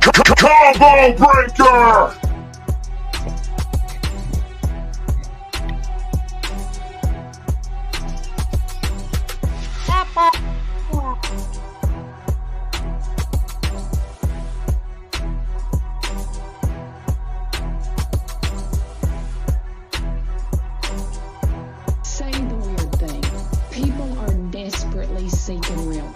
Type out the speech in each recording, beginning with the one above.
Combo breaker! Say the weird thing. People are desperately seeking real.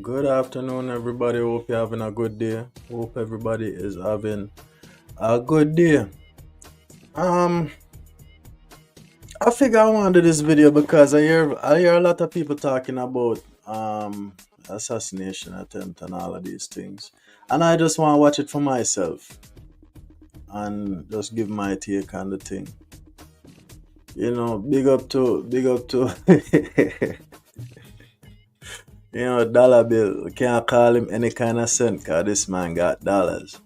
Good afternoon, everybody. Hope you're having a good day. Hope everybody is having a good day. Um, I figure I want to do this video because I hear a lot of people talking about assassination attempt and all of these things, and I just want to watch it for myself and just give my take on the thing. Big up to Dollar Bill. We can't call him any kind of cent because this man got dollars.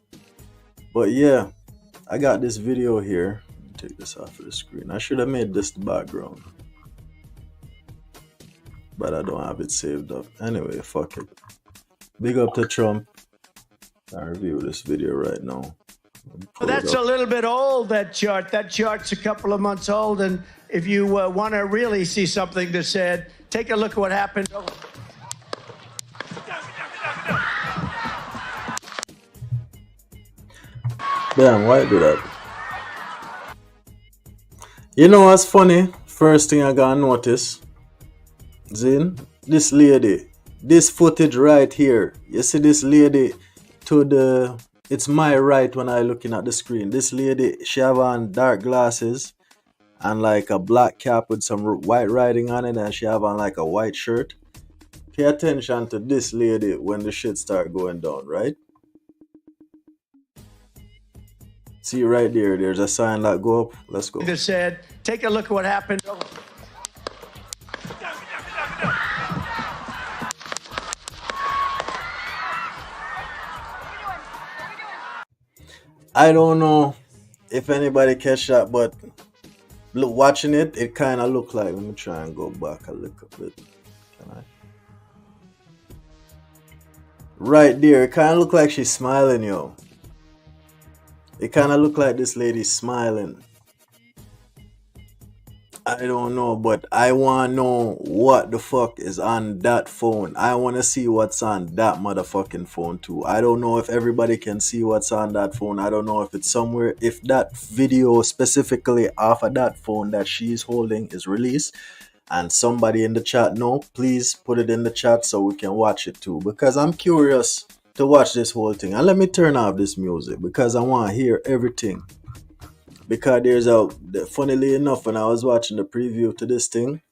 But yeah, I got this video here. Let me take this off of the screen. I should have made this the background, but I don't have it saved up. Anyway, fuck it. Big up to Trump. I review this video right now. That's a little bit old, that chart. That chart's a couple of months old. And if you want to really see something that said, take a look at what happened. Damn, why do that? You know what's funny? First thing I gotta notice, Zin, this lady, this footage right here. You see this lady it's my right when I looking at the screen. This lady, she have on dark glasses and like a black cap with some white writing on it, and she have on like a white shirt. Pay attention to this lady when the shit start going down, right? See right there, there's a sign like go up. Let's go. That said, take a look at what happened. I don't know if anybody catch that, but look, watching it, it kind of look like. Let me try and go back a little bit. Can I? Right there, it kind of look like she's smiling, yo. It kind of look like this lady's smiling. I don't know, but I want to know what the fuck is on that phone. I want to see what's on that motherfucking phone too. I don't know if everybody can see what's on that phone. I don't know if it's somewhere, if that video specifically off of that phone that she's holding is released. And somebody in the chat know, please put it in the chat so we can watch it too. Because I'm curious to watch this whole thing. And let me turn off this music because I want to hear everything. Because funnily enough, when I was watching the preview to this thing,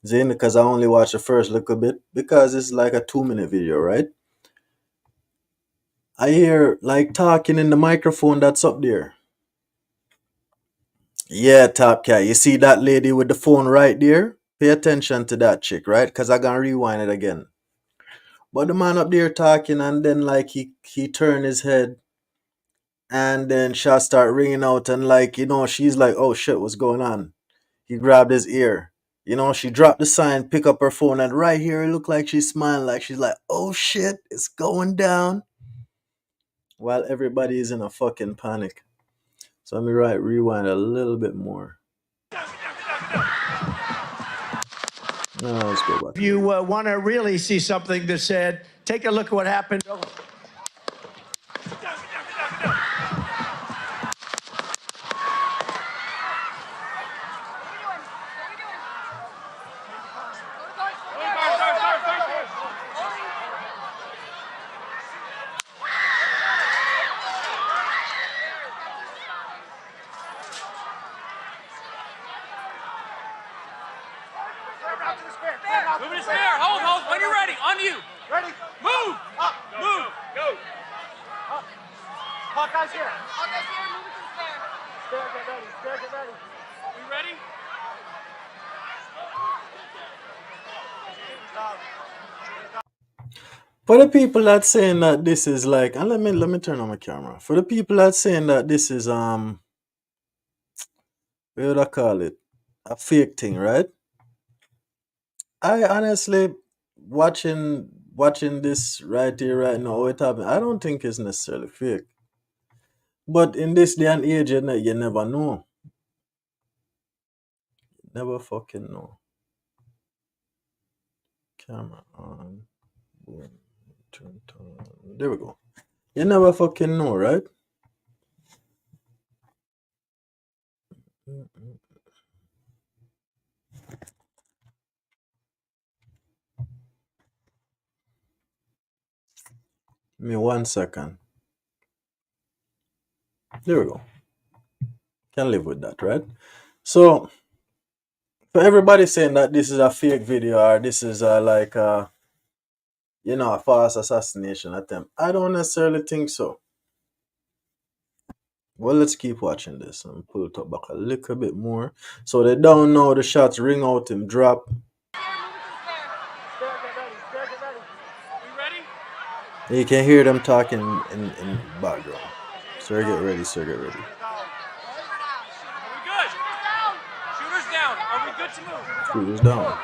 Zane, because I only watched the first little bit, because it's like a 2-minute video, right? I hear like talking in the microphone that's up there. Yeah, Top Cat, you see that lady with the phone right there? Pay attention to that chick, right? Because I'm going to rewind it again. But the man up there talking, and then like he turned his head, and then she'll start ringing out, and like, she's like, oh shit, what's going on? He grabbed his ear. You know, she dropped the sign, pick up her phone, and right here it looked like she's smiling, like she's like, oh shit, it's going down. While everybody is in a fucking panic. So let me rewind a little bit more. No, let's go back. If you want to really see something that said, take a look at what happened. Move to the spare. Hold. When you're ready. On you. Ready. Move. Up. Move. Go. Up. Hawkeye's here. Hawkeye's here. Move it to the spare. Spare, get ready. Spare, get ready. We ready? For the people that's saying that this is like, and let me turn on my camera. For the people that's saying that this is what would I call it? A fake thing, right? I honestly watching this right here, right now, how it happened, I don't think it's necessarily fake. But in this day and age, you never know. Never fucking know. Camera on. Boom. Turn it on. There we go. You never fucking know, right? Give me 1 second. There we go. Can live with that, right? So, for everybody saying that this is a fake video or this is like a false assassination attempt, I don't necessarily think so. Well, let's keep watching this and pull it up back a little bit more. So they don't know the shots ring out him drop. We ready? You can hear them talking in the background. Sir, get ready. Sir, get ready. Are we good? Shooters down. Are we good to move? Shooters down.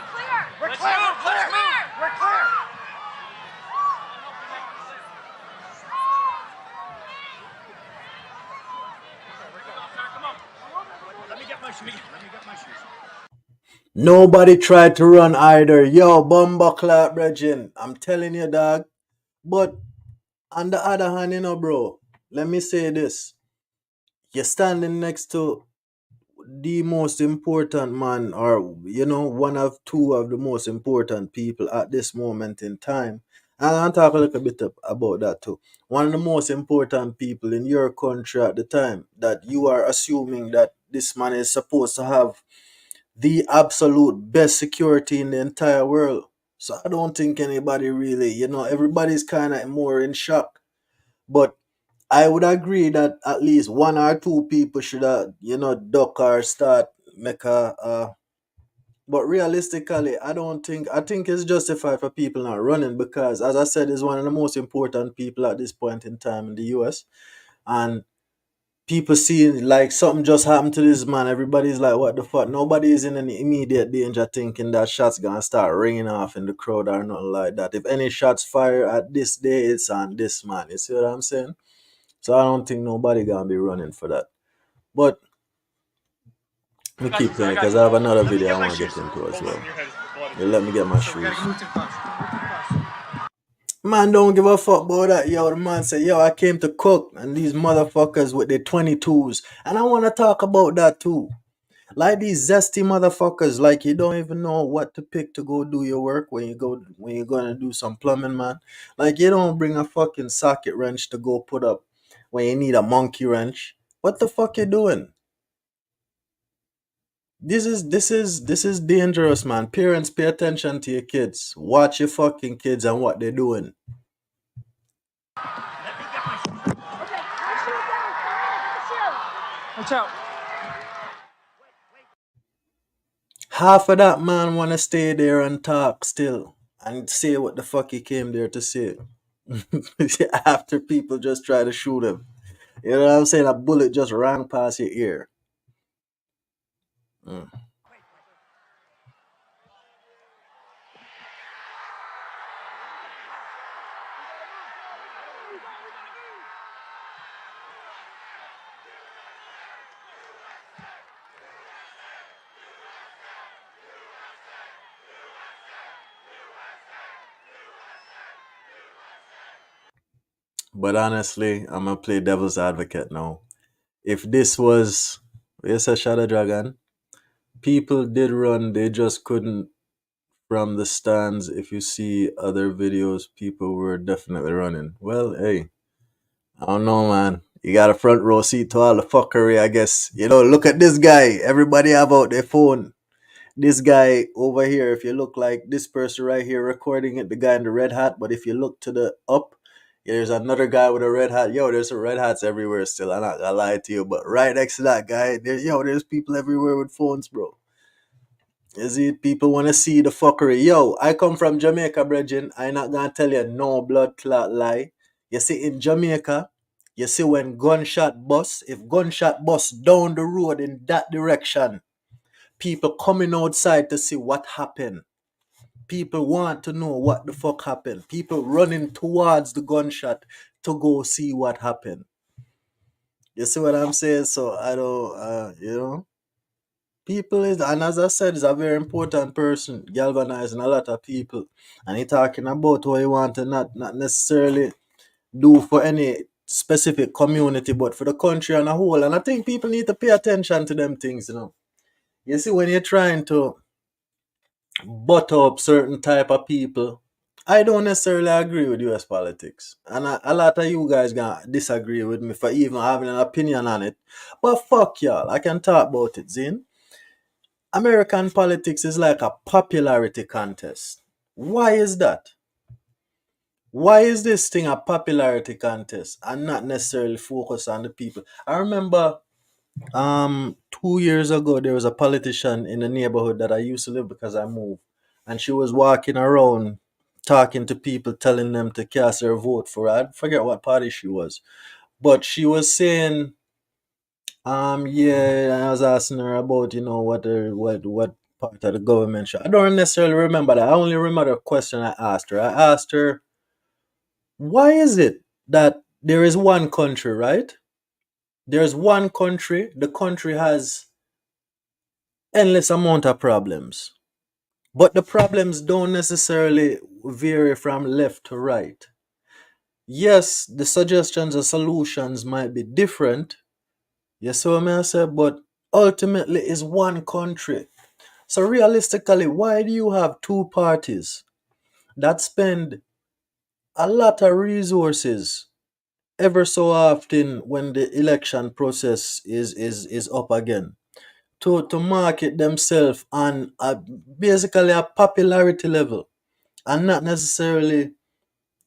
Let's move. Let's move. We're clear. Come on. Let me get my shoes. Nobody tried to run either. Yo, bumba clap, Regin. I'm telling you, dog. But on the other hand, bro, let me say this. You're standing next to the most important man, or one of two of the most important people at this moment in time. And I'll talk a little bit about that too. One of the most important people in your country at the time, that you are assuming that this man is supposed to have the absolute best security in the entire world. So I don't think anybody really, everybody's kind of more in shock. But I would agree that at least one or two people should have, duck or start make but realistically, I think it's justified for people not running because, as I said, is one of the most important people at this point in time in the US. And people seeing like something just happened to this man, everybody's like, what the fuck? Nobody is in any immediate danger thinking that shots gonna start ringing off in the crowd or nothing like that. If any shots fire at this day, it's on this man. You see what I'm saying? So I don't think nobody gonna be running for that. But we keep playing because I have another video I want to get into as well. Let me get my shoes. Man, don't give a fuck about that. Yo, the man said, yo, I came to cook, and these motherfuckers with their 22s. And I want to talk about that too. Like these zesty motherfuckers, like you don't even know what to pick to go do your work when you're gonna do some plumbing, man. Like you don't bring a fucking socket wrench to go put up when you need a monkey wrench. What the fuck you doing? This is dangerous, man. Parents, pay attention to your kids. Watch your fucking kids and what they're doing. Watch out. Half of that man wanna stay there and talk still and say what the fuck he came there to say. After people just try to shoot him. You know what I'm saying? A bullet just rang past your ear. But honestly, I'm gonna play devil's advocate now. If this was, yes, a Shadow Dragon, people did run, they just couldn't from the stands. If you see other videos, people were definitely running. Well, hey, I don't know, man. You got a front row seat to all the fuckery, I guess. You know, look at this guy. Everybody have out their phone. This guy over here, if you look like this person right here recording it, the guy in the red hat, but if you look to the up, there's another guy with a red hat. Yo, there's some red hats everywhere still. I'm not gonna lie to you, but right next to that guy, there's people everywhere with phones, bro. You see, people want to see the fuckery. Yo, I come from Jamaica, brethren. I not gonna tell you no blood clot lie. You see, in Jamaica, you see when gunshot bust, if gunshot bust down the road in that direction, people coming outside to see what happened. People want to know what the fuck happened. People running towards the gunshot to go see what happened. You see what I'm saying? So I don't, people is, and as I said, is a very important person, galvanizing a lot of people. And he talking about what he want to not necessarily do for any specific community, but for the country on a whole. And I think people need to pay attention to them things, you know. You see, when you're trying to butter up certain type of people, I don't necessarily agree with US politics. And a lot of you guys gonna disagree with me for even having an opinion on it. But fuck y'all, I can talk about it, Zin. American politics is like a popularity contest. Why is that? Why is this thing a popularity contest and not necessarily focus on the people? I remember 2 years ago there was a politician in the neighborhood that I used to live because I moved, and she was walking around talking to people, telling them to cast their vote for her. I forget what party she was, but she was saying, yeah, I was asking her about, what part of the government. I don't necessarily remember that. I only remember the question I asked her. I asked her, why is it that there is one country, right? There's one country. The country has endless amount of problems, but the problems don't necessarily vary from left to right. Yes, the suggestions or solutions might be different. Yes, so I say, but ultimately is one country. So realistically, why do you have two parties that spend a lot of resources ever so often when the election process is up again to market themselves on basically a popularity level and not necessarily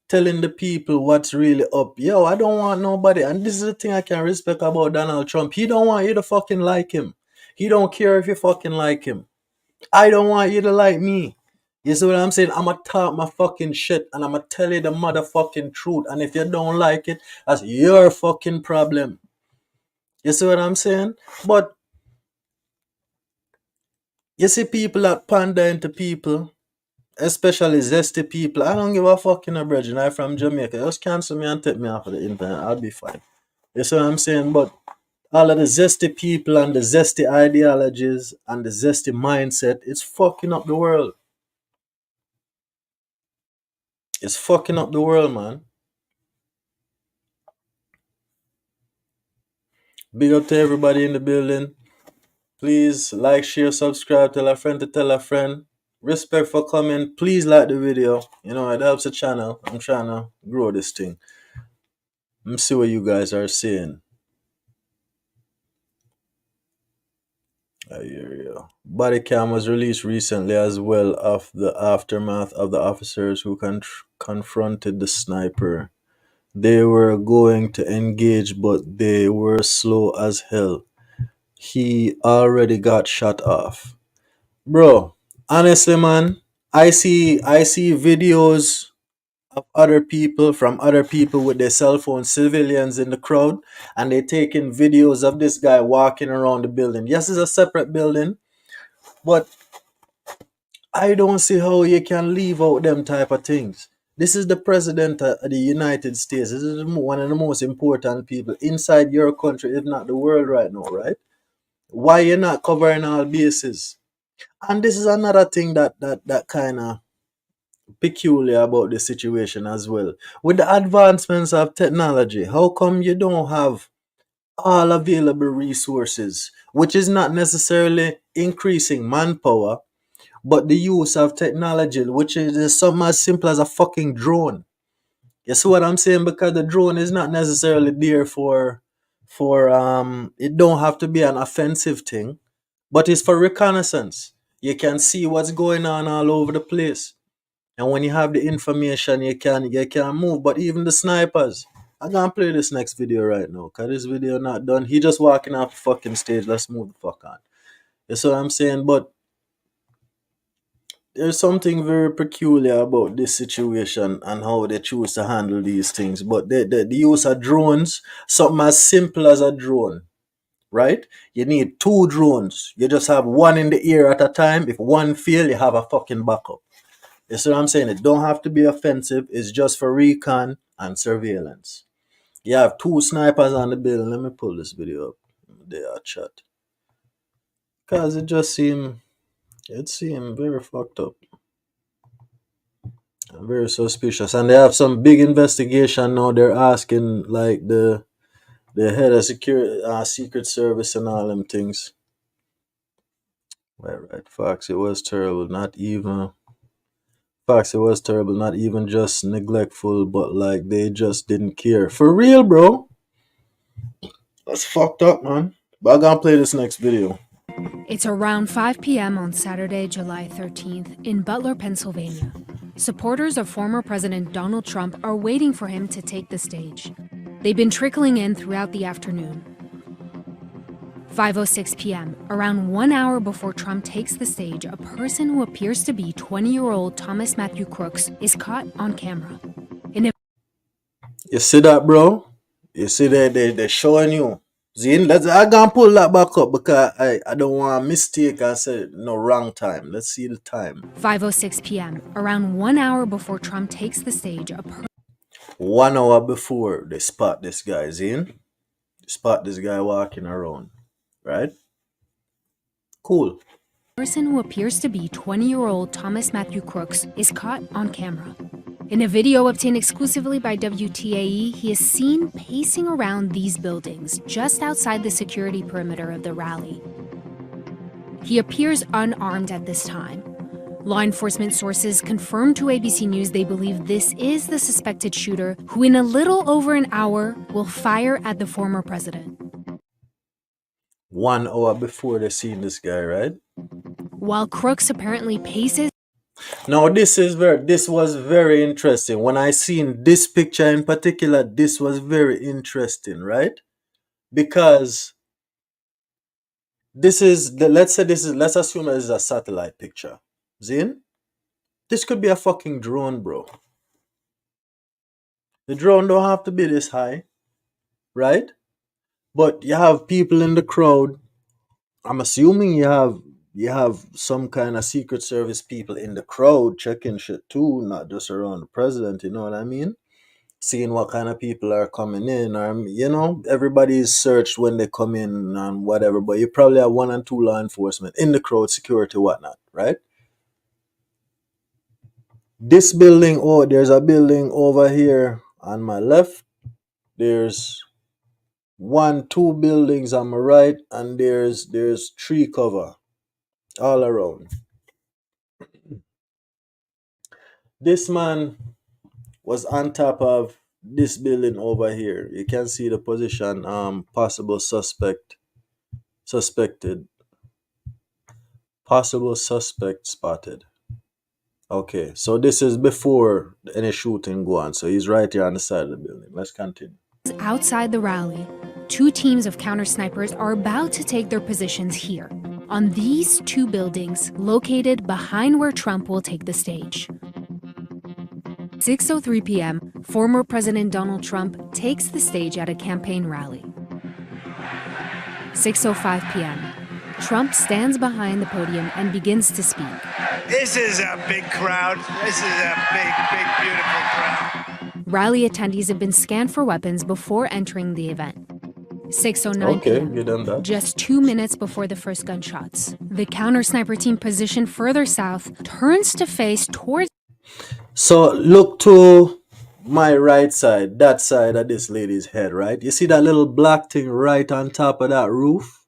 telling the people what's really up? Yo, I don't want nobody, and this is the thing I can respect about Donald Trump. He don't want you to fucking like him. He don't care if you fucking like him. I don't want you to like me. You see what I'm saying? I'ma talk my fucking shit and I'ma tell you the motherfucking truth. And if you don't like it, that's your fucking problem. You see what I'm saying? But you see people that pander into people, especially zesty people. I don't give a fuck, brethren. I'm from Jamaica. Just cancel me and take me off of the internet. I'll be fine. You see what I'm saying? But all of the zesty people and the zesty ideologies and the zesty mindset, it's fucking up the world. It's fucking up the world, man. Big up to everybody in the building. Please like, share, subscribe, tell a friend to tell a friend. Respect for coming. Please like the video. It helps the channel. I'm trying to grow this thing. Let me see what you guys are saying. Yeah. Body cam was released recently as well of the aftermath of the officers who confronted the sniper. They were going to engage, but they were slow as hell. He already got shot off. Bro, honestly, man, I see videos of other people with their cell phones, civilians in the crowd, and they taking videos of this guy walking around the building. Yes, it's a separate building, but I don't see how you can leave out them type of things. This is the president of the United States. This is one of the most important people inside your country, if not the world right now, right? Why you not covering all bases? And this is another thing that kind of peculiar about the situation as well. With the advancements of technology, how come you don't have all available resources, which is not necessarily increasing manpower, but the use of technology, which is something as simple as a fucking drone. You see what I'm saying? Because the drone is not necessarily there for it don't have to be an offensive thing, but it's for reconnaissance. You can see what's going on all over the place. And when you have the information, you can move. But even the snipers, I'm gonna play this next video right now, cause this video not done. He just walking off the fucking stage. Let's move the fuck on. You see what I'm saying? But there's something very peculiar about this situation and how they choose to handle these things. But the use of drones, something as simple as a drone, right? You need two drones. You just have one in the air at a time. If one fail, you have a fucking backup. You see what I'm saying? It don't have to be offensive. It's just for recon and surveillance. You have two snipers on the building. Let me pull this video up. They are chat. Cause it seemed very fucked up. Very suspicious. And they have some big investigation now. They're asking like the head of secret service and all them things. Right. Facts, it was terrible. Facts, it was terrible. Not even just neglectful, but like they just didn't care. For real, bro. That's fucked up, man. But I'm gonna play this next video. It's around 5 p.m. on Saturday, July 13th, in Butler, Pennsylvania. Supporters of former President Donald Trump are waiting for him to take the stage. They've been trickling in throughout the afternoon. 5:06 p.m., around 1 hour before Trump takes the stage, a person who appears to be 20-year-old Thomas Matthew Crooks is caught on camera. You see that, bro? You see they're showing you. Zin, I'm gonna pull that back up because I don't want to mistake and say no wrong time. Let's see the time. 5:06 p.m., around 1 hour before Trump takes the stage, 1 hour before they spot this guy, Zin. Spot this guy walking around, right? Cool. Person who appears to be 20-year-old Thomas Matthew Crooks is caught on camera. In a video obtained exclusively by WTAE, he is seen pacing around these buildings just outside the security perimeter of the rally. He appears unarmed at this time. Law enforcement sources confirmed to ABC News they believe this is the suspected shooter who in a little over an hour will fire at the former president. 1 hour before they seen this guy, right? While Crooks apparently paces. Now this was very interesting. When I seen this picture in particular, this was very interesting, right? Because let's assume this is a satellite picture. Zin? This could be a fucking drone, bro. The drone don't have to be this high, right? But you have people in the crowd. I'm assuming you have some kind of Secret Service people in the crowd checking shit too, not just around the president, you know what I mean? Seeing what kind of people are coming in, or everybody is searched when they come in and whatever, but you probably have 1 and 2 law enforcement in the crowd, security, whatnot, right? This building, there's a building over here on my left. There's 1, 2 buildings on my right, and there's tree cover all around. This man was on top of this building over here. You can see the position. Possible suspect spotted. Okay, so this is before any shooting go on. So he's right here on the side of the building. Let's continue. Outside the rally, 2 teams of counter snipers are about to take their positions here, on these 2 buildings located behind where Trump will take the stage. 6:03 p.m., former President Donald Trump takes the stage at a campaign rally. 6:05 p.m., Trump stands behind the podium and begins to speak. This is a big crowd. This is a big, beautiful crowd. Rally attendees have been scanned for weapons before entering the event. 6:09 p.m., just 2 minutes before the first gunshots. The counter-sniper team positioned further south turns to face towards... So look to my right side, that side of this lady's head, right? You see that little black thing right on top of that roof?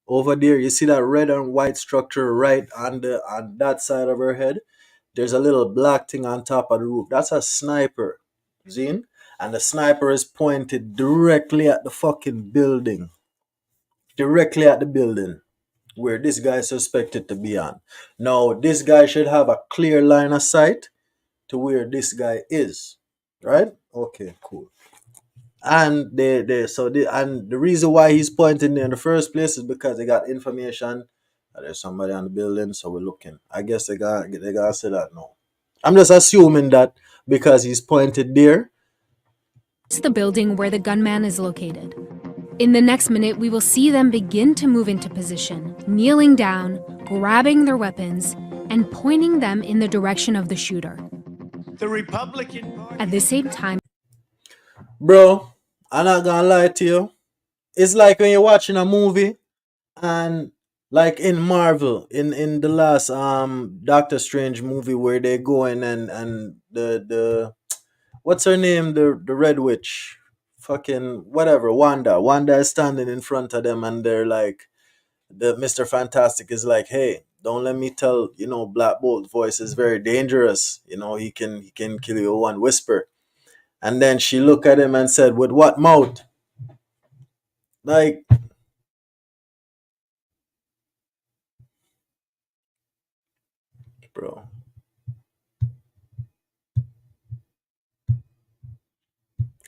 Over there, you see that red and white structure right on that side of her head? There's a little black thing on top of the roof. That's a sniper. Zine? And the sniper is pointed directly at the fucking building. Directly at the building where this guy is suspected to be on. Now, this guy should have a clear line of sight to where this guy is. Right? Okay, cool. And and the reason why he's pointing there in the first place is because they got information that there's somebody on the building, so we're looking. I guess they gotta say that no. I'm just assuming that because he's pointed there. It's the building where the gunman is located. In the next minute, we will see them begin to move into position, kneeling down, grabbing their weapons, and pointing them in the direction of the shooter. The Republican Party. At the same time, Bro, I'm not gonna lie to you. It's like when you're watching a movie and like in Marvel, in the last Doctor Strange movie where they go in and the what's her name? The Red Witch. Fucking whatever, Wanda. Wanda is standing in front of them and they're like the Mr. Fantastic is like, hey, don't let me tell, Black Bolt voice is very dangerous. He can kill you with one whisper. And then she looked at him and said, with what mouth? Like, bro.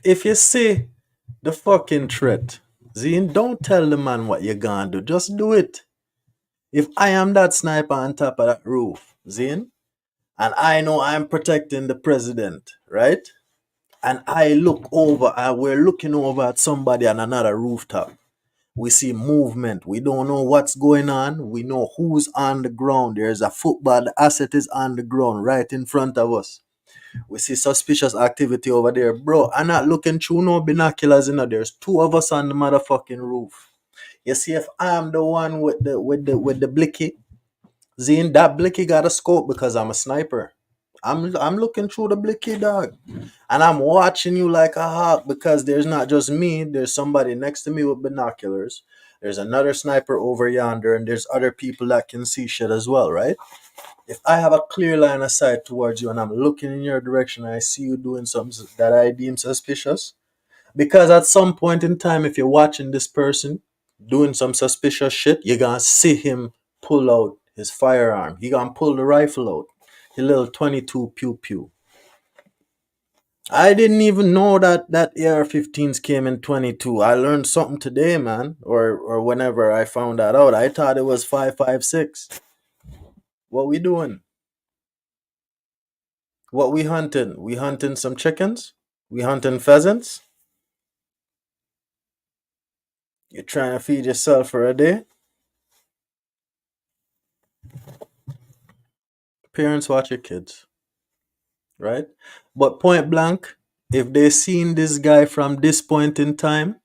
If you see the fucking threat, Zine, don't tell the man what you're gonna do. Just do it. If I am that sniper on top of that roof, Zine, and I know I'm protecting the president, right? And I look over, and we're looking over at somebody on another rooftop. We see movement. We don't know what's going on. We know who's on the ground. There's a football. The asset is on the ground right in front of us. We see suspicious activity over there. Bro, I'm not looking through no binoculars, There's two of us on the motherfucking roof. You see, if I'm the one with the blicky, Zine, that blicky got a scope because I'm a sniper. I'm looking through the blicky, dog. And I'm watching you like a hawk because there's not just me, there's somebody next to me with binoculars. There's another sniper over yonder, and there's other people that can see shit as well, right? If I have a clear line of sight towards you and I'm looking in your direction and I see you doing something that I deem suspicious, because at some point in time, if you're watching this person doing some suspicious shit, you're gonna see him pull out his firearm. He gonna pull the rifle out. His little 22 pew pew. I didn't even know that AR-15s came in 22. I learned something today, man, or whenever I found that out. I thought it was 5.56. What we doing? What we hunting? We hunting some chickens? We hunting pheasants? You trying to feed yourself for a day? Parents, watch your kids, right? But point blank, if they seen this guy from this point in time,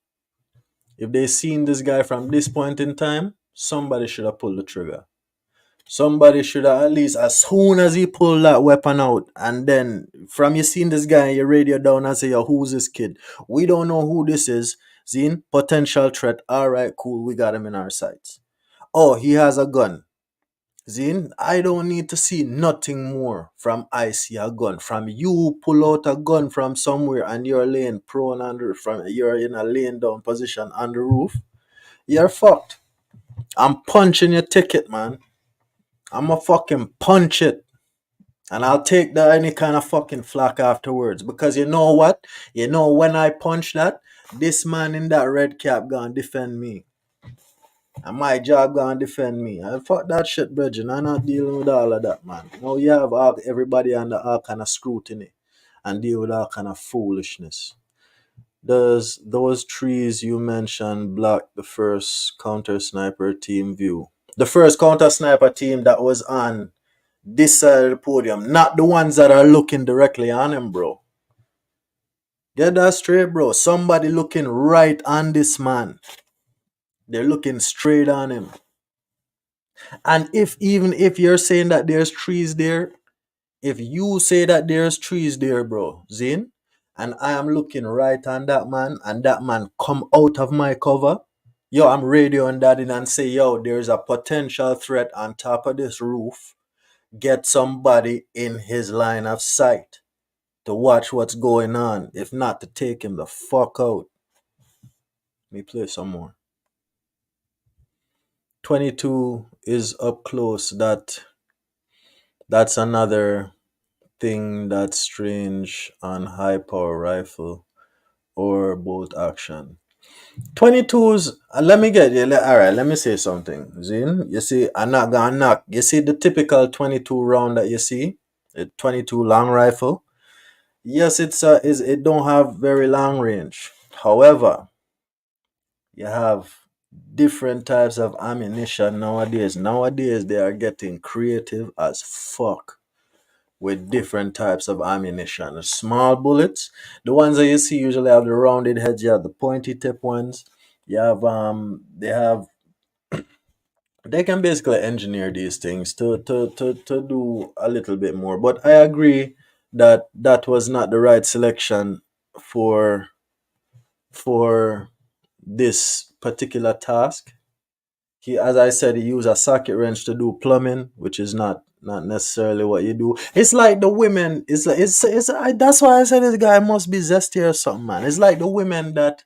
somebody should have pulled the trigger. Somebody should have, at least as soon as he pulled that weapon out, and then from you seeing this guy, you radio down and say, yo, who's this kid? We don't know who this is. Zine, potential threat. All right, cool. We got him in our sights. Oh, he has a gun. Zine, I don't need to see nothing more from I see a gun. From you pull out a gun from somewhere and you're laying prone you're in a laying down position on the roof. You're fucked. I'm punching your ticket, man. I'm a fucking punch it. And I'll take any kind of fucking flack afterwards. Because you know what? When I punch that, this man in that red cap gonna defend me. And my job gonna defend me. And fuck that shit, brethren. I'm not dealing with all of that, man. Now you have everybody under all kind of scrutiny and deal with all kind of foolishness. Does those trees you mentioned block the first counter sniper team view? The first counter sniper team that was on this side of the podium, not the ones that are looking directly on him, bro. Get that straight, bro. Somebody looking right on this man. They're looking straight on him. And even if you're saying that there's trees there, If you say that there's trees there, bro, Zin, and I am looking right on that man, and that man come out of my cover, yo, I'm radioing that in and say, yo, there's a potential threat on top of this roof. Get somebody in his line of sight to watch what's going on. If not, to take him the fuck out. Let me play some more. 22 is up close. That's another thing that's strange on high power rifle or bolt action. 22s, let me get you. All right, let me say something. Zin, you see, I'm not gonna knock. You see the typical 22 round that you see, a 22 long rifle. Yes, it don't have very long range. However, you have different types of ammunition nowadays. Nowadays, they are getting creative as fuck with different types of ammunition. Small bullets, the ones that you see usually have the rounded heads. You have the pointy tip ones. You have they can basically engineer these things to do a little bit more. But I agree that that was not the right selection for for this particular task. He, as I said, he used a socket wrench to do plumbing, which is not necessarily what you do. It's like the women. It's like that's why I said this guy must be zesty or something, man. It's like the women that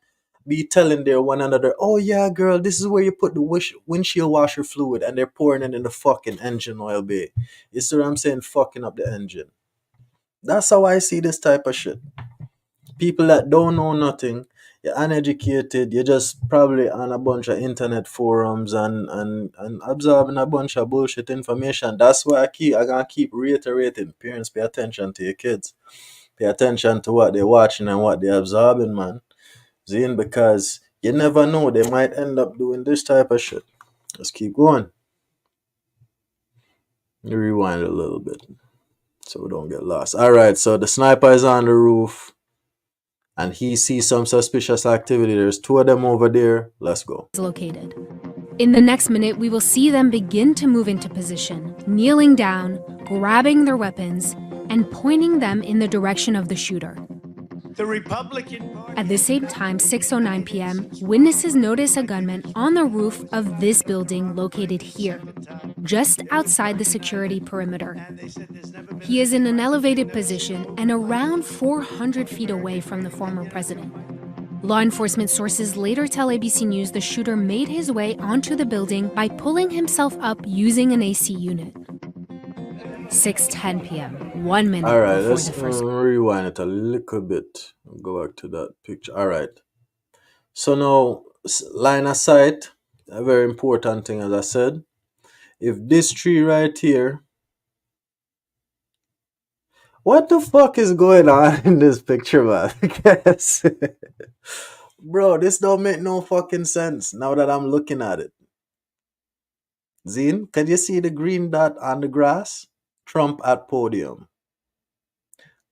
be telling their one another, "Oh yeah, girl, this is where you put the windshield washer fluid," and they're pouring it in the fucking engine oil bay. You see what I'm saying? Fucking up the engine. That's how I see this type of shit. People that don't know nothing, you're uneducated, you're just probably on a bunch of internet forums and absorbing a bunch of bullshit information. That's why I gonna keep reiterating, parents, pay attention to your kids. Pay attention to what they're watching and what they're absorbing, man. Zine, because you never know, they might end up doing this type of shit. Let's keep going. Rewind a little bit so we don't get lost. Alright, so the sniper is on the roof and he sees some suspicious activity. There's two of them over there. Let's go. Located. In the next minute, we will see them begin to move into position, kneeling down, grabbing their weapons, and pointing them in the direction of the shooter. The Republican Party. At the same time, 6:09 p.m., witnesses notice a gunman on the roof of this building located here, just outside the security perimeter. He is in an elevated position and around 400 feet away from the former president. Law enforcement sources later tell ABC News the shooter made his way onto the building by pulling himself up using an AC unit. 6:10 p.m., 1 minute All right, before let's the first. rewind it a little bit. Go back to that picture. All right. So now, line of sight, a very important thing, as I said. If this tree right here, what the fuck is going on in this picture, man? Because, bro, this don't make no fucking sense now that I'm looking at it. Zine, can you see the green dot on the grass? Trump at podium.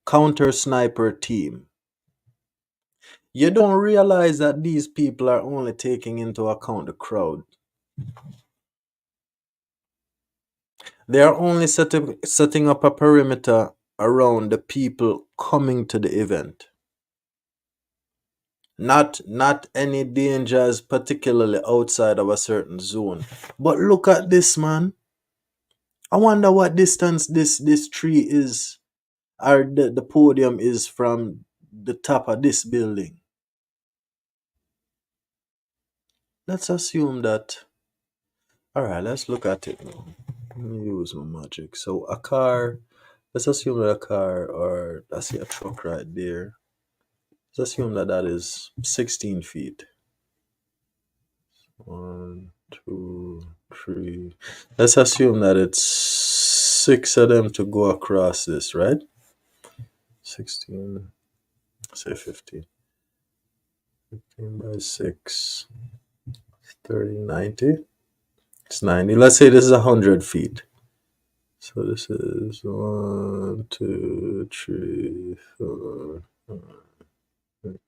Counter sniper team. You don't realize that these people are only taking into account the crowd. They are only setting up a perimeter around the people coming to the event. Not any dangers, particularly outside of a certain zone. But look at this, man. I wonder what distance this tree is, or the podium is from the top of this building. Let's assume that. All right, let's look at it now. Let me use my magic. So a car. Let's assume that a car, or I see a truck right there. Let's assume that that is 16 feet. 1, 2, 3. Let's assume that it's 6 of them to go across this, right? 16, say 15. 15 by 6, 30, 90. It's 90. Let's say this is 100 feet. So this is 1, 2, 3, 4, 5, 6.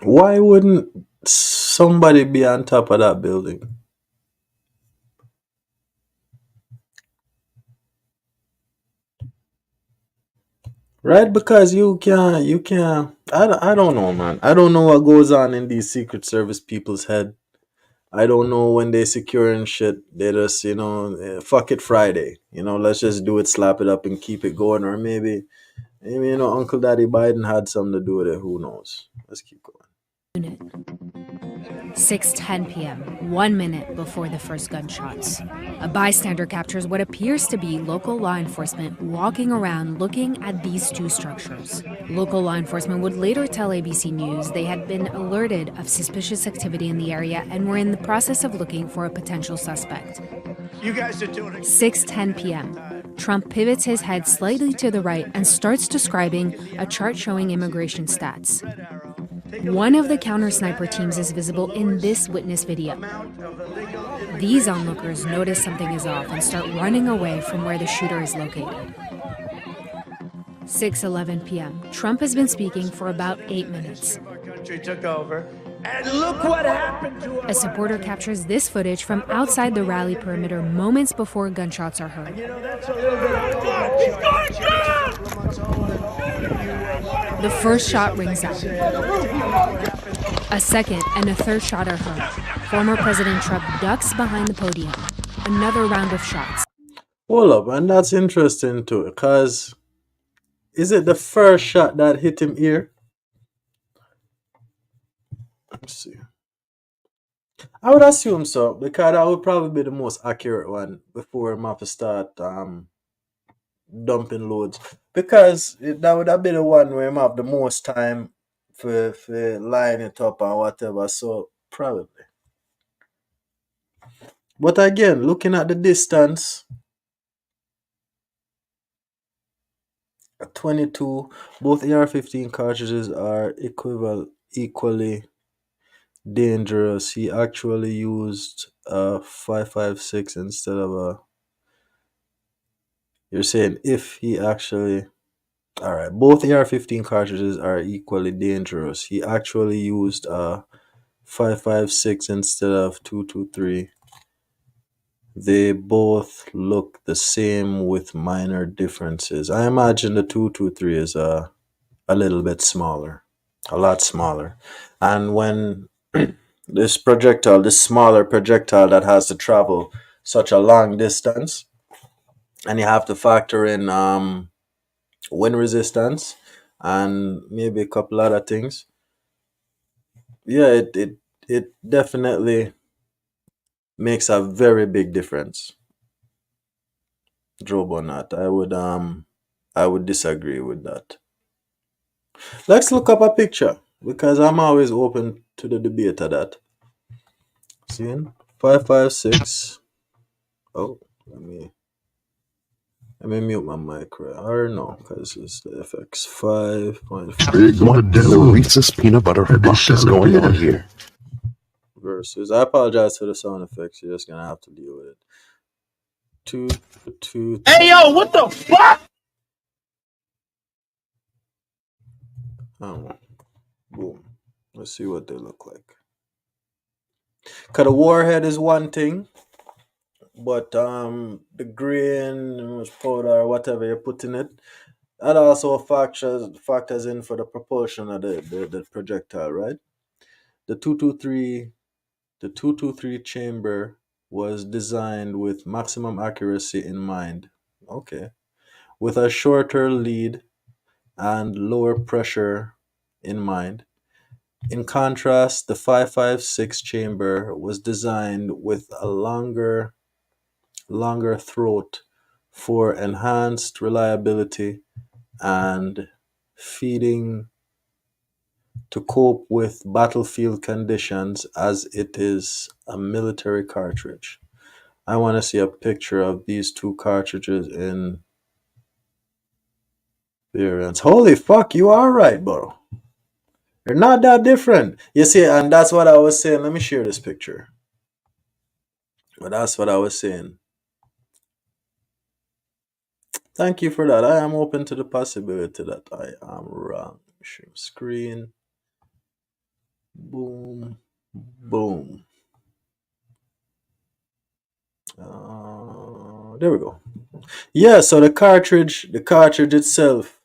Why wouldn't somebody be on top of that building. Right? Because you can't, I don't know, man. I don't know what goes on in these Secret Service people's head. I don't know when they secure and shit. They just, fuck it Friday. Let's just do it, slap it up, and keep it going. Or maybe Uncle Daddy Biden had something to do with it. Who knows? Let's keep going. Unit. 6:10 p.m., 1 minute before the first gunshots. A bystander captures what appears to be local law enforcement walking around looking at these two structures. Local law enforcement would later tell ABC News they had been alerted of suspicious activity in the area and were in the process of looking for a potential suspect. You guys are doing it. 6:10 p.m. Trump pivots his head slightly to the right and starts describing a chart showing immigration stats. One of the counter-sniper teams is visible in this witness video. These onlookers notice something is off and start running away from where the shooter is located. 6:11 p.m. Trump has been speaking for about 8 minutes. Our country took over, and look what happened to A supporter captures this footage from outside the rally perimeter moments before gunshots are heard. That's a little bit The first shot rings out. A second and a third shot are heard. Former President Trump ducks behind the podium. Another round of shots. Hold up, and that's interesting too, because is it the first shot that hit him here? Let's see. I would assume so, because that would probably be the most accurate one before him have to start dumping loads. Because that would have been the one where him have the most time for line it up and whatever. So probably. But again, looking at the distance, at 22, both AR-15 cartridges are equally dangerous. He actually used a 5.56 instead of a. You're saying if he actually. Alright, both AR-15 cartridges are equally dangerous. He actually used a 5.56 instead of 2.23. They both look the same with minor differences. I imagine the 2.23 is a little bit smaller, a lot smaller. And when this smaller projectile that has to travel such a long distance, and you have to factor in wind resistance and maybe a couple other things. Yeah, it definitely makes a very big difference. Joe Bonat, I would disagree with that. Let's look up a picture because I'm always open to the debate of that. Seeing 5.56. Oh, let me mute my mic, or no, because it's the FX 5.5. Big one, the Reese's peanut butter fuck is going on here. Versus, I apologize for the sound effects. You're just gonna have to deal with it. 2. Hey, yo, what the fuck? Oh, boom. Let's see what they look like. Cause the warhead is one thing, but the grain, powder, or whatever you put in it, that also factors in for the propulsion of the projectile, right? The 223 chamber was designed with maximum accuracy in mind. Okay. With a shorter lead and lower pressure in mind. In contrast, the 5.56 chamber was designed with a longer throat for enhanced reliability and feeding to cope with battlefield conditions as it is a military cartridge. I want to see a picture of these two cartridges in variants. Holy fuck, you are right, bro. They're not that different. You see, and that's what I was saying. Let me share this picture. But that's what I was saying. Thank you for that. I am open to the possibility that I am wrong. Share screen. Boom. Boom. There we go. Yeah, so the cartridge itself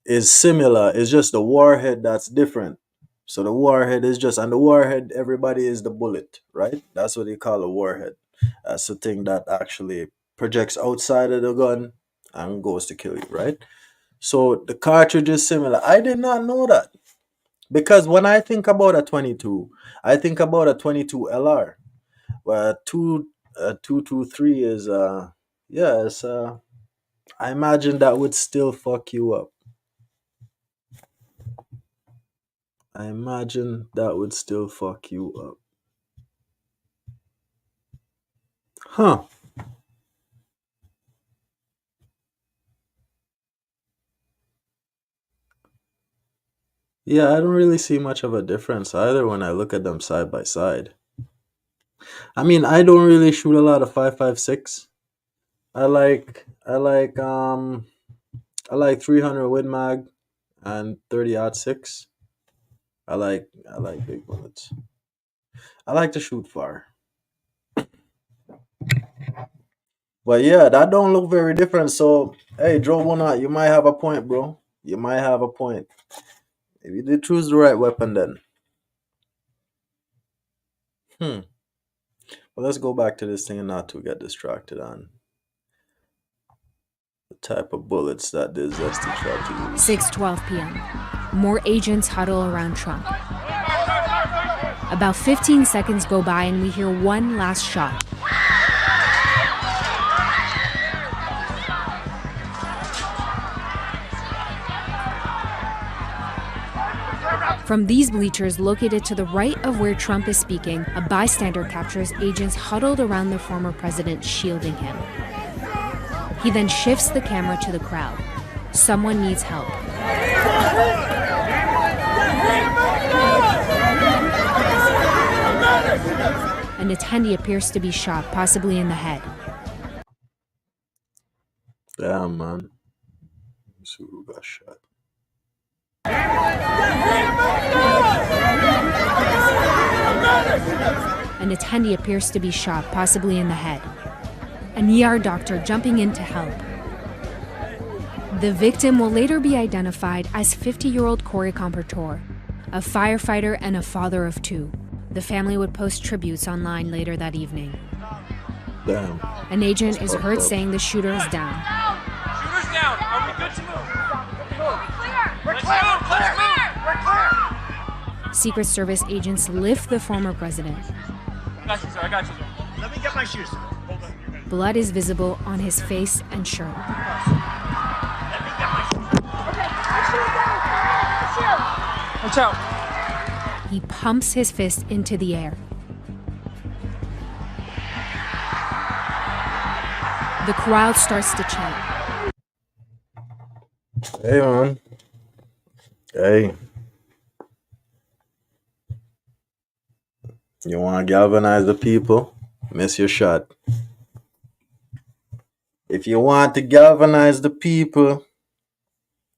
is similar. It's just the warhead that's different. So the warhead is just, and the warhead, everybody is the bullet, right? That's what they call a warhead. That's the thing that actually projects outside of the gun and goes to kill you, right? So the cartridge is similar. I did not know that because when I think about a 22, I think about a 22 LR. Well, 223 is yeah, it's I imagine that would still fuck you up. I imagine that would still fuck you up. Huh. Yeah, I don't really see much of a difference either when I look at them side by side. I mean, I don't really shoot a lot of 5.56. I like 300 Win Mag and 30-06. I like big bullets. I like to shoot far. But yeah, that don't look very different. So hey, Joe Wonut, you might have a point, bro. You might have a point. If you did choose the right weapon then. Hmm. Well, let's go back to this thing and not to get distracted on the type of bullets that this Zesty tried to use. 6:12 p.m. More agents huddle around Trump. About 15 seconds go by and we hear one last shot. From these bleachers located to the right of where Trump is speaking, a bystander captures agents huddled around the former president, shielding him. He then shifts the camera to the crowd. Someone needs help. An attendee appears to be shot, possibly in the head. Damn, man. Let's see who got shot. An attendee appears to be shot, possibly in the head. An ER doctor jumping in to help. The victim will later be identified as 50-year-old Corey Compertor, a firefighter and a father of two. The family would post tributes online later that evening. Damn. An agent is heard saying the shooter is down. Shooter's down. Are we good to move? We're clear. We're clear. Secret Service agents lift the former president. I got you, sir. Let me get my shoes. Hold on. Blood is visible on his face and shirt. Watch out. He pumps his fist into the air. The crowd starts to chant. Hey, man. Hey. You want to galvanize the people? Miss your shot. If you want to galvanize the people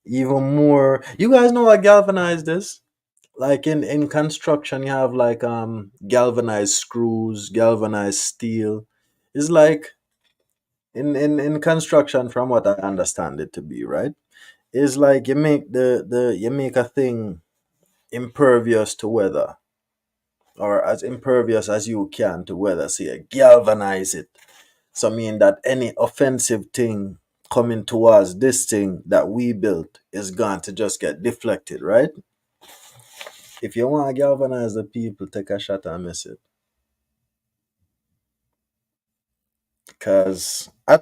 even more, you guys know what galvanized is? Like in construction, you have like galvanized screws, galvanized steel. It's like in construction, from what I understand it to be, right? It's like you make you make a thing impervious to weather, or as impervious as you can to weather. So you galvanize it. So mean that any offensive thing coming towards this thing that we built is going to just get deflected, right? If you want to galvanize the people, take a shot and miss it. Cause I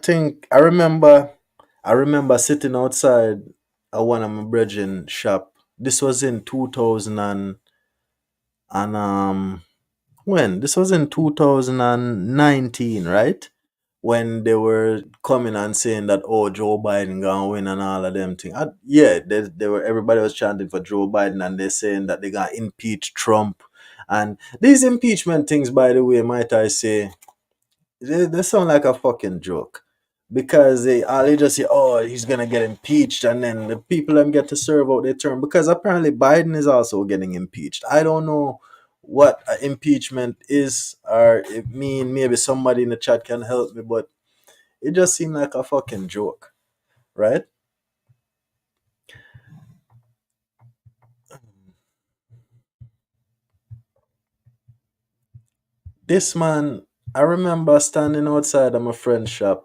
remember sitting outside at one of my brethren shop. This was in 2000 and when? This was in 2019, right? When they were coming and saying that, oh, Joe Biden gonna win and all of them things. Yeah, they were, everybody was chanting for Joe Biden and they're saying that they gonna impeach Trump. And these impeachment things, by the way, might I say, they sound like a fucking joke. Because they just say, oh, he's gonna get impeached, and then the people them get to serve out their term. Because apparently Biden is also getting impeached. I don't know what impeachment is, or it mean maybe somebody in the chat can help me, but it just seemed like a fucking joke, right? This man, I remember standing outside of my friend's shop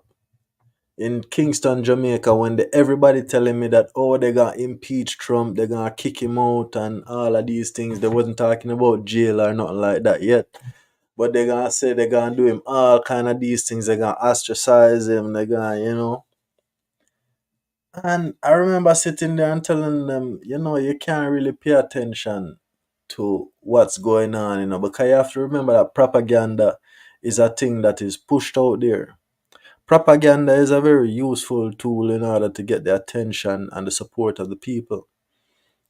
in Kingston, Jamaica, when everybody telling me that, oh, they're gonna impeach Trump, they're gonna kick him out, and all of these things. They wasn't talking about jail or nothing like that yet. But they're gonna say they're gonna do him all kind of these things. They're gonna ostracize him. They're gonna, And I remember sitting there and telling them, you can't really pay attention to what's going on, because you have to remember that propaganda is a thing that is pushed out there. Propaganda is a very useful tool in order to get the attention and the support of the people.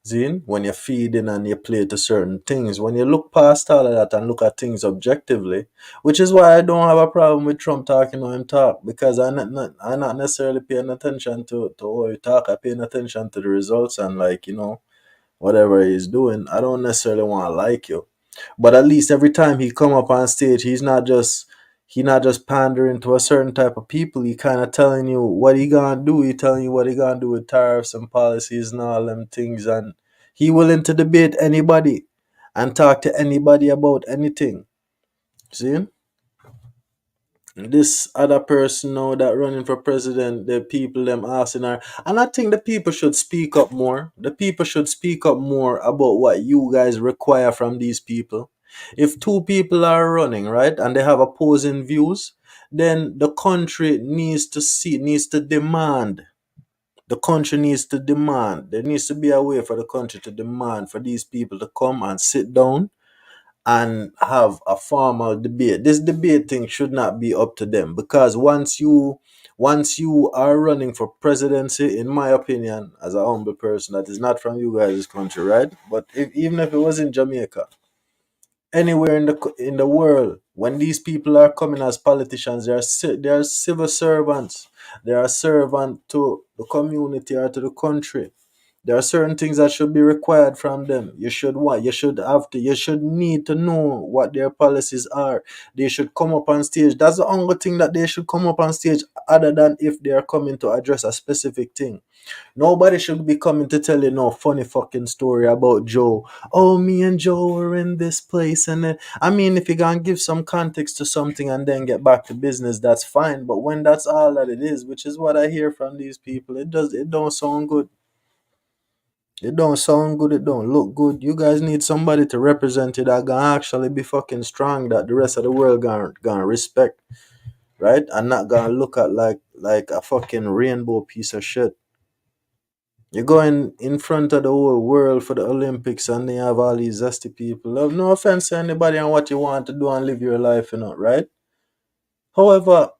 See, when you're feeding and you play to certain things, when you look past all of that and look at things objectively, which is why I don't have a problem with Trump talking or him talk, because I'm not necessarily paying attention to how he talk. I'm paying attention to the results and, like, whatever he's doing. I don't necessarily want to like you, but at least every time he come up on stage, he not just pandering to a certain type of people. He kind of telling you what he gonna do. He telling you what he gonna do with tariffs and policies and all them things, and he willing to debate anybody and talk to anybody about anything. See? This other person now that running for president, the people them asking her, and I think the people should speak up more. The people should speak up more about what you guys require from these people. If two people are running, right, and they have opposing views, then the country needs to demand. The country needs to demand. There needs to be a way for the country to demand for these people to come and sit down and have a formal debate. This debate thing should not be up to them, because once you are running for presidency, in my opinion, as a humble person that is not from you guys' country, right? But even if it was in Jamaica, anywhere in the world, when these people are coming as politicians, they are civil servants. They are servant to the community or to the country. There are certain things that should be required from them. You should need to know what their policies are. They should come up on stage. That's the only thing that they should come up on stage, other than if they are coming to address a specific thing. Nobody should be coming to tell you no funny fucking story about Joe. Oh, me and Joe were in this place, and then, I mean, if you can give some context to something and then get back to business, that's fine. But when that's all that it is, which is what I hear from these people, it don't sound good. It don't sound good. It don't look good. You guys need somebody to represent you that gonna actually be fucking strong, that the rest of the world gonna respect, right? And not gonna look at like a fucking rainbow piece of shit. You're going in front of the whole world for the Olympics, and they have all these zesty people. No offense to anybody on what you want to do and live your life, right? However,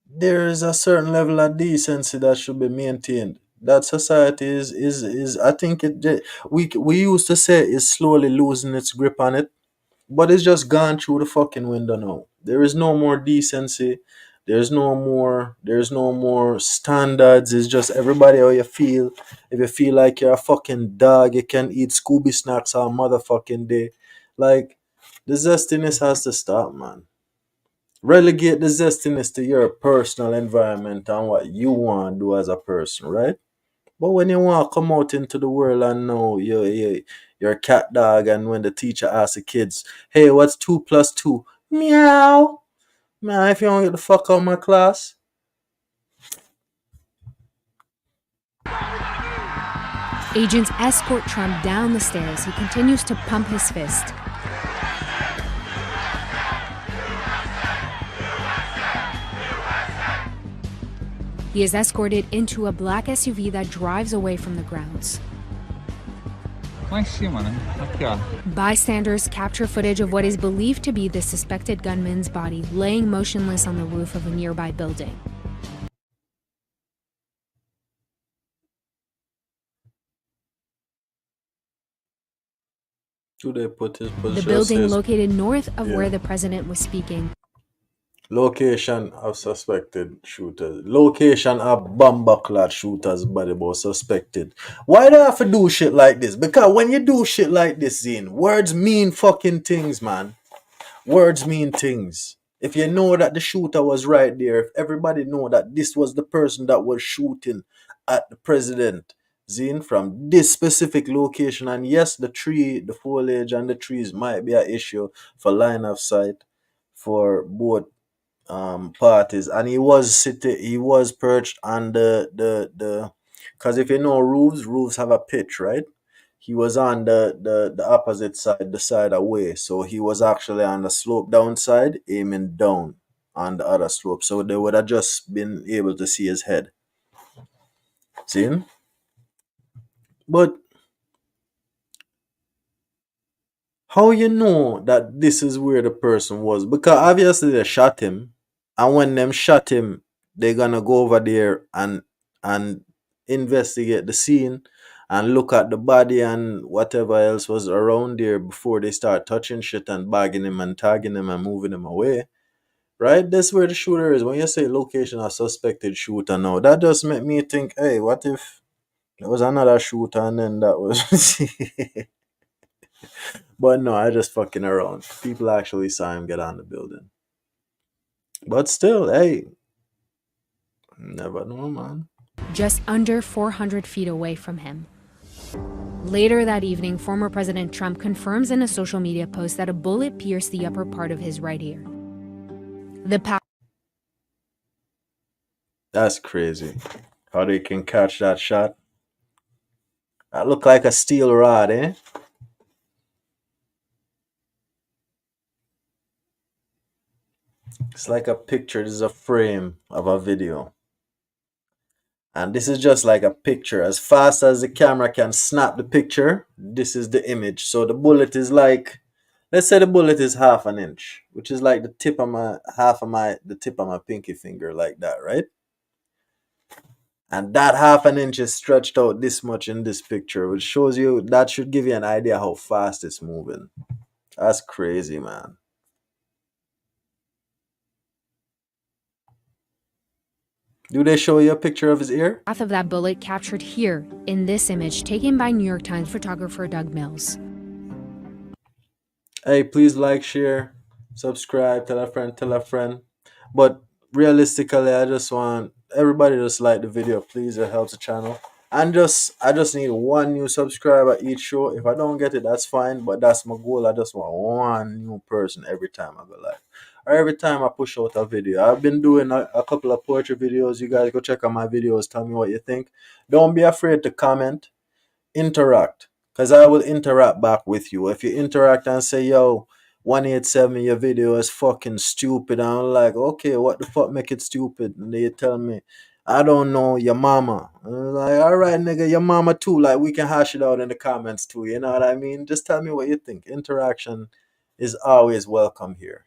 there is a certain level of decency that should be maintained. That society is I think we used to say is slowly losing its grip on it, but it's just gone through the fucking window now. There is no more decency. There's no more standards. It's just everybody how you feel. If you feel like you're a fucking dog, you can eat Scooby snacks all motherfucking day. Like, the zestiness has to stop, man. Relegate the zestiness to your personal environment and what you want to do as a person, right? But when you want to come out into the world and know you're a cat dog, and when the teacher asks the kids, hey, what's 2 plus 2? Meow. Man, if you don't get the fuck out of my class. Agents escort Trump down the stairs. He continues to pump his fist. He is escorted into a black SUV that drives away from the grounds. Lá em cima, né? Aqui, ó. Bystanders capture footage of what is believed to be the suspected gunman's body laying motionless on the roof of a nearby building. Do they put his The building located north of where the president was speaking. Location of suspected shooters. Location of bomber clad shooters body was suspected. Why do I have to do shit like this? Because when you do shit like this, Zine, words mean fucking things, man. Words mean things. If you know that the shooter was right there, if everybody know that this was the person that was shooting at the president, Zine, from this specific location, and yes, the tree, the foliage and the trees might be an issue for line of sight for both parties, and he was perched on the because if you know roofs have a pitch, right? He was on the opposite side, the side away, so he was actually on the slope downside aiming down on the other slope, so they would have just been able to see his head. See him? But how you know that this is where the person was? Because obviously they shot him, and when them shot him, they're gonna go over there and investigate the scene and look at the body and whatever else was around there before they start touching shit and bagging him and tagging him and moving him away. Right? That's where the shooter is. When you say location of suspected shooter now, that just make me think, hey, what if there was another shooter and then that was But no, I just fucking around. People actually saw him get on the building. But still, hey, never know, man. Just under 400 feet away from him. Later that evening, former President Trump confirms in a social media post that a bullet pierced the upper part of his right ear. That's crazy. How they can catch that shot. That look like a steel rod, eh? It's like a picture. This is a frame of a video. And this is just like a picture. As fast as the camera can snap the picture, this is the image. So the bullet is like, let's say the bullet is half an inch, which is like the tip of my pinky finger, like that, right? And that half an inch is stretched out this much in this picture, which shows you, that should give you an idea how fast it's moving. That's crazy, man. Do they show you a picture of his ear? Path of that bullet captured here in this image taken by New York Times photographer Doug Mills. Hey, please like, share, subscribe, tell a friend, tell a friend. But realistically, I just want everybody to just like the video, please. It helps the channel. And I just need one new subscriber each show. If I don't get it, that's fine. But that's my goal. I just want one new person every time I go live. Or every time I push out a video. I've been doing a couple of poetry videos. You guys go check out my videos. Tell me what you think. Don't be afraid to comment. Interact, because I will interact back with you. If you interact and say, yo, 187, your video is fucking stupid, I'm like, okay, what the fuck make it stupid? And they tell me, I don't know, your mama. And I'm like, all right, nigga, your mama too. Like, we can hash it out in the comments too. You know what I mean? Just tell me what you think. Interaction is always welcome here.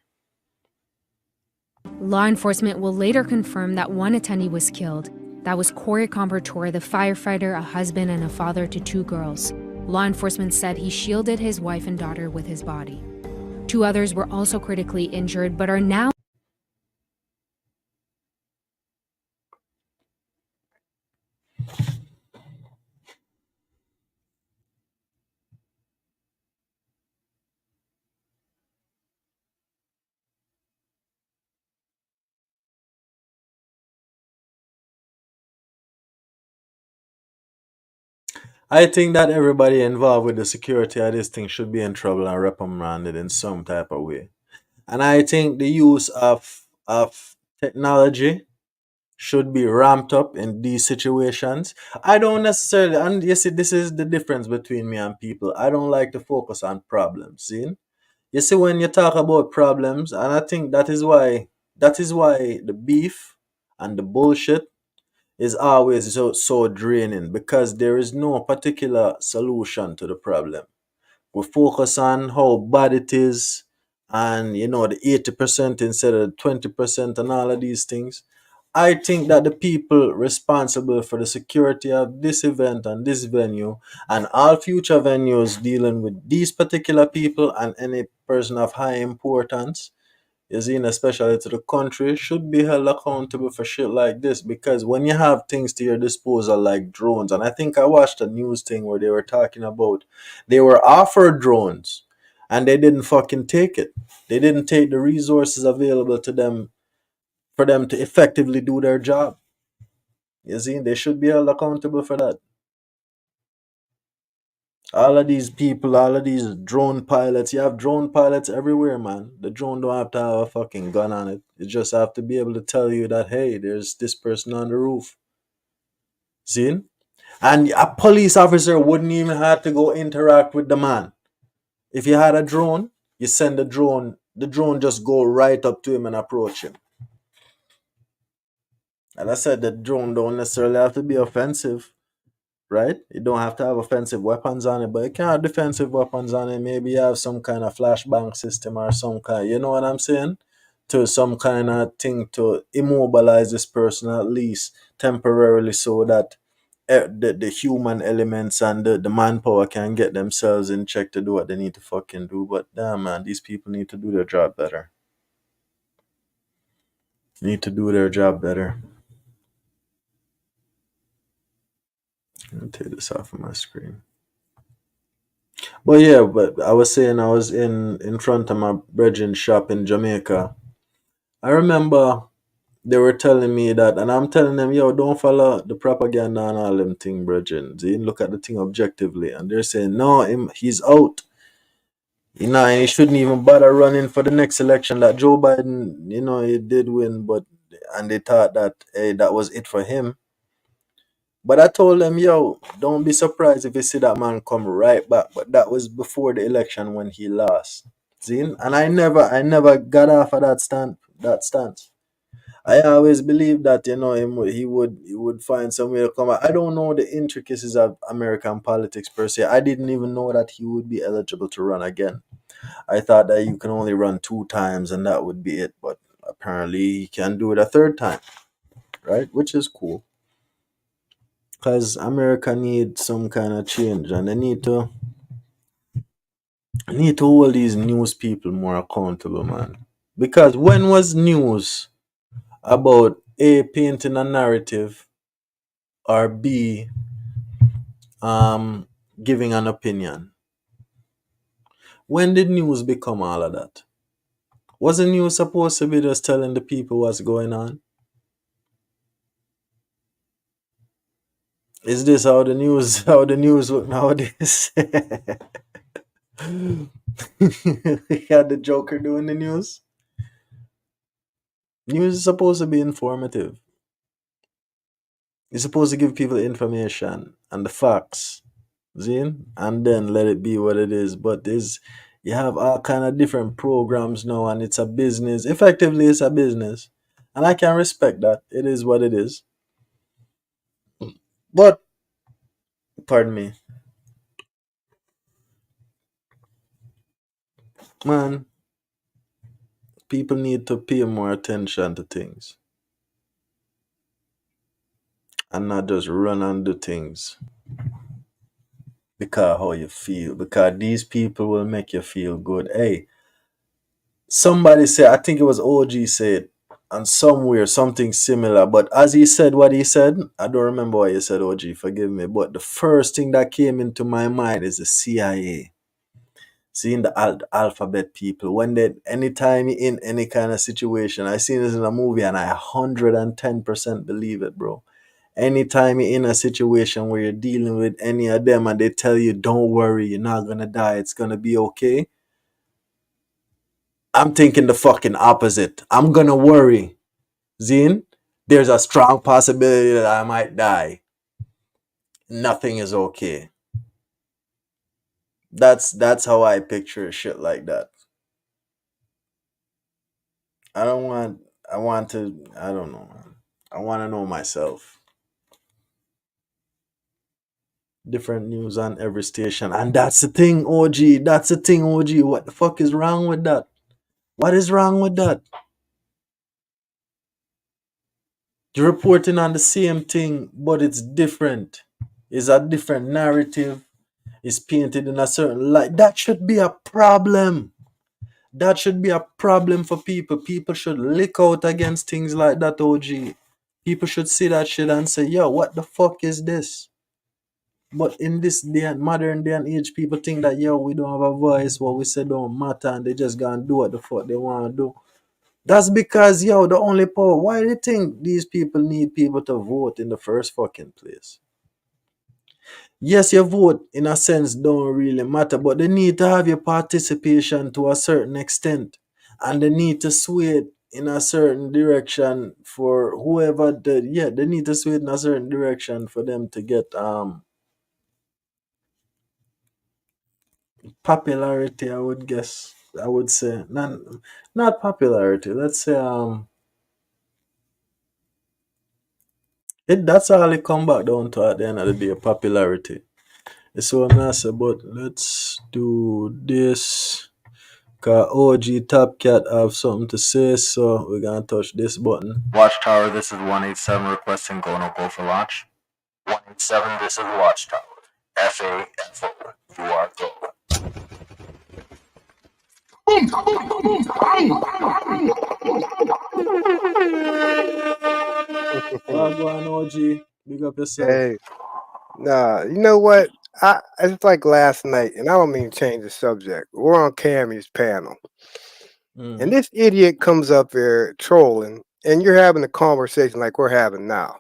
Law enforcement will later confirm that one attendee was killed. That was Corey Compertor, the firefighter, a husband, and a father to 2 girls. Law enforcement said he shielded his wife and daughter with his body. 2 others were also critically injured, but are now I think that everybody involved with the security of this thing should be in trouble and reprimanded in some type of way. And I think the use of technology should be ramped up in these situations. I don't necessarily, and you see, this is the difference between me and people. I don't like to focus on problems. See, you see, when you talk about problems, and I think that is why the beef and the bullshit is always so draining, because there is no particular solution to the problem. We focus on how bad it is, and the 80% instead of the 20% and all of these things. I think that the people responsible for the security of this event and this venue and all future venues dealing with these particular people and any person of high importance, you see, especially to the country, should be held accountable for shit like this. Because when you have things to your disposal like drones, and I think I watched a news thing where they were talking about they were offered drones and they didn't fucking take it. They didn't take the resources available to them for them to effectively do their job. You see, they should be held accountable for that. All of these people, all of these drone pilots, you have drone pilots everywhere, man. The drone don't have to have a fucking gun on it. It just have to be able to tell you that, hey, there's this person on the roof. See? And a police officer wouldn't even have to go interact with the man. If you had a drone, you send the drone just go right up to him and approach him. And I said the drone don't necessarily have to be offensive, right? It don't have to have offensive weapons on it, but it can have defensive weapons on it. Maybe you have some kind of flashbang system or some kind, you know what I'm saying? To some kind of thing to immobilize this person at least temporarily so that the human elements and the manpower can get themselves in check to do what they need to fucking do. But damn, man, these people need to do their job better. Need to do their job better. Let me take this off of my screen. But yeah, but I was saying I was in front of my brethren's shop in Jamaica. I remember they were telling me that, and I'm telling them, yo, don't follow the propaganda and all them thing, brethren. They look at the thing objectively, and they're saying, no, he's out. You know, and he shouldn't even bother running for the next election. That Joe Biden, you know, he did win, but and they thought that hey, that was it for him. But I told them, yo, don't be surprised if you see that man come right back. But that was before the election when he lost. See? And I never got off of that stance. I always believed that, you know, he would find some way to come out. I don't know the intricacies of American politics per se. I didn't even know that he would be eligible to run again. I thought that you can only run 2 times and that would be it. But apparently he can do it a third time, right? Which is cool. Because America needs some kind of change and they need to hold these news people more accountable, man. Because when was news about A, painting a narrative, or B, giving an opinion? When did news become all of that? Wasn't news supposed to be just telling the people what's going on? Is this how the news look nowadays? We had the Joker doing the news. News is supposed to be informative. You're supposed to give people information and the facts, Zine, and then let it be what it is. But you have all kind of different programs now, and it's a business. Effectively, it's a business, and I can respect that. It is what it is. But, pardon me, man, people need to pay more attention to things and not just run and do things because how you feel. Because these people will make you feel good. Hey, somebody said, I think it was OG said, and somewhere something similar. But as he said what he said, I don't remember what he said, OG, forgive me. But the first thing that came into my mind is the CIA. Seeing the alphabet people. When they anytime in any kind of situation, I seen this in a movie and I 110% believe it, bro. Anytime you're in a situation where you're dealing with any of them and they tell you, don't worry, you're not gonna die, it's gonna be okay. I'm thinking the fucking opposite. I'm gonna worry. Zine, there's a strong possibility that I might die. Nothing is okay. That's how I picture shit like that. I don't want I want to I don't know, man. I want to know myself. Different news on every station. And that's the thing, OG. That's the thing, OG. What the fuck is wrong with that? What is wrong with that? You're reporting on the same thing, but it's different. It's a different narrative. It's painted in a certain light. That should be a problem. That should be a problem for people. People should lick out against things like that, OG. People should see that shit and say, yo, what the fuck is this? But in this modern day and age, people think that, yo, we don't have a voice, what we say don't matter, and they just gonna do what the fuck they wanna do. That's because, yo, the only power. Why do you think these people need people to vote in the first fucking place? Yes, your vote in a sense don't really matter, but they need to have your participation to a certain extent, and they need to sway it in a certain direction for whoever they need to sway it in a certain direction for them to get popularity. I would guess. I would say not popularity. Let's say that's all it come back down to at the end of the day, popularity. It's so nice, but let's do this. Cause OG Top Cat have something to say, so we're gonna touch this button. Watchtower, this is 187 requesting go no go for launch. 187, this is Watchtower. FAFO, you are go. Well, go on, OG. Big up yourself. Hey, nah, you know what? It's like last night, and I don't mean to change the subject. We're on Cammy's panel, and this idiot comes up here trolling, and you're having a conversation like we're having now.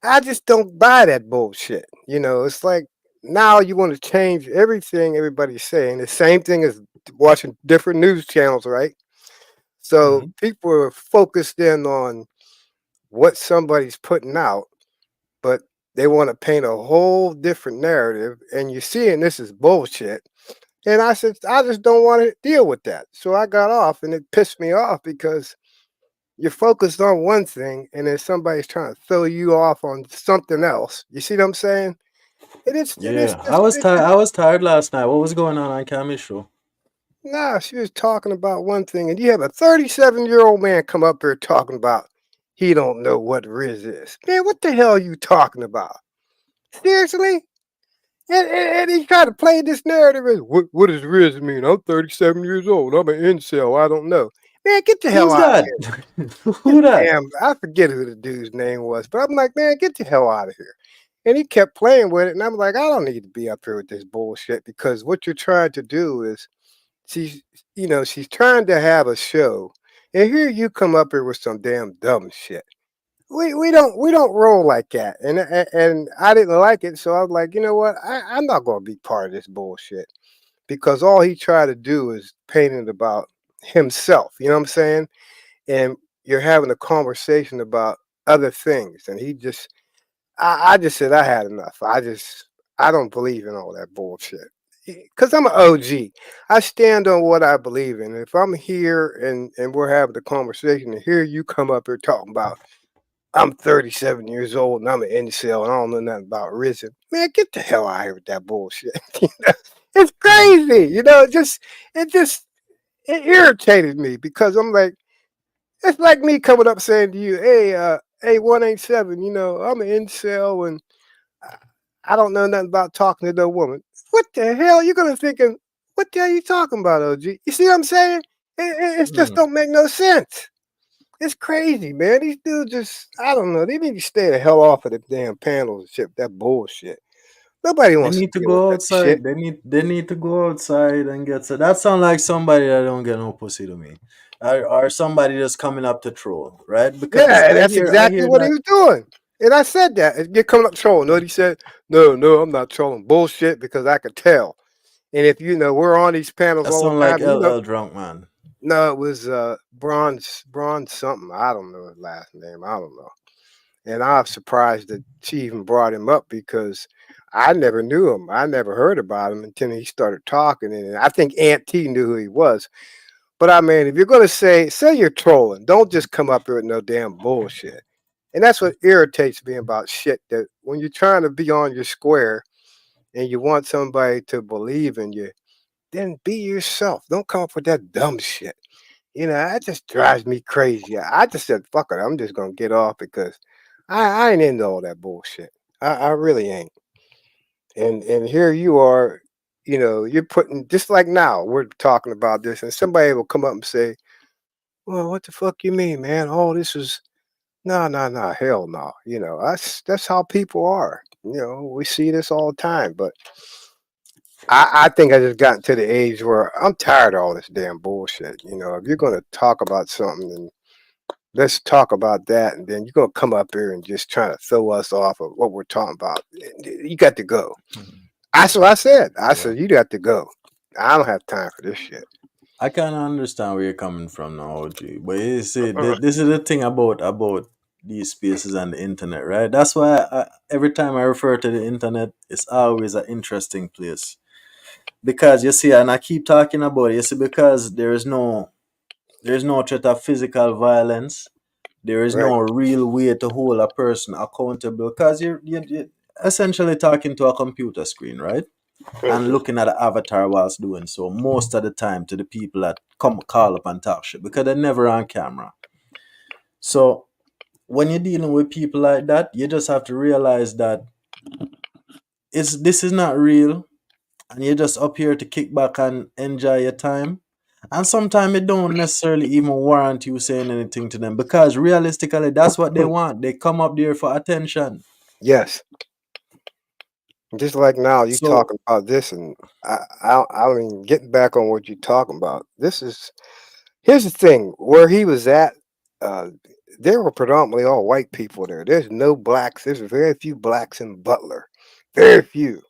I just don't buy that bullshit. It's like now you want to change everything everybody's saying. The same thing as watching different news channels, right? So people are focused in on what somebody's putting out, but they want to paint a whole different narrative, and you're seeing this is bullshit. And I said, I just don't want to deal with that. So I got off, and it pissed me off because you're focused on one thing, and then somebody's trying to throw you off on something else. You see what I'm saying? Yeah, I was tired. I was tired last night. What was going on Cammy's show? Nah, she was talking about one thing, and you have a 37-year-old man come up here talking about he don't know what Riz is. Man, what the hell are you talking about? Seriously? And he tried to play this narrative as what does Riz mean? I'm 37 years old. I'm an incel. I don't know. Man, get the hell Who's out that? of here. Who that? Damn, I forget who the dude's name was, but I'm like, man, get the hell out of here. And he kept playing with it, and I'm like, I don't need to be up here with this bullshit because what you're trying to do is she's trying to have a show, and here you come up here with some damn dumb shit. We don't roll like that, and I didn't like it, so I was like, you know what, I'm not gonna be part of this bullshit because all he tried to do is paint it about himself. You know what I'm saying? And you're having a conversation about other things, and I just said I had enough. I don't believe in all that bullshit because I'm an OG. I stand on what I believe in. If I'm here and we're having a conversation, and here you come up here talking about I'm 37 years old and I'm an incel and I don't know nothing about risen. Man, get the hell out of here with that bullshit. It's crazy. It irritated me because I'm like, it's like me coming up saying to you, hey, 187, I'm an incel and I don't know nothing about talking to no woman. What the hell? You're gonna thinking, what the hell are you talking about, OG? You see what I'm saying? It just don't make no sense. It's crazy, man. These dudes I don't know. They need to stay the hell off of the damn panels and shit. That bullshit. Nobody They wants to need to deal with go that shit. outside. They need to go outside and get. So that sound like somebody that don't get no pussy to me, or somebody just coming up to troll, right? Because Yeah, and that's I exactly hear what he that. was doing. And I said that. And you're coming up trolling. No, he said, no, I'm not trolling. Bullshit, because I could tell. And if we're on these panels That all sound the like time, LL drunk man. no, it was Bronze something. I don't know his last name. I don't know. And I'm surprised that she even brought him up because I never knew him. I never heard about him until he started talking. And I think Aunt T knew who he was. But I mean, if you're going to say you're trolling, don't just come up here with no damn bullshit. And that's what irritates me about shit, that when you're trying to be on your square and you want somebody to believe in you, then be yourself. Don't come up with that dumb shit. That just drives me crazy. I just said, fuck it. I'm just going to get off because I ain't into all that bullshit. I really ain't. And here you are, you're putting just like now we're talking about this, and somebody will come up and say, "Well, what the fuck you mean, man? All this is no, no, no, hell no." That's how people are. We see this all the time, but I think I just gotten to the age where I'm tired of all this damn bullshit. If you're gonna talk about something, then let's talk about that, and then you're gonna come up here and just try to throw us off of what we're talking about. You got to go. That's what I said. I said you got to go. I don't have time for this shit. I kind of understand where you're coming from now, OG. But you see, this is the thing about these spaces and the internet, right? That's why every time I refer to the internet, it's always an interesting place. Because you see, and I keep talking about it, you see, because there's no threat of physical violence. There is Right. no real way to hold a person accountable because you're essentially talking to a computer screen, right? And Mhm. looking at the avatar whilst doing so most of the time to the people that come call up and talk shit because they're never on camera. So when you're dealing with people like that, you just have to realize that this is not real and you're just up here to kick back and enjoy your time. And sometimes it don't necessarily even warrant you saying anything to them because realistically, that's what they want. They come up there for attention. Yes. Just like now, you So, talking about this, and I mean, getting back on what you're talking about. Here's the thing: where he was at, uh, there were predominantly all white people there. There's no blacks. There's very few blacks in Butler, very few.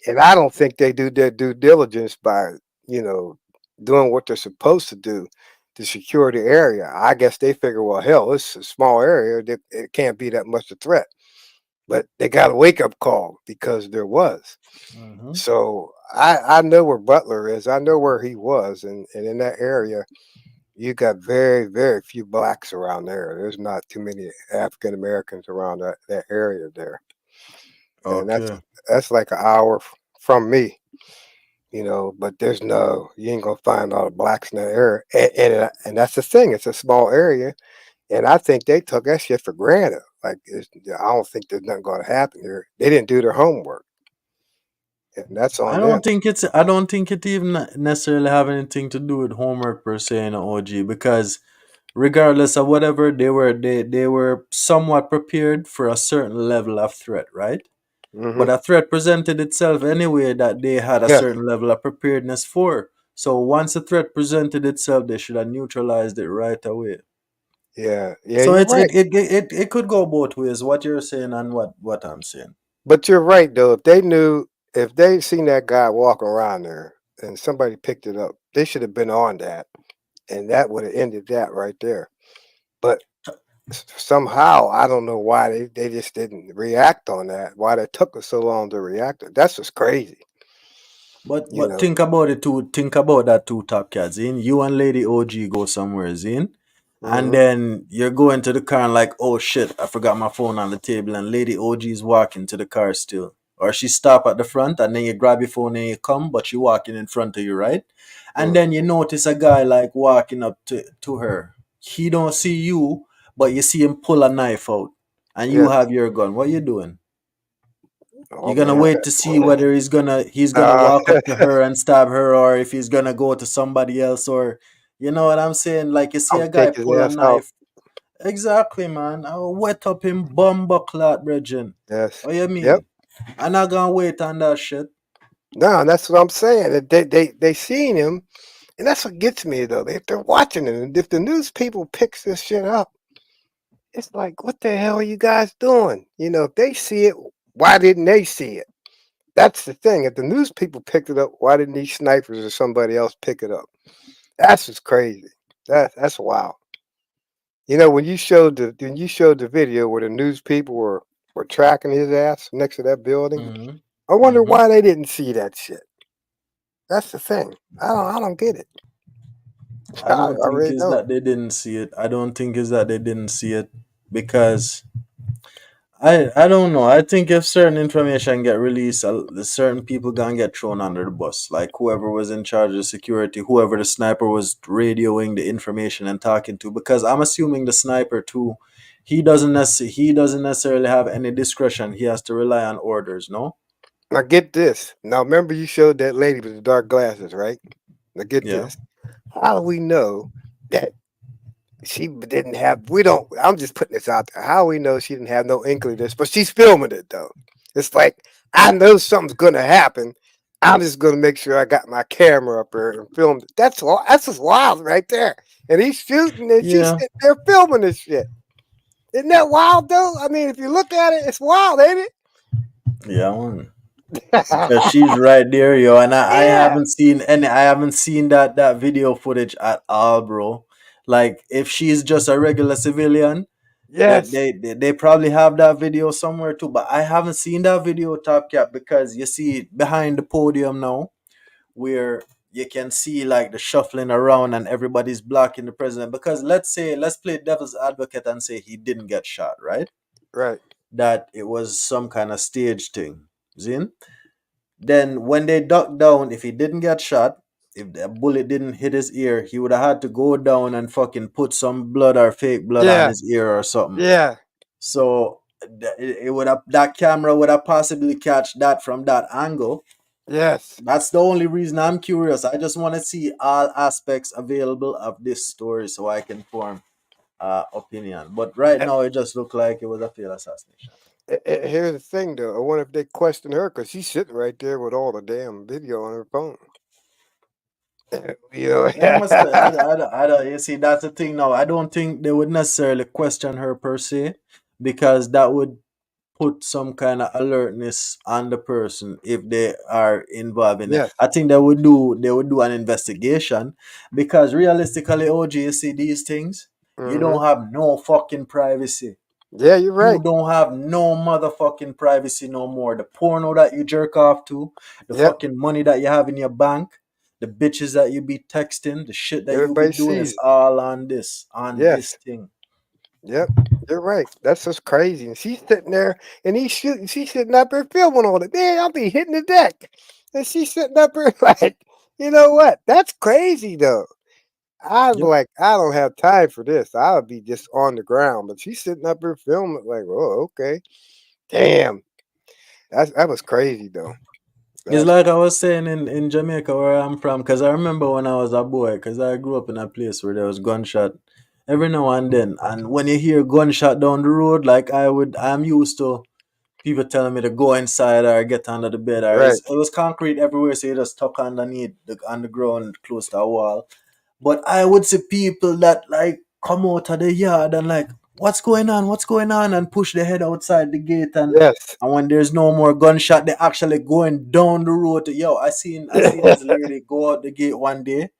And I don't think they do their due diligence by you know doing what they're supposed to do to secure the area. I guess they figure, well, hell, it's a small area. It can't be that much a threat. But they got a wake up call because there was. mhm. So I know where Butler is. I know where he was, and in that area, you got very very few blacks around there. There's not too many African Americans around that area there, and Okay. that's like an hour from me. But you ain't gonna find a lot of blacks in that area, and that's the thing. It's a small area, and I think they took that shit for granted. Like, I don't think there's nothing gonna happen here. They didn't do their homework, and that's on them. I don't think it even necessarily have anything to do with homework per se in OG because regardless of whatever they were somewhat prepared for a certain level of threat, right? Hmm. But a threat presented itself anyway that they had a Yes. certain level of preparedness for. So once a threat presented itself, they should have neutralized it right away. Yeah. Yeah. So You're right. it could go both ways, what you're saying and what I'm saying. But you're right though. If they seen that guy walking around there and somebody picked it up, they should have been on that, and that would have ended that right there. But somehow I don't know why they just didn't react on that. Why they took us so long to react. That's just crazy. You But know. think about it too. Think about that two top cats. In you and Lady OG go somewhere, Zin, and Hmm. then you're going to the car and like, oh shit, I forgot my phone on the table, and Lady OG is walking to the car still, or she stop at the front, and then you grab your phone and you come, but she walking in front of you, right? And Mm. then you notice a guy like walking up to her. He don't see you, but you see him pull a knife out, and you Yes. have your gun. What you doing? Oh You're gonna man. wait to see whether he's gonna Uh, walk up to her and stab her, or if he's gonna go to somebody else, or you know what I'm saying? Like you see I'll a guy take his pull a ass out. knife. Exactly, man. I'll wet up him bumper clot, brethren. Yes. What you Yep. mean? I'm not gonna wait on that shit. No, that's what I'm saying. That they seen him, and that's what gets me though. If they're watching it, and if the news people picks this shit up, it's like, what the hell are you guys doing? If they see it, why didn't they see it? That's the thing. If the news people picked it up, why didn't these snipers or somebody else pick it up? That's just crazy. That's wild. When you showed the video where the news people were tracking his ass next to that building, Hmm. I wonder Hmm. why they didn't see that shit. That's the thing. I don't get it. I I, don't I think really it's don't. that they didn't see it. I don't think it's that they didn't see it because I don't know. I think if certain information get released, certain people gonna get thrown under the bus. Like whoever was in charge of security, whoever the sniper was radioing the information and talking to. Because I'm assuming the sniper too, he doesn't necessarily have any discretion. He has to rely on orders. No. Now get this. Now remember you showed that lady with the dark glasses, right? Now get Yeah. this. How do we know that she didn't have? We don't. I'm just putting this out there. How do we know she didn't have no inkling of this? But she's filming it though. It's like I know something's gonna happen. I'm just gonna make sure I got my camera up there and filmed it. That's just wild right there. And he's shooting and she's Yeah. sitting there filming this shit. Isn't that wild though? I mean, if you look at it, it's wild, ain't Yeah, man. it? Because she's right there, yo, and I Yeah. haven't seen any. I haven't seen that video footage at all, bro. Like, if she's just a regular civilian, that Yes. they probably have that video somewhere too. But I haven't seen that video, Top Cap, because you see behind the podium now, where you can see like the shuffling around and everybody's blocking the president. Because let's play devil's advocate and say he didn't get shot, right? Right. That it was some kind of stage thing. Zin? Then when they ducked down, if he didn't get shot, if the bullet didn't hit his ear, he would have had to go down and fucking put some blood or fake blood on Yeah. his ear or something. Yeah. So it would have, that camera would have possibly catch that from that angle. Yes. That's the only reason I'm curious. I just want to see all aspects available of this story so I can form opinion. But right now, it just looked like it was a failed assassination. Here's the thing, though. I wonder if they question her because she's sitting right there with all the damn video on her phone. You know. Yeah, must, I don't, you see, that's the thing now. I don't think they would necessarily question her per se, because that would put some kind of alertness on the person if they are involved in it. Yes. I think they would do an investigation, because realistically, OG, you see these things, you Hmm. don't have no fucking privacy. Yeah, you're You right. don't have no motherfucking privacy no more. The porno that you jerk off to, the Yep. fucking money that you have in your bank, the bitches that you be texting, the shit that you be Everybody doing sees is it. all on this Yes. thing. Yep. You're right. That's just crazy. And she's sitting there and he's shooting. She's sitting up there filming on it. Man, I'll be hitting the deck. And she's sitting up there like, you know what? That's crazy, though. I'm Yep. like, I don't have time for this. I would be just on the ground. But she's sitting up here filming like, oh, okay. Damn. That was crazy though. It's That's like I was saying in Jamaica where I'm from, because I remember when I was a boy, because I grew up in a place where there was gunshot every now and then. And when you hear gunshot down the road, like I'm used to people telling me to go inside or get under the bed, or right. it was concrete everywhere, so you just tuck underneath on the ground close to a wall. But I would see people that like come out of the yard and like, what's going on? What's going on? And push their head outside the gate, Yes. and when there's no more gunshot, they actually going down the road. Yo, I seen this lady go out the gate one day,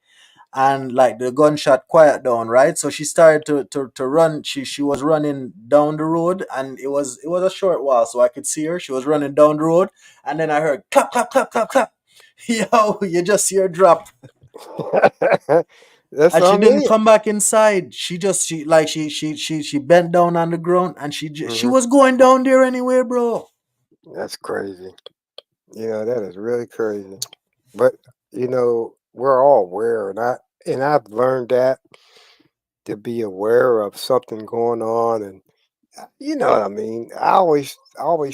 and like the gunshot quiet down, right? So she started to run. She was running down the road, and it was a short while, so I could see her. She was running down the road, and then I heard clap clap clap clap clap. Yo, you just see her drop, That's and what she I didn't mean. come back inside. She bent down on the ground, and she Hmm. was going down there anyway, bro. That's crazy. That is really crazy. But we're all aware, and I've learned that to be aware of something going on, and you know what I mean. I always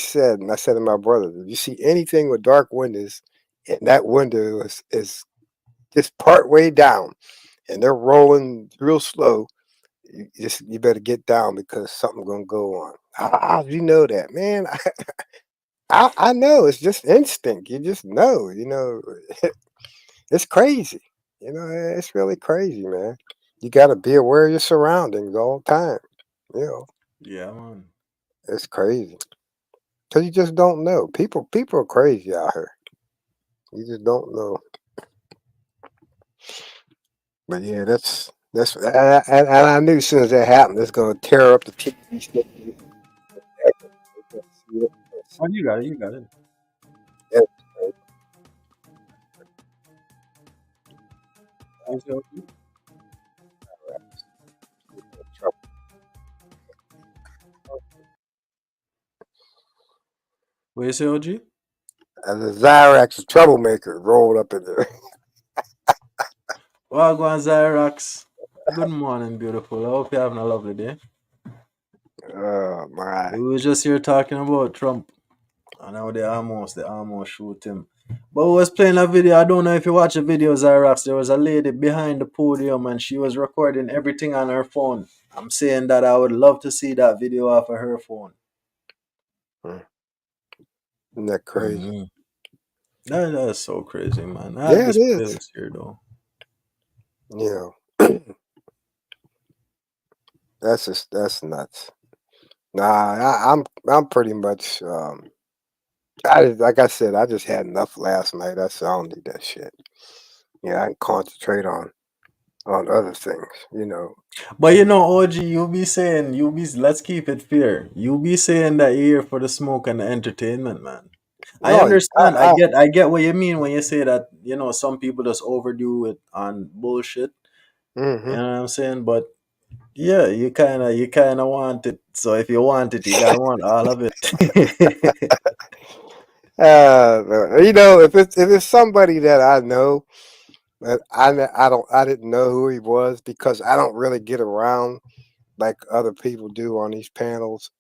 said, and I said to my brother, if you see anything with dark windows, and that window is just part way down, and they're rolling real slow, you better get down because something's gonna go on. How do you know that, man? I know it's just instinct. You just know. It's crazy. It's really crazy, man. You got to be aware of your surroundings all the time. You know, Yeah, man. it's crazy because you just don't know. People are crazy out here. You just don't know. But yeah, and I knew as soon as that happened, it's gonna tear up the TV station. Oh, you got it. You got it. Where's your where's your OG? And the Zyrax, a troublemaker, rolled up in there. Well, go on, Zyrax. Good morning, beautiful. I hope you're having a lovely day. Oh my! We were just here talking about Trump. I know they almost shoot him. But we was playing a video. I don't know if you watch the video, Zyrax. There was a lady behind the podium and she was recording everything on her phone. I'm saying that I would love to see that video off of her phone. Isn't that crazy? Mhm. That's so crazy, man. I had Yeah, it this is. playlist here though. You know, that's nuts. Nah, I'm pretty much like I said, I just had enough last night. I don't need that shit. Yeah, I can concentrate on other things, you know. But you know, OG, let's keep it fair. You be saying that you're here for the smoke and the entertainment, man. I No, understand. I get what you mean when you say that, some people just overdo it on bullshit. You hmm know what I'm saying? But yeah, you kinda want it. So if you want it, you gotta want all of it. you know, if it's somebody that I know that I didn't know who he was because I don't really get around like other people do on these panels.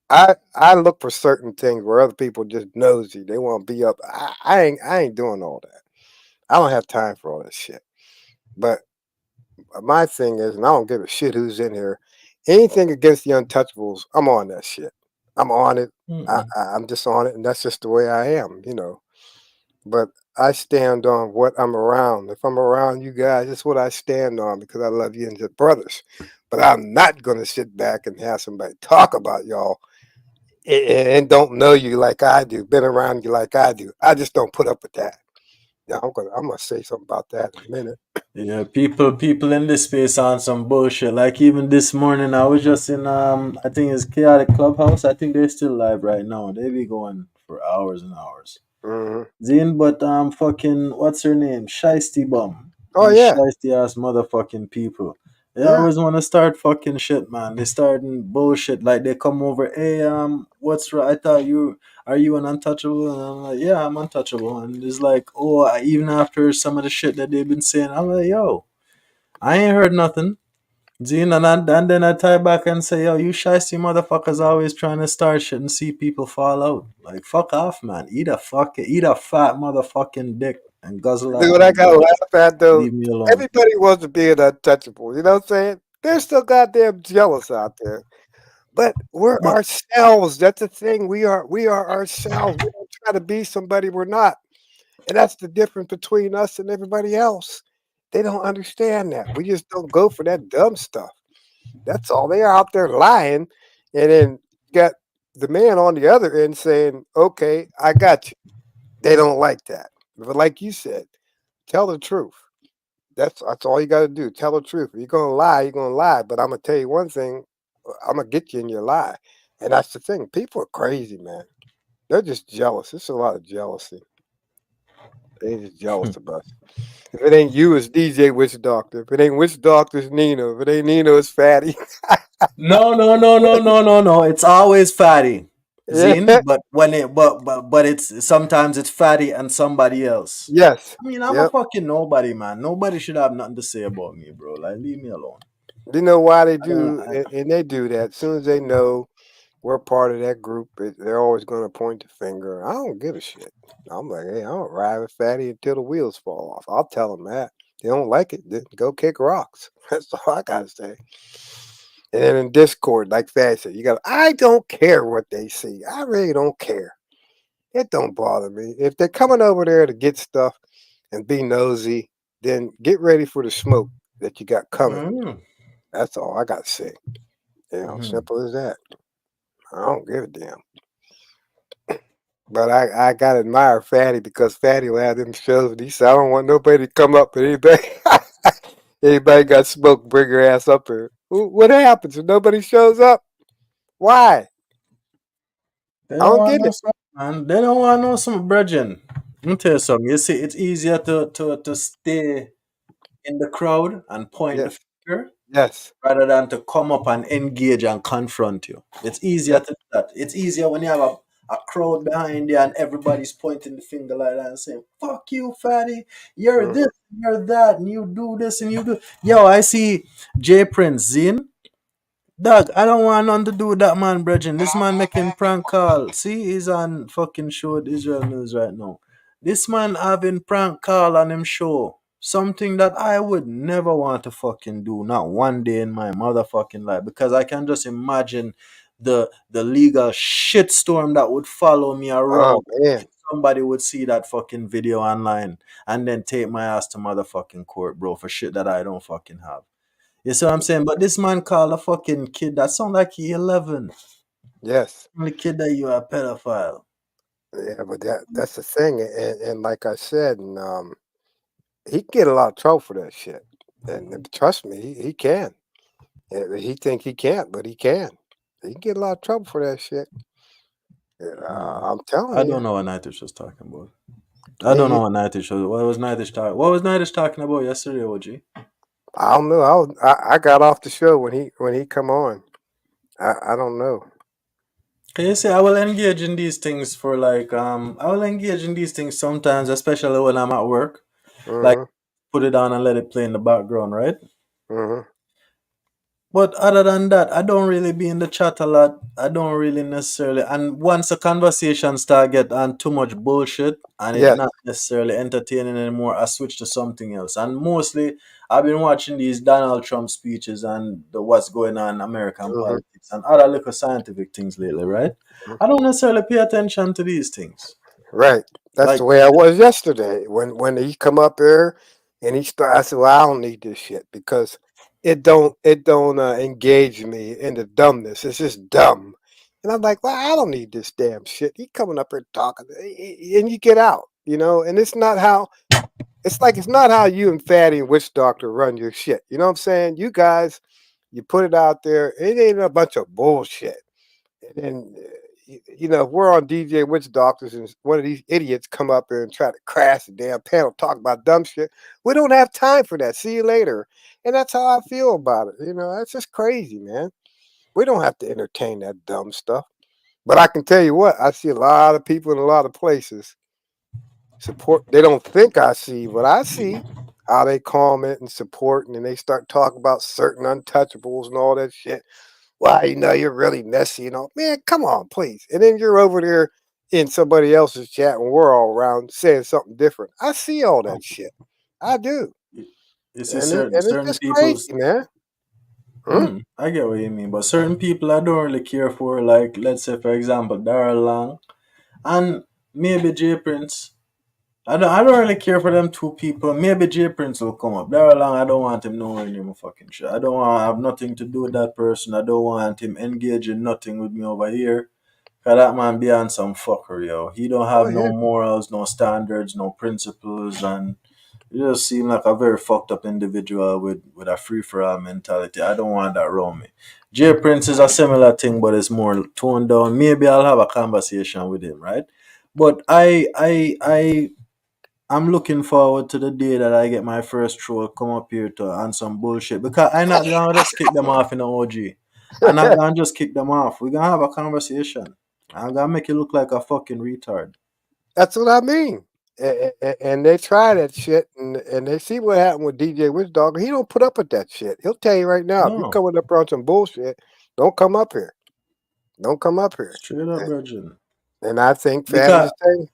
I look for certain things where other people just nosy. They want to be up. I ain't doing all that. I don't have time for all that shit. But my thing is, and I don't give a shit who's in here. Anything against the untouchables, I'm on that shit. I'm on it. Mm-mm. I'm just on it, and that's just the way I am, you know. But I stand on what I'm around. If I'm around you guys, it's what I stand on because I love you and your brothers. But I'm not gonna sit back and have somebody talk about y'all and don't know you like I do, been around you like I do. I just don't put up with that. Yeah, I'm gonna say something about that in a minute. Yeah, people in this space on some bullshit. Like even this morning, I was just in I think it's Chaotic Clubhouse. I think they're still live right now. They be going for hours and hours. hmm Zine, but fucking what's her name? Shiesty bum. Oh These yeah, shiesty ass motherfucking people. They yeah. always want to start fucking shit, man. They starting bullshit. Like they come over, hey, what's right? I thought are you an untouchable? And I'm like, yeah, I'm untouchable. And it's like, oh, even after some of the shit that they've been saying, I'm like, yo, I ain't heard nothing. Zine, and then I tie back and say, yo, you shiesty motherfuckers always trying to start shit and see people fall out. Like, fuck off, man. Eat a fat motherfucking dick and guzzle See that what I cum, gotta bro. laugh at though? Leave me alone. Everybody wants to be an untouchable. You know what I'm saying? They're still goddamn jealous out there. But we're But ourselves. That's the thing. We are ourselves. We don't try to be somebody we're not. And that's the difference between us and everybody else. They don't understand that. We just don't go for that dumb stuff. That's all. They are out there lying, and then got the man on the other end saying, "Okay, I got you." They don't like that. But like you said, tell the truth. That's all you got to do. Tell the truth. If you're gonna lie, you're gonna lie. But I'm gonna tell you one thing. I'm gonna get you in your lie, and that's the thing. People are crazy, man. They're just jealous. It's a lot of jealousy. They're just jealous of us. If it ain't you, it's DJ Witch Doctor. If it ain't Witch Doctor, it's Nino. If it ain't Nino, it's Fatty. no. It's always fatty. Zine, Yeah. but when it but it's sometimes it's fatty and somebody else. Yes. I mean, I'm a Yep. fucking nobody, man. Nobody should have nothing to say about me, bro. Like, leave me alone. You know why they I don't. do, and they do that. As soon as they know we're part of that group, they're always going to point the finger. I don't give a shit. I'm like, hey, I don't ride with Fatty until the wheels fall off. I'll tell them that. They don't like it, then go kick rocks. That's all I gotta say. And then in Discord, like Fatty said, you got. I don't care what they see. I really don't care. It don't bother me. If they're coming over there to get stuff and be nosy, then get ready for the smoke that you got coming. Mm, That's all I got to say. mhm. Simple as that. I don't give a damn. But I got to admire Fatty because Fatty will have them shows. And he said, I don't want nobody to come up with anybody. Anybody got smoke, bring your ass up here. What happens if nobody shows up? Why? They I don't don't want get no it. some, man. They don't want no some brethren. Let me tell you something. You see, it's easier to stay in the crowd and point the Yes. finger Yes. rather than to come up and engage and confront you. It's easier Yep. to do that. It's easier when you have a crowd behind you and everybody's pointing the finger like that and saying, fuck you, fatty. You're hmm this, you're that, and you do this and you do. Yo, I see J Prince Zin. Dog, I don't want nothing to do with that man, brethren. This man making prank call. See, he's on fucking show at Israel News right now. This man having prank call on him show. Something that I would never want to fucking do, not one day in my motherfucking life. Because I can just imagine the legal shitstorm that would follow me Oh around. man, Somebody would see that fucking video online and then take my ass to motherfucking court, bro, for shit that I don't fucking have. You see what I'm saying? But this man called a fucking kid that sound like he 11. yes, The kid that you are a pedophile. yeah, but that's the thing, and like I said, and he can get a lot of trouble for that shit. And trust me, he can. He think he can't, but he can. He can get a lot of trouble for that shit. I'm I telling you. don't know what Nightwish was talking about. I Me don't know either. what Nightwish was. What was Nightwish talking about yesterday, OG? I don't know. I got off the show when he come on. I don't know. Can you say I will engage in these things for like I will engage in these things sometimes, especially when I'm at work. Like Mhm. put it on and let it play in the background, right? Mhm. But other than that, I don't really be in the chat a lot. I don't really necessarily. And once the conversation start get on too much bullshit and it Yes. not necessarily entertaining anymore, I switch to something else. And mostly, I've been watching these Donald Trump speeches and what's going on in American Mhm. politics and other little scientific things lately, right? Mhm. I don't necessarily pay attention to these things. Right. That's the Like, way I was yesterday when he come up here and he start. I said, "Well, I don't need this shit because it don't engage me in the dumbness. It's just dumb." And I'm like, "Well, I don't need this damn shit." He coming up here talking, and you get out, And it's not how. It's like it's not how you and Fatty and Witch Doctor run your shit. You know what I'm saying? You guys, you put it out there. It ain't a bunch of bullshit. And then, if we're on DJ Witch Doctors and one of these idiots come up here and try to crash the damn panel, talk about dumb shit, we don't have time for that. See you later. And that's how I feel about it. That's just crazy, man. We don't have to entertain that dumb stuff. But I can tell you what, I see a lot of people in a lot of places support. They don't think I see what I see, how they comment and support, and then they start talking about certain untouchables and all that shit. Well, you're really messy and all. Man, come on, please. And then you're over there in somebody else's chat when we're all around saying something different. I see all that shit. I do. you see, And it's certain just crazy, people's. man. Hmm? I get what you mean, but certain people I don't really care for, like let's say for example, Daryl Long and maybe J Prince. I don't really care for them two people. Maybe J Prince will come up. Daryl Long, I don't want him nowhere near my fucking shit. I don't want to have nothing to do with that person. I don't want him engaging nothing with me over here. Cause that man be on some fuckery, yo. He don't Oh have yeah. no morals, no standards, no principles, and he just seem like a very fucked up individual with a free for all mentality. I don't want that around me. Jay Prince is a similar thing, but it's more toned down. Maybe I'll have a conversation with him, right? But I'm looking forward to the day that I get my first troll come up here to on some bullshit because I'm not gonna just kick them off in the OG. I'm not gonna just kick them off. We're gonna have a conversation. I'm gonna make you look like a fucking retard. That's what I mean. And they try that shit, and they see what happened with DJ Witch Dog. He don't put up with that shit. He'll tell you right now, if you No, coming up on some bullshit, don't come up here. Don't come up here. straight up, virgin. And I think Fatty Because the same.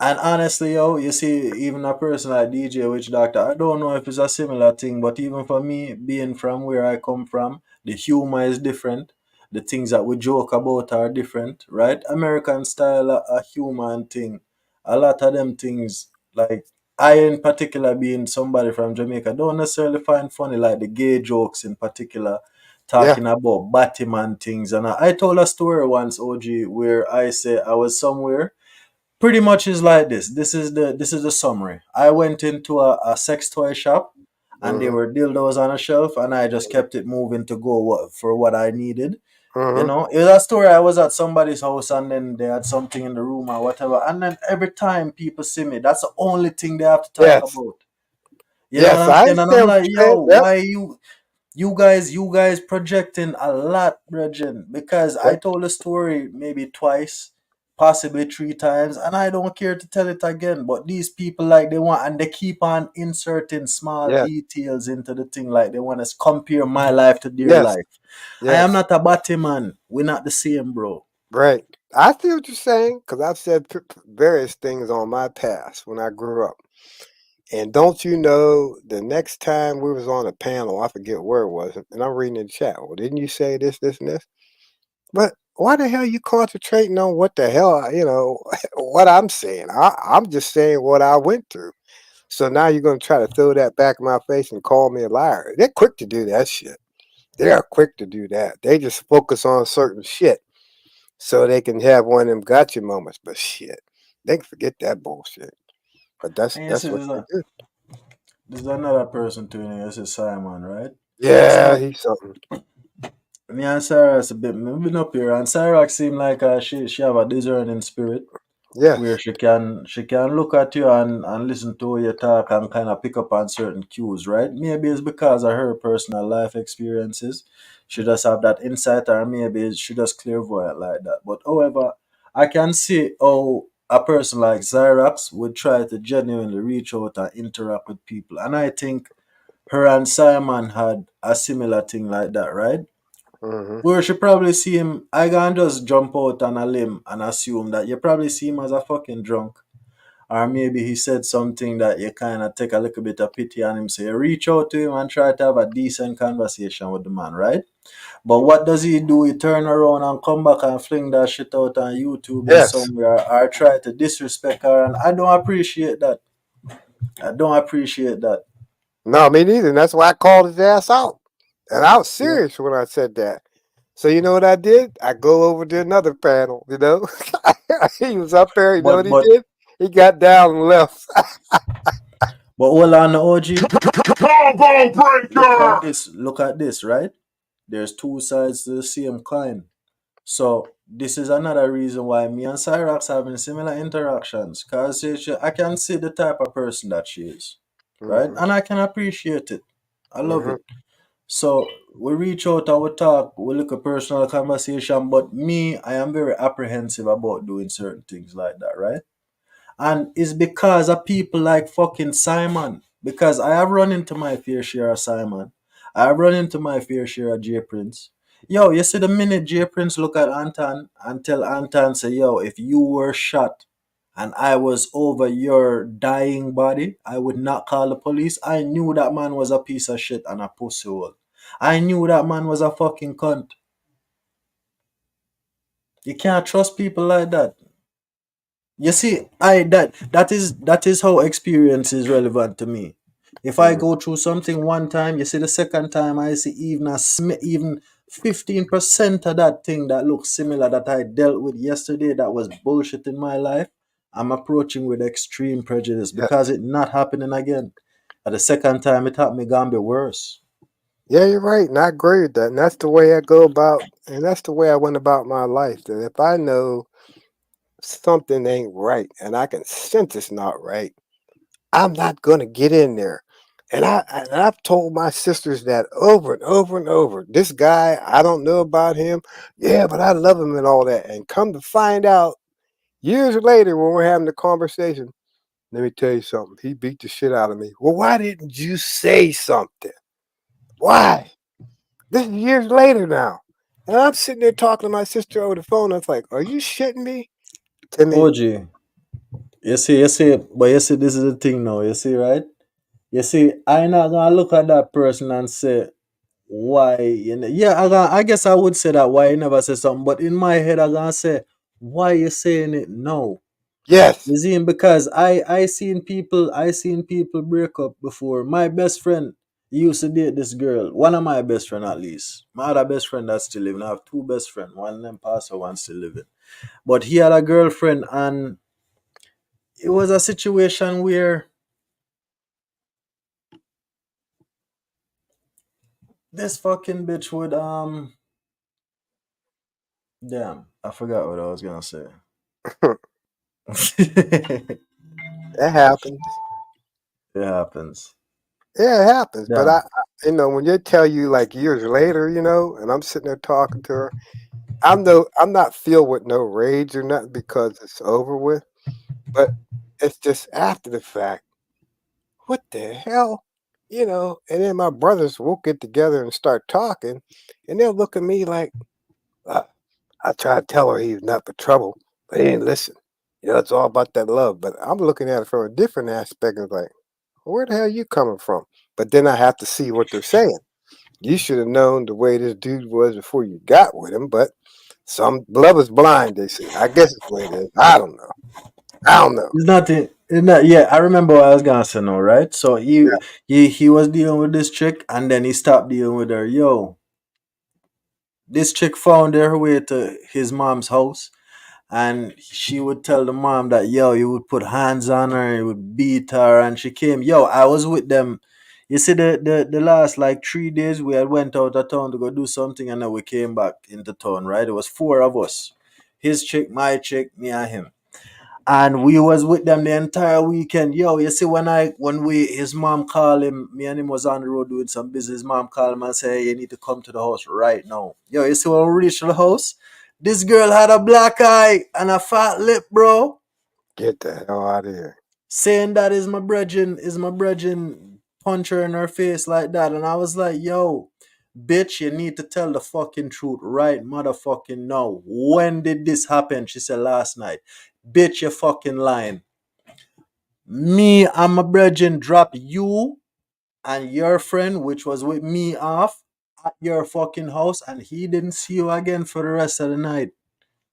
And honestly, yo, you see, even a person like DJ Witch Doctor, I don't know if it's a similar thing, but even for me, being from where I come from, the humor is different. The things that we joke about are different, right? American style of humor and thing. A lot of them things, like I in particular, being somebody from Jamaica, don't necessarily find funny, like the gay jokes in particular, Yeah. talking about Batman things. And I told a story once, OG, where I say I was somewhere pretty much is like this. This is the summary. I went into a sex toy shop and there Mm-hmm. were dildos on a shelf and I just kept it moving to go for what I needed. You Mm-hmm. know, it was a story. I was at somebody's house and then they had something in the room or whatever. And then every time people see me, that's the only thing they have to talk Yes. about. You know what Yes, I'm I saying? And I'm understand what like, you're yo, saying. Yep. why you guys projecting a lot, Bridget? Because I Yep. told the story maybe twice possibly 3 times, and I don't care to tell it again. But these people, like, they want, and they keep on inserting small Yes. details into the thing, like they want to compare my life to their Yes. life. I am Yes. not a batty man. We're not the same, bro. Right. I see what you're saying because I've said various things on my past when I grew up. And don't you know, the next time we was on a panel, I forget where it was, and I'm reading in the chat. Well, didn't you say this, this, and this? But why the hell you concentrating on what the hell, what I'm saying? I'm just saying what I went through. So now you're going to try to throw that back in my face and call me a liar. They're quick to do that shit. They're quick to do that. They just focus on certain shit so they can have one of them gotcha moments. But shit, they can forget that bullshit. But that's And you that's see, what they do. there's another person tuning in. This is Simon, right? Yeah, So he's something. me and Sarah is a bit, we've been up here, and Sarah seem like she have a discerning spirit, where Yes. she can look at you and listen to you talk and kind of pick up on certain cues, right? Maybe it's because of her personal life experiences. She just have that insight, or maybe she just clairvoyant like that. But however, I can see how a person like Xyrax would try to genuinely reach out and interact with people. And I think her and Simon had a similar thing like that, right? Hmm. Where she probably see him, I can just jump out on a limb and assume that you probably see him as a fucking drunk. Or maybe he said something that you kind of take a little bit of pity on him. So you reach out to him and try to have a decent conversation with the man, right? But what does he do? He turn around and come back and fling that shit out on YouTube or Yes. somewhere, or try to disrespect her. And I don't appreciate that. I don't appreciate that. No, me neither. And that's why I called his ass out. And I was Yeah. serious when I said that. So you know what I did? I go over to another panel, he was up there, you know what But he but did? He got down and left. but hold on, OG. Combo Look at breaker! this. Look at this, right? There's two sides to the same coin. So this is another reason why me and Cyrax having similar interactions. Cause I can see the type of person that she is, right? Hmm. And I can appreciate it. I love Hmm. it. So we reach out and we talk, we look at personal conversation. But me, I am very apprehensive about doing certain things like that, right? And it's because of people like fucking Simon. Because I have run into my fair share of Simon. I have run into my fair share of J Prince. Yo, you see the minute J Prince look at Anton and tell Anton, say, yo, if you were shot and I was over your dying body, I would not call the police. I knew that man was a piece of shit and a pussy hole. I knew that man was a fucking cunt. You can't trust people like that. You see, that is how experience is relevant to me. If I Hmm. go through something one time, you see the second time I see even 15% of that thing that looks similar that I dealt with yesterday that was bullshit in my life, I'm approaching with extreme prejudice because Yes. it not happening again. At the second time it happened, it gonna be worse. Yeah, you're right. And I agree with that. And that's the way I go about, and that's the way I went about my life. That if I know something ain't right and I can sense it's not right, I'm not going to get in there. And I've told my sisters that over and over and over. This guy, I don't know about him. Yeah, but I love him and all that. And come to find out years later when we're having the conversation, let me tell you something. He beat the shit out of me. Well, why didn't you say something? Why? This is years later now. And I'm sitting there talking to my sister over the phone. I was like, are you shitting me? I mean, OG, but this is the thing now, you see, right? You see, I not gonna look at that person and say, why yeah, I guess I would say that why you never say something, but in my head I gonna say, why you saying it now? yes, You see, because I seen people break up before. My best friend, he used to date this girl, one of my best friend at least. My other best friend that's still living, I have two best friends, one of them passed away, one still living. But he had a girlfriend, and it was a situation where this fucking bitch would damn, I forgot what I was gonna say. It that happens. happens. Yeah, it happens. But Damn. when they tell you like years later, and I'm sitting there talking to her, I'm not filled with no rage or nothing because it's over with, but it's just after the fact. What the hell? And then my brothers will get together and start talking, and they'll look at me like, uh, I tried to tell her he's not for trouble, but he didn't listen. It's all about that love. But I'm looking at it from a different aspect of like, where the hell you coming from? But then I have to see what they're saying. You should have known the way this dude was before you got with him, but some love is blind, they say. I guess it's the way it is. I don't know. I don't know. It's nothing. It's not. Yeah, I remember what I was gonna say now, right? So Yeah, he was dealing with this chick, and then he stopped dealing with her. Yo, this chick found her way to his mom's house, and she would tell the mom that yo, you would put hands on her, you would beat her, and she came. Yo, I was with them. You see, the last like 3 days we had went out of town to go do something, and then we came back into town. Right? It was four of us. His chick, my chick, me, and him, and we was with them the entire weekend. Yo, you see, when we his mom called him, me and him was on the road doing some business. His mom called him and said, hey, you need to come to the house right now. Yo, you see, when we reached the house, this girl had a black eye and a fat lip, bro. get the hell out of here. Saying that is my brethren punch her in her face like that. And I was like, yo, bitch, you need to tell the fucking truth right motherfucking now. When did this happen? She said last night. Bitch, you fucking lying. Me and my brethren drop you and your friend, which was with me, off at your fucking house, and he didn't see you again for the rest of the night.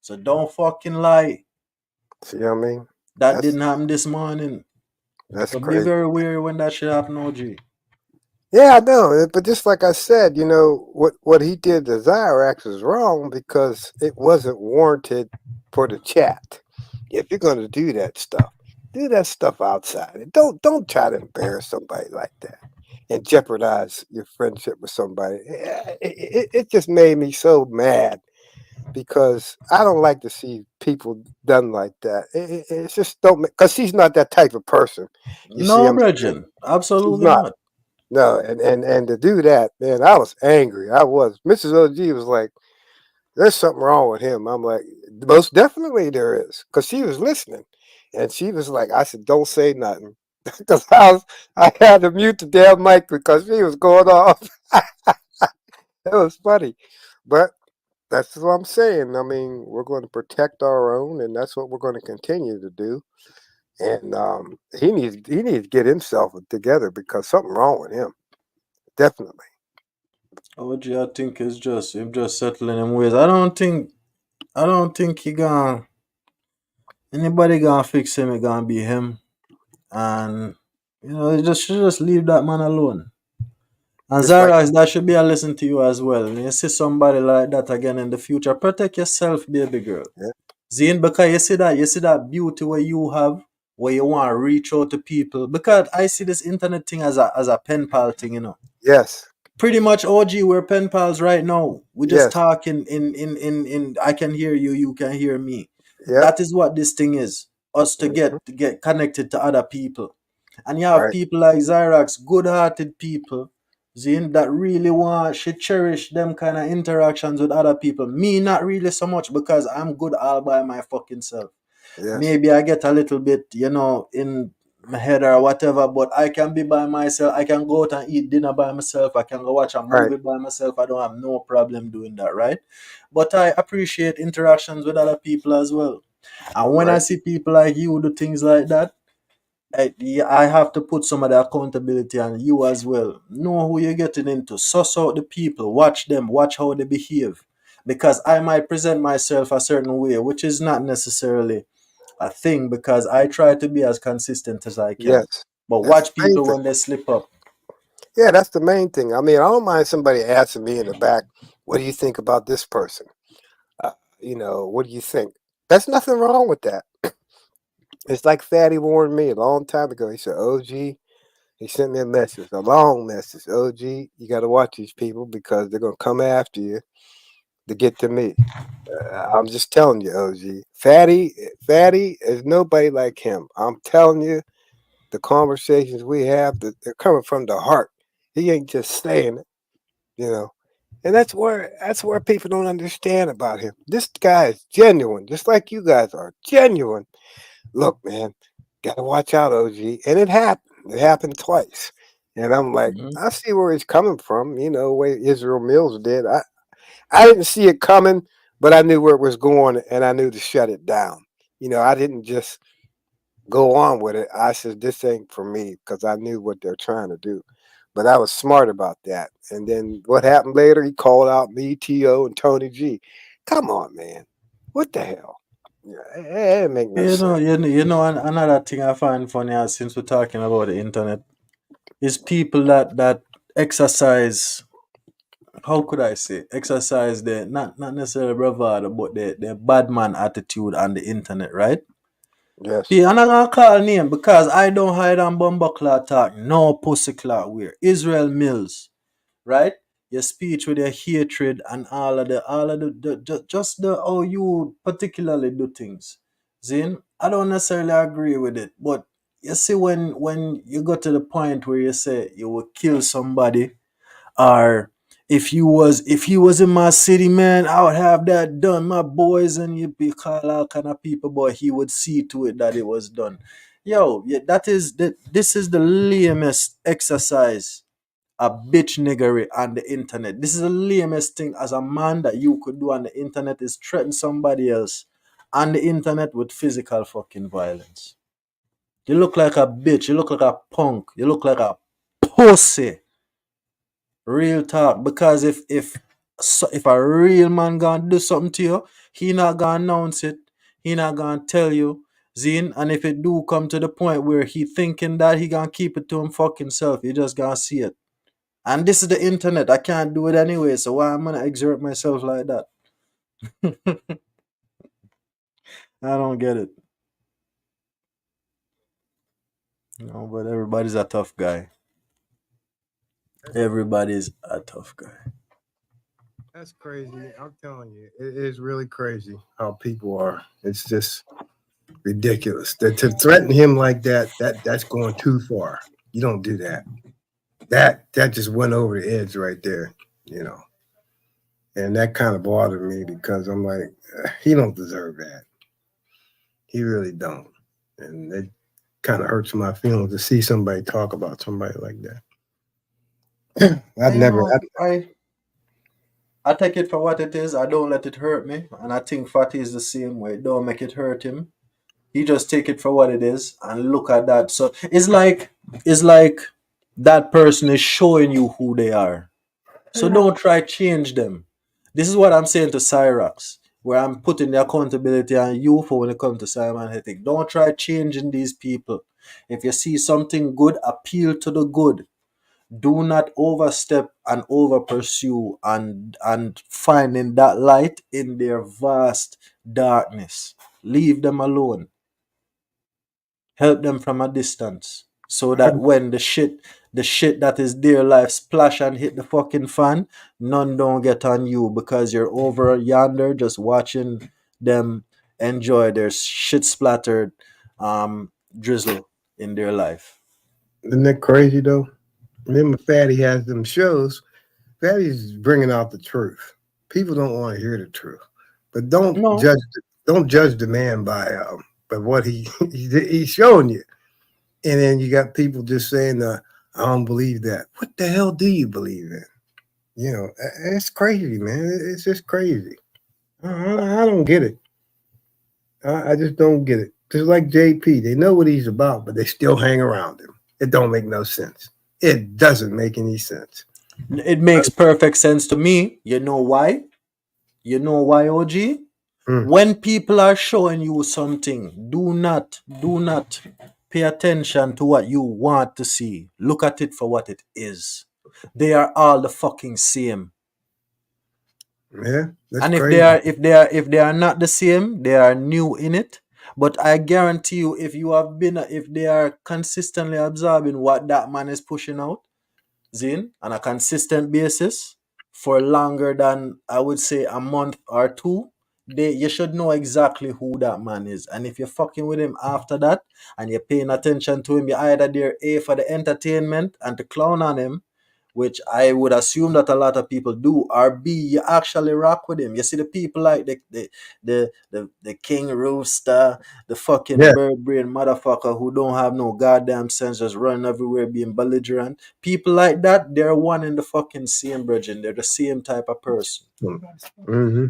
So don't fucking lie. See what I mean? That That's didn't happen this morning. that's So be crazy. very wary when that shit happen, OG. Yeah, I know. But just like I said, what he did to Zyrax is wrong because it wasn't warranted for the chat. If you're gonna do that stuff outside. And don't try to embarrass somebody like that and jeopardize your friendship with somebody. It just made me so mad because I don't like to see people done like that. It's just don't because she's not that type of person. You see, No, I'm saying brethren. she's Absolutely not. not. No, and to do that, man, I was angry. I was. Mrs. OG was like, "There's something wrong with him." I'm like, "Most definitely there is," because she was listening, and she was like, "I said, don't say nothing," because I had to mute the damn mic because she was going off. It was funny, but that's what I'm saying. I mean, we're going to protect our own, and that's what we're going to continue to do. And he needs to get himself together because something wrong with him. Definitely. OG, I think it's just him just settling him ways. I don't think he gonna anybody gonna fix him, it gonna be him. And you just should just leave that man alone. And Just like Zara, that should be a lesson to you as well. When you see somebody like that again in the future, protect yourself, baby girl. yeah, Zine, because you see that beauty where you have, where you want to reach out to people. Because I see this internet thing as a pen pal thing. yes, Pretty much OG, we're pen pals right now. We just yes, talking in I can hear you, you can hear me. yep, That is what this thing is. Us to mhm, get connected to other people. And you have right, people like Zyrax, good hearted people, Zin, that really want should cherish them kind of interactions with other people. Me not really so much because I'm good all by my fucking self. yes, Maybe I get a little bit, in my head or whatever, but I can be by myself. I can go out and eat dinner by myself. I can go watch a right, movie by myself. I don't have no problem doing that, right? But I appreciate interactions with other people as well. And when I right, see people like you do things like that, I have to put some of the accountability on you as well. Know who you're getting into. Suss out the people. Watch them. Watch how they behave. Because I might present myself a certain way, which is not necessarily a thing because I try to be as consistent as I can. yes. But That's watch the main people thing. when they slip up. Yeah, that's the main thing. I mean, I don't mind somebody asking me in the back, "What do you think about this person?" Uh, what do you think? That's nothing wrong with that. It's like Fatty warned me a long time ago. He said, "OG," he sent me a message, a long message. "OG, you got to watch these people because they're gonna come after you to get to me." I'm just telling you, OG. Fatty is nobody like him. I'm telling you, the conversations we have, they're coming from the heart. He ain't just saying it, you know. And that's where people don't understand about him. This guy is genuine, just like you guys are genuine. Look, man, gotta watch out, OG. And it happened. It happened twice. And I'm like, Mhm. I see where he's coming from. You know, the way Israel Mills did. I didn't see it coming, but I knew where it was going, and I knew to shut it down. You know, I didn't just go on with it. I said, this ain't for me because I knew what they're trying to do. But I was smart about that. And then what happened later, he called out me, T.O., and Tony G. Come on, man. What the hell? Yeah, it didn't make no sense. Another thing I find funny, since we're talking about the internet, is people that exercise. How could I say? Exercise the not necessarily bravado, but the bad man attitude on the internet, right? Yes. Yeah, I'm not gonna call name because I don't hide on bumbuckler talk, no pussy clout wear. Israel Mills, right? Your speech with your hatred and just the how you particularly do things. Zin, I don't necessarily agree with it, but you see when you go to the point where you say you will kill somebody, or if he was in my city, man, I would have that done, my boys, and you be call all kind of people, but he would see to it that it was done. Yo, yeah, this is the lamest exercise a bitch niggery on the internet. This is the lamest thing as a man that you could do on the internet is threaten somebody else on the internet with physical fucking violence. You look like a bitch. You look like a punk. You look like a pussy. Real talk. Because if a real man gonna do something to you, he not gonna announce it. He not gonna tell you. Zine, and if it do come to the point where he thinking that he gonna keep it to him fucking self, you just gonna see it. And this is the internet. I can't do it anyway. So why am I gonna exert myself like that? I don't get it. No, but everybody's a tough guy. Everybody's a tough guy. That's crazy. I'm telling you, it is really crazy how people are. It's just ridiculous. To threaten him like that's going too far. You don't do that. That just went over the edge right there, you know. And that kind of bothered me because I'm like, he don't deserve that. He really don't. And it kind of hurts my feelings to see somebody talk about somebody like that. I'd I never. know. I take it for what it is. I don't let it hurt me. And I think Fatty is the same way. Don't make it hurt him. He just take it for what it is and look at that. So it's like that person is showing you who they are. So don't try change them. This is what I'm saying to Cyrax, where I'm putting the accountability on you for when it comes to Simon Hethick. Don't try changing these people. If you see something good, appeal to the good. Do not overstep and over pursue and finding that light in their vast darkness. Leave them alone. Help them from a distance. So that when the shit that is their life splash and hit the fucking fan, none don't get on you because you're over yonder just watching them enjoy their shit splattered drizzle in their life. Isn't that crazy though? Remember, Fatty has them shows. Fatty's bringing out the truth. People don't want to hear the truth, but don't No. judge the man by what he's showing you. And then you got people just saying, "I don't believe that." What the hell do you believe in? You know, it's crazy, man. It's just crazy. I don't get it. I just don't get it. Just like JP, they know what he's about, but they still hang around him. It don't make no sense. It doesn't make any sense. It makes perfect sense to me. You know why? You know why, OG? Mm. When people are showing you something, do not pay attention to what you want to see. Look at it for what it is. They are all the fucking same. Yeah, that's And if they crazy. are if they are if they are not the same, they are new in it. But I guarantee you, if they are consistently absorbing what that man is pushing out, Zin, on a consistent basis for longer than I would say a month or two, you should know exactly who that man is. And if you're fucking with him after that and you're paying attention to him, you're either there A for the entertainment and to clown on him, which I would assume that a lot of people do, or B, you actually rock with him. You see the people like the King Rooster, the fucking Yeah, bird brain motherfucker who don't have no goddamn sense, just running everywhere being belligerent. People like that, they're one in the fucking same bridging. They're the same type of person. hmm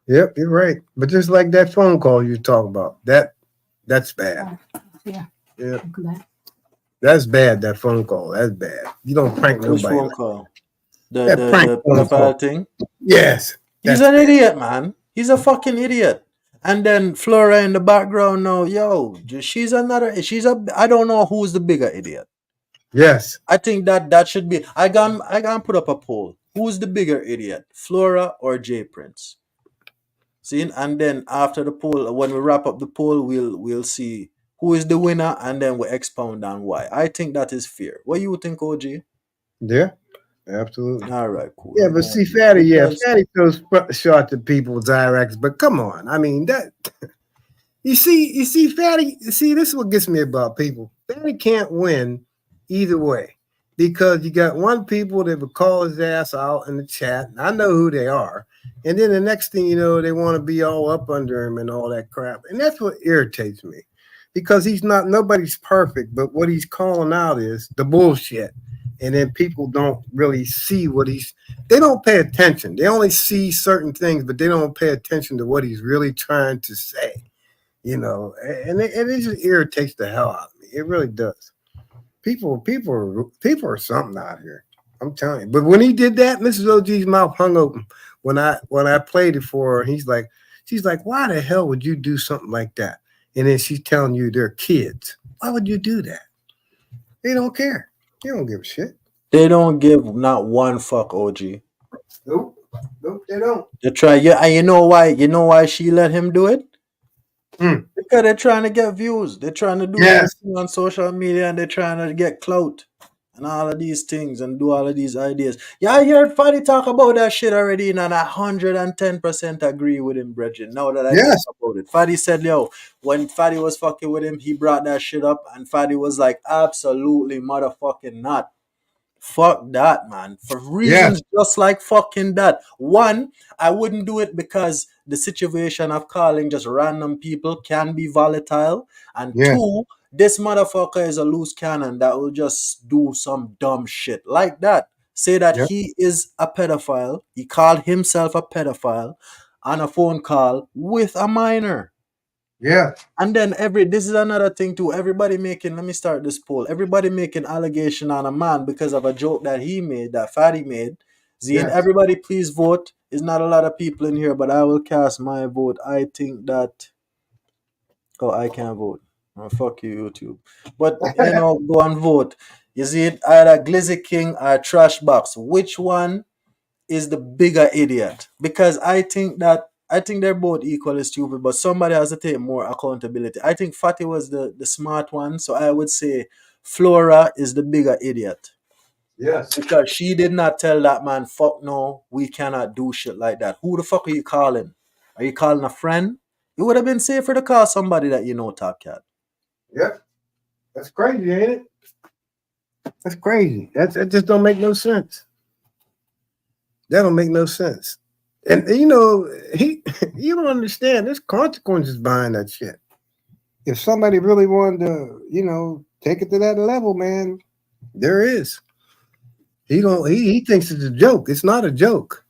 yep, you're right. But just like that phone call you talk about, that's bad. Yeah. Yeah, that's bad. That phone call, that's bad. You don't prank Which nobody phone like call? that. Prank The phone call. pedophile thing? Yes, He's that's an bad. idiot, man. He's a fucking idiot. And then Flora in the background now, yo, she's another. She's a. I don't know who's the bigger idiot. Yes, I think that should be. I can put up a poll. Who's the bigger idiot, Flora or J Prince? See, and then after the poll, when we wrap up the poll, we'll see who is the winner, and then we expound on why. I think that is fair. What you think, OG? yeah, absolutely. All right, cool. Yeah, I'm but gonna see, do it Fatty, because Fatty throws shots at people with Zyrex. But come on, I mean that. You see, Fatty. See, this is what gets me about people. Fatty can't win either way because you got one people that would call his ass out in the chat. And I know who they are, and then the next thing you know, they want to be all up under him and all that crap. And that's what irritates me because he's not. Nobody's perfect, but what he's calling out is the bullshit. And then people don't really see what they don't pay attention. They only see certain things, but they don't pay attention to what he's really trying to say. And it just irritates the hell out of me. It really does. People are something out here. I'm telling you. But when he did that, Mrs. OG's mouth hung open. When I played it for her, she's like, why the hell would you do something like that? And then she's telling you they're kids. Why would you do that? They don't care. They don't give a shit. they don't give not one fuck, OG. Nope. Nope, they don't. They try, yeah, and you know why? You know why she let him do it? Mm. Because they're trying to get views. They're trying to do their Yes. thing on social media, and they're trying to get clout and all of these things and do all of these ideas. Yeah, I heard Fadi talk about that shit already, and I 110% agree with him, Bridget. Now that I think Yes. about it, Fadi said, yo, when Fadi was fucking with him, he brought that shit up, and Fadi was like, absolutely motherfucking not. Fuck that, man. For Yes. reasons just like fucking that. One, I wouldn't do it because the situation of calling just random people can be volatile. And Yeah. two, this motherfucker is a loose cannon that will just do some dumb shit like that. Say that Yep. he is a pedophile. He called himself a pedophile on a phone call with a minor. Yeah. And then this is another thing too. Everybody making, let me start this poll. Everybody making allegation on a man because of a joke that he made, that Fatty made. Zine, Yes. everybody please vote. There's not a lot of people in here, but I will cast my vote. I think that I can't vote. Oh, fuck you, YouTube. But go and vote. You see it either Glizzy King or Trash Box. Which one is the bigger idiot? Because I think they're both equally stupid, but somebody has to take more accountability. I think Fatty was the smart one, so I would say Flora is the bigger idiot. Yes. Because she did not tell that man, fuck no, we cannot do shit like that. Who the fuck are you calling? Are you calling a friend? It would have been safer to call somebody that you know, Top Cat. Yep. That's crazy, ain't it? That's crazy. That just don't make no sense. That don't make no sense. And you don't understand. There's consequences behind that shit. If somebody really wanted to, take it to that level, man, there is. He thinks it's a joke. It's not a joke.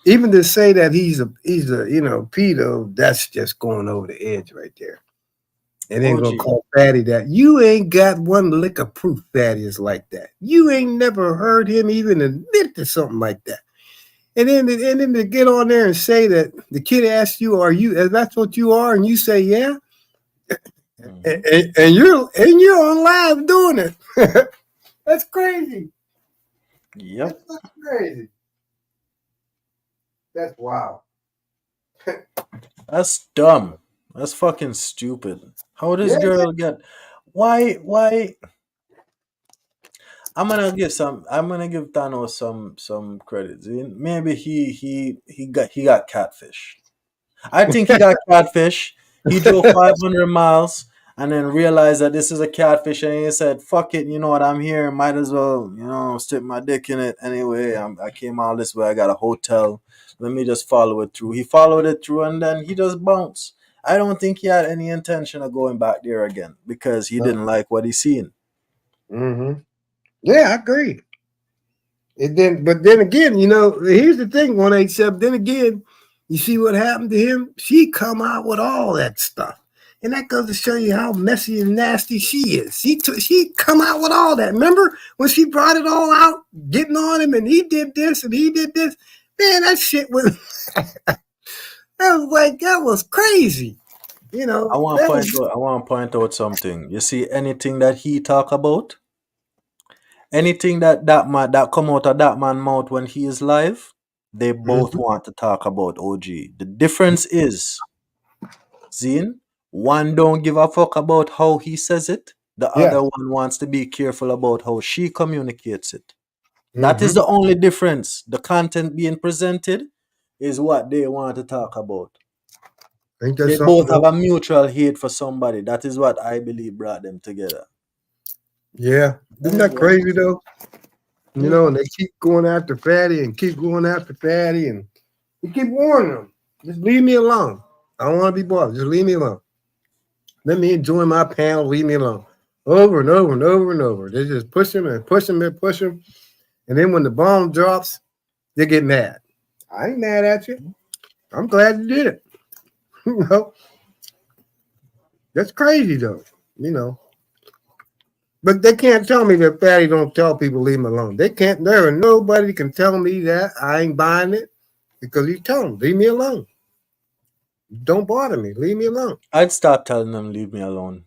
Even to say that he's a pedo, that's just going over the edge right there. And then gonna call Fatty that. You ain't got one lick of proof Fatty is like that. You ain't never heard him even admit to something like that. And then to get on there and say that the kid asked you, "Are you? That's what you are?" and you say, "Yeah," and you're on live doing it. That's crazy. Yep. That's crazy. That's wild. That's dumb. That's fucking stupid. How this girl get? Why? I'm gonna give Thanos some credit. Maybe he got catfish. I think he got catfish. He drove 500 miles and then realized that this is a catfish, and he said, "Fuck it, you know what? I'm here. Might as well, stick my dick in it anyway. I came all this way. I got a hotel. Let me just follow it through." He followed it through, and then he just bounced. I don't think he had any intention of going back there again because he didn't like what he seen. Mm-hmm. Yeah, I agree. But then again, here's the thing, 187. Then again, you see what happened to him? She come out with all that stuff. And that goes to show you how messy and nasty she is. She come out with all that. Remember when she brought it all out, getting on him, and he did this and he did this? Man, that shit was that was crazy. I want to point out something. You see, anything that he talk about, anything that come out of that man mouth when he is live, they both want to talk about OG. The difference is, Zine, one don't give a fuck about how he says it. The other one wants to be careful about how she communicates it. That is the only difference. The content being presented is what they want to talk about. They both have a mutual hate for somebody. That is what I believe brought them together. Yeah. Isn't that crazy though? And they keep going after Fatty and keep going after Fatty, and we keep warning them. Just leave me alone. I don't want to be bothered. Just leave me alone. Let me enjoy my panel. Leave me alone. Over and over and over and over. They just push him and push him and push him. And then when the bomb drops, they get mad. I ain't mad at you. I'm glad you did it. That's crazy though. But they can't tell me that Fatty don't tell people leave him alone. They can't. Nobody can tell me that. I ain't buying it because he tell them leave me alone. Don't bother me. Leave me alone. I'd stop telling them leave me alone.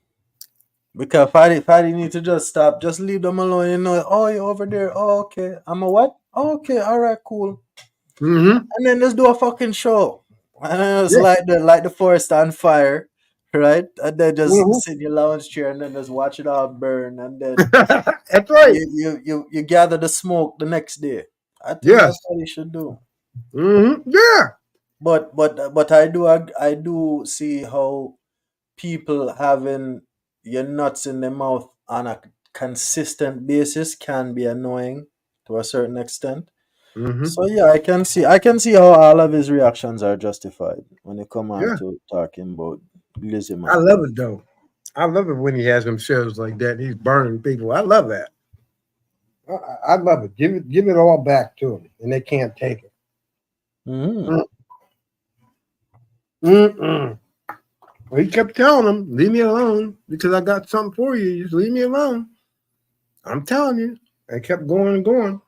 Because Fatty need to just stop. Just leave them alone. Oh, you're over there. Oh, okay. I'm a what? Oh, okay. All right, cool. And then just do a fucking show. And then just light the forest on fire. Right? And then just sit in your lounge chair and then just watch it all burn. And then that's right. You gather the smoke the next day. I think that's what you should do. Yeah. But I do see how people having your nuts in their mouth on a consistent basis can be annoying to a certain extent. So yeah, I can see how all of his reactions are justified when it come on to talking about Lizzie Man. I love it though. I love it when he has them shows like that. He's burning people. I love that. I love it. Give it all back to him, and they can't take it. Well, he kept telling them, "Leave me alone, because I got something for you. Just leave me alone." I'm telling you. I kept going and going.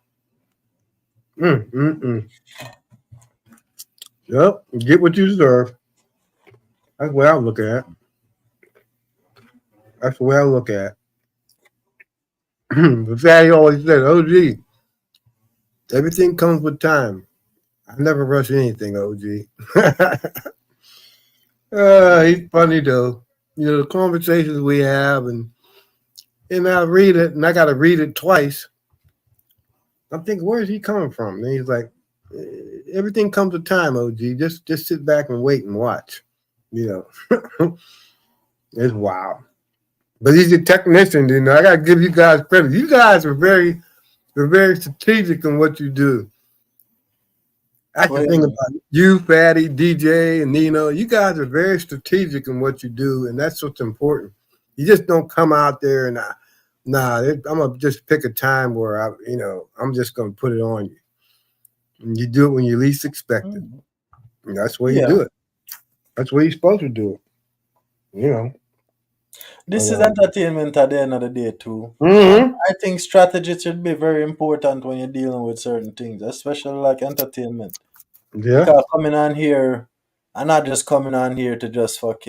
Yep, get what you deserve. That's the way I look at it. That's the way I look at it. But Fatty always said, OG, everything comes with time. I never rush anything, OG. He's funny though. The conversations we have, and I read it, and I got to read it twice. I'm thinking, where is he coming from? And he's like, everything comes with time, OG. Just sit back and wait and watch. It's wild. But he's a technician, I gotta give you guys credit. You guys are very strategic in what you do. That's the thing about you, Fatty, DJ, and Nino. You guys are very strategic in what you do, and that's what's important. You just don't come out there and I'm gonna just pick a time where I'm just gonna put it on you. And you do it when you least expect it. And that's the way you do it. That's the way you're supposed to do it. This is entertainment at the end of the day too. I think strategy should be very important when you're dealing with certain things, especially like entertainment. Yeah. Because coming on here, I'm not just coming on here to just sit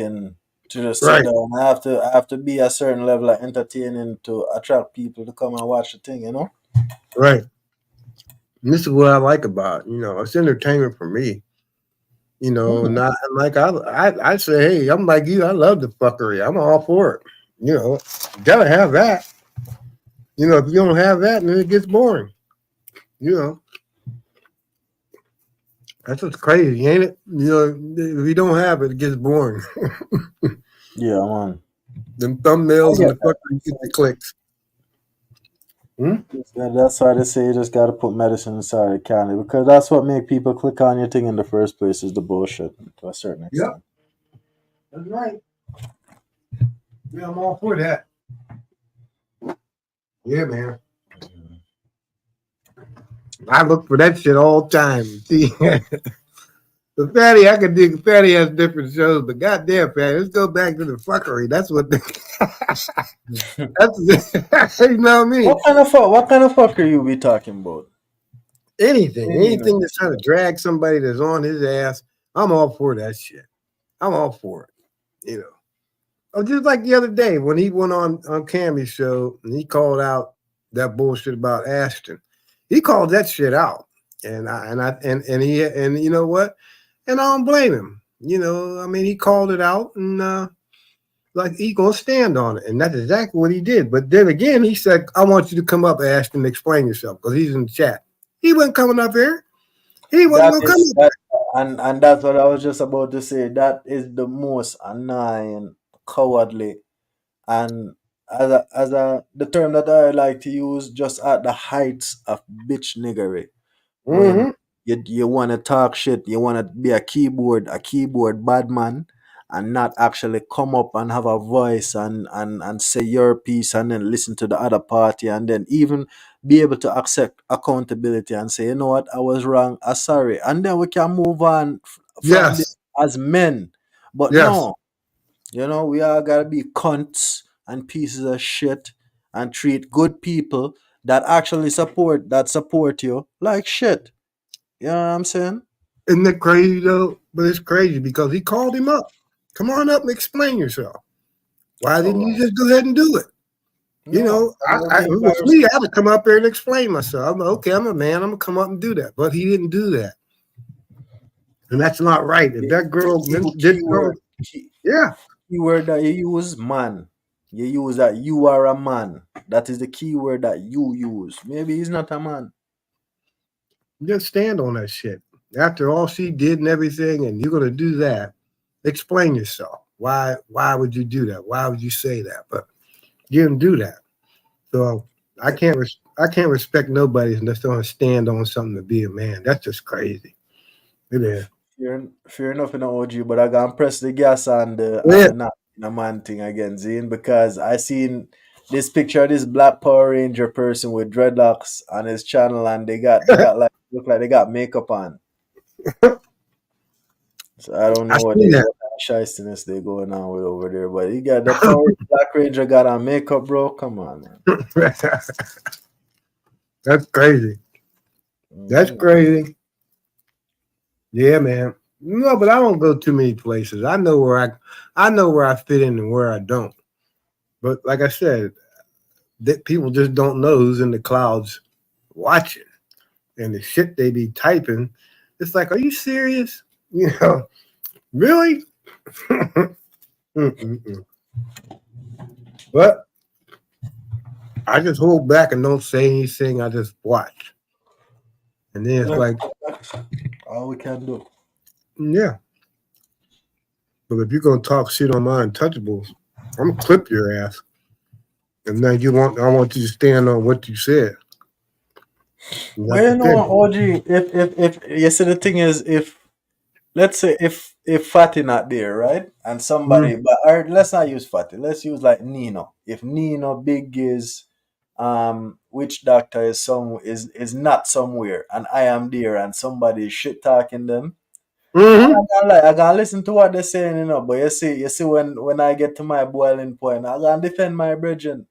down. I have to be a certain level of entertaining to attract people to come and watch the thing, Right. And this is what I like about it. It's entertainment for me. Not like I say, hey, I'm like you. I love the fuckery. I'm all for it. You gotta have that. If you don't have that, then it gets boring. That's what's crazy, ain't it? If you don't have it, it gets boring. Yeah, man. Them thumbnails I and get the fucking get the clicks. That's why they say you just gotta put medicine inside the candy because that's what make people click on your thing in the first place is the bullshit to a certain extent. Yep, that's right. Yeah, I'm all for that. Yeah, man. I look for that shit all the time. See, the Fatty, I can dig. Fatty has different shows, but goddamn, Fatty, let's go back to the fuckery. That's what. That's you know what I mean. What kind of fuck are you be talking about? Anything that's trying to drag somebody that's on his ass, I'm all for that shit. I'm all for it. You know. Oh, just like the other day when he went on Cammy's show and he called out that bullshit about Ashton. He called that shit out, and you know what? And I don't blame him. You know, I mean, he called it out, and like he gonna stand on it, and that's exactly what he did. But then again, he said, "I want you to come up, Ashton, and explain yourself," because he's in the chat. He wasn't coming up here. He wasn't gonna come up. And that's what I was just about to say. That is the most annoying, cowardly, and the term that I like to use, just at the heights of bitch niggery. When you want to talk shit, you want to be a keyboard bad man, and not actually come up and have a voice and say your piece and then listen to the other party and then even be able to accept accountability and say, you know what, I was wrong, I'm sorry, and then we can move on from this Yes, as men. But yes. no, you know, we all gotta be cunts and pieces of shit and treat good people that actually support you like shit. You know what I'm saying? Isn't that crazy though? But it's crazy because he called him up. Come on up and explain yourself. Why didn't you just go ahead and do it? You know, if it was me, I would come up there and explain myself. I'm okay, I'm a man, I'm gonna come up and do that. But he didn't do that. And that's not right. If that girl did go, yeah. Keyword that you use, man. You use that you are a man. That is the keyword that you use. Maybe he's not a man. Just stand on that shit. After all she did and everything, and you're gonna do that, explain yourself. Why would you do that? Why would you say that? But you didn't do that. So I can't respect nobody that's gonna stand on something to be a man. That's just crazy. It is. Fair enough in the OG, but I gotta press the gas on the not in a man thing again, Zine, because I seen this picture of this Black Power Ranger person with dreadlocks on his channel, and they got like look like they got makeup on. So I don't know what kind of shystiness they going on with over there, but he got the Power Black Ranger got on makeup, bro. Come on, man. That's crazy. That's crazy. Yeah, man. No, but I don't go too many places. I know where I fit in and where I don't. But like I said, that people just don't know who's in the clouds watching, and the shit they be typing. It's like, are you serious? You know, really? But I just hold back and don't say anything. I just watch, and then it's like all we can do. Yeah. But if you're gonna talk shit on my untouchables, I'm gonna clip your ass. And then I want you to stand on what you said. Well, you know, OG, if you see the thing is, if let's say if Fatty not there, right, and somebody, but let's not use Fatty, let's use like Nino. If Nino, Big Giz, Witch Doctor is not somewhere, and I am there, and somebody is shit talking them. I gotta listen to what they're saying, you know. But you see, when I get to my boiling point, I gotta defend my brethren.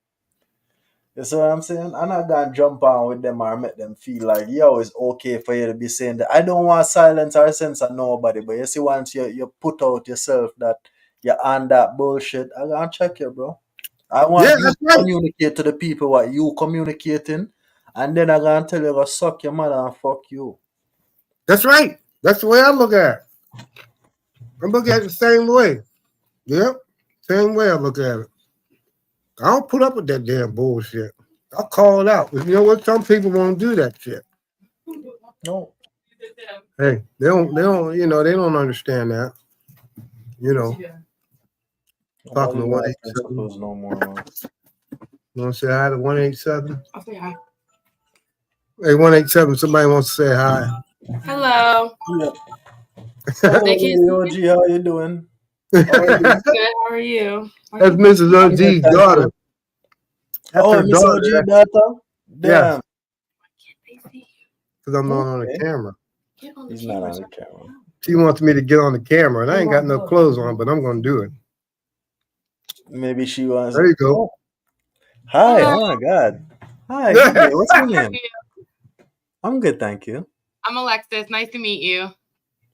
You see what I'm saying? I'm not gonna jump on with them or make them feel like, yo, it's okay for you to be saying that. I don't want silence or censor nobody, but you see, once you put out yourself that you're on that bullshit, I gotta check you, bro. I want you to communicate to the people what you communicating, and then I gotta tell you to suck your mother and fuck you. That's right. That's the way I look at it. I look at it the same way. Yep. Same way I look at it. I don't put up with that damn bullshit. I'll call it out. But you know what? Some people won't do that shit. No. Hey, they don't, they don't understand that. You know. Talking to Nobody's my 187. principles no more, man. You want to say hi to 187? I'll say hi. Hey, 187, somebody wants to say hi. Hello. Yeah. Hello, They can't see OG, how you doing? Good. How are you? That's Mrs. OG's daughter. That's Oh, her Miss daughter. OG daughter? Yes, Damn. because I'm not on the Okay. camera. He's not on the camera. She wants me to get on the camera, and I ain't got no clothes on, but I'm going to do it. Maybe she was. There you go. Oh, hi. Oh my God. Hi. Good day. What's your name? I'm good, thank you. I'm Alexis. Nice to meet you.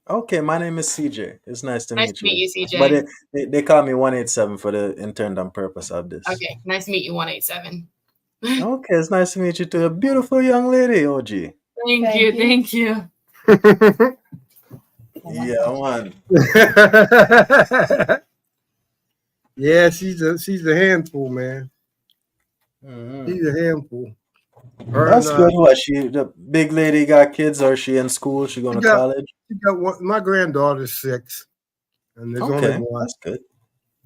Okay, my name is CJ. It's nice to Nice meet to meet you, CJ. But they call me 187 for the intended purpose of this. Okay. Nice to meet you, 187. Okay, it's nice to meet you too. A beautiful young lady, OG. Thank you. Thank you. Yeah, man. Yeah, she's a handful, man. Mhm. She's a handful. Her That's and, good. What, she the big lady got kids, or she in school? She going to college? she got one. My granddaughter's 6, and there's only Okay, one, that's good.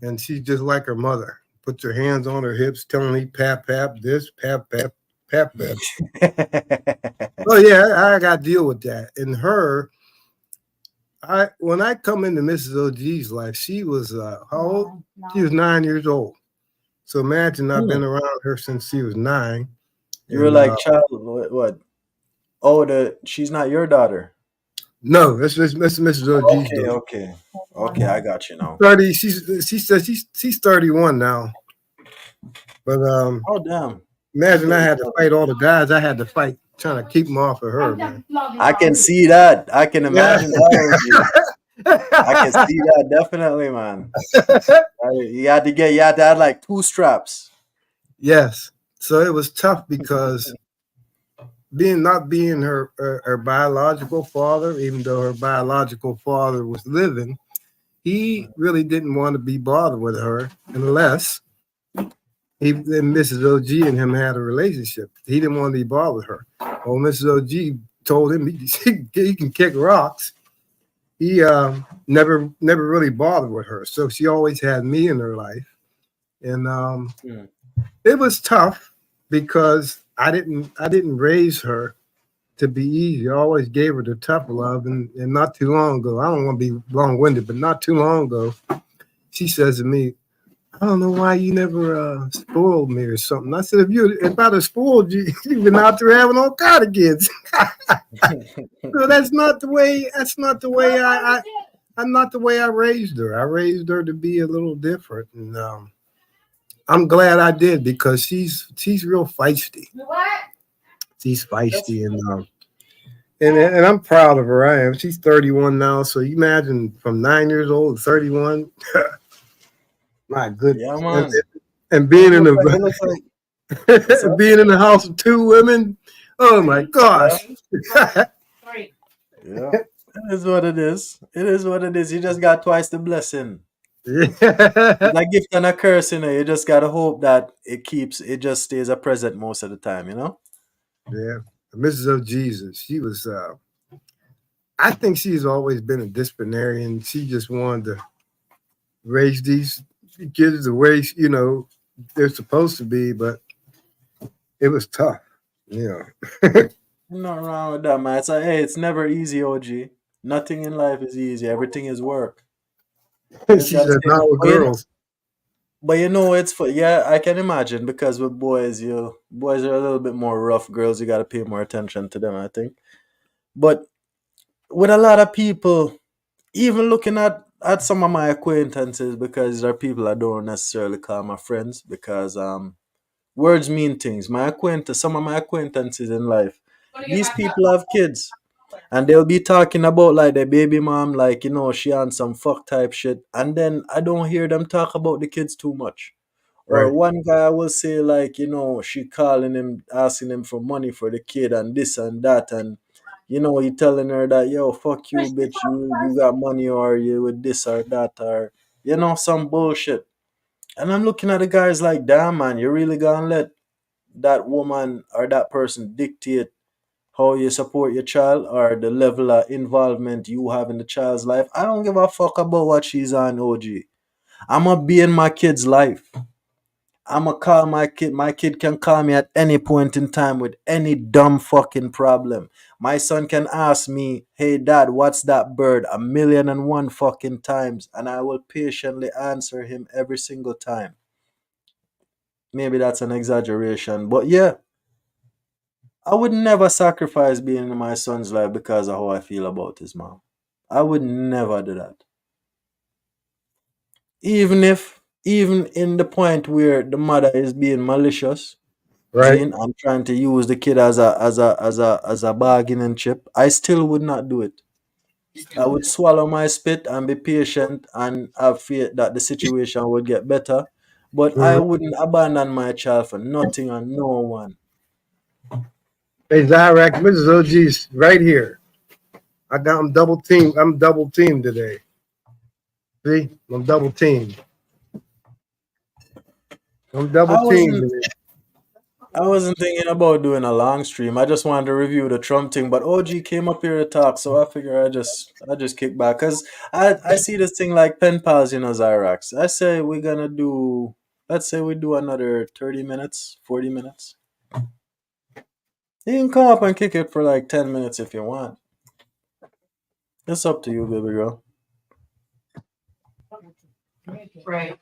and she's just like her mother. Puts her hands on her hips, telling me pap pap this, pap pap pap pap. Oh yeah, I got to deal with that. And her, when I come into Mrs. OG's life, she was how old? She was 9 years old. So imagine I've been around her since she was 9. You were like child. What? Oh, she's not your daughter. No, that's Mrs. OG's daughter. Okay. I got you now. 30. She says she's 31 now. But Oh damn. imagine I had to fight all the guys I had to fight trying to keep them off of her, man. I can see that. I can imagine that. I can see that definitely, man. You had to add like 2 straps. Yes. So it was tough because not being her biological father, even though her biological father was living, he really didn't want to be bothered with her unless Mrs. OG and him had a relationship. He didn't want to be bothered with her. Well, Mrs. OG told him he can kick rocks. He never really bothered with her. So she always had me in her life. And it was tough because I didn't raise her to be easy. I always gave her the tough love. And not too long ago, I don't want to be long-winded, but not too long ago, she says to me, I don't know why you never spoiled me or something. I said, if I'd have spoiled you, you've been out there having all kind of kids. So that's not the way I'm not the way I raised her. I raised her to be a little different. And I'm glad I did, because she's real feisty. She's feisty, and I'm proud of her. I am. She's 31 now. So you imagine from 9 years old to 31. My goodness. Yeah, man. And being in being in the house of 2 women. Oh my gosh. Yeah. It is what it is. It is what it is. You just got twice the blessing. Like gift and a curse, you just gotta hope that it just stays a present most of the time, Yeah. Mrs. O'Jesus, she was I think she's always been a disciplinarian. She just wanted to raise these kids the way they're supposed to be, but it was tough. Nothing wrong with that, man. It's never easy, OG. Nothing in life is easy. Everything is work. She said not with girls. But it's for I can imagine, because with boys, boys are a little bit more rough. Girls, you gotta pay more attention to them, I think. But with a lot of people, even looking at some of my acquaintances, because there are people I don't necessarily call my friends, because words mean things. Some of my acquaintances in life, these people have kids, and they'll be talking about like their baby mom, like she on some fuck type shit, and then I don't hear them talk about the kids too much. Or Right. one guy will say like, she calling him, asking him for money for the kid and this and that, and he telling her that, yo, fuck you, bitch, you got money, or you with this or that, or some bullshit. And I'm looking at the guys like, damn, man, you really gonna let that woman or that person dictate how you support your child, or the level of involvement you have in the child's life? I don't give a fuck about what she's on, OG. I'm gonna be in my kid's life. I'm gonna call my kid. My kid can call me at any point in time with any dumb fucking problem. My son can ask me, "Hey dad, what's that bird?" 1,000,001 fucking times, and I will patiently answer him every single time. Maybe that's an exaggeration, but yeah, I would never sacrifice being in my son's life because of how I feel about his mom. I would never do that. Even in the point where the mother is being malicious, Right. Gene, I'm trying to use the kid as a bargaining chip, I still would not do it. I would swallow my spit and be patient and have faith that the situation would get better. But I Mhm. wouldn't abandon my child for nothing and no one. Hey, Zyrax, Mrs. OG's right here. I'm double teamed. I'm double teamed today. See, I'm double teamed. I'm double I teamed wasn't today. I wasn't thinking about doing a long stream. I just wanted to review the Trump thing, but OG came up here to talk, so I figure I just kick back because I see this thing like pen pals, Zyrax. I say we're gonna do. Let's say we do another 30 minutes, 40 minutes. You can come up and kick it for like 10 minutes if you want. It's up to you, baby girl. Right.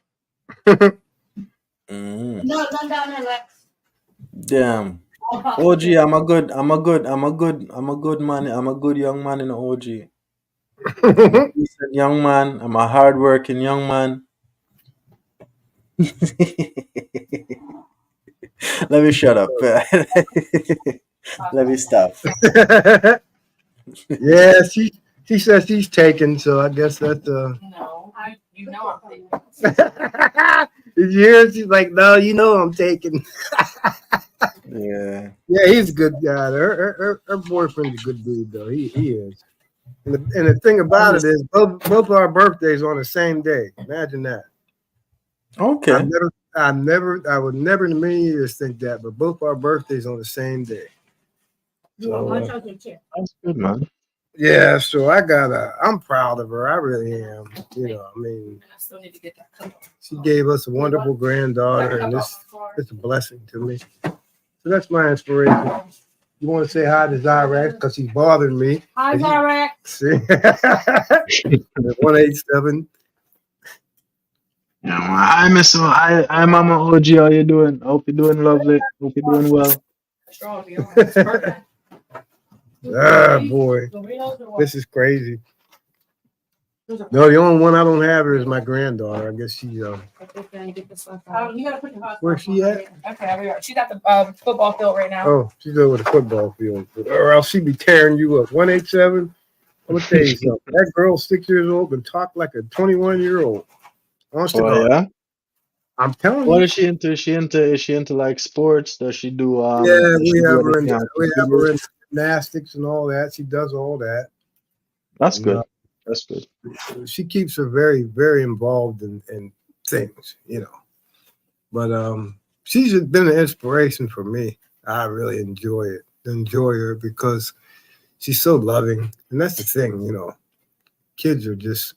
Mm. No, run down there, Lex. Damn. OG, I'm a good man. I'm a good young man in the OG. I'm a decent young man. I'm a hardworking young man. Let me shut up. Let me stop. Yeah, she says she's taken, so I guess that's No, I'm thinking. Did you hear? She's like, no, I'm taken. Yeah. Yeah, he's a good guy. Her boyfriend's a good dude, though. He is. And the thing about it is, both our birthdays on the same day. Imagine that. Okay. I would never in a million years think that, but both our birthdays on the same day. So, That's good, man. yeah, so I'm proud of her. I really am. I mean, I still need to get that cover. she gave us a wonderful granddaughter, and it's a blessing to me. So that's my inspiration. You want to say hi to Zyrax because he's bothering me. Hi, Zyrax. See? 187. Yeah, I miss you. I Mama OG. How you doing? I hope you're doing lovely. Hope you're doing well. Ah, boy. This is crazy. No, the only one I don't have here is my granddaughter. I guess she's You gotta put your where's she at? Okay, I'll be right. She's at the football field right now. Oh, she's over the football field. Or else she'd be tearing you up. 187. I'm gonna tell you something. That girl's 6 years old and talk like a 21-year-old. Honest to God. Yeah. I'm telling What you. is she into? Is she into like sports? Does she do Yeah, does we she do have her in anything on we have her computers? in gymnastics and all that. She does all that. That's And, good. That's good. she keeps her very, very involved in things, But she's been an inspiration for me. I really enjoy her because she's so loving, and that's the thing, Kids are just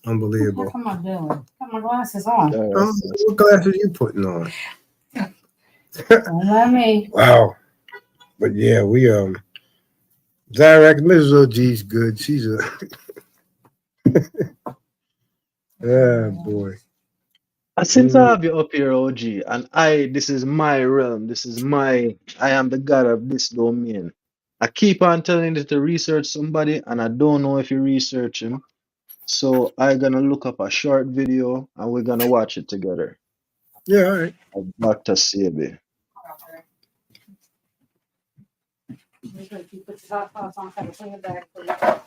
unbelievable. What am I doing? Got my glasses on. What glasses are you putting on? Don't let me. Wow. But yeah, we Zyrax, Mrs. OG's good. She's a yeah, boy. Since I have you up here, OG, and this is my realm. I am the god of this domain. I keep on telling you to research somebody, and I don't know if you research him. So I'm gonna look up a short video, and we're gonna watch it together. Yeah, all right. Of Dr. Sebi.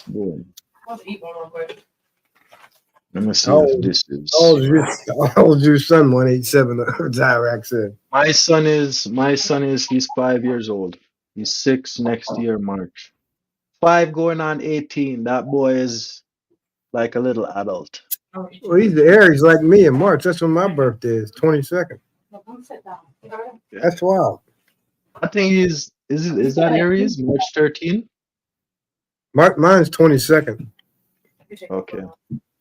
Boom. Let me see if this is. How old is your son? 187. Zyrax said. My son is he's 5 years old. He's 6 next year, March. 5 going on 18. That boy is like a little adult. Well, he's the Aries like me in March. That's when my birthday is, 22nd. That's wild. I think is that Aries? March 13? Mine's 22nd. Okay.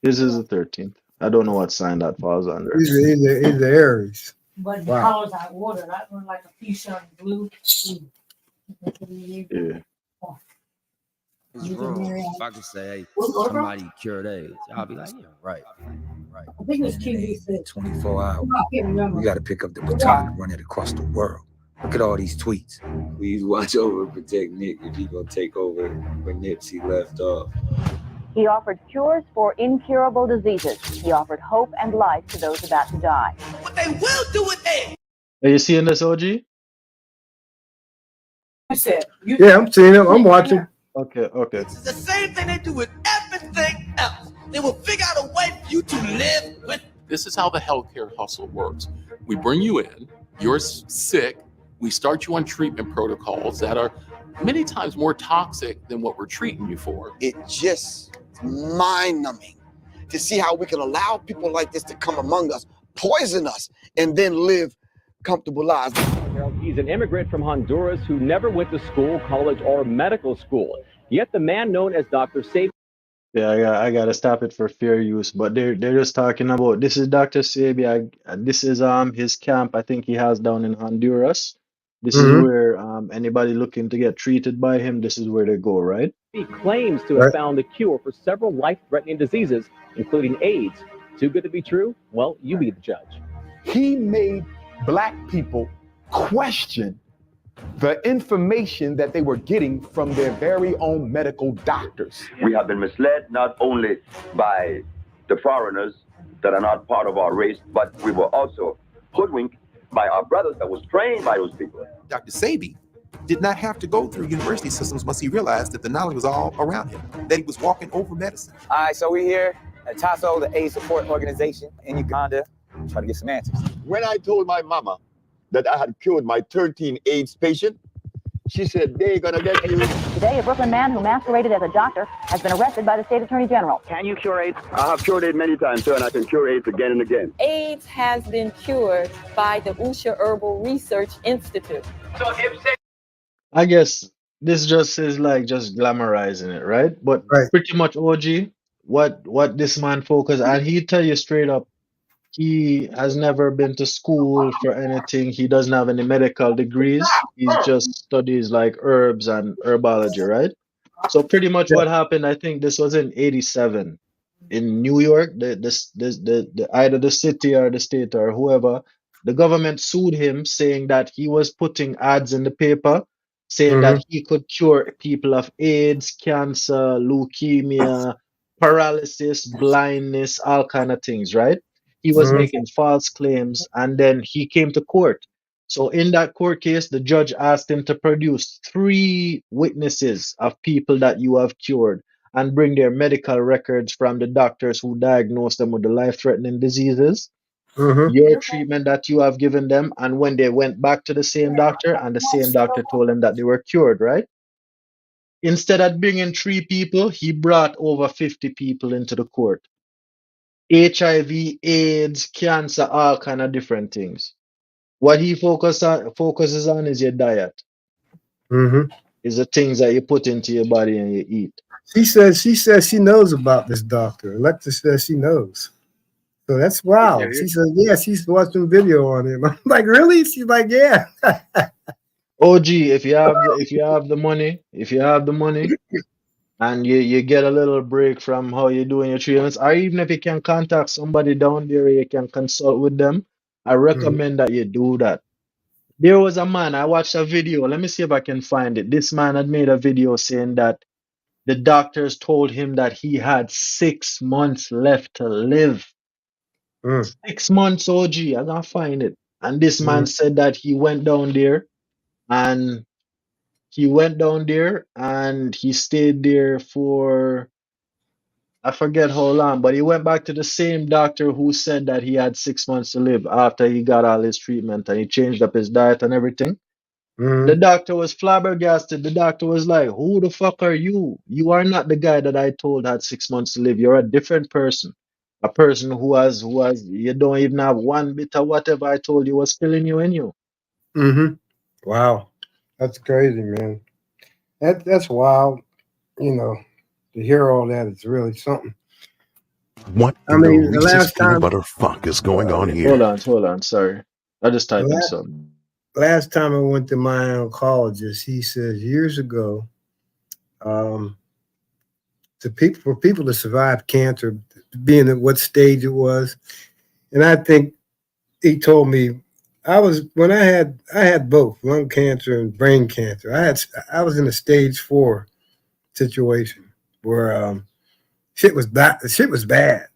His is the 13th. I don't know what sign that falls under. He's the Aries. But the Wow. colors out water, that one like a fuchsia and blue. Yeah. It's wrong. If I could say, hey, somebody cured AIDS, I'll be like, yeah, right. I think it's cute. 24 hours. I can't remember. We got to pick up the baton and run it across the world. Look at all these tweets. Please watch over and protect Nick if he's going to take over where Nipsey left off. He offered cures for incurable diseases. He offered hope and life to those about to die. What they will do with it. Are you seeing this, OG? You said. Yeah, I'm seeing him. I'm watching. Okay. It's the same thing they do with everything else. They will figure out a way for you to live with. This is how the healthcare hustle works. We bring you in, you're sick, we start you on treatment protocols that are many times more toxic than what we're treating you for. It just mind-numbing to see how we can allow people like this to come among us, poison us, and then live comfortable lives. He's an immigrant from Honduras who never went to school, college, or medical school. Yet the man known as Dr. Sabi. Yeah, I gotta stop it for fair use. But they're just talking about this is Dr. Sabi. This is his camp. I think he has down in Honduras. This is where anybody looking to get treated by him. This is where they go, right? He claims to have found the cure for several life-threatening diseases, including AIDS. Too good to be true? Well, you be the judge. He made Black people question the information that they were getting from their very own medical doctors. We have been misled not only by the foreigners that are not part of our race, but we were also hoodwinked by our brothers that was trained by those people. Dr. Sabi did not have to go through university systems once he realized that the knowledge was all around him, that he was walking over medicine. All right, so we're here at TASO, the AIDS support organization in Uganda, trying to get some answers. When I told my mama that I had cured my 13 AIDS patient, she said, they're gonna get you. Today, a Brooklyn man who masqueraded as a doctor has been arrested by the state attorney general. Can you cure AIDS? I have cured AIDS many times, sir, and I can cure AIDS again and again. AIDS has been cured by the Usha Herbal Research Institute. So I guess this just is like just glamorizing it, right? But pretty much OG, what this man focus, and he tell you straight up, he has never been to school for anything. He doesn't have any medical degrees. He just studies like herbs and herbology, right? So pretty much what happened, I think this was in '87 in New York. The either the city or the state or whoever, the government sued him saying that he was putting ads in the paper saying that he could cure people of AIDS, cancer, leukemia, paralysis, blindness, all kind of things, right? He was making false claims, and then he came to court. So in that court case, the judge asked him to produce 3 witnesses of people that you have cured and bring their medical records from the doctors who diagnosed them with the life-threatening diseases, your treatment that you have given them, and when they went back to the same doctor, and the same doctor told them that they were cured, right? Instead of bringing 3 people, he brought over 50 people into the court. HIV, AIDS, cancer, all kind of different things. What he focuses on is your diet. Is the things that you put into your body and you eat. She says she knows about this doctor. Alexa says she knows. So that's wow. She said, yeah, she's watching video on him. I'm like, really? She's like, yeah. OG, if you have the money, and you get a little break from how you're doing your treatments, or even if you can contact somebody down there, you can consult with them. I recommend that you do that. There was a man, I watched a video. Let me see if I can find it. This man had made a video saying that the doctors told him that he had 6 months left to live. 6 months, OG. I'm gonna find it. And this man said that he went down there and he stayed there for, I forget how long, but he went back to the same doctor who said that he had 6 months to live after he got all his treatment, and he changed up his diet and everything. The doctor was flabbergasted. The doctor was like, who the fuck are you? You are not the guy that I told had 6 months to live. You're a different person. A person who has you don't even have 1 bit of whatever I told you was killing you in you. Wow. That's crazy, man. That's wild. You know, to hear all that is really something. What I in the mean, the Reese's last peanut time, butter fuck is going on here? Hold on. Sorry, I just the typed in last, something. last time I went to my oncologist, he says years ago, um, for people to survive cancer, being at what stage it was, and I think he told me when I had both lung cancer and brain cancer. I was in a stage 4 situation where shit was bad. Shit was bad,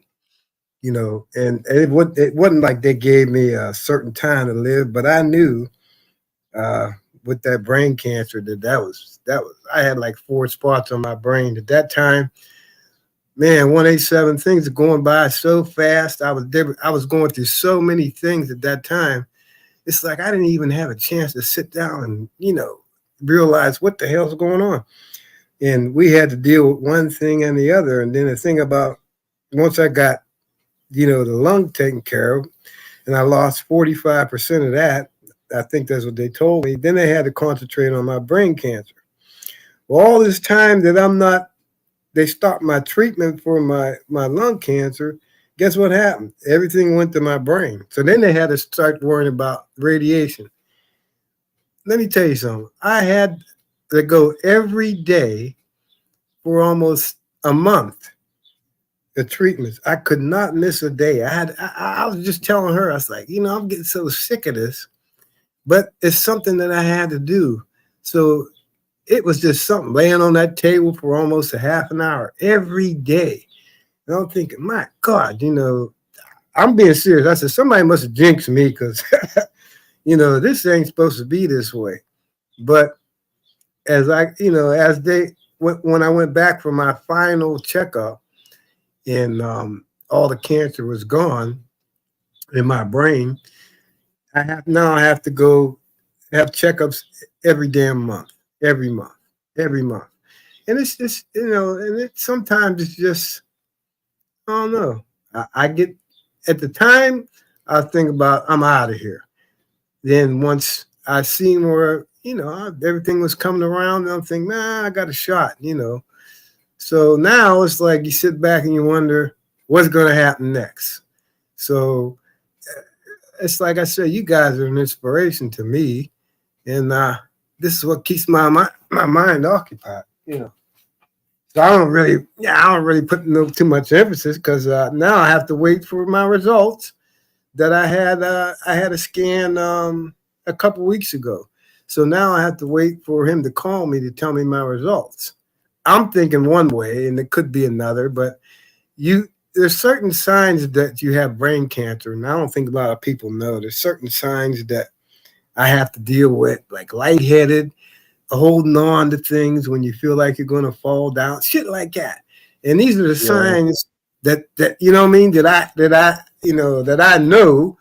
and it wasn't like they gave me a certain time to live, but I knew uh, with that brain cancer that was I had like 4 spots on my brain at that time. Man, 187 things are going by so fast. I was going through so many things at that time. It's like I didn't even have a chance to sit down and realize what the hell's going on. And we had to deal with one thing and the other. And then the thing about once I got the lung taken care of, and I lost 45% of that. I think that's what they told me. Then they had to concentrate on my brain cancer. Well, all this time that they stopped my treatment for my lung cancer. Guess what happened? Everything went to my brain. So then they had to start worrying about radiation. Let me tell you something. I had to go every day for almost a month. The treatments. I could not miss a day. I was just telling her, I was like, I'm getting so sick of this, but it's something that I had to do. So it was just something laying on that table for almost a half an hour every day. And I'm thinking, my God, I'm being serious. I said, somebody must have jinxed me because, this ain't supposed to be this way. But when I went back for my final checkup, and all the cancer was gone in my brain, I have to go have checkups every damn month, every month. And it's just, sometimes it's just, I don't know. I get, at the time, I think about, I'm out of here. Then once I seen where, everything was coming around, I'm thinking, I got a shot, So now it's like you sit back and you wonder what's going to happen next. So it's like I said, you guys are an inspiration to me, and this is what keeps my mind occupied. So I don't really put too much emphasis because now I have to wait for my results that I had. I had a scan a couple weeks ago, so now I have to wait for him to call me to tell me my results. I'm thinking one way, and it could be another, but there's certain signs that you have brain cancer, and I don't think a lot of people know. There's certain signs that I have to deal with, like lightheaded, holding on to things when you feel like you're going to fall down, shit like that. And these are the signs that you know what I mean, that I know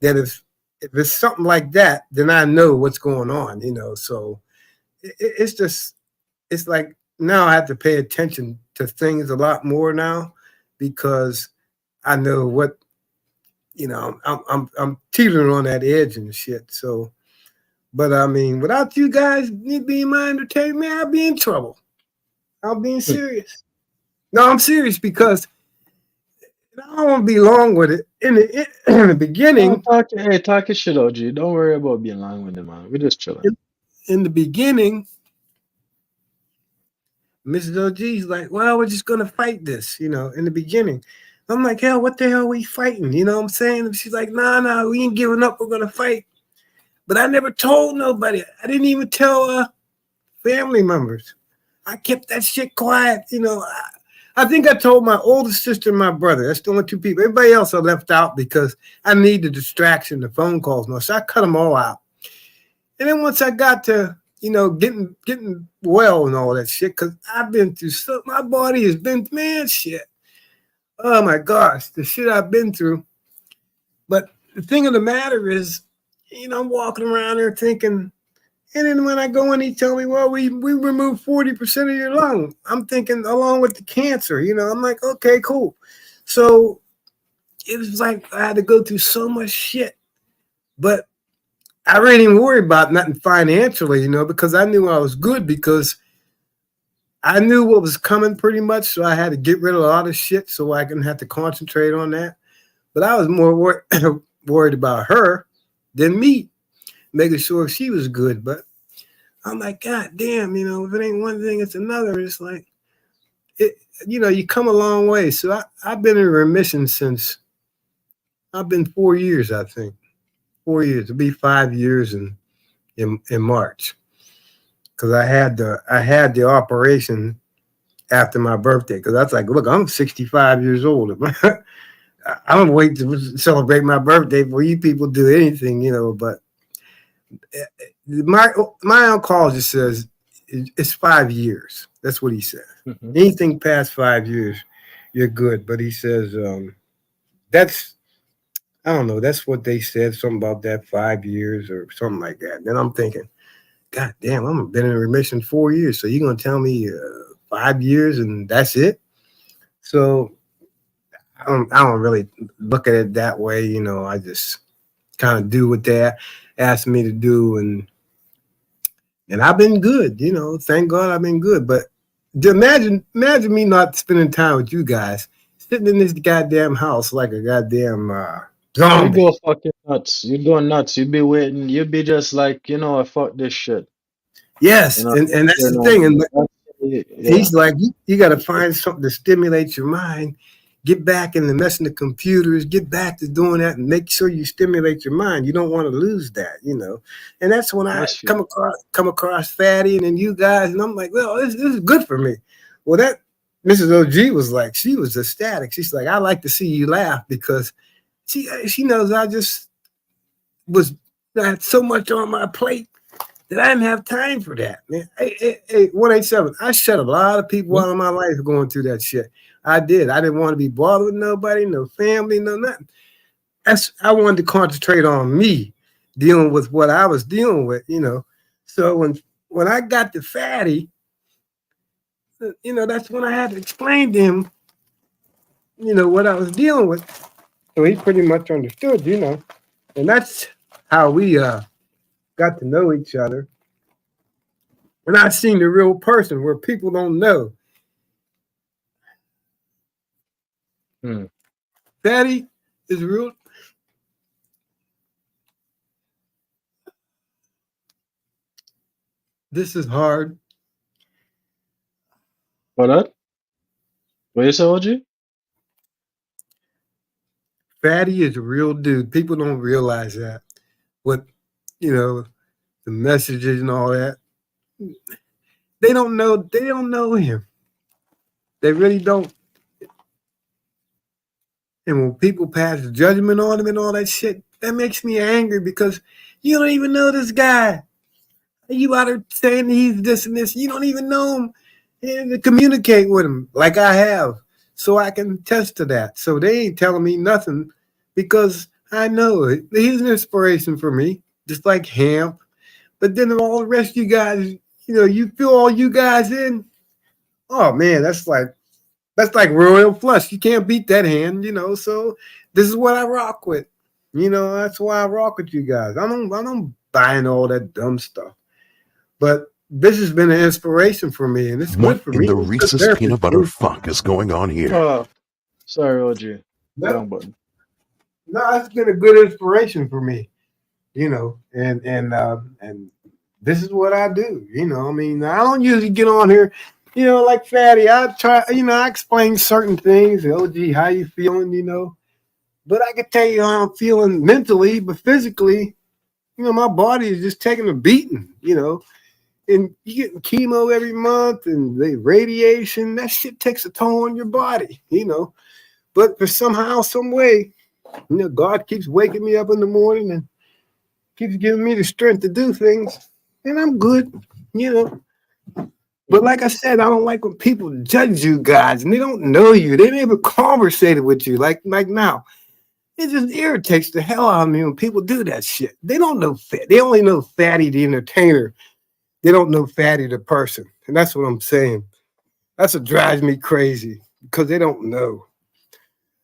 that if it's something like that, then I know what's going on. So it's like now I have to pay attention to things a lot more now because I know what I'm teetering on that edge and shit. So, but I mean, without you guys being my entertainment, I'd be in trouble. I'm being serious. No, I'm serious because I don't want to be long with it. In the beginning, Talk your shit, OG. Don't worry about being long with it, man. We're just chilling. in the beginning, Mrs. OG's like, well, we're just gonna fight this, in the beginning. I'm like, hell, what the hell are we fighting? You know what I'm saying? And she's like, nah, we ain't giving up, we're gonna fight. But I never told nobody. I didn't even tell family members. I kept that shit quiet, I think I told my oldest sister and my brother. That's the only 2 people. Everybody else I left out because I need the distraction, the phone calls. So I cut them all out. And then once I got to, getting well and all that shit, because I've been through my body has been, man, shit. Oh my gosh, the shit I've been through. But the thing of the matter is, I'm walking around there thinking, and then when I go in, he tell me, well, we removed 40% of your lung. I'm thinking along with the cancer, I'm like, okay, cool. So it was like I had to go through so much shit. But I really didn't worry about nothing financially, because I knew I was good because I knew what was coming pretty much, so I had to get rid of a lot of shit so I didn't have to concentrate on that. But I was more worried about her than me, making sure she was good. But I'm like, God damn, if it ain't one thing, it's another. It's like, you come a long way. So I've been in remission since I've been 4 years, I think. 4 years. It'll be 5 years in March. Because I had the operation after my birthday. Because I was like, look, I'm 65 years old. I don't wait to celebrate my birthday before you people do anything, but my oncologist says it's 5 years. That's what he said. Mm-hmm. Anything past 5 years, you're good. But he says that's, I don't know, that's what they said, something about that 5 years or something like that. Then I'm thinking, God damn, I've been in remission 4 years. So you're gonna tell me 5 years and that's it? So I don't really look at it that way. I just kind of do what they asked me to do, and I've been good. Thank God I've been good. But imagine me not spending time with you guys, sitting in this goddamn house like a goddamn You zombie. go fucking nuts. You go nuts. You be waiting. You be just like, fuck this shit. Yes, and that's the thing. And yeah. he's like, you got to find something to stimulate your mind. Get back into messing the computers. Get back to doing that, and make sure you stimulate your mind. You don't want to lose that, And that's when I come across Fatty and then you guys, and I'm like, well, this is good for me. Well, that Mrs. OG was like, she was ecstatic. She's like, I like to see you laugh because she knows I just I had so much on my plate that I didn't have time for that, man. Hey, 187. I shut a lot of people out of my life going through that shit. I did. I didn't want to be bothered with nobody, no family, no nothing. I wanted to concentrate on me, dealing with what I was dealing with, So when I got to Fatty, that's when I had to explain to him, what I was dealing with. So he pretty much understood, And that's how we got to know each other. And I've seen the real person where people don't know. Fatty is real. This is hard. What you say, OG? Fatty is a real dude. People don't realize that. What, the messages and all that. They don't know him. They really don't. And when people pass judgment on him and all that shit, that makes me angry because you don't even know this guy. You out there saying he's this and this. You don't even know him and to communicate with him like I have. So I can attest to that. So they ain't telling me nothing because I know it. He's an inspiration for me, just like Hamp. But then all the rest of you guys, you fill all you guys in. Oh man, that's like royal flush. You can't beat that hand, So this is what I rock with. That's why I rock with you guys. I don't buying all that dumb stuff. But this has been an inspiration for me, and it's good for me. What in the Reese's peanut butter fuck is going on here? Oh, sorry, OG. Wrong button. No, it's been a good inspiration for me, and this is what I do. I don't usually get on here, like Fatty. I try, I explain certain things. OG, how you feeling, But I can tell you how I'm feeling mentally, but physically, my body is just taking a beating, And you getting chemo every month and the radiation, that shit takes a toll on your body, But for somehow, some way, God keeps waking me up in the morning and keeps giving me the strength to do things, and I'm good, But like I said, I don't like when people judge you guys and they don't know you. They never conversated with you like now. It just irritates the hell out of me when people do that shit. They don't know They only know Fatty the entertainer. They don't know Fatty the person. And that's what I'm saying. That's what drives me crazy because they don't know.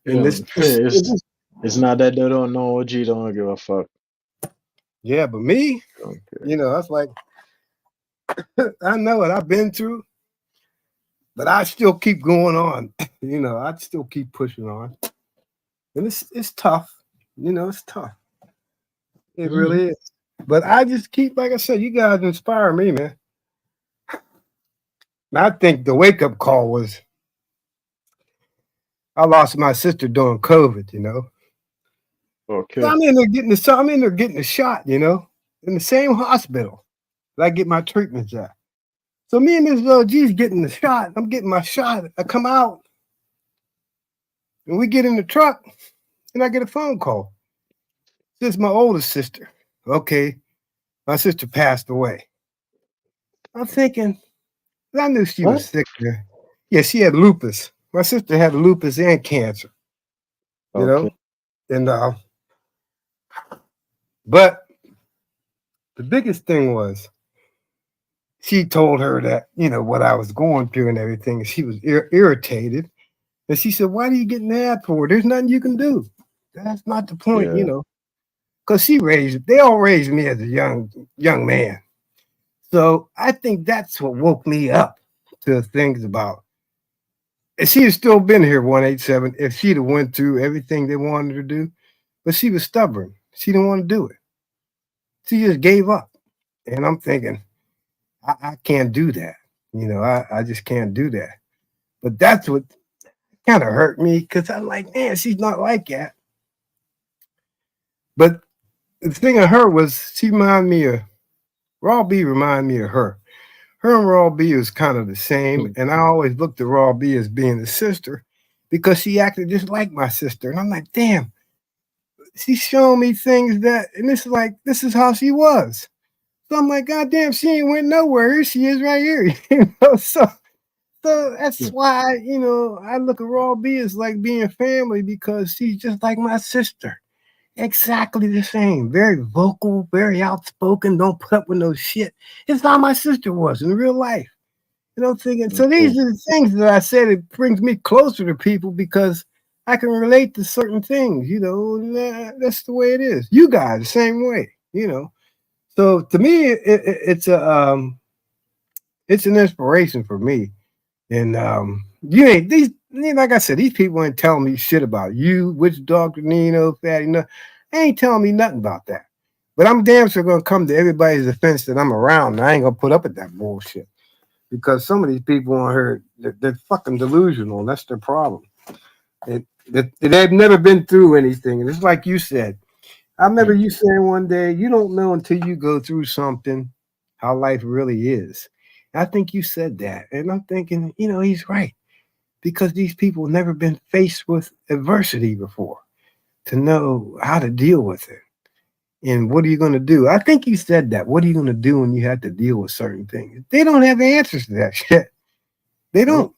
And it's not that they don't know. OG don't give a fuck. Yeah, but me, that's like, I know what I've been through. But I still keep going on. I still keep pushing on. And it's tough. It's tough. It really is. But I just keep, like I said, you guys inspire me, man. And I think the wake-up call was I lost my sister during COVID, Okay. I'm in there getting a shot, in the same hospital that I get my treatments at. So me and this G's getting the shot. I'm getting my shot. I come out and we get in the truck and I get a phone call. This is my oldest sister. Okay, my sister passed away. I'm thinking, I knew she was sick there. Yeah, she had lupus. My sister had lupus and cancer, Okay. And but the biggest thing was she told her that, what I was going through and everything. She was irritated. And she said, why do you get mad for? There's nothing you can do. That's not the point, Yeah. Because they all raised me as a young man. So I think that's what woke me up to things about. If she had still been here, 187, if she'd have went through everything they wanted her to do, but she was stubborn. She didn't want to do it. She just gave up. And I'm thinking, I can't do that. I just can't do that. But that's what kind of hurt me because I'm like, man, she's not like that. But the thing of her was she reminded me of Raw B reminded me of her. Her and Raw B was kind of the same. And I always looked at Raw B as being a sister because she acted just like my sister. And I'm like, damn, she's showing me things and this is how she was. So I'm like, God damn, she ain't went nowhere. Here she is right here. So that's why, I look at Raw B as like being family because she's just like my sister. Exactly the same. Very vocal, very outspoken, don't put up with no shit. It's how my sister was in real life. Thinking. So these are the things that I said it brings me closer to people because I can relate to certain things, and that's the way it is. You guys, the same way, So to me, it's an inspiration for me. And like I said, these people ain't telling me shit about you, which Dr. Nino, Fatty, no, they ain't telling me nothing about that. But I'm damn sure gonna come to everybody's defense that I'm around. And I ain't gonna put up with that bullshit. Because some of these people on here, they're fucking delusional. That's their problem. They've never been through anything. And it's like you said. I remember you saying one day, you don't know until you go through something how life really is. I think you said that. And I'm thinking, he's right. Because these people have never been faced with adversity before to know how to deal with it. And what are you going to do? I think you said that. What are you going to do when you have to deal with certain things? They don't have answers to that shit. They don't.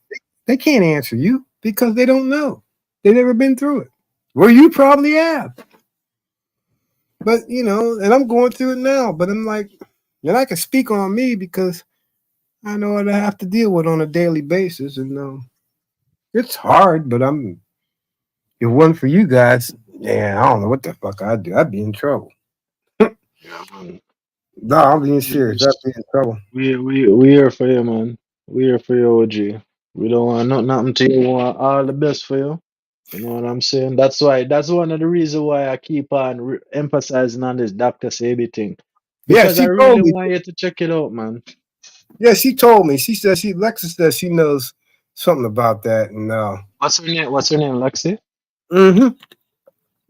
They can't answer you because they don't know. They've never been through it. Well, you probably have. But, and I'm going through it now. But I'm like, and I can speak on me because I know what I have to deal with on a daily basis. And it's hard, but if it wasn't for you guys, I don't know what the fuck I'd do. I'd be in trouble. Yeah, man. No, I'm being serious. I'd be in trouble. We here for you, man. We here for you, OG. We don't want nothing to you. We want all the best for you. You know what I'm saying? That's one of the reasons why I keep on emphasizing on this Dr. Sebi thing. Yeah, Because I she really told me. want you to check it out, man. Yeah, she told me. She said Lexus says she knows something about that. And What's her name? What's her name? Lexi? mm-hmm.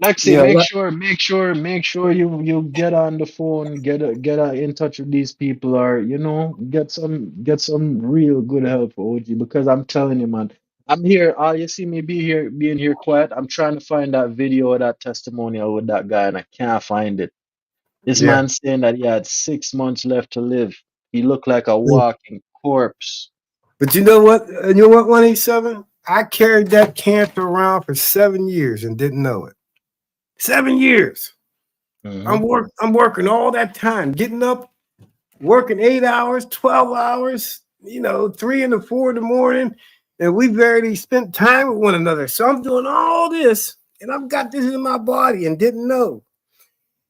Lexi, Yeah, make sure you get on the phone, get in touch with these people, or get some real good help for OG. Because I'm telling you, man, I'm here. All you see me being here quiet. I'm trying to find that video or that testimonial with that guy, and I can't find it. This yeah. man saying that he had 6 months left to live. He looked like a walking corpse. But you know what? 187? I carried that cancer around for 7 years and didn't know it. 7 years. I'm working all that time, getting up, working 8 hours, 12 hours, 3 and 4 in the morning, and we barely spent time with one another. So I'm doing all this, and I've got this in my body and didn't know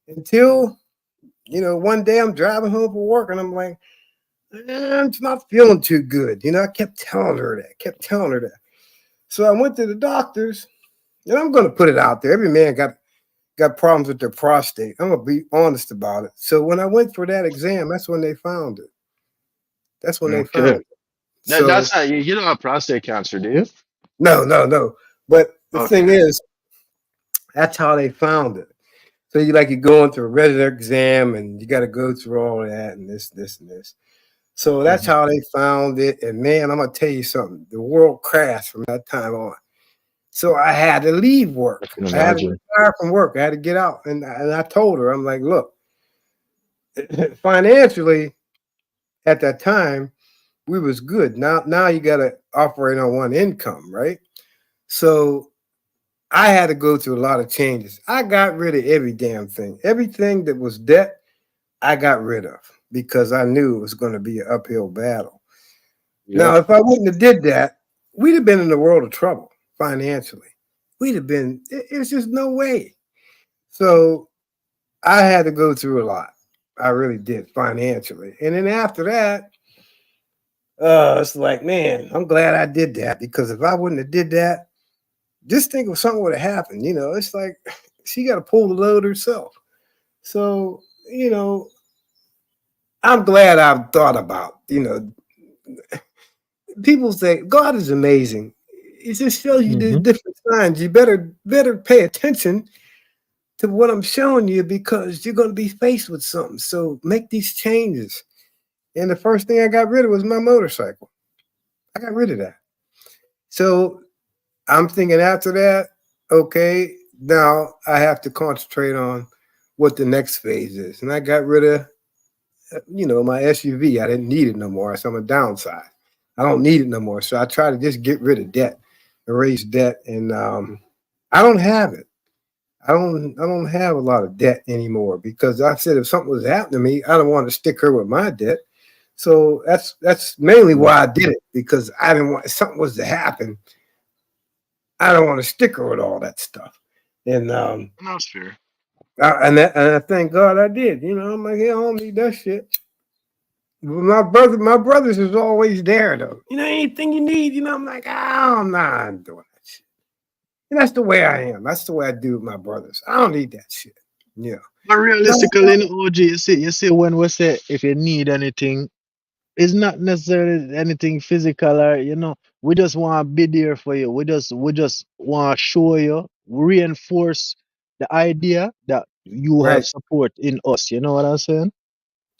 until, one day I'm driving home from work, and I'm like, I'm not feeling too good. I kept telling her that. So I went to the doctors, and I'm going to put it out there. Every man got problems with their prostate. I'm going to be honest about it. So when I went for that exam, that's when they found it. That's when they Okay. found it. So That's not you don't have prostate cancer, do you? no. But the thing Okay. is, that's how they found it. So you go into a regular exam, and you got to go through all that and this, and this. So that's how they found it. And man, I'm gonna tell you something. The world crashed from that time on. So I had to leave work. I can I had to imagine. retire from work. I had to get out. And I told her, I'm like, look, financially at that time, we was good. Now you gotta operate on one income, right? So I had to go through a lot of changes. I got rid of every damn thing. Everything that was debt, I got rid of because I knew it was going to be an uphill battle. Now, Yep. if I wouldn't have did that, we'd have been in a world of trouble financially. We'd have been, it's just no way. So I had to go through a lot. I really did financially. And then after that, it's like, man, I'm glad I did that because if I wouldn't have did that, just think if something would have happened. It's like she got to pull the load herself. So, I'm glad I've thought about, people say God is amazing. It just shows you the different signs. You better pay attention to what I'm showing you because you're going to be faced with something. So make these changes. And the first thing I got rid of was my motorcycle. I got rid of that. So I'm thinking after that, okay, now I have to concentrate on what the next phase is. And I got rid of, my SUV. I didn't need it no more. So I'm a downside. I don't need it no more. So I try to just get rid of debt, erase debt. And I don't have it. I don't have a lot of debt anymore because I said if something was happening to me, I don't want to stick her with my debt. So that's mainly why I did it because I didn't want if something was to happen. I don't want to stick her with all that stuff. And That's fair. and I thank God I did. I'm like, yeah, I don't need that shit. My brothers is always there though. Anything you need, I'm like, I'm not doing that shit. And that's the way I am. That's the way I do with my brothers. I don't need that shit. Yeah. But No, realistically, in OG, you see, when we say if you need anything, it's not necessarily anything physical or we just want to be there for you. We just want to show you, reinforce the idea that you have right. support in us. You know what I'm saying?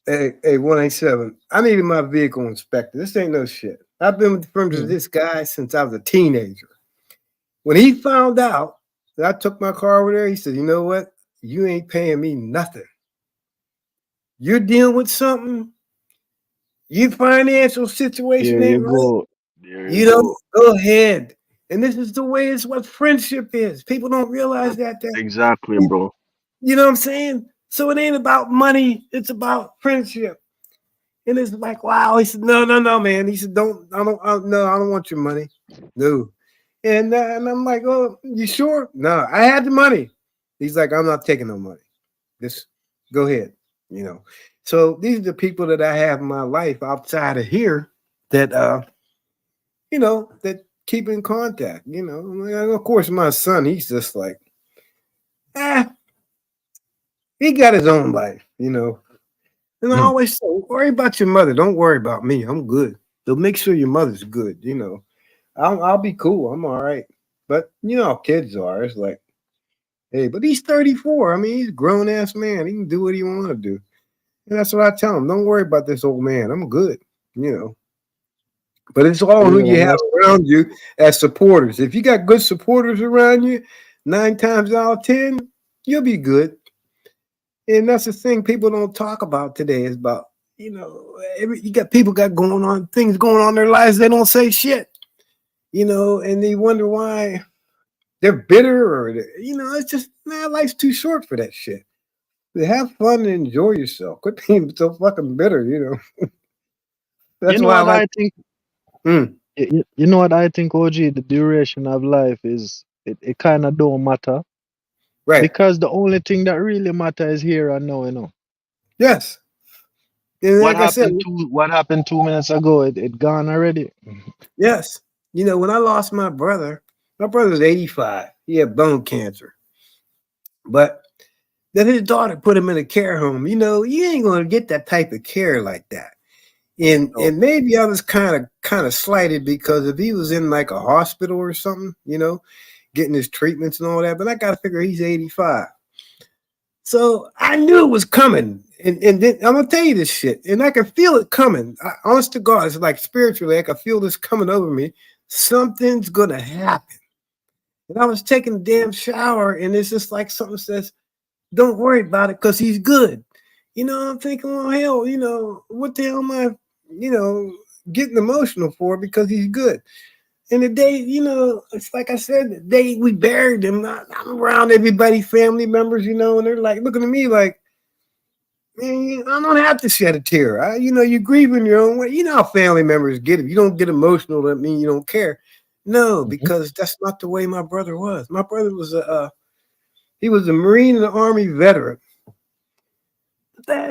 Hey, 187. I needed my vehicle inspected. This ain't no shit. I've been friends with this guy since I was a teenager. When he found out that I took my car over there, he said, you know what? You ain't paying me nothing. You're dealing with something. Your financial situation There you ain't right. go. There you go. Go ahead. And this is the way it's what friendship is. People don't realize that. Exactly, bro. You know what I'm saying? So it ain't about money, it's about friendship. And it's like, wow. He said, no, man. He said, no, I don't want your money. No. And I'm like, oh, you sure? No, I had the money. He's like, I'm not taking no money. Just go ahead. So these are the people that I have in my life outside of here that that keep in contact. Of course, my son, he's just like, he got his own life. And I always say, worry about your mother. Don't worry about me. I'm good. So make sure your mother's good. I'll be cool. I'm all right. But how kids are. It's like, hey, but he's 34. I mean, he's a grown ass man. He can do what he want to do. And that's what I tell him. Don't worry about this old man. I'm good. You know. But it's all who Yeah, you man, have that's around you as supporters. If you got good supporters around you, 9 times out of 10, you'll be good. And that's the thing people don't talk about today is about, you got people got going on, things going on in their lives, they don't say shit, and they wonder why they're bitter or, it's just, man, life's too short for that shit. Have fun and enjoy yourself. Quit being so fucking bitter. you That's know why I what like, I think. You know what I think, OG, the duration of life is it kind of don't matter right. because the only thing that really matters is here and now. Yes. And like I said, What happened 2 minutes ago? It gone already. yes. You know, when I lost my brother was 85. He had bone cancer. But then his daughter put him in a care home. You know, you ain't gonna get that type of care like that. And maybe I was kind of slighted because if he was in like a hospital or something, you know, getting his treatments and all that, but I gotta figure he's 85. So I knew it was coming. And then I'm gonna tell you this shit, and I can feel it coming. Honest to God, it's like spiritually, I can feel this coming over me. Something's gonna happen. And I was taking a damn shower, and it's just like something says, don't worry about it because he's good. You know, I'm thinking, well, hell, you know, what the hell am I, you know, getting emotional for because he's good. And the day, you know, it's like I said, the day we buried him, I'm around everybody, family members, you know, and they're like looking at me like, man, I don't have to shed a tear. You know, you grieve in your own way. You know how family members get it. You don't get emotional, that means you don't care. No, because that's not the way my brother was. My brother was he was a Marine and Army veteran.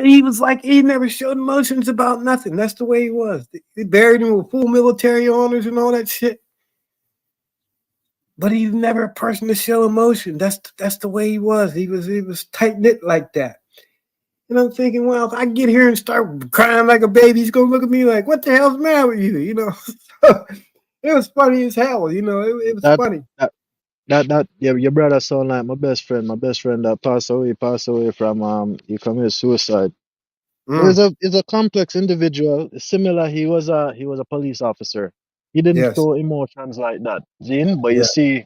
He was like, he never showed emotions about nothing. That's the way he was. They buried him with full military honors and all that shit. But he's never a person to show emotion. That's the way he was. He was tight knit like that. And I'm thinking, well, if I get here and start crying like a baby, he's gonna look at me like, what the hell's the matter with you? You know, it was funny as hell. You know, it was That funny. yeah, your brother sound like my best friend. My best friend that passed away from he committed suicide. He's a complex individual. Similar, he was a police officer. He didn't Yes. show emotions like that, Zin. But you Yeah. see,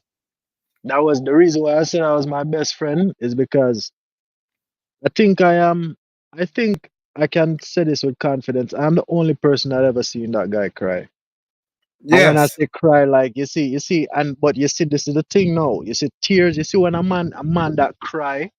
that was the reason why I said I was my best friend, is because I think I am. I think I can say this with confidence. I'm the only person that ever seen that guy cry. And when I Yes. say cry, like you see, and but you see, this is the thing now. You see tears. You see when a man that cry, a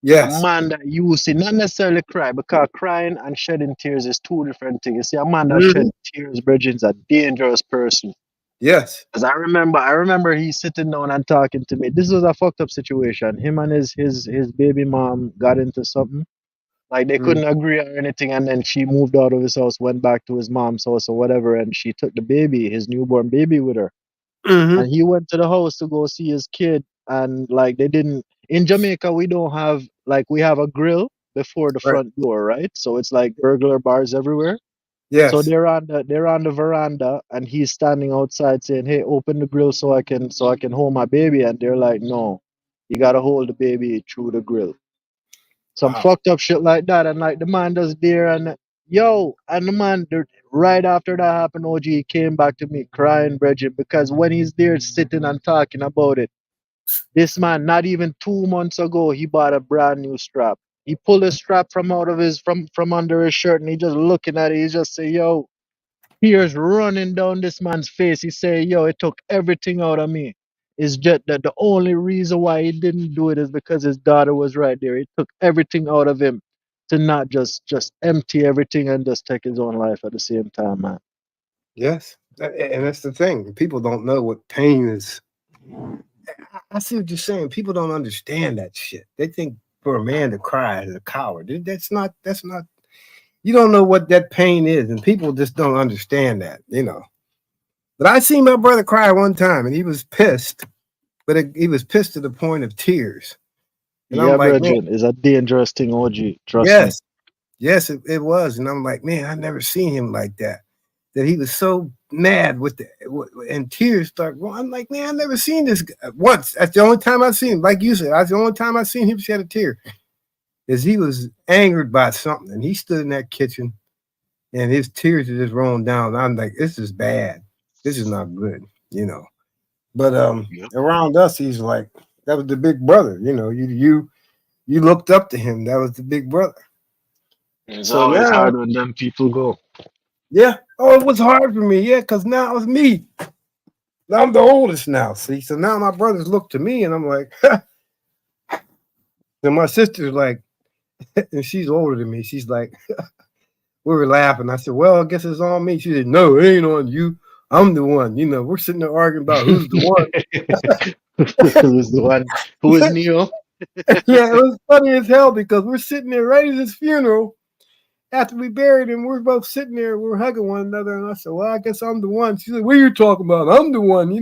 Yes. man that you see not necessarily cry, because crying and shedding tears is two different things. You see, a man that shed Mhm. tears, Bridget, is a dangerous person. Yes. Cause I remember he sitting down and talking to me. This was a fucked up situation. Him and his baby mom got into something. Like they couldn't agree or anything, and then she moved out of his house, went back to his mom's house or whatever, and she took the baby, his newborn baby, with her. And Mm-hmm. he went to the house to go see his kid, and like they didn't. In Jamaica, we don't have, like, we have a grill before the Right. front door, right? So it's like burglar bars everywhere. So Yes. they're on the veranda, and he's standing outside saying, "Hey, open the grill so I can hold my baby." And they're like, "No, you gotta hold the baby through the grill." Some Wow. fucked up shit like that, and like the man does there, and yo, and the man right after that happened, OG came back to me crying, Bridget, because when he's there sitting and talking about it, this man, not even 2 months ago, he bought a brand new strap. He pulled a strap from out of his from under his shirt, and he just looking at it. He just say, "Yo." Tears running down this man's face. He say, "Yo, it took everything out of me. It's just that the only reason why he didn't do it is because his daughter was right there. It took everything out of him to not just empty everything and just take his own life at the same time, man." Yes. And that's the thing. People don't know what pain is. I see what you're saying. People don't understand that shit. They think for a man to cry is a coward. That's not, you don't know what that pain is, and people just don't understand that, you know. But I seen my brother cry one time, and he was pissed, but he was pissed to the point of tears. And I'm Yeah, like, man, Bridget, it's a dangerous thing, OG. Trust me. yes, yes, it was. And I'm like, man, I never seen him like that. That he was so mad with and tears start going. I'm like, man, I never seen this guy. Once. That's the only time I've seen him. Like you said, that's the only time I've seen him shed a tear. Is he was angered by something, and he stood in that kitchen, and his tears are just rolling down. I'm like, this is bad. This is not good, you know. But around us, he's like, that was the big brother. You know, you looked up to him. That was the big brother. It's So always now, hard when them people go. yeah. Oh, it was hard for me, yeah, because now it's me. Now I'm the oldest now. See, so now my brothers look to me, and I'm like, and my sister's like, and she's older than me. She's like, we were laughing. I said, well, I guess it's on me. She said, no, it ain't on you. I'm the one. You know, we're sitting there arguing about who's the one. Who's the one? Who is Neo? Yeah, it was funny as hell because we're sitting there right at his funeral, after we buried him, we're both sitting there, we're hugging one another, and I said, "Well, I guess I'm the one." She said, "What are you talking about? I'm the one."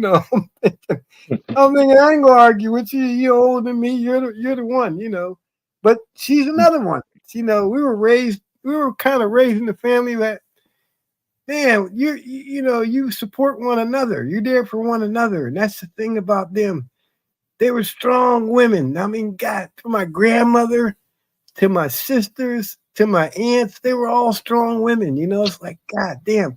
I'm thinking, I ain't gonna argue with you. You're older than me. You're the one. But she's another one. We were kind of raised in the family that, man, you support one another. You're there for one another, and that's the thing about them. They were strong women. I mean, God, from my grandmother to my sisters to my aunts, they were all strong women. It's like, God damn,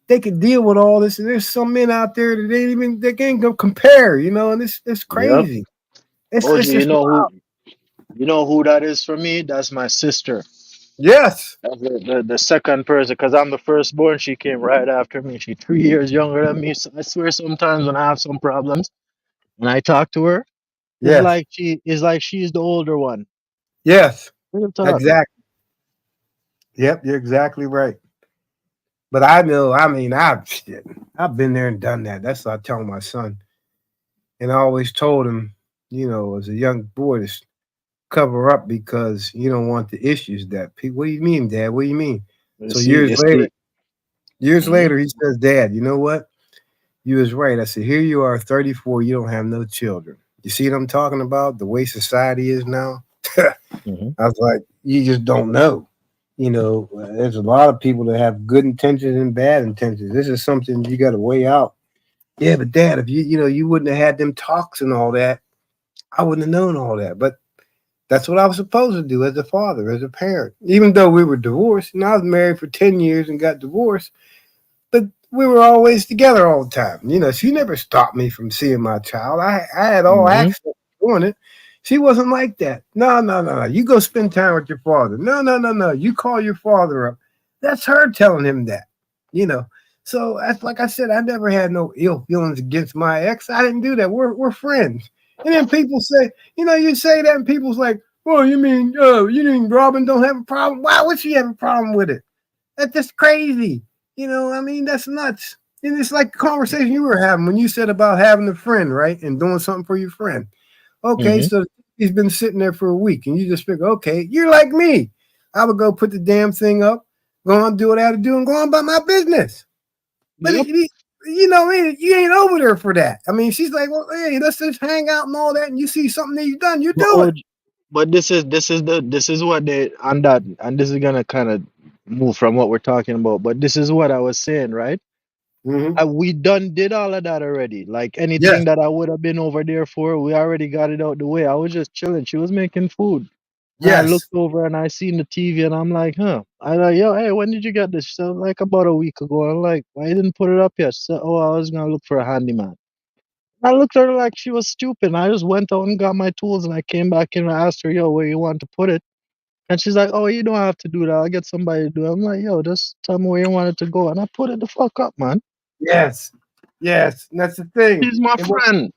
they could deal with all this. And there's some men out there that they can't go compare. And it's Yep. crazy. It's OG, it's just wild. you know who that is for me? That's my sister. Yes. That's the second person, because I'm the firstborn. She came right after me. She's 3 years younger than me. So I swear sometimes when I have some problems and I talk to her, Yes. it's like she's the older one. Yes. Real talk. Exactly. Yep. You're exactly right. But I know. I mean, I've been there and done that. That's what I tell my son, and I always told him, as a young boy, to cover up because you don't want the issues that people. What do you mean, Dad? What do you mean? So You see. years Mhm. later, he says, "Dad, you know what? You was right." I said, "Here you are, 34. You don't have no children. You see what I'm talking about? The way society is now." Mhm. I was like, "You just don't know." There's a lot of people that have good intentions and bad intentions. This is something you got to weigh out. Yeah, but Dad, if you wouldn't have had them talks and all that, I wouldn't have known all that. But that's what I was supposed to do as a father, as a parent. Even though we were divorced, and I was married for 10 years and got divorced, but we were always together all the time. She never stopped me from seeing my child. I had all Mhm. access to doing it. She wasn't like that. No, no, no, no. You go spend time with your father. No, no, no, no. You call your father up. That's her telling him that. You know. So that's like I said, I never had no ill feelings against my ex. I didn't do that. We're friends. And then people say, you say that, and people's like, "Oh, you mean Robin don't have a problem? Why would she have a problem with it? That's just crazy." I mean, that's nuts. And it's like the conversation you were having when you said about having a friend, right? And doing something for your friend. Okay, Mhm. so he's been sitting there for a week, and you just figure, okay, you're like me. I would go put the damn thing up, go on, do what I had to do, and go on about my business. But Yep. you ain't over there for that. I mean, she's like, well, hey, let's just hang out and all that, and you see something that you've done, you But do it. but this is what they and that and this is gonna kind of move from what we're talking about. But this is what I was saying, right? Mm-hmm. We done did all of that already. Like Yes, anything that I would have been over there for, we already got it out the way. I was just chilling. She was making food. And I yes, looked over and I seen the TV and I'm like, huh. I like, yo, hey, when did you get this? She said, like about a week ago. I'm like, why you didn't put it up yet? She said, oh, I was gonna look for a handyman. I looked at her like she was stupid. And I just went out and got my tools and I came back in and I asked her, yo, where you want to put it? And she's like, oh, you don't have to do that. I'll get somebody to do it. I'm like, yo, just tell me where you want it to go. And I put it the fuck up, man. yes, yes. And that's the thing. She's my And what friend.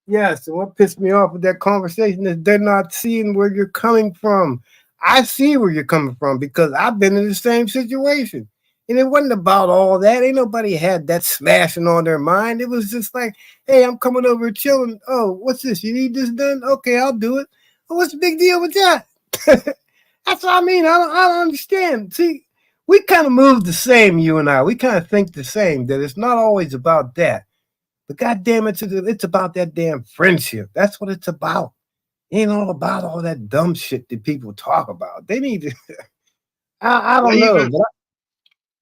Yes, and what pissed me off with that conversation is they're not seeing where you're coming from. I see where you're coming from because I've been in the same situation. And it wasn't about all that. Ain't nobody had that smashing on their mind. It was just like, hey, I'm coming over chilling. Oh, what's this? You need this done? Okay, I'll do it. Well, what's the big deal with that? That's what I mean. I don't understand. See, we kind of move the same, you and I. We kind of think the same, that it's not always about that. But goddamn it's about that damn friendship. That's what it's about. It ain't all about all that dumb shit that people talk about. They need to. I But don't know, even but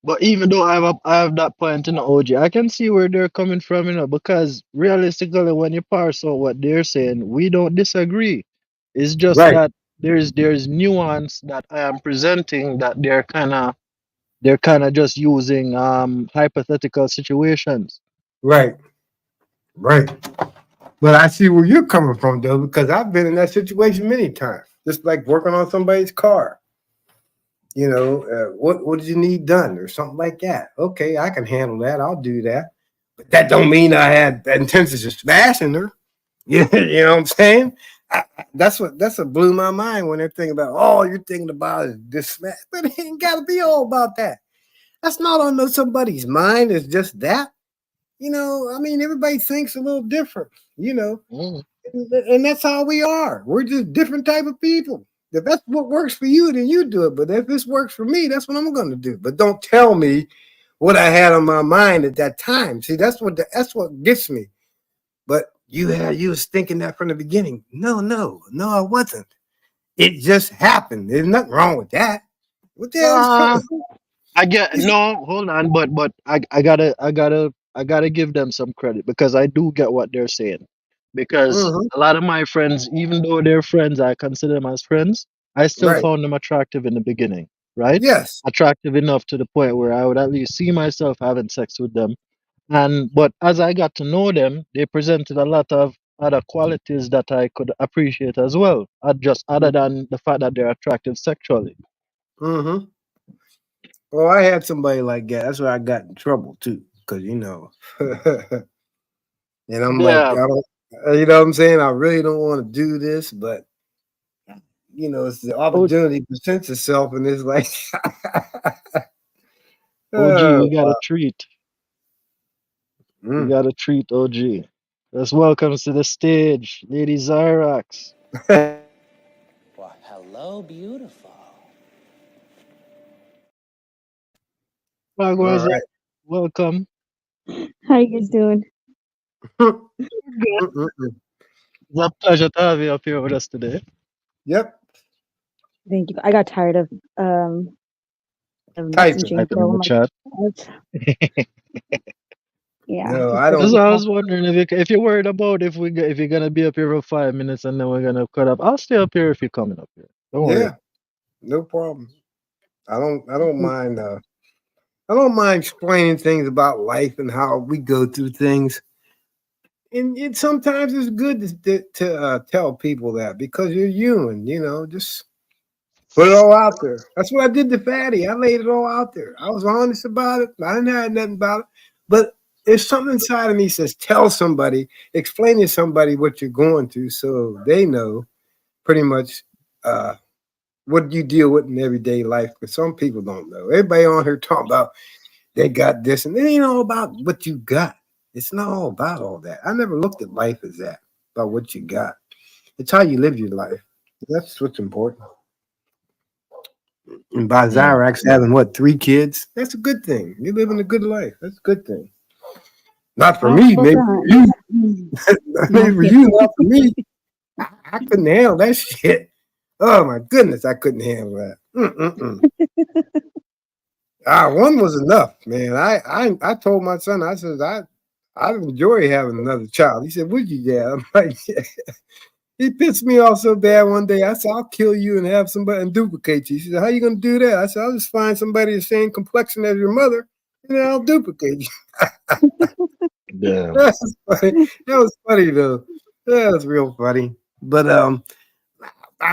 but even though I have that point in the OG, I can see where they're coming from, because realistically, when you parse out what they're saying, we don't disagree. It's just right, that there's nuance that I am presenting that they're kind of just using hypothetical situations. right, right. But I see where you're coming from though, because I've been in that situation many times. Just like working on somebody's car. What did you need done or something like that? Okay, I can handle that. I'll do that. But that don't mean I had intentions of smashing her. You know what I'm saying? That's what blew my mind when they're thinking about, oh, you're thinking about is this smash, but it ain't got to be all about that. That's not on somebody's mind. It's just that. I mean, everybody thinks a little different. Mm. And that's how we are. We're just different type of people. If that's what works for you, then you do it. But if this works for me, that's what I'm going to do. But don't tell me what I had on my mind at that time. See, that's what gets me. But you was thinking that from the beginning. No, I wasn't. It just happened. There's nothing wrong with that. What the hell? I get no, hold on, but I gotta give them some credit because I do get what they're saying. Because Mhm. a lot of my friends, even though they're friends, I consider them as friends, I still Right. found them attractive in the beginning, right? Yes. Attractive enough to the point where I would at least see myself having sex with them. And but as I got to know them, they presented a lot of other qualities that I could appreciate as well, just other than the fact that they're attractive sexually. Mm-hmm. Well, I had somebody like that. That's why I got in trouble too, because and I'm like, Yeah. I don't, you know what I'm saying? I really don't want to do this, but it's the opportunity presents itself, and it's like, OG, oh, we got a treat. We mm. got a treat, OG. Let's welcome to the stage, Lady Zyrax. Well, hello, beautiful. All Magwaza, right. welcome. How you guys doing? Good. Mm-mm-mm. It's a pleasure to have you up here with us today. Yep. Thank you. I got tired of Typing. messaging, Typing so in the I'm like, chat. yeah, No, just I because That's don't. what I was wondering if you're worried about if you're gonna be up here for 5 minutes and then we're gonna cut up. I'll stay up here if you're coming up here. Don't worry. Yeah, no problem. I don't mind. I don't mind explaining things about life and how we go through things. And sometimes it's good to tell people that because you're human. Just put it all out there. That's what I did to Fatty. I laid it all out there. I was honest about it. I didn't have nothing about it. But if something inside of me says, tell somebody, explain to somebody what you're going through so they know pretty much what you deal with in everyday life. Because some people don't know. Everybody on here talking about they got this, and it ain't all about what you got. It's not all about all that. I never looked at life as that, about what you got. It's how you live your life. That's what's important. And by Zyrax having what, 3 kids? That's a good thing. You're living a good life. That's a good thing. Not for I me, hope maybe for you. Maybe for you, not for me. I couldn't handle that shit. Oh my goodness, I couldn't handle that. One was enough, man. I told my son, I said, I enjoy having another child. He said, would you, Dad? I'm like, yeah. He pissed me off so bad one day. I said, I'll kill you and have somebody and duplicate you. She said, how you gonna do that? I said, I'll just find somebody the same complexion as your mother, and then I'll duplicate you. Damn. That was funny. That was funny though. That was real funny. But I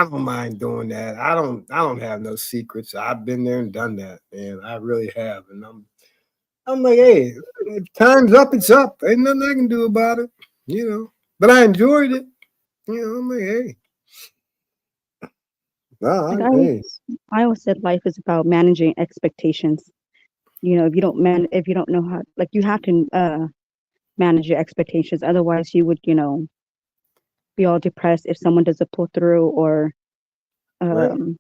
don't mind doing that. I don't have no secrets. I've been there and done that, man. I really have. And I'm like, hey, if time's up, it's up. Ain't nothing I can do about it. But I enjoyed it. I'm like, hey. like Hey. I always said life is about managing expectations. If you don't know how, like you have to manage your expectations. Otherwise, you would, be all depressed if someone doesn't pull through or Right.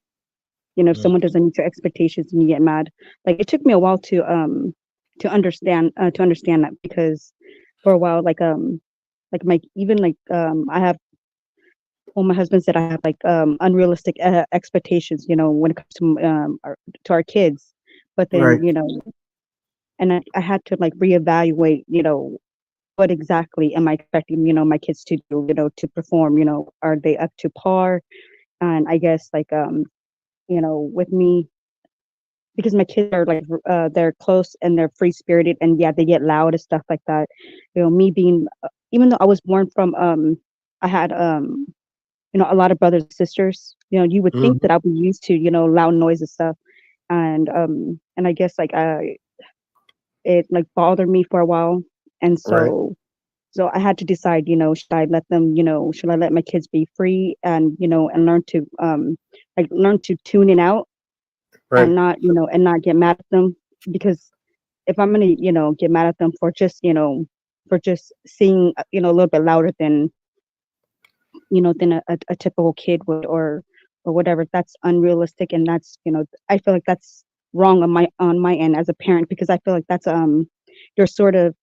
if someone doesn't meet your expectations and you get mad. Like it took me a while to understand that because for a while like my even like I have well my husband said I have like unrealistic expectations when it comes to our kids, but Right. then and I had to like reevaluate what exactly am I expecting my kids to do, to perform, are they up to par? And I guess like with me, because my kids are like they're close and they're free spirited and yeah they get loud and stuff like that. Me being even though I was born from I had a lot of brothers and sisters. You would think Mhm. that I would be used to loud noise and stuff, and I guess like it like bothered me for a while, and Right. so I had to decide, should I let them, should I let my kids be free and and learn to tune it out Right. and not get mad at them, because if I'm gonna get mad at them for just for just seeing a little bit louder than than a typical kid would, or or whatever, that's unrealistic, and that's, I feel like that's wrong on my end as a parent, because I feel like that's you're sort of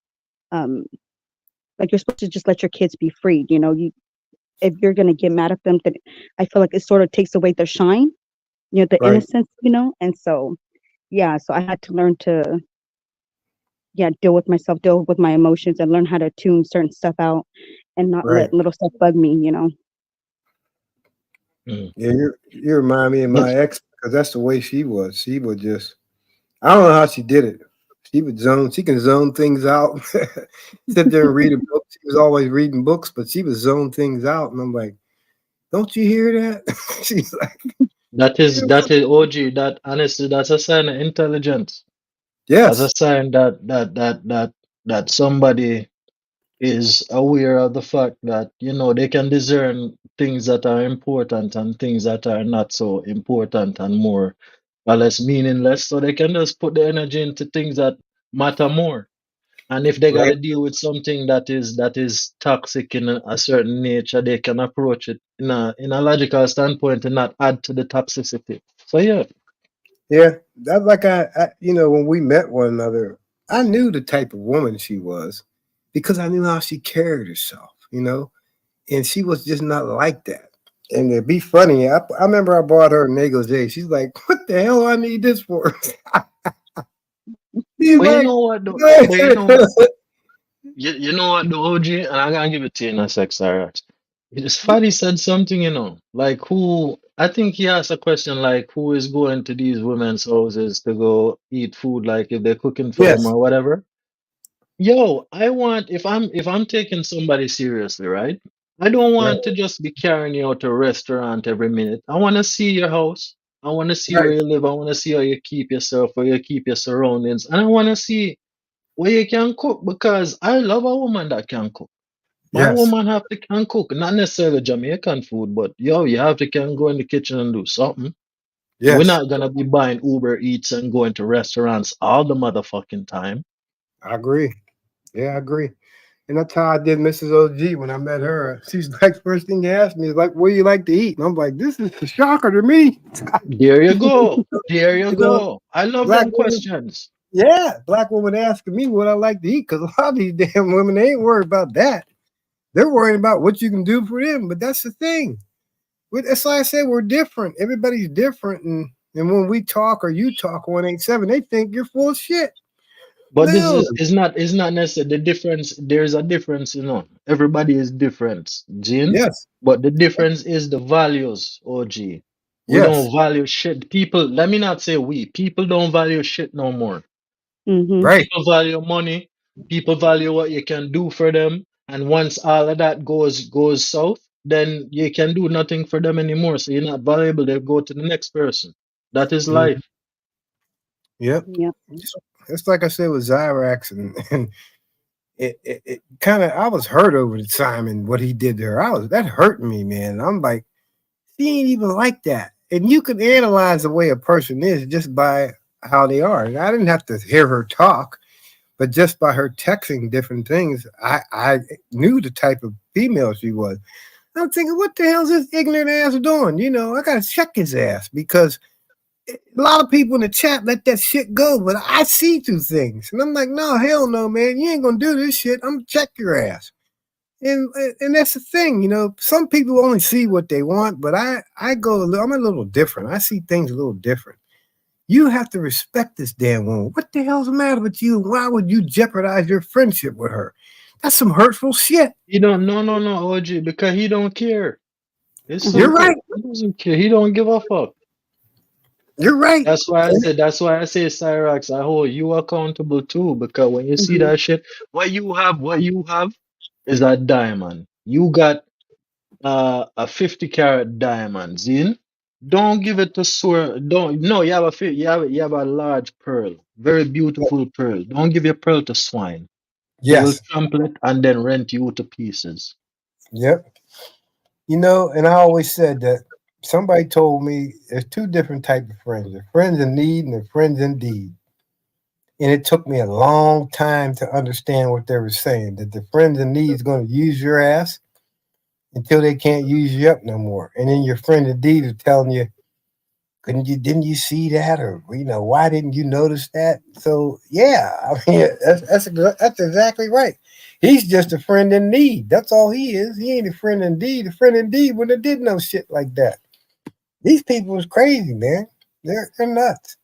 um like you're supposed to just let your kids be free. You if you're gonna get mad at them, then I feel like it sort of takes away their shine, the Right. innocence, and so yeah, so I had to learn to deal with myself, deal with my emotions, and learn how to tune certain stuff out and not Right. let little stuff bug me. Mm. Yeah, you remind me of But my ex because that's the way she was. She would just, I don't know how she did it. She can zone things out. Sit there and read a book. She was always reading books, but she would zone things out. And I'm like, don't you hear that? She's like, that is OG. That honestly, that's a sign of intelligence. That's a yes, sign that somebody is aware of the fact that they can discern things that are important and things that are not so important and more or less meaningless, so they can just put the energy into things that matter more. And if they got right, to deal with something that is toxic in a certain nature, they can approach it in a logical standpoint and not add to the toxicity. So yeah. yeah. That's like when we met one another, I knew the type of woman she was because I knew how she carried herself. And she was just not like that. And to be funny, I remember I bought her a negligee. She's like, "What the hell do I need this for?" She's But you like, know what though? But you know what the OG, and I'm gonna give it to you in a sec, Sarah. It's funny said something, like who I think he asked a question like who is going to these women's houses to go eat food, like if they're cooking for them yes, or whatever. Yo, I want if I'm taking somebody seriously, right? I don't right, want to just be carrying you out to a restaurant every minute. I want to see your house. I want to see right, where you live. I want to see how you keep yourself, where you keep your surroundings, and I want to see where you can cook because I love a woman that can cook. My yes, woman have to can cook, not necessarily Jamaican food, but yo, you have to can go in the kitchen and do something. We're yes. not gonna be buying Uber Eats and going to restaurants all the motherfucking time. I agree. Yeah, I agree. And that's how I did Mrs. OG when I met her. She's like, first thing you asked me is like, "What do you like to eat?" And I'm like, "This is a shocker to me." There you go. There you You know, go. I love black them women. questions. Yeah, black woman asking me what I like to eat because a lot of these damn women they ain't worried about that. They're worried about what you can do for them. But that's the thing. That's why I said we're different. Everybody's different, and when we talk or you talk 187, they think you're full of shit. But this No. is not necessarily the difference. There's a difference. Everybody is different, Gene. Yes. But the difference is the values, OG. We Yes. don't value shit. People, let me not say we. People don't value shit no more. Mm-hmm. Right. People value money. People value what you can do for them. And once all of that goes south, then you can do nothing for them anymore. So you're not valuable. They go to the next person. That is Mhm. life. Yep. Yep. It's like I said with Zyrax, and it kind of I was hurt over the Simon what he did to her. That hurt me, man. I'm like, she ain't even like that. And you can analyze the way a person is just by how they are. And I didn't have to hear her talk, but just by her texting different things, I knew the type of female she was. I'm thinking, what the hell's this ignorant ass doing? I gotta check his ass because a lot of people in the chat let that shit go, but I see through things. And I'm like, no, hell no, man. You ain't gonna do this shit. I'm gonna check your ass. And that's the thing, some people only see what they want, but I'm a little different. I see things a little different. You have to respect this damn woman. What the hell's the matter with you? Why would you jeopardize your friendship with her? That's some hurtful shit. He don't no, OG, because he don't care. It's You're right. simple. He doesn't care. He don't give a fuck. You're right. That's why I say, Cyrax, I hold you accountable too. Because when you see Mm-hmm. that shit, what you have is a diamond. You got a 50-carat diamond, Zin. Don't give it to swear. Don't no, you have a large pearl, very beautiful pearl. Don't give your pearl to swine. They will Yes. trample it and then rent you to pieces. Yep. And I always said that somebody told me there's two different types of friends. There's friends in need and there's friends indeed. And it took me a long time to understand what they were saying. That the friends in need is going to use your ass until they can't use you up no more. And then your friend indeed is telling you, didn't you see that? Or, why didn't you notice that? So, yeah, I mean, that's exactly right. He's just a friend in need. That's all he is. He ain't a friend indeed. A friend indeed wouldn't have did no shit like that. These people is crazy, man. They're nuts.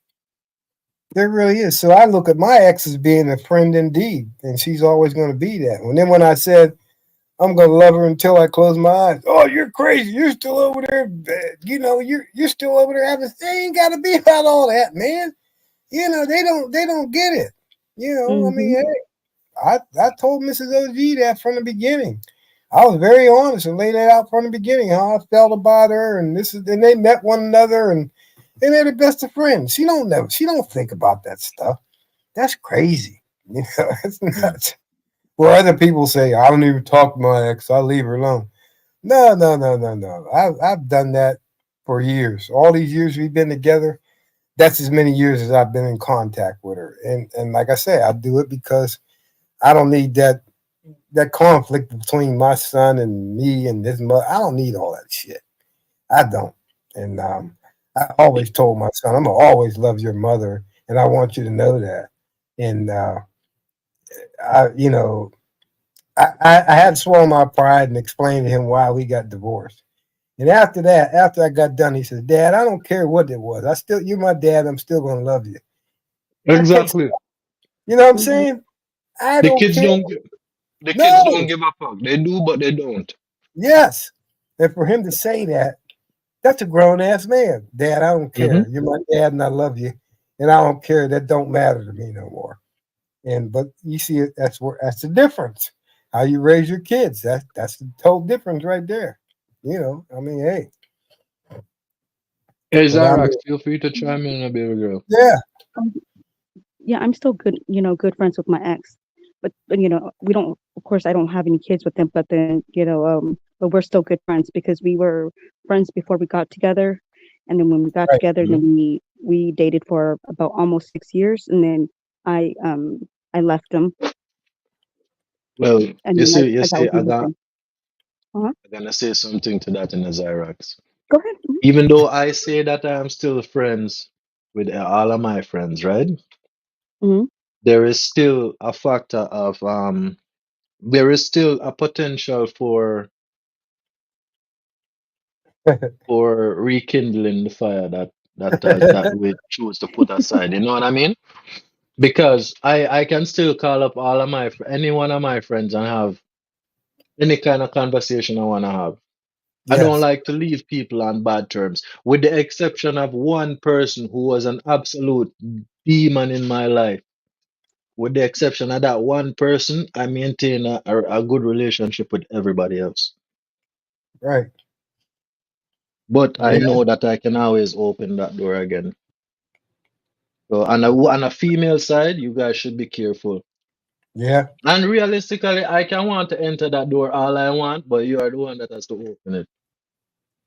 There really is. So I look at my ex as being a friend indeed, and she's always going to be that. And then when I said I'm going to love her until I close my eyes, oh, you're crazy. You're still over there. You're still over there having. They ain't got to be about all that, man. They don't get it. I mean, hey, I told Mrs. OG that from the beginning. I was very honest and laid that out from the beginning how I felt about her, and they met one another, and they're the best of friends. She don't think about that stuff. That's crazy. It's nuts. Where other people say, I don't even talk to my ex, I leave her alone. No, no, no, no, no. I've done that for years. All these years we've been together, that's as many years as I've been in contact with her. And like I say, I do it because I don't need that conflict between my son and me and his mother. I don't need all that shit. I don't. And I always told my son, I'm gonna always love your mother, and I want you to know that. And I, you know, I had to swallow my pride and explain to him why we got divorced. And after that, after I got done, he says, Dad, I don't care what it was. You're my dad. I'm still gonna love you. That takes, Exactly. you know what I'm saying? I The don't kids care. don't gi- the kids don't No. give a fuck. They do, but they don't. Yes. And for him to say that, that's a grown ass man. Dad, I don't Hmm. care. You're my dad and I love you. And I don't care. That don't matter to me no more. But you see it, that's the difference. How you raise your kids. That's the total difference right there. I mean, hey. Hey, But I Zyrax, mean, feel free to chime in, baby girl. yeah. Um, yeah, I'm still good, good friends with my ex. But we don't, of course, I don't have any kids with him, but then, but we're still good friends because we were friends before we got together. And then when we got Right. together, then we dated for about almost 6 years. And then I, I left him Well, and you then see, I got with my husband. Uh-huh. I'm gonna say something to that in a Zyrax. Go ahead. Even though I say that I am still friends with all of my friends, right? Mm-hmm. There is still a factor of there is still a potential for rekindling the fire that we choose to put aside. You know what I mean? Because I can still call up all of any one of my friends and have any kind of conversation I want to have. I don't Yes. like to leave people on bad terms, with the exception of one person who was an absolute demon in my life. With the exception of that one person, I maintain a good relationship with everybody else. Right. But I Yeah. know that I can always open that door again. So on a female side, you guys should be careful. Yeah. And realistically, I can want to enter that door all I want, but you are the one that has to open it.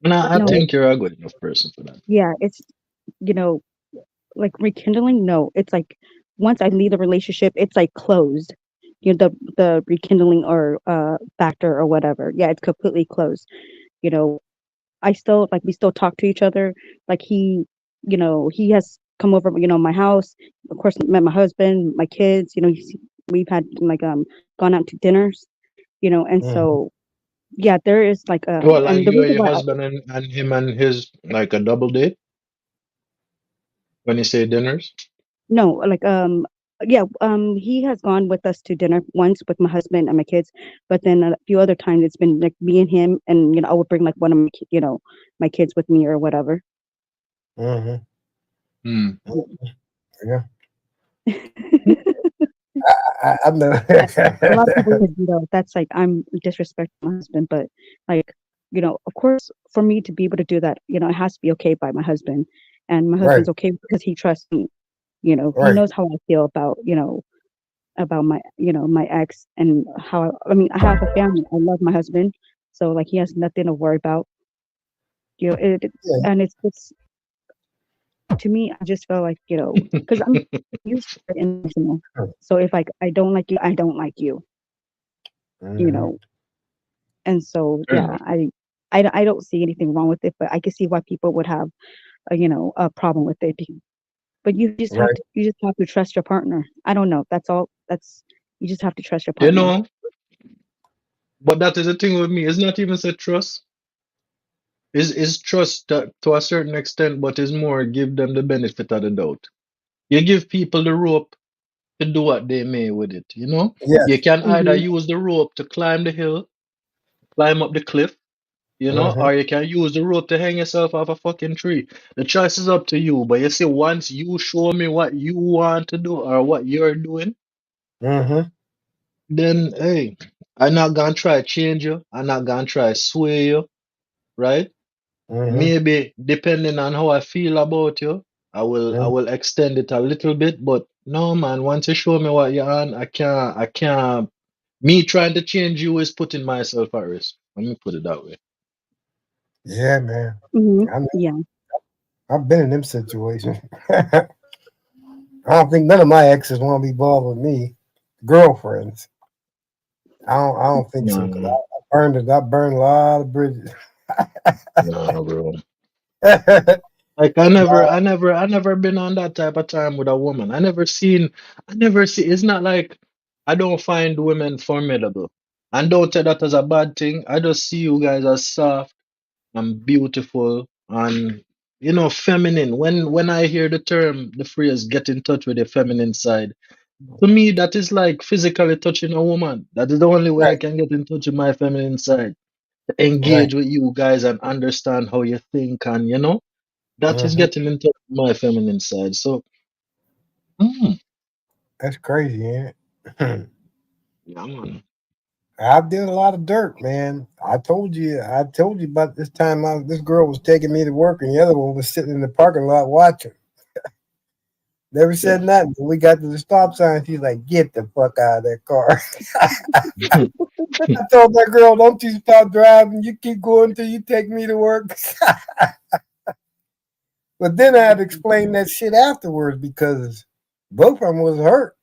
And I No, think you're a good enough person for that. yeah, it's, you know, like rekindling. No, it's like once I leave the relationship, it's like closed. The rekindling or factor or whatever. Yeah, it's completely closed. You know, I still like we still talk to each other. Like he has come over, my house. Of course, met my husband, my kids. We've had like gone out to dinners. And Mhm. so yeah, there is like Well, like and the you and reason your why husband and him and his like a double date when you say dinners. no, like yeah, he has gone with us to dinner once with my husband and my kids, but then a few other times it's been like me and him, and I would bring like one of my kids with me or whatever. Mhm. Hmm. Yeah. I know. A lot of people think, that's like I'm disrespecting my husband, but like, of course, for me to be able to do that, it has to be okay by my husband, and my Right. husband's okay because he trusts me. He Right. knows how I feel about my ex and how I mean, I have a family. I love my husband, so like he has nothing to worry about. Yeah. And it's to me, I just feel like because I'm used to it emotional. So if like I don't like you, I don't like you. You Mhm. know, And so, Fair yeah, enough. I don't see anything wrong with it, but I can see why people would have a problem with it. But Right. you just have to trust your partner. I don't know. That's all. You just have to trust your You partner. know, but that is the thing with me. It's not even say trust. Is trust to a certain extent, but it's more give them the benefit of the doubt. You give people the rope to do what they may with it, you know? You Yes. can either Hmm. use the rope to climb the hill, climb up the cliff, you know, Mm-hmm. or you can use the rope to hang yourself off a fucking tree. The choice is up to you. But you see, once you show me what you want to do or what you're doing, Mm-hmm. then hey, I'm not gonna try change you. I'm not gonna try sway you, right? Mm-hmm. Maybe depending on how I feel about you, I Mm-hmm. will extend it a little bit. But no man, once you show me what you're on, I can't me trying to change you is putting myself at risk. Let me put it that way. Yeah, man. Hmm. I know. Yeah. I've been in them situations. I don't think none of my exes want to be involved with me. Girlfriends. I don't think so. 'Cause No, I burned a lot of bridges. no, bro. Right. Like I never been on that type of time with a woman. I never see. It's not like I don't find women formidable, and don't take that as a bad thing. I just see you guys as soft and beautiful and feminine. When I hear the phrase "get in touch with your feminine side," to me that is like physically touching a woman. That is the only way I can get in touch with my feminine side. Right. Engage with you guys and understand how you think, and that is Mm-hmm. getting into my feminine side. So, mm, That's crazy, ain't it? yeah, man. I did a lot of dirt, man. I told you about this time. This girl was taking me to work, and the other one was sitting in the parking lot watching. Never said Yeah. nothing. When we got to the stop sign, she's like, "Get the fuck out of that car." I told that girl, "Don't you stop driving. You keep going till you take me to work." But then I had to explain that shit afterwards because both of them was hurt.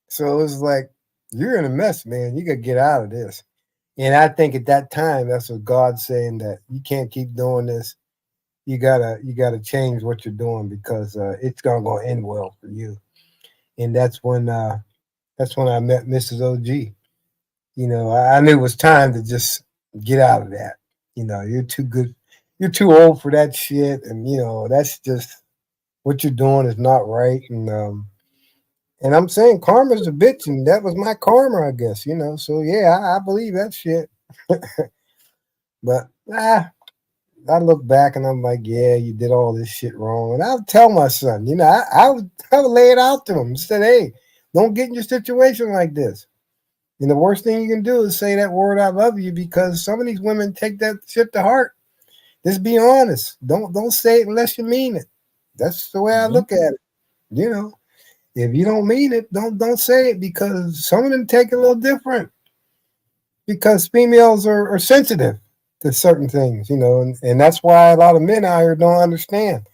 So it was like, "You're in a mess, man. You got to get out of this." And I think at that time, that's what God's saying, that you can't keep doing this. You gotta change what you're doing because it's gonna end well for you. And that's when I met Mrs. OG. I knew it was time to just get out of that. You're too good. You're too old for that shit, and that's just what you're doing is not right. And I'm saying karma's a bitch, and that was my karma, I guess. So yeah, I believe that shit. But I look back and I'm like, yeah, you did all this shit wrong. And I'll tell my son, I would lay it out to him and said, hey, don't get in your situation like this. And the worst thing you can do is say that word "I love you" because some of these women take that shit to heart. Just be honest. Don't say it unless you mean it. That's the way I Mhm. look at it. If you don't mean it, don't say it because some of them take it a little different. Because females are sensitive to certain things, and that's why a lot of men out here don't understand.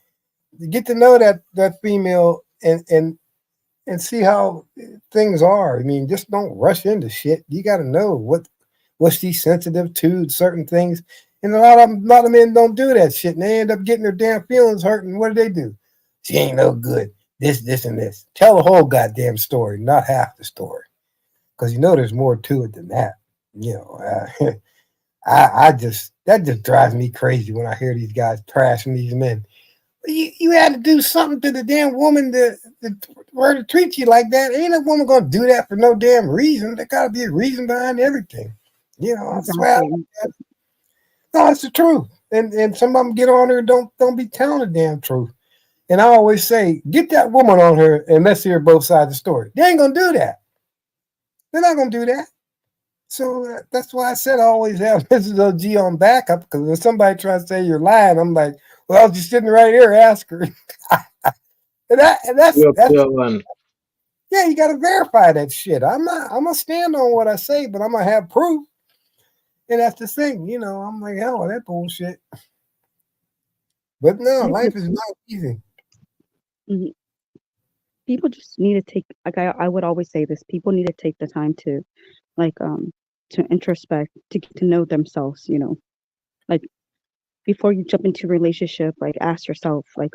You get to know that female and see how things are. I mean, just don't rush into shit. You got to know what she's sensitive to certain things, and a lot of men don't do that shit, and they end up getting their damn feelings hurt. And what do? She ain't no good. This, and this. Tell the whole goddamn story, not half the story, because there's more to it than that. You know, I just that just drives me crazy when I hear these guys trashing these men. You had to do something to the damn woman for her to treat you like that. Ain't a woman gonna do that for no damn reason. There gotta be a reason behind everything. I swear. Exactly. No, it's the truth. And some of them get on her and don't be telling the damn truth. And I always say, get that woman on her and let's hear both sides of the story. They ain't gonna do that. They're not gonna do that. So that's why I said I always have Mrs. OG on backup because if somebody tries to say you're lying, I'm like, well, I was just sitting right here, ask her. And Yep, that's yeah, man. yeah, you got to verify that shit. I'm gonna stand on what I say, but I'm gonna have proof. And that's the thing, I'm like, hell with that bullshit. But no, life is not easy. Mhm. People just need to take, like I would always say this, people need to take the time to like to introspect, to get to know themselves, like before you jump into a relationship, like ask yourself, like,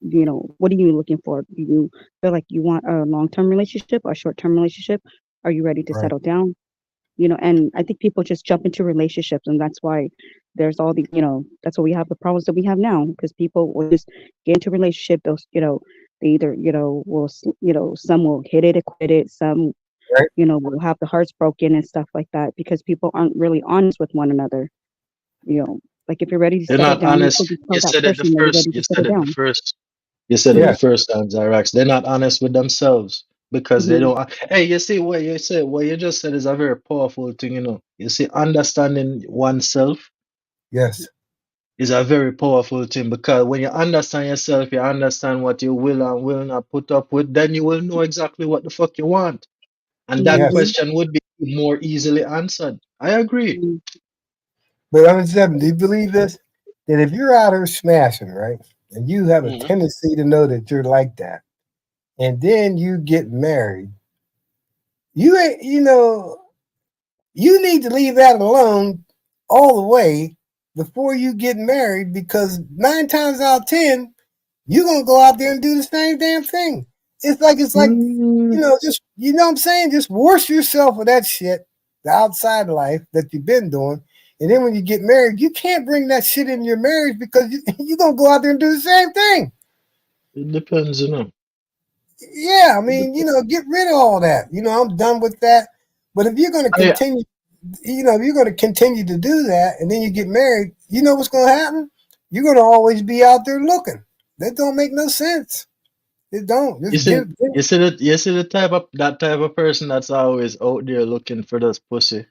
what are you looking for? Do you feel like you want a long-term relationship or a short-term relationship? Are you ready to Right. settle down? And I think people just jump into relationships, and that's why there's all the, that's why we have the problems that we have now, because people will just get into a relationship. Those, they either, will, some will hit it and quit it. Some, Right. will have the hearts broken and stuff like that because people aren't really honest with one another. Like if you're ready to They're settle not down, you honest. should just tell You that said it the person that you're first. ready You to settle said it the down. first. You said it the Yes. first time, Zyrax. They're not honest with themselves because they Hmm. don't. Hey, you see what you said. What you just said is a very powerful thing. You see, understanding oneself Yes. is a very powerful thing because when you understand yourself, you understand what you will and will not put up with. Then you will know exactly what the fuck you want, and that Yes. Hmm. question would be more easily answered. I agree. Hmm. But I'm seven. Do you believe this? That if you're out here smashing, right, and you have a Mhm. tendency to know that you're like that, and then you get married, you ain't, you need to leave that alone all the way before you get married because 9 times out of 10, you're gonna go out there and do the same damn thing. It's like Mm, just what I'm saying, just wash yourself of that shit, the outside life that you've been doing. And then when you get married, you can't bring that shit in your marriage because you're gonna go out there and do the same thing. it depends. Yeah, I It mean, dep- get rid of all that. I'm done with that. But if you're gonna I, continue, if you're gonna continue to do that and then you get married, you know what's gonna happen? You're gonna always be out there looking. That don't make no sense. It don't. you Just see, get you see the type of person that's always out there looking for this pussy.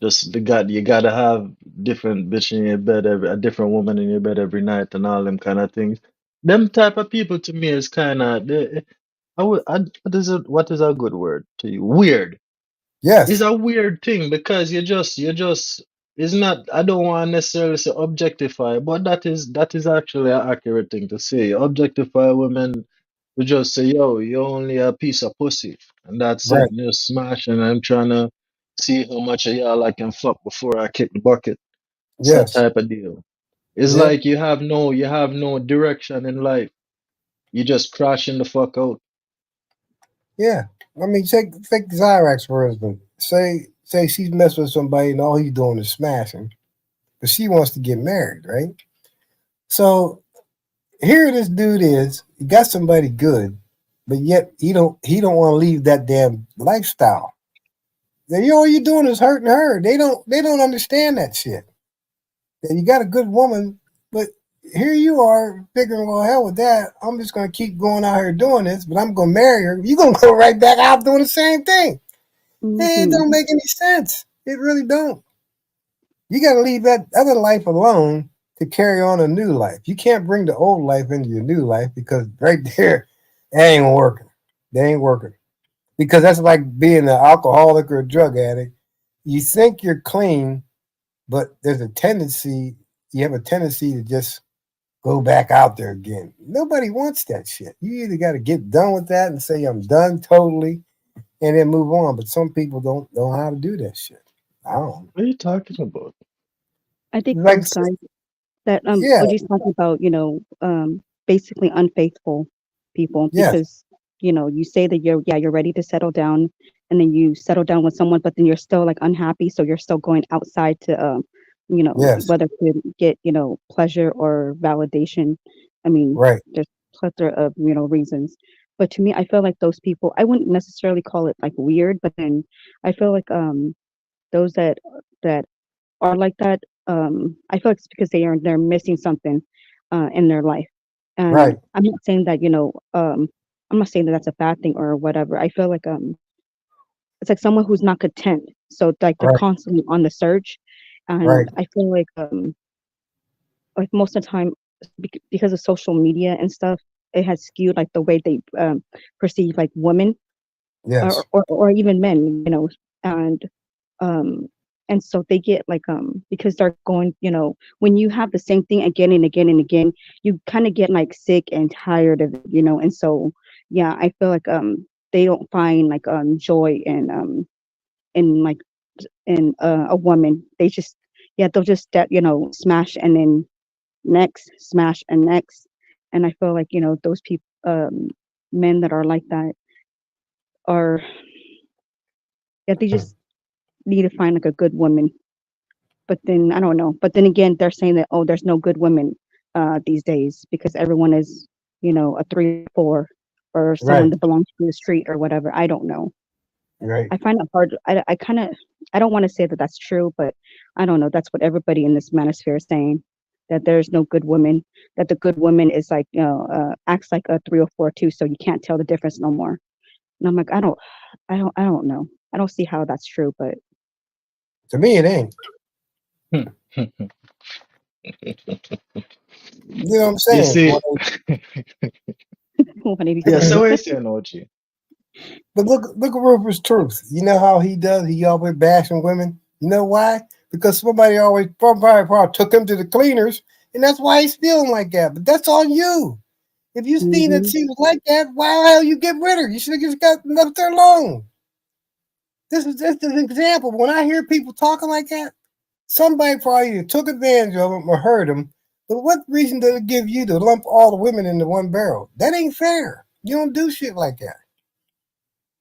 Just you gotta have different bitch in your bed a different woman in your bed every night and all them kind of things. Them type of people to me is kind of what is a good word to you? Weird. It's yes, a weird thing because you just it's not I don't want to necessarily say objectify, but that is actually an accurate thing to say. Objectify women to just say, yo, you're only a piece of pussy and that's it. right, You're smashing. I'm trying to see how much of y'all I can fuck before I kick the bucket. It's that yes, type of deal. It's yeah, like you have no direction in life. You just crashing the fuck out. yeah. I mean, take Zyrax for instance. Say she's messing with somebody and all he's doing is smashing, but she wants to get married, right? So here this dude is, he got somebody good, but yet he don't want to leave that damn lifestyle. All you're doing is hurting her. They don't understand that shit. That you got a good woman, but here you are figuring, well, hell with that. I'm just gonna keep going out here doing this, but I'm gonna marry her. You're gonna go right back out doing the same thing. It Hmm. don't make any sense. It really don't. You got to leave that other life alone to carry on a new life. You can't bring the old life into your new life because right there, that ain't working. They ain't working. Because that's like being an alcoholic or a drug addict. You think you're clean, but you have a tendency to just go back out there again. Nobody wants that shit. You either got to get done with that and say, I'm done totally, and then move on. But some people don't know how to do that shit. I don't. What are you talking about? I think Like, those guys that yeah, OG's talking about, basically unfaithful people yes, because you say that you're ready to settle down, and then you settle down with someone, but then you're still like unhappy, so you're still going outside to yes, whether to get pleasure or validation. I mean, right, there's plethora of reasons, but to me, I feel like those people, I wouldn't necessarily call it like weird, but then I feel like those that are like that, I feel like it's because they're missing something in their life. And right, I'm not saying that, I'm not saying that that's a bad thing or whatever. I feel like it's like someone who's not content. So like they're right, constantly on the search. right, And I feel like most of the time because of social media and stuff, it has skewed like the way they perceive like women yes, or even men, and um and so they get like because they're going, when you have the same thing again and again and again, you kind of get like sick and tired of it, and so yeah, I feel like they don't find like joy in like in a woman. They just, yeah, they'll just step, smash and then next, smash and next. And I feel like, those people, men that are like that are, yeah, they just need to find like a good woman. But then I don't know. But then again, they're saying that, oh, there's no good women these days because everyone is, a 3 or 4 or someone Right. that belongs to the street or whatever. I don't know. Right. I find it hard. I kind of, I don't want to say that that's true, but I don't know. That's what everybody in this manosphere is saying, that there's no good woman, that the good woman is like, acts like a 3 or 4 too, so you can't tell the difference no more. And I'm like, I don't know. I don't see how that's true, but To me, it ain't. You know what I'm You saying? see, 187. yeah, so what you saying, OG? But look at Rufus Truth. You know how he does? He always bashing women. You know why? Because somebody probably took him to the cleaners, and that's why he's feeling like that. But that's on you. If you seen that she was like that, why the hell you get rid of her? You should have just got left her alone. This is just an example. When I hear people talking like that, somebody probably either took advantage of them or hurt them. But what reason does it give you to lump all the women into one barrel? That ain't fair. You don't do shit like that.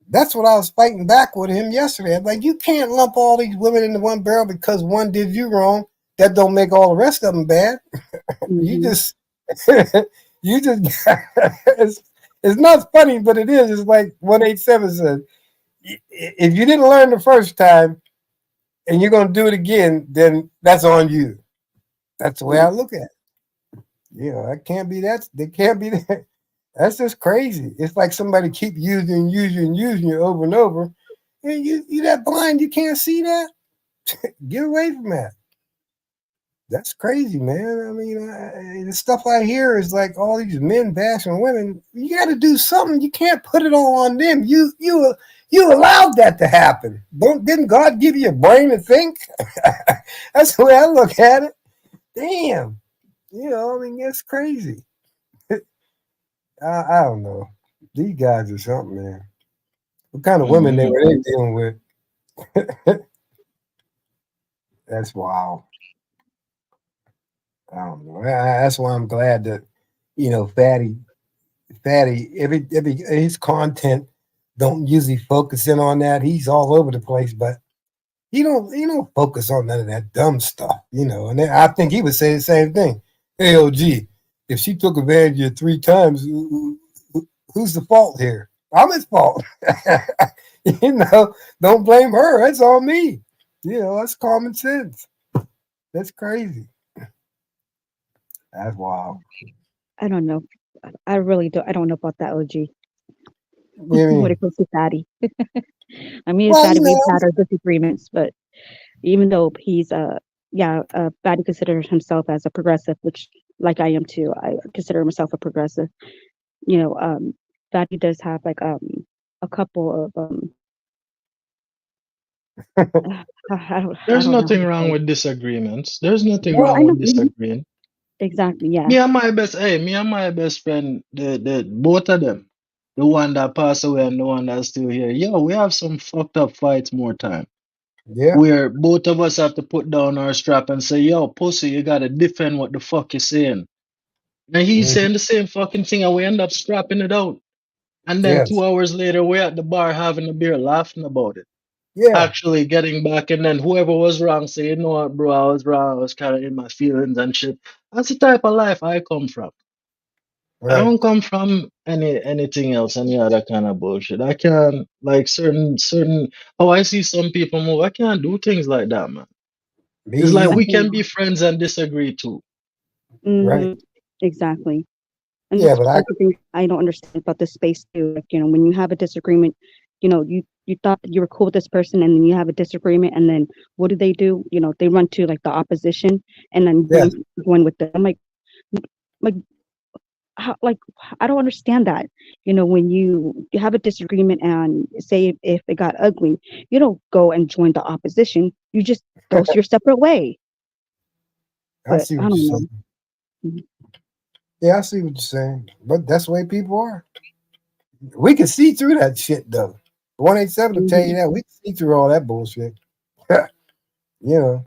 That's what I was fighting back with him yesterday. I'm like, you can't lump all these women into one barrel because one did you wrong. That don't make all the rest of them bad. You just, you just, it's not funny, but it is. It's like 187 said, if you didn't learn the first time and you're going to do it again, then that's on you. That's the way I look at it. That can't be that. They can't be that. That's just crazy. It's like somebody keep using you over and over. And you that blind, you can't see that? Get away from that. That's crazy, man. I mean, the stuff I hear is like all these men bashing women. You got to do something. You can't put it all on them. You allowed that to happen. Didn't God give you a brain to think? That's the way I look at it. Damn. It's crazy. I don't know. These guys are something, man. What kind of women they were dealing with? That's wild. I don't know. That's why I'm glad that Fatty, every his content don't usually focus in on that. He's all over the place, but he don't focus on none of that dumb stuff, And then I think he would say the same thing. Hey, OG, if she took advantage of you 3 times, who's the fault here? I'm his fault. Don't blame her. That's on me. That's common sense. That's crazy. That's wild. I don't know. I really don't. I don't know about that OG What do you when mean? it comes to Fatty. I mean, Well, Fatty, we've had our disagreements, but even though he's Fatty considers himself as a progressive, which like I am too. I consider myself a progressive. Fatty does have like a couple of I There's don't know how nothing to wrong say. with disagreements. There's nothing Well, I wrong know with disagreeing. exactly. Yeah. Me and my best friend, the both of them, the one that passed away and the one that's still here. Yo, we have some fucked up fights more time. Yeah. Where both of us have to put down our strap and say, yo, pussy, you gotta defend what the fuck you're saying. And he's Mhm. saying the same fucking thing and we end up scrapping it out. And then Yes. 2 hours later, we're at the bar having a beer, laughing about it. Yeah. Actually getting back, and then whoever was wrong say, you know what, bro, I was wrong. I was kind of in my feelings and shit. That's the type of life I come from. I Right. don't come from anything else, any other kind of bullshit. I can't like certain. Oh, I see some people move. I can't do things like that, man. Me It's like either. we can be friends and disagree too. Right. Exactly. And Yeah, but that's the thing I don't understand about this space too. Like, when you have a disagreement, you thought that you were cool with this person and then you have a disagreement and then what do? They run to like the opposition and then Yes. blame one with them. I'm like how, like I don't understand that. When you have a disagreement and say if it got ugly, you don't go and join the opposition. You just go your separate way. I But see I what don't you're know. saying. Yeah, I see what you're saying. But that's the way people are. We can see through that shit though. 187 will tell you that. We can see through all that bullshit. You know,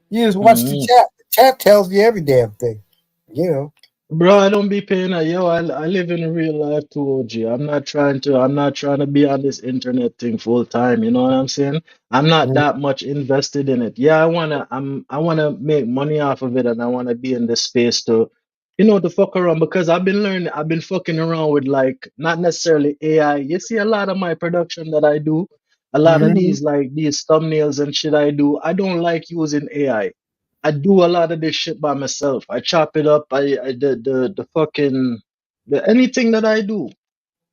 you just watch the chat. The chat tells you every damn thing. You know. Bro, I don't be paying that. Yo, I live in real life too, OG. I'm not trying to be on this internet thing full time. You know what I'm saying? I'm not that much invested in it. Yeah, I wanna make money off of it, and I wanna be in this space to, to fuck around, because I've been fucking around with, like, not necessarily AI. You see a lot of my production that I do, a lot of Mhm. these thumbnails and shit I do, I don't like using AI. I do a lot of this shit by myself. I chop it up. I the fucking anything that I do.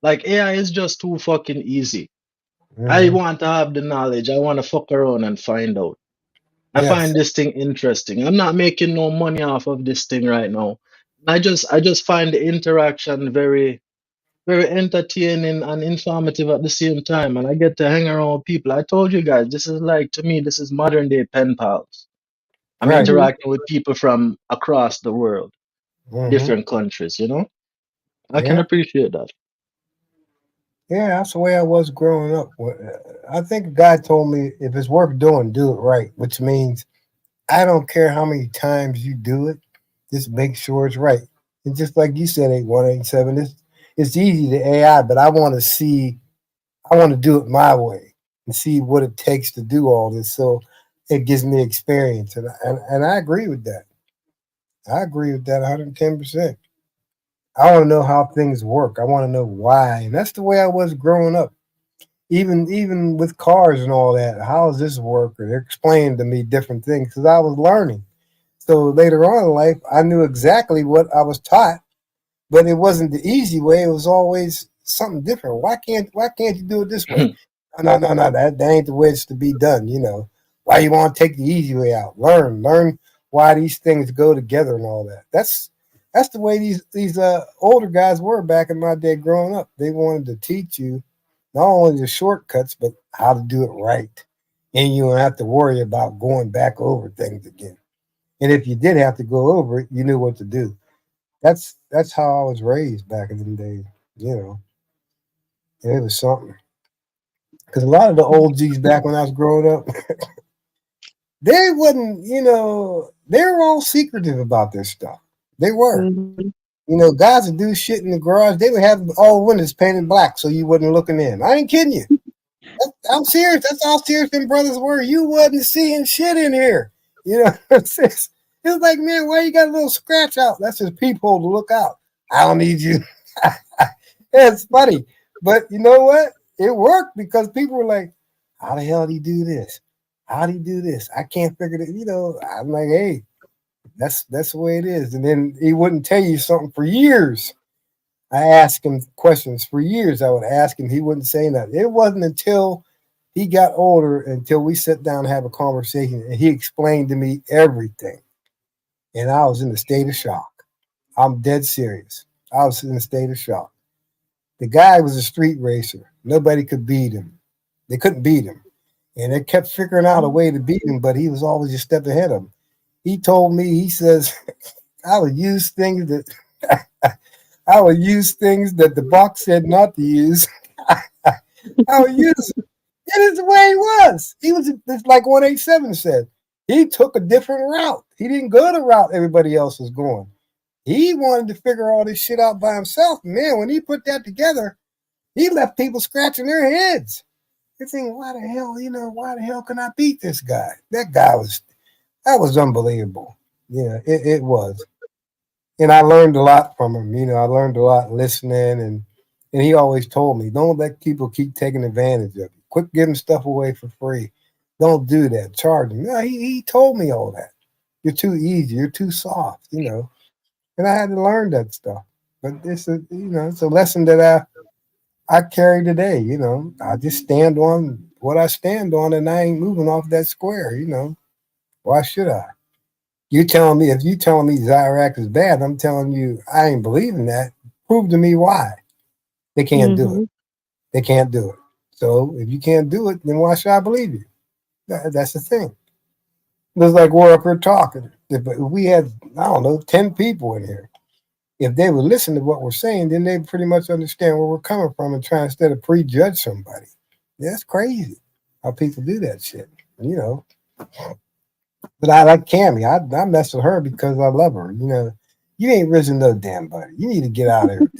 Like, AI is just too fucking easy. I Mhm. want to have the knowledge. I want to fuck around and find out. I Yes. find this thing interesting. I'm not making no money off of this thing right now. I just find the interaction very very entertaining and informative at the same time, and I get to hang around with people. I told you guys, this is like, to me, this is modern day pen pals. I'm Right. interacting with people from across the world, Mhm. different countries. I can Yeah. appreciate that. Yeah, that's the way I was growing up. I think a guy told me if it's worth doing, do it right, which means I don't care how many times you do it, just make sure it's right. And just like you said, 8187, it's easy to AI, but I want to do it my way and see what it takes to do all this. So it gives me experience. And I agree with that. I agree with that 110%. I want to know how things work. I want to know why. And that's the way I was growing up. Even with cars and all that, how does this work? Or they're explaining to me different things because I was learning. So later on in life, I knew exactly what I was taught, but it wasn't the easy way. It was always something different. Why can't you do it this way? No. That ain't the way it's to be done. Why you want to take the easy way out? Learn why these things go together and all that. That's the way these older guys were back in my day growing up. They wanted to teach you not only the shortcuts, but how to do it right. And you don't have to worry about going back over things again. And if you did have to go over it, you knew what to do. That's how I was raised back in the day. You know, and it was something. Because a lot of the old G's back when I was growing up, they wouldn't. They were all secretive about their stuff. They were. Mhm. Guys would do shit in the garage. They would have all windows painted black so you wasn't looking in. I ain't kidding you. I'm serious. That's how serious them brothers were. You wasn't seeing shit in here. It's like, man, why you got a little scratch out? That's his peephole to look out. I don't need you. It's funny. But you know what? It worked because people were like, how the hell did he do this? How did he do this? I can't figure it. I'm like, hey, that's the way it is. And then he wouldn't tell you something for years. I asked him questions for years. I would ask him. He wouldn't say nothing. It wasn't until he got older, until we sat down and have a conversation, and he explained to me everything. And I was in a state of shock. I'm dead serious. I was in a state of shock. The guy was a street racer. Nobody could beat him. They couldn't beat him. And they kept figuring out a way to beat him, but he was always a step ahead of him. He told me, he says, I would use things that I would use things that the box said not to use. I would use it. It is the way he was. It's like 187 said. He took a different route. He didn't go the route everybody else was going. He wanted to figure all this shit out by himself. Man, when he put that together, he left people scratching their heads. They're thinking, why the hell can I beat this guy? That was unbelievable. Yeah, it was. And I learned a lot from him. I learned a lot listening, and he always told me, don't let people keep taking advantage of you. Quit giving stuff away for free. Don't do that. Charge them. No, he told me all that. You're too easy. You're too soft. And I had to learn that stuff. But it's a lesson that I carry today. I just stand on what I stand on, and I ain't moving off that square. Why should I? If you telling me Xyrax is bad, I'm telling you I ain't believing that. Prove to me why. They can't do it. Mhm. They can't do it. So if you can't do it, then why should I believe you? That's the thing. It's like we're up here talking. If we had, I don't know, 10 people in here, if they would listen to what we're saying, then they pretty much understand where we're coming from and try instead of prejudge somebody. That's crazy how people do that shit. you know. But I like Cammy. I mess with her because I love her. You know, you ain't risen no damn buddy. You need to get out of here.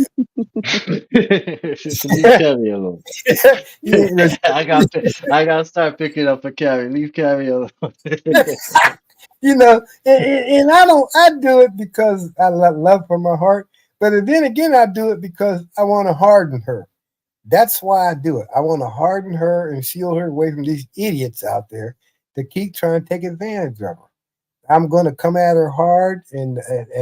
Leave Carrie alone. You ain't risen. I got to start picking up a Carrie. Leave Carrie alone. You know, and I do it because I love from my heart. But then again, I do it because I want to harden her. That's why I do it. I want to harden her and shield her away from these idiots out there that keep trying to take advantage of her. I'm going to come at her hard, and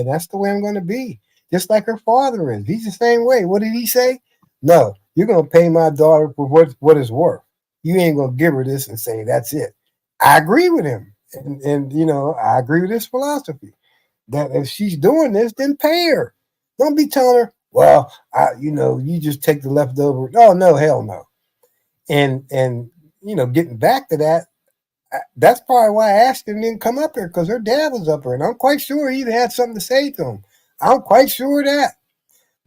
that's the way I'm going to be. Just like her father is. He's the same way. What did he say? No, you're going to pay my daughter for what it's worth. You ain't going to give her this and say that's it. I agree with him, and you know I agree with his philosophy that if she's doing this, then pay her. Don't be telling her, well, you just take the leftover. Oh no, hell no. And getting back to that, that's probably why Ashton didn't come up here because her dad was up here, and I'm quite sure he had something to say to him. I'm quite sure of that,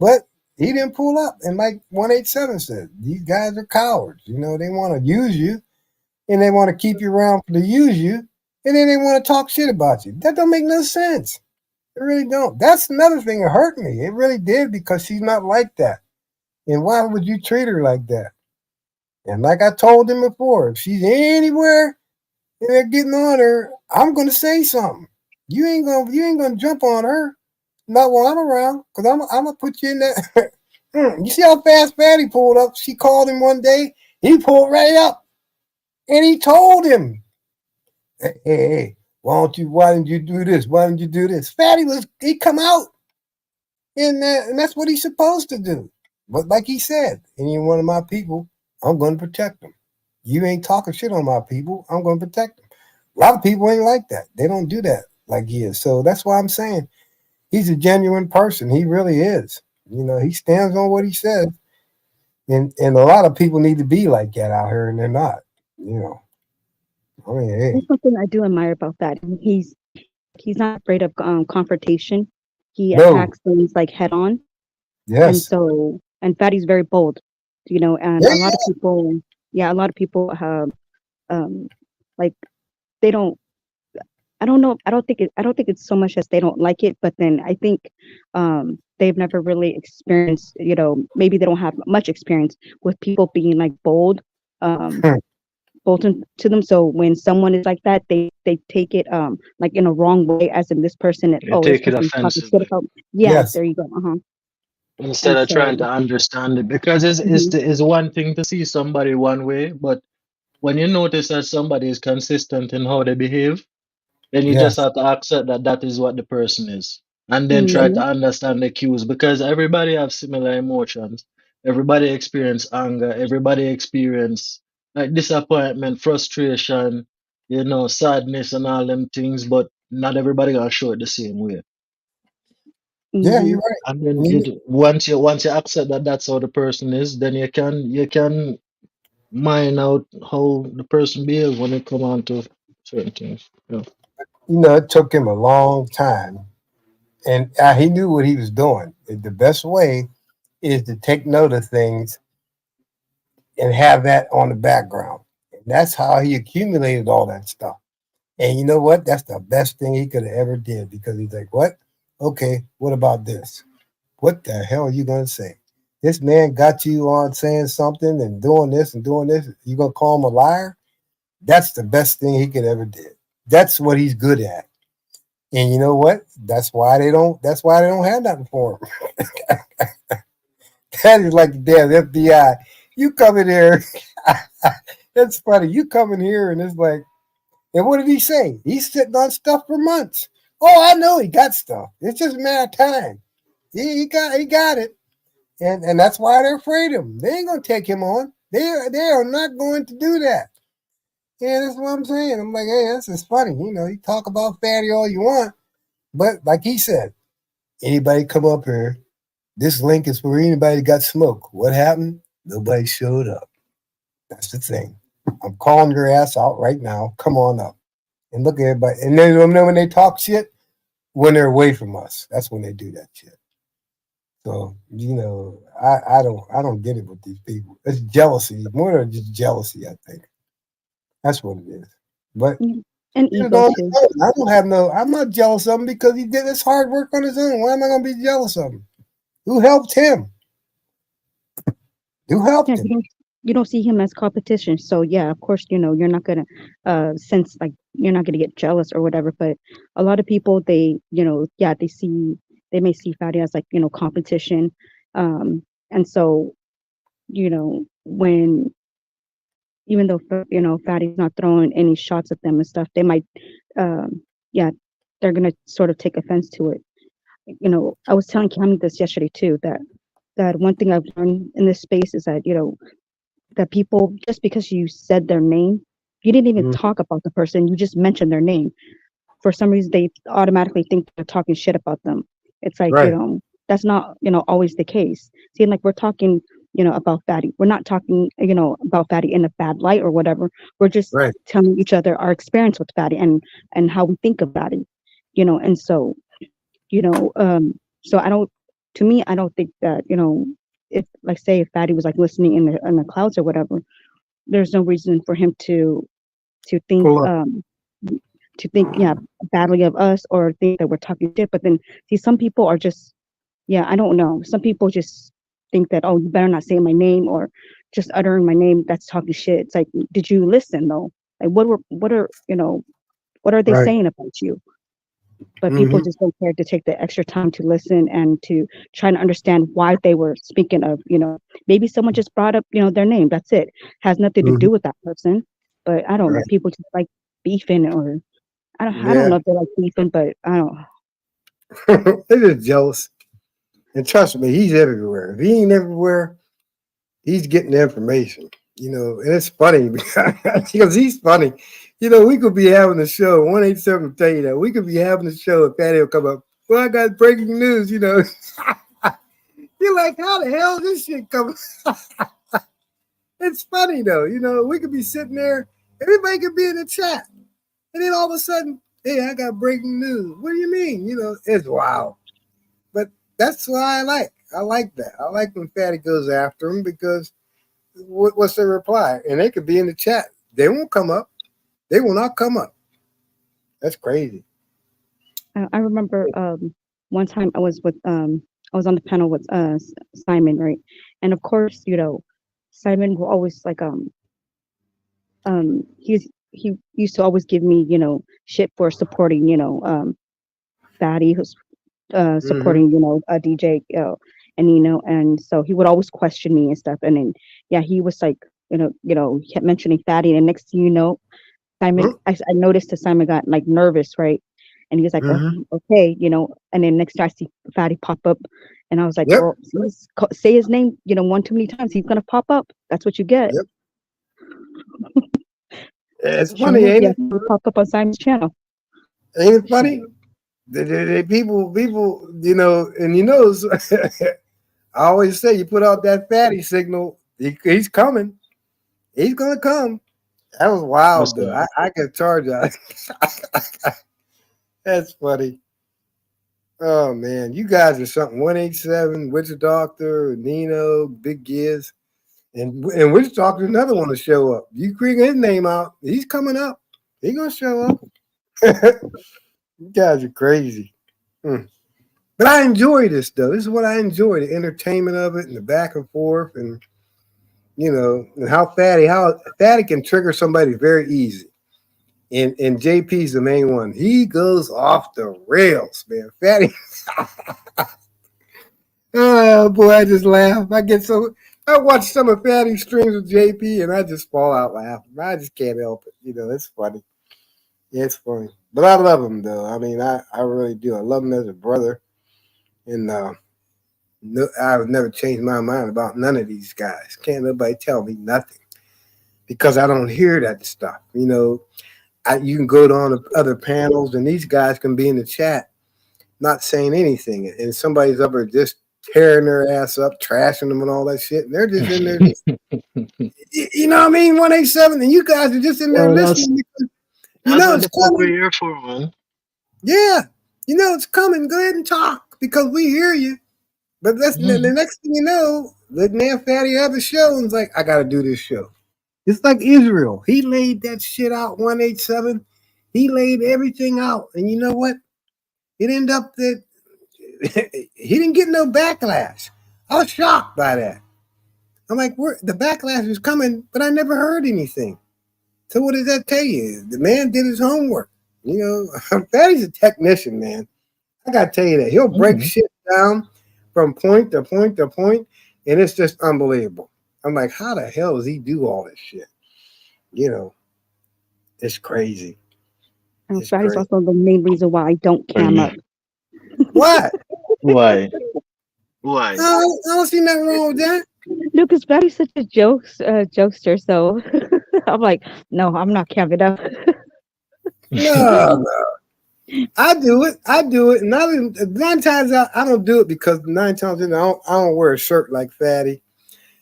but he didn't pull up. And like 187 said, these guys are cowards. You know, they want to use you, and they want to keep you around to use you, and then they want to talk shit about you. That don't make no sense. It really don't. That's another thing that hurt me. It really did because she's not like that. And why would you treat her like that? And like I told him before, if she's anywhere and they're getting on her, I'm gonna say something. You ain't gonna jump on her. Not while I'm around, because I'm gonna put you in that. You see how fast Fatty pulled up? She called him one day. He pulled right up, and he told him, "Hey, why didn't you do this? Why didn't you do this?" He come out, and that's what he's supposed to do. But like he said, any one of my people, I'm gonna protect them. You ain't talking shit on my people, I'm gonna protect them. A lot of people ain't like that. They don't do that like he is. So that's why I'm saying he's a genuine person. He really is. You know, he stands on what he says. And a lot of people need to be like that out here, and they're not. You know, I mean, hey, There's something I do admire about that. He's not afraid of confrontation. He no, attacks things like head on, and yes, Fatty's very bold, and yeah, a lot of people, yeah, a lot of people have, um, like they don't. I don't know. I don't think it's so much as they don't like it, but then I think they've never really experienced. Maybe they don't have much experience with people being like bold. Um, yeah. Bolton to them. So when someone is like that, they take it like in a wrong way, as in this person. You Oh, this take it person's talking shit offensively about. Yeah, Yes, there you go. instead And of trying so, to understand it, because mhm, it's one thing to see somebody one way, but when you notice that somebody is consistent in how they behave, then you just yes, have to accept that that is what the person is, and then try to mhm, understand the cues because everybody have similar emotions. Everybody experience anger. Everybody experience like disappointment, frustration, sadness, and all them things. But not everybody gonna show it the same way. yeah, you're mhm. right. And then You- once you accept that that's how the person is, then you can mine out how the person behaves when it come on to certain things. Yeah. it took him a long time, and he knew what he was doing. The best way is to take note of things and have that on the background. And that's how he accumulated all that stuff. And you know what? That's the best thing he could have ever did because he's like, what? Okay, what about this? What the hell are you gonna say? This man got you on saying something and doing this and doing this. You gonna call him a liar? That's the best thing he could ever did. That's what he's good at. And you know what? That's why they don't. That's why they don't have nothing for him. That is like the damn FBI. You come in here. It's funny. You come in here and it's like, and what did he say? He's sitting on stuff for months. Oh, I know he got stuff. It's just a matter of time. He got it. And that's why they're afraid of him. They ain't gonna take him on. They are not going to do that. Yeah, that's what I'm saying. I'm like, hey, this is funny. You talk about Fatty all you want, but like he said, anybody come up here, this link is for anybody that got smoke. What happened? Nobody showed up. That's the thing. I'm calling your ass out right now. Come on up. And look at everybody. And then when they talk shit, when they're away from us, that's when they do that shit. So, I don't get it with these people. It's jealousy. More than just jealousy, I think. That's what it is. But And he did it ego on his too. own. I'm not jealous of him because he did his hard work on his own. Why am I gonna be jealous of him? Who helped him? Who helped Yeah, him? you don't see him as competition. So yeah, of course, you're not gonna sense like you're not gonna get jealous or whatever. But a lot of people they, yeah, they may see Fatty as like, competition. And so, when even though Fatty's not throwing any shots at them and stuff, they might yeah, they're gonna sort of take offense to it. I was telling Cammy this yesterday too, that one thing I've learned in this space is that, that people, just because you said their name, you didn't even talk about the person, you just mentioned their name. For some reason, they automatically think they're talking shit about them. It's like, Right. that's not, always the case. See, like we're talking, about Fatty. We're not talking, about Fatty in a bad light or whatever. We're just Right. telling each other our experience with Fatty and how we think of Fatty, and so, so I don't, to me, I don't think that, if like say if Fatty was like listening in the clouds or whatever, there's no reason for him to think Pull up. yeah, badly of us or think that we're talking shit. But then see, some people are just, yeah, I don't know. Some people just think that, oh, you better not say my name, or just uttering my name, that's talking shit. It's like, did you listen though? Like what are they Right. saying about you? But people Mhm. just don't care to take the extra time to listen and to try to understand why they were speaking of, maybe someone just brought up, their name. That's it. Has nothing to Mhm. do with that person. But I don't know. Right. People just like beefing, or I don't Yeah. know if they like beefing, but I don't. They're just jealous. And trust me, he's everywhere. If he ain't everywhere, he's getting the information. And it's funny because he's funny. We could be having a show. 187 will tell you that. We could be having a show and Patty will come up. Well, I got breaking news, You're like, how the hell is this shit coming? It's funny though, we could be sitting there, everybody could be in the chat. And then all of a sudden, hey, I got breaking news. What do you mean? It's wild. But that's why I like that. I like when Fatty goes after him because what's their reply? And they could be in the chat. They won't come up. They will not come up. That's crazy. I remember one time I was on the panel with Simon, right? And of course, Simon will always like he used to always give me, shit for supporting, Fatty, who's supporting, DJ and and so he would always question me and stuff. And then yeah, he was like, he kept mentioning Fatty, and next thing you know, Simon, I noticed that Simon got like nervous, right? And he was like, Mhm. okay, and then next time I see Fatty pop up, and I was like, Yep. well, say his name, one too many times, he's gonna pop up. That's what you get. Yep. It's Sure funny, enough, ain't yeah, it? he would pop up on Simon's channel. Ain't it funny? People, and I always say you put out that Fatty signal, he's coming. He's gonna come. That was wild though. Listen, I get charged out. That's funny. Oh man, you guys are something. 187, Witch Doctor, Nino, Big Giz, and Witch Doctor another one to show up. You bring his name out, he's coming up. He gonna show up. You guys are crazy. But I enjoy this though. This is what I enjoy: the entertainment of it and the back and forth, and and how Fatty can trigger somebody very easy. And JP's the main one. He goes off the rails, man. Fatty. Oh boy, I just laugh. I watch some of Fatty's streams with JP and I just fall out laughing. I just can't help it. It's funny. It's funny. But I love him though. I mean, I really do. I love him as a brother. And no, I would never change my mind about none of these guys. Can't nobody tell me nothing. Because I don't hear that stuff. You can go to on the other panels and these guys can be in the chat not saying anything. And somebody's up there just tearing their ass up, trashing them and all that shit. And they're just in there just, you know what I mean? 187. And you guys are just in there well, listening because that's what it's the fuck we're coming. here for, man. Yeah. It's coming. Go ahead and talk because we hear you. But the next thing you know, the man Fatty have a show and it's like, I got to do this show. It's like Israel. He laid that shit out, 187. He laid everything out. And you know what? It ended up that he didn't get no backlash. I was shocked by that. I'm like, the backlash was coming, but I never heard anything. So what does that tell you? The man did his homework. You know, Fatty's a technician, man. I gotta tell you that. He'll break shit down from point to point to point, and it's just unbelievable. I'm like, how the hell does he do all this shit? You know, it's crazy. And It's that is crazy. also the main reason why I don't cam up. What? Why? Why? I don't see nothing wrong with that. No, because Betty's such a jokester, so I'm like, no, I'm not camming up. No. I do it. I do it. Nine times I don't do it because 9 times I don't wear a shirt like Fatty.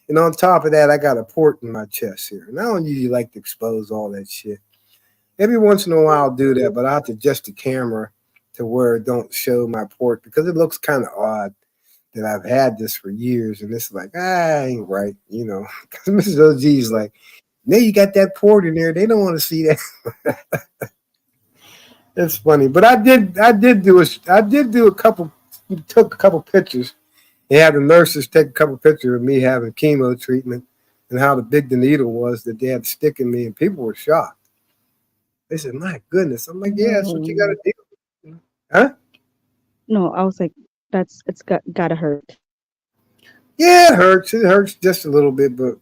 And on top of that, I got a port in my chest here. And I don't usually like to expose all that shit. Every once in a while I'll do that, but I have to adjust the camera to where it don't show my port because it looks kind of odd that I've had this for years. And it's like, ain't right, you know. Because Mrs. OG's like, now you got that port in there. They don't want to see that. It's funny, but I did do a couple, took a couple pictures. They had the nurses take a couple pictures of me having chemo treatment and how big the needle was that they had to stick in me, and people were shocked. They said, "My goodness!" I'm like, "Yeah, that's what you got to do." Huh? No, I was like, it's gotta hurt. Yeah, it hurts. It hurts just a little bit, but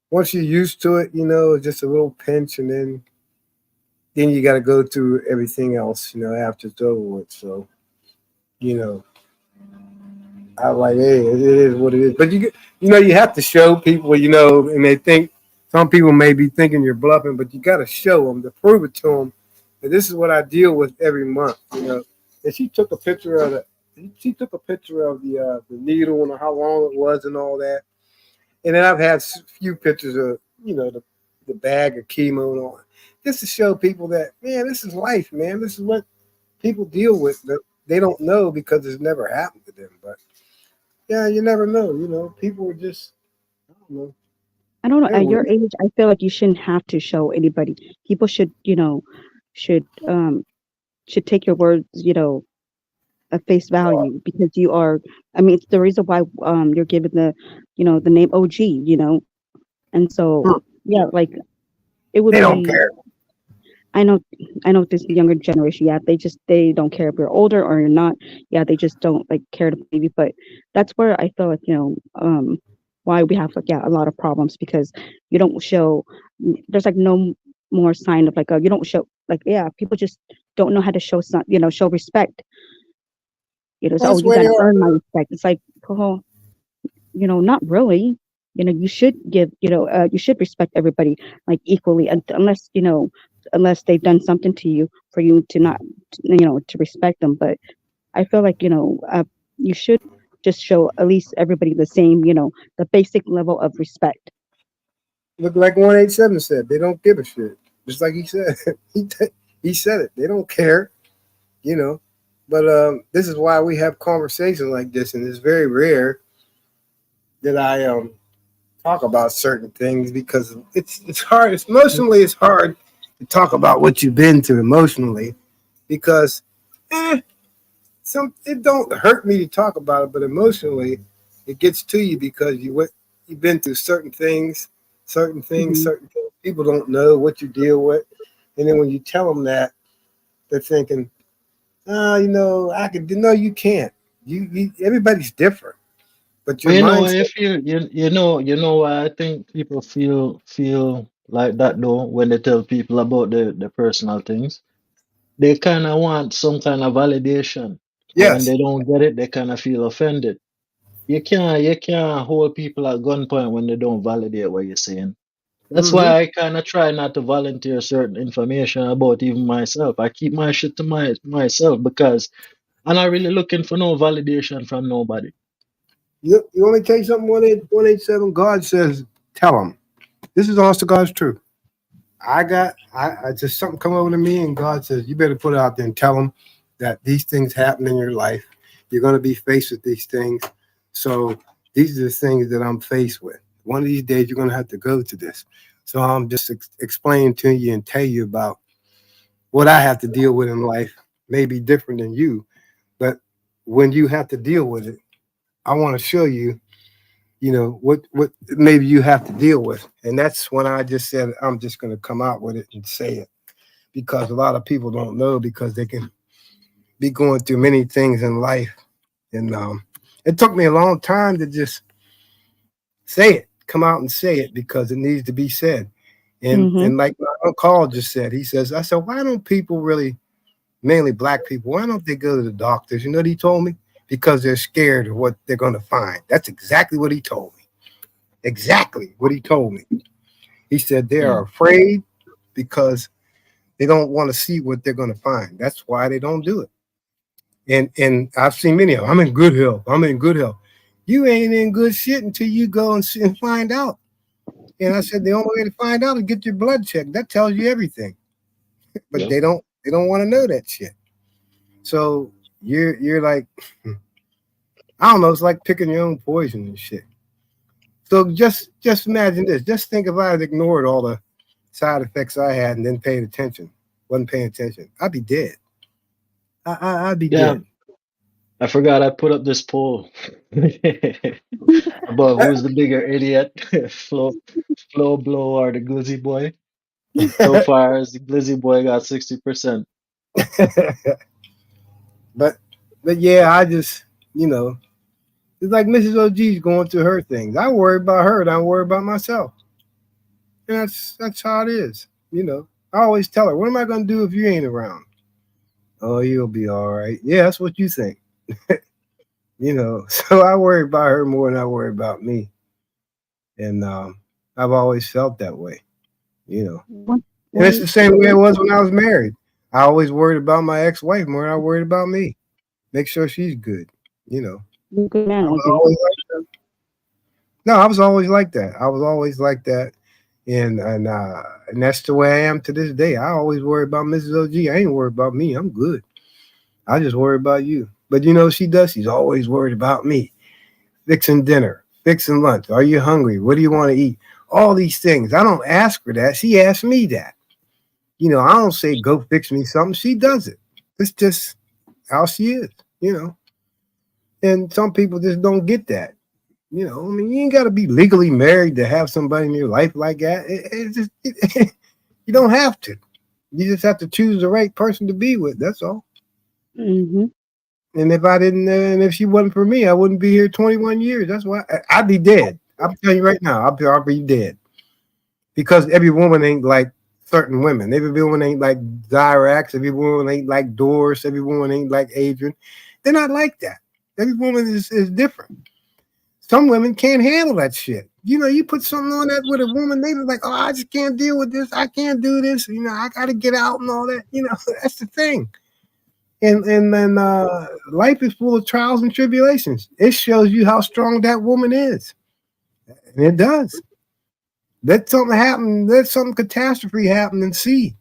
once you're used to it, you know, it's just a little pinch, and then you got to go through everything else, you know, after it's over with. So, you know, I like, hey, it is what it is. But you know, you have to show people, you know, and they think some people may be thinking you're bluffing, but you got to show them to prove it to them that this is what I deal with every month, you know. And she took a picture of the needle and how long it was and all that. And then I've had a few pictures of, you know, the bag of chemo and all, just to show people that, man, this is life, man. This is what people deal with that they don't know because it's never happened to them. But yeah, you never know. You know, people are just, I don't know. I don't know. They're At your weird. age, I feel like you shouldn't have to show anybody. People should, should um should take your words, at face value because you are. I mean, it's the reason why you're given the name OG, and so yeah, like it would They don't be. care. I know, I know this younger generation. Yeah, they don't care if you're older or you're not. Yeah, they just don't like care to believe you. But that's where I feel like why we have like a lot of problems because you don't show. There's like no more sign of like you don't show like people just don't know how to show some show respect. So, oh, That's you where got they to are. earn my respect. It's like, oh, not really. You should give, you should respect everybody like equally, unless unless they've done something to you for you to not, to respect them. But I feel like you should just show at least everybody the same, the basic level of respect. Look like 187 said, they don't give a shit. Just like he said, he said it. They don't care, you know. But this is why we have conversations like this, and it's very rare that I talk about certain things because it's hard. It's hard to talk about what you've been through emotionally because it don't hurt me to talk about it, but emotionally it gets to you because you've been through certain things, Hmm. certain things. People don't know what you deal with, and then when you tell them that, they're thinking, I could. No, you can't. You everybody's different, but your But you know, mindset. if you know why I think people feel like that though when they tell people about the personal things. They kind of want some kind of validation, and when Yes. they don't get it, they kind of feel offended. You can't hold people at gunpoint when they don't validate what you're saying. That's Mm-hmm. why I kind of try not to volunteer certain information about even myself. I keep my shit to myself because I'm not really looking for no validation from nobody. You want me to tell you something? 187. God says, tell them. This is honest to God's truth. I just something come over to me, and God says, you better put it out there and tell them that these things happen in your life. You're going to be faced with these things. So these are the things that I'm faced with. One of these days, you're going to have to go to this. So I'm just explaining to you and tell you about what I have to deal with in life. May be different than you, but when you have to deal with it, I want to show you, what maybe you have to deal with. And that's when I just said I'm just going to come out with it and say it, because a lot of people don't know, because they can be going through many things in life. And it took me a long time to just say it, come out and say it, because it needs to be said. And like my Uncle Carl just said, I said, why don't people really, mainly black people, why don't they go to the doctors? You know what he told me? Because they're scared of what they're going to find. That's exactly what he told me. Exactly what he told me. He said they are afraid because they don't want to see what they're going to find. That's why they don't do it. And I've seen many of them. I'm in good health. I'm in good health. You ain't in good shit until you go and see and find out. And I said the only way to find out is get your blood checked. That tells you everything. But they don't want to know that shit. So you're like, I don't know, it's like picking your own poison and shit. So just imagine this. Just think if I had ignored all the side effects I had and then wasn't paying attention, I'd be dead. I'd be dead. I forgot I put up this poll about who's the bigger idiot, Flo Blow or the Glizzy Boy. So far, the Glizzy Boy got 60%. But yeah, I just, it's like Mrs. OG's going through her things. I worry about her and I worry about myself. And that's how it is. I always tell her, what am I going to do if you ain't around? Oh, you'll be all right. Yeah, that's what you think. So I worry about her more than I worry about me. And I've always felt that way, And it's the same way it was when I was married. I always worried about my ex-wife more than I worried about me. Make sure she's good, Good man, I was always like that. No, I was always like that. I was always like that. And that's the way I am to this day. I always worry about Mrs. OG. I ain't worried about me. I'm good. I just worry about you. But you know what she does? She's always worried about me. Fixing dinner, fixing lunch. Are you hungry? What do you want to eat? All these things. I don't ask her that. She asks me that. I don't say, go fix me something. She does it. It's just how she is, And some people just don't get that. You ain't got to be legally married to have somebody in your life like that. You don't have to. You just have to choose the right person to be with. That's all. And if I didn't, and if she wasn't for me, I wouldn't be here 21 years. That's why I'd be dead. I'm telling you right now, I'll be dead. Because every woman ain't like certain women. Every woman ain't like Zyrax. Every woman ain't like Doris. Every woman ain't like Adrian. They're not like that. Every woman is different. Some women can't handle that shit. You put something on that with a woman, they like, oh, I just can't deal with this. I can't do this. I got to get out and all that. That's the thing. And then life is full of trials and tribulations. It shows you how strong that woman is. And it does. Let something happen. Let some catastrophe happen and see.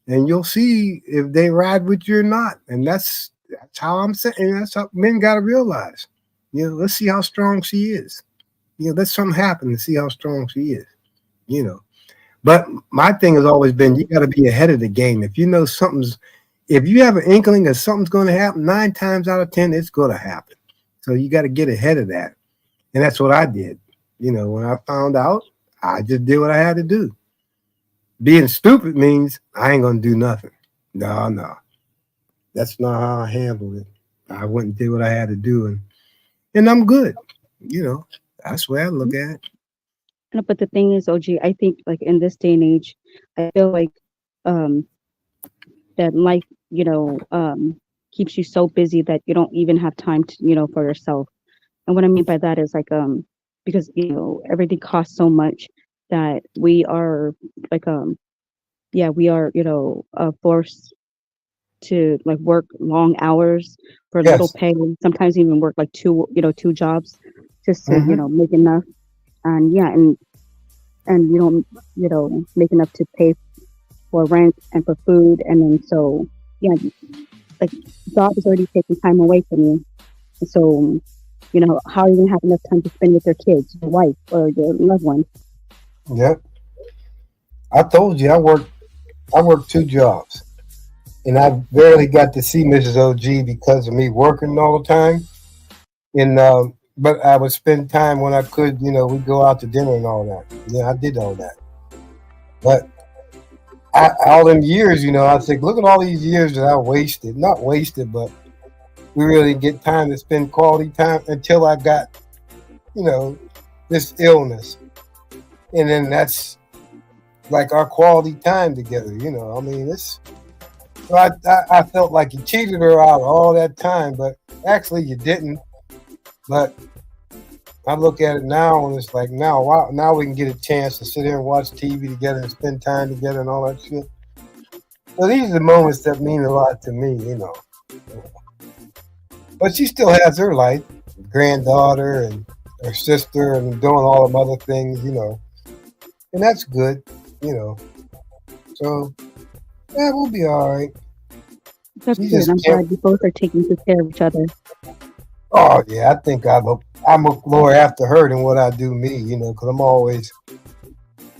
And you'll see if they ride with you or not. And that's how I'm saying. And that's how men got to realize. Let's see how strong she is. Let something happen and see how strong she is. But my thing has always been, you got to be ahead of the game. If you know if you have an inkling that something's going to happen, 9 times out of 10, it's going to happen. So you got to get ahead of that. And that's what I did. When I found out, I just did what I had to do. Being stupid means I ain't going to do nothing. No. That's not how I handled it. I went and did what I had to do. And I'm good. That's the way I look at it. No, but the thing is, OG, I think like in this day and age, I feel like that life, keeps you so busy that you don't even have time to, for yourself. And what I mean by that is like because everything costs so much that we are like we are forced to like work long hours for little pay, sometimes even work like two jobs just to make enough. And and you don't make enough to pay for rent and for food. And then so like job is already taking time away from you. And so how are you gonna have enough time to spend with your kids, your wife, or your loved one? Yeah. I told you I worked 2 jobs, and I barely got to see Mrs. OG because of me working all the time. And but I would spend time when I could. You know, we'd go out to dinner and all that. Yeah, I did all that. But all them years, you know, I think, look at all these years that I wasted. Not wasted, but we really didn't get time to spend quality time until I got, you know, this illness. And then that's like our quality time together, you know. I mean, it's. So I felt like you cheated her out all that time, but actually you didn't. But I look at it now and it's like, now, wow, now we can get a chance to sit here and watch TV together and spend time together and all that shit. So these are the moments that mean a lot to me, you know. But she still has her life, granddaughter and her sister, and doing all them other things, you know. And that's good, you know. So yeah, we'll be all right. That's You good. just I'm can't. glad you both are taking good care of each other. Oh yeah, I think I look more after her than what I do me, you know, because I'm always,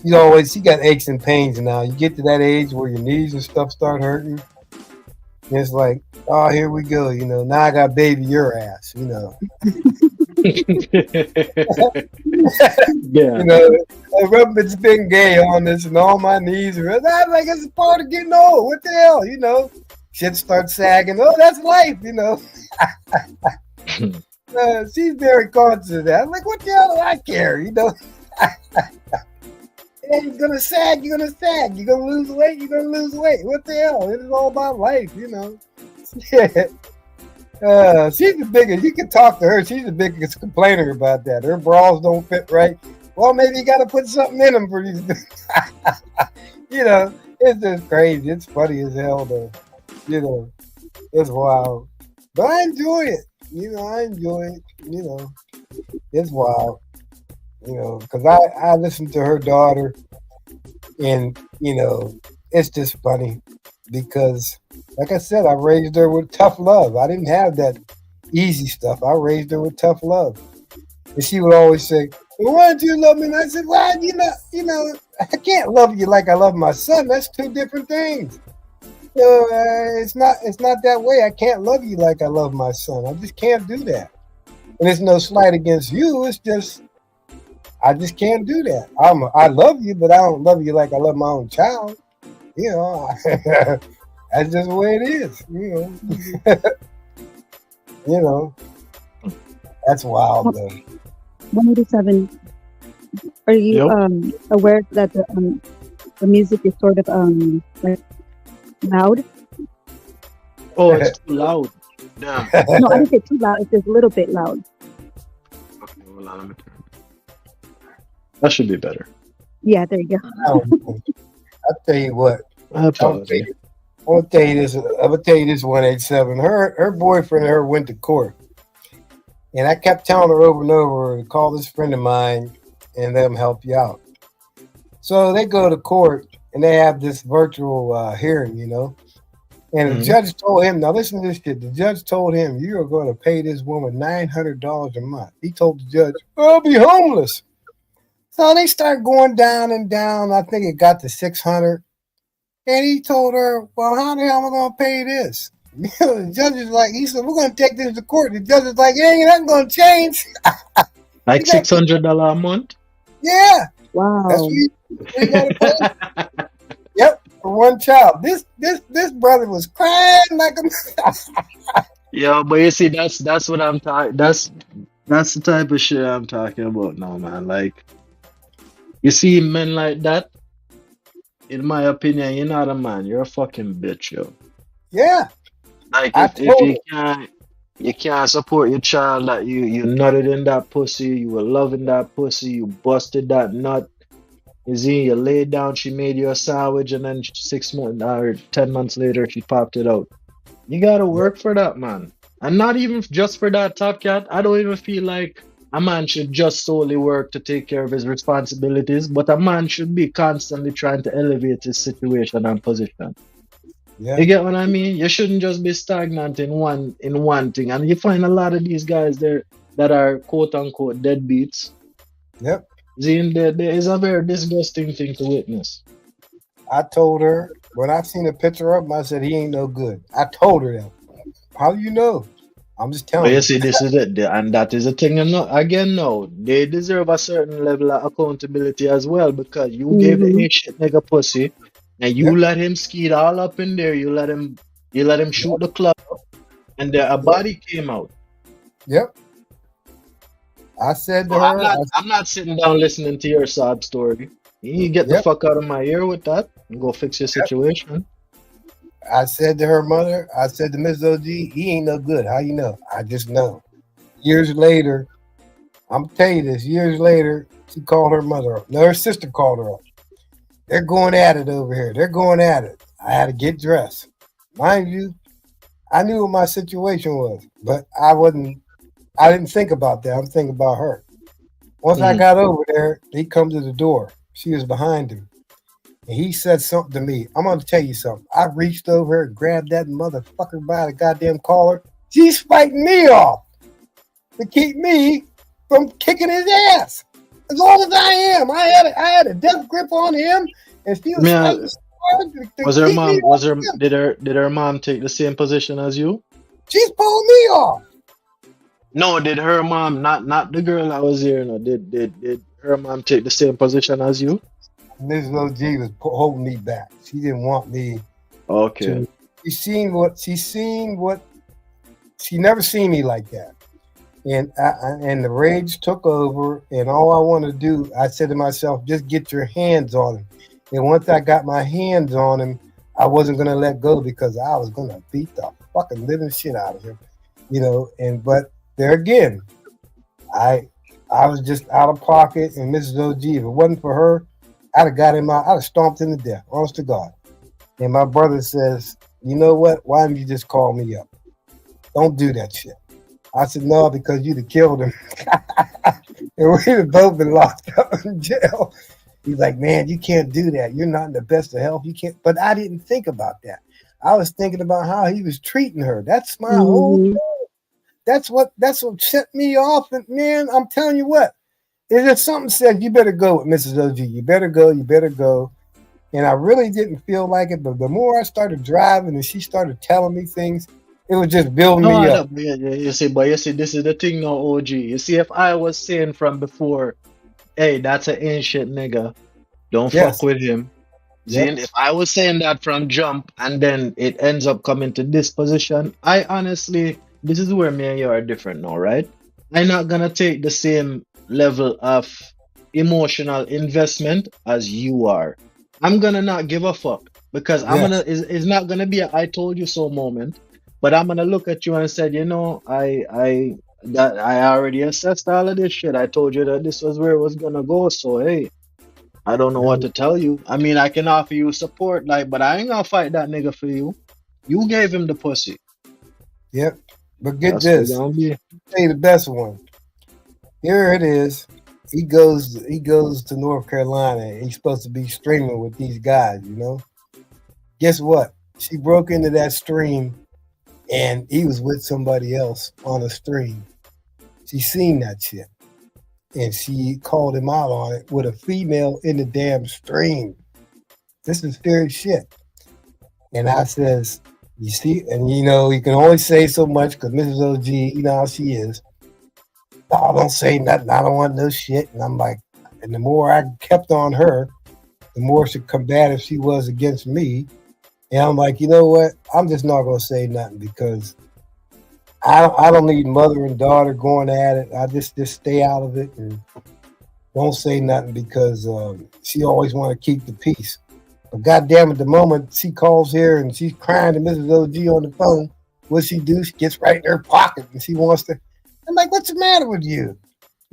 you know, always, she got aches and pains now. You get to that age where your knees and stuff start hurting. And it's like, oh, here we go, you know. Now I got baby your ass, you know. Yeah. You know, it's been gay on this, and all my knees are. I'm like, it's a part of getting old. What the hell, you know? Shit starts sagging. Oh, that's life, you know. She's very conscious of that. I'm like, what the hell do I care, you know? Yeah, you're gonna sag, you're gonna sag. You're gonna lose weight, you're gonna lose weight. What the hell? It is all about life, you know. Yeah. She's the biggest. You can talk to her. She's the biggest complainer about that. Her bras don't fit right. Well, maybe you got to put something in them for these. You know, it's just crazy. It's funny as hell, though. You know, it's wild. But I enjoy it. You know, I enjoy it. You know, it's wild. You know, because I listen to her daughter, and you know, it's just funny because, like I said, I raised her with tough love. I didn't have that easy stuff. I raised her with tough love, and she would always say, "Well, why don't you love me?" And I said, "Well, you know, I can't love you like I love my son. That's 2 different things. You know, it's not that way. I can't love you like I love my son. I just can't do that. And it's no slight against you. It's just I just can't do that. I love you, but I don't love you like I love my own child. You know, that's just the way it is. You know, you know, that's wild though. 187. Are you Yep. aware that the music is sort of like loud? Oh, it's too loud. Damn. No, I didn't say too loud. It's just a little bit loud. Okay, hold on, let me turn. That should be better. Yeah, there you go. I'll tell you what. I apologize. I'm gonna tell you this. I'm gonna tell you this. 187. Her boyfriend and her went to court, and I kept telling her over and over to call this friend of mine and let him help you out. So they go to court and they have this virtual hearing, you know. And the judge told him, now listen to this shit. The judge told him, you are going to pay this woman $900 a month. He told the judge, I'll be homeless. So they start going down and down. I think it got to 600. And he told her, well, how the hell am I going to pay this? The judge is like, he said, we're going to take this to court. The judge is like, ain't nothing going to change. Like $600 a month? Yeah. Wow. That's what you got to pay. Yep, for one child. This brother was crying like a. Yeah, but you see, that's what I'm talking. That's the type of shit I'm talking about now, man. Like, you see men like that. In my opinion, you're not a man. You're a fucking bitch, yo. Yeah. Like if you can't support your child, that you nutted in that pussy, you were loving that pussy, you busted that nut. You see, you laid down, she made you a sandwich, and then 6 months or 10 months later, she popped it out. You gotta work for that, man. And not even just for that, Top Cat. I don't even feel like a man should just solely work to take care of his responsibilities, but a man should be constantly trying to elevate his situation and position. Yeah. You get what I mean? You shouldn't just be stagnant in one thing. And you find a lot of these guys there that are quote unquote deadbeats. Yep. There is a very disgusting thing to witness. I told her when I seen a picture of him, I said he ain't no good. I told her that. How do you know? I'm just But telling you you. see, this is it, and that is the thing. And again, no, they deserve a certain level of accountability as well because you gave the Mhm. ain't shit nigga pussy, and you Yep. let him skeet all up in there. You let him shoot the club, and a Yep. body came out. Yep. I said to So her, I'm not sitting down listening to your sob story. You get the yep. fuck out of my ear with that and go fix your Yep. situation. I said to her mother, I said to Miss OG, he ain't no good. How you know? I just know. Years later, I'm gonna tell you this. Years later, she called her mother up. No, her sister called her up. They're going at it over here. They're going at it. I had to get dressed. Mind you, I knew what my situation was, but I didn't think about that. I'm thinking about her. Once I got over there, he come to the door. She was behind him. And he said something to me. I'm gonna tell you something. I reached over and grabbed that motherfucker by the goddamn collar. She's fighting me off to keep me from kicking his ass. As long as I am, I had a death grip on him, and she was Yeah, fighting so hard to was her keep me mom off was her him. did her mom take the same position as you? She's pulling me off. No, did her mom not the girl that was here? No, did her mom take the same position as you? Mrs. OG was holding me back. She didn't want me Okay. to. She never seen me like that. And the rage took over, and all I want to do, I said to myself, just get your hands on him. And once I got my hands on him, I wasn't gonna let go because I was gonna beat the fucking living shit out of him, but there again, I was just out of pocket, and Mrs. OG, if it wasn't for her, I'd have got him out. I'd have stomped him to death, honest to God. And my brother says, you know what? Why didn't you just call me up? Don't do that shit. I said, no, because you'd have killed him. And we'd have both been locked up in jail. He's like, man, you can't do that. You're not in the best of health. You can't. But I didn't think about that. I was thinking about how he was treating her. That's my whole thing. That's what set me off. And man, I'm telling you what, is there something said, you better go with Mrs. OG. You better go. You better go. And I really didn't feel like it. But the more I started driving and she started telling me things, it was just building No, me I up. don't. You see, this is the thing now, OG. You see, if I was saying from before, hey, that's an ancient nigga, don't fuck Yes. with him. Yep. Seeing if I was saying that from jump and then it ends up coming to this position, I honestly, this is where me and you are different now, right? I'm not gonna take the same level of emotional investment as you are. I'm gonna not give a fuck because Yes. it's not gonna be a I told you so moment, but I'm gonna look at you and said, you know, I already assessed all of this shit. I told you that this was where it was gonna go, so hey. I don't know what to tell you. I mean, I can offer you support, like, but I ain't gonna fight that nigga for you. You gave him the pussy. Yep. But get That's what it's this. gonna be. Say the best one. Here it is. He goes to North Carolina and he's supposed to be streaming with these guys, Guess what? She broke into that stream and he was with somebody else on a stream. She seen that shit. And she called him out on it with a female in the damn stream. This is serious shit. And I says, you see, and you can only say so much because Mrs. OG, you know how she is. No, don't say nothing. I don't want no shit. And I'm like, and the more I kept on her, the more she combative she was against me. And I'm like, you know what? I'm just not gonna say nothing because I don't need mother and daughter going at it. I just stay out of it and don't say nothing because she always want to keep the peace. But goddamn it, the moment she calls here and she's crying to Mrs. OG on the phone, what she do? She gets right in her pocket and she wants to. I'm like, what's the matter with you?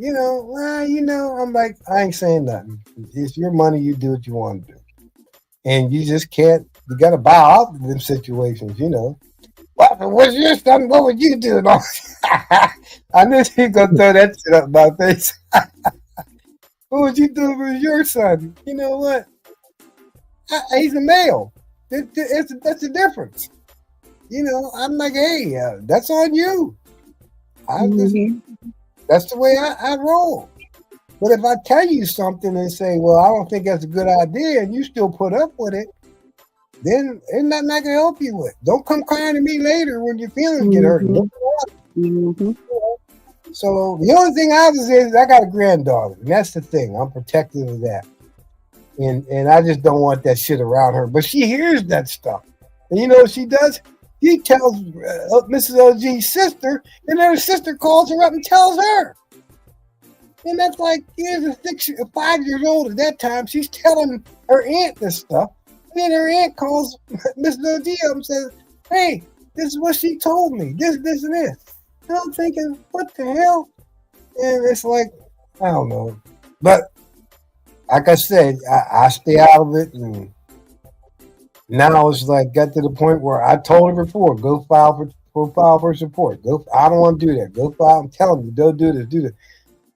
I'm like, I ain't saying nothing. It's your money. You do what you want to do. And you just can't, you got to bow out to them situations, What was your son? What would you do? No. I knew he going to throw that shit up my face. What would you do if it was your son? You know what? He's a male. That's the difference. I'm like, hey, that's on you. That's the way I roll. But if I tell you something and say, well, I don't think that's a good idea, and you still put up with it, then there's nothing I can help you with. Don't come crying to me later when your feelings get hurt. So the only thing I was is I got a granddaughter, and that's the thing. I'm protective of that. And I just don't want that shit around her. But she hears that stuff. And you know what she does? She tells Mrs. OG's sister, and then her sister calls her up and tells her. And that's like, here's a 5 years old at that time. She's telling her aunt this stuff. And then her aunt calls Mrs. OG up and says, hey, this is what she told me. This, and this. And I'm thinking, what the hell? And it's like, I don't know. But like I said, I stay out of it. And now it's like got to the point where I told her before, go file for support. I don't want to do that. Go file. I'm telling you, don't do this, do this.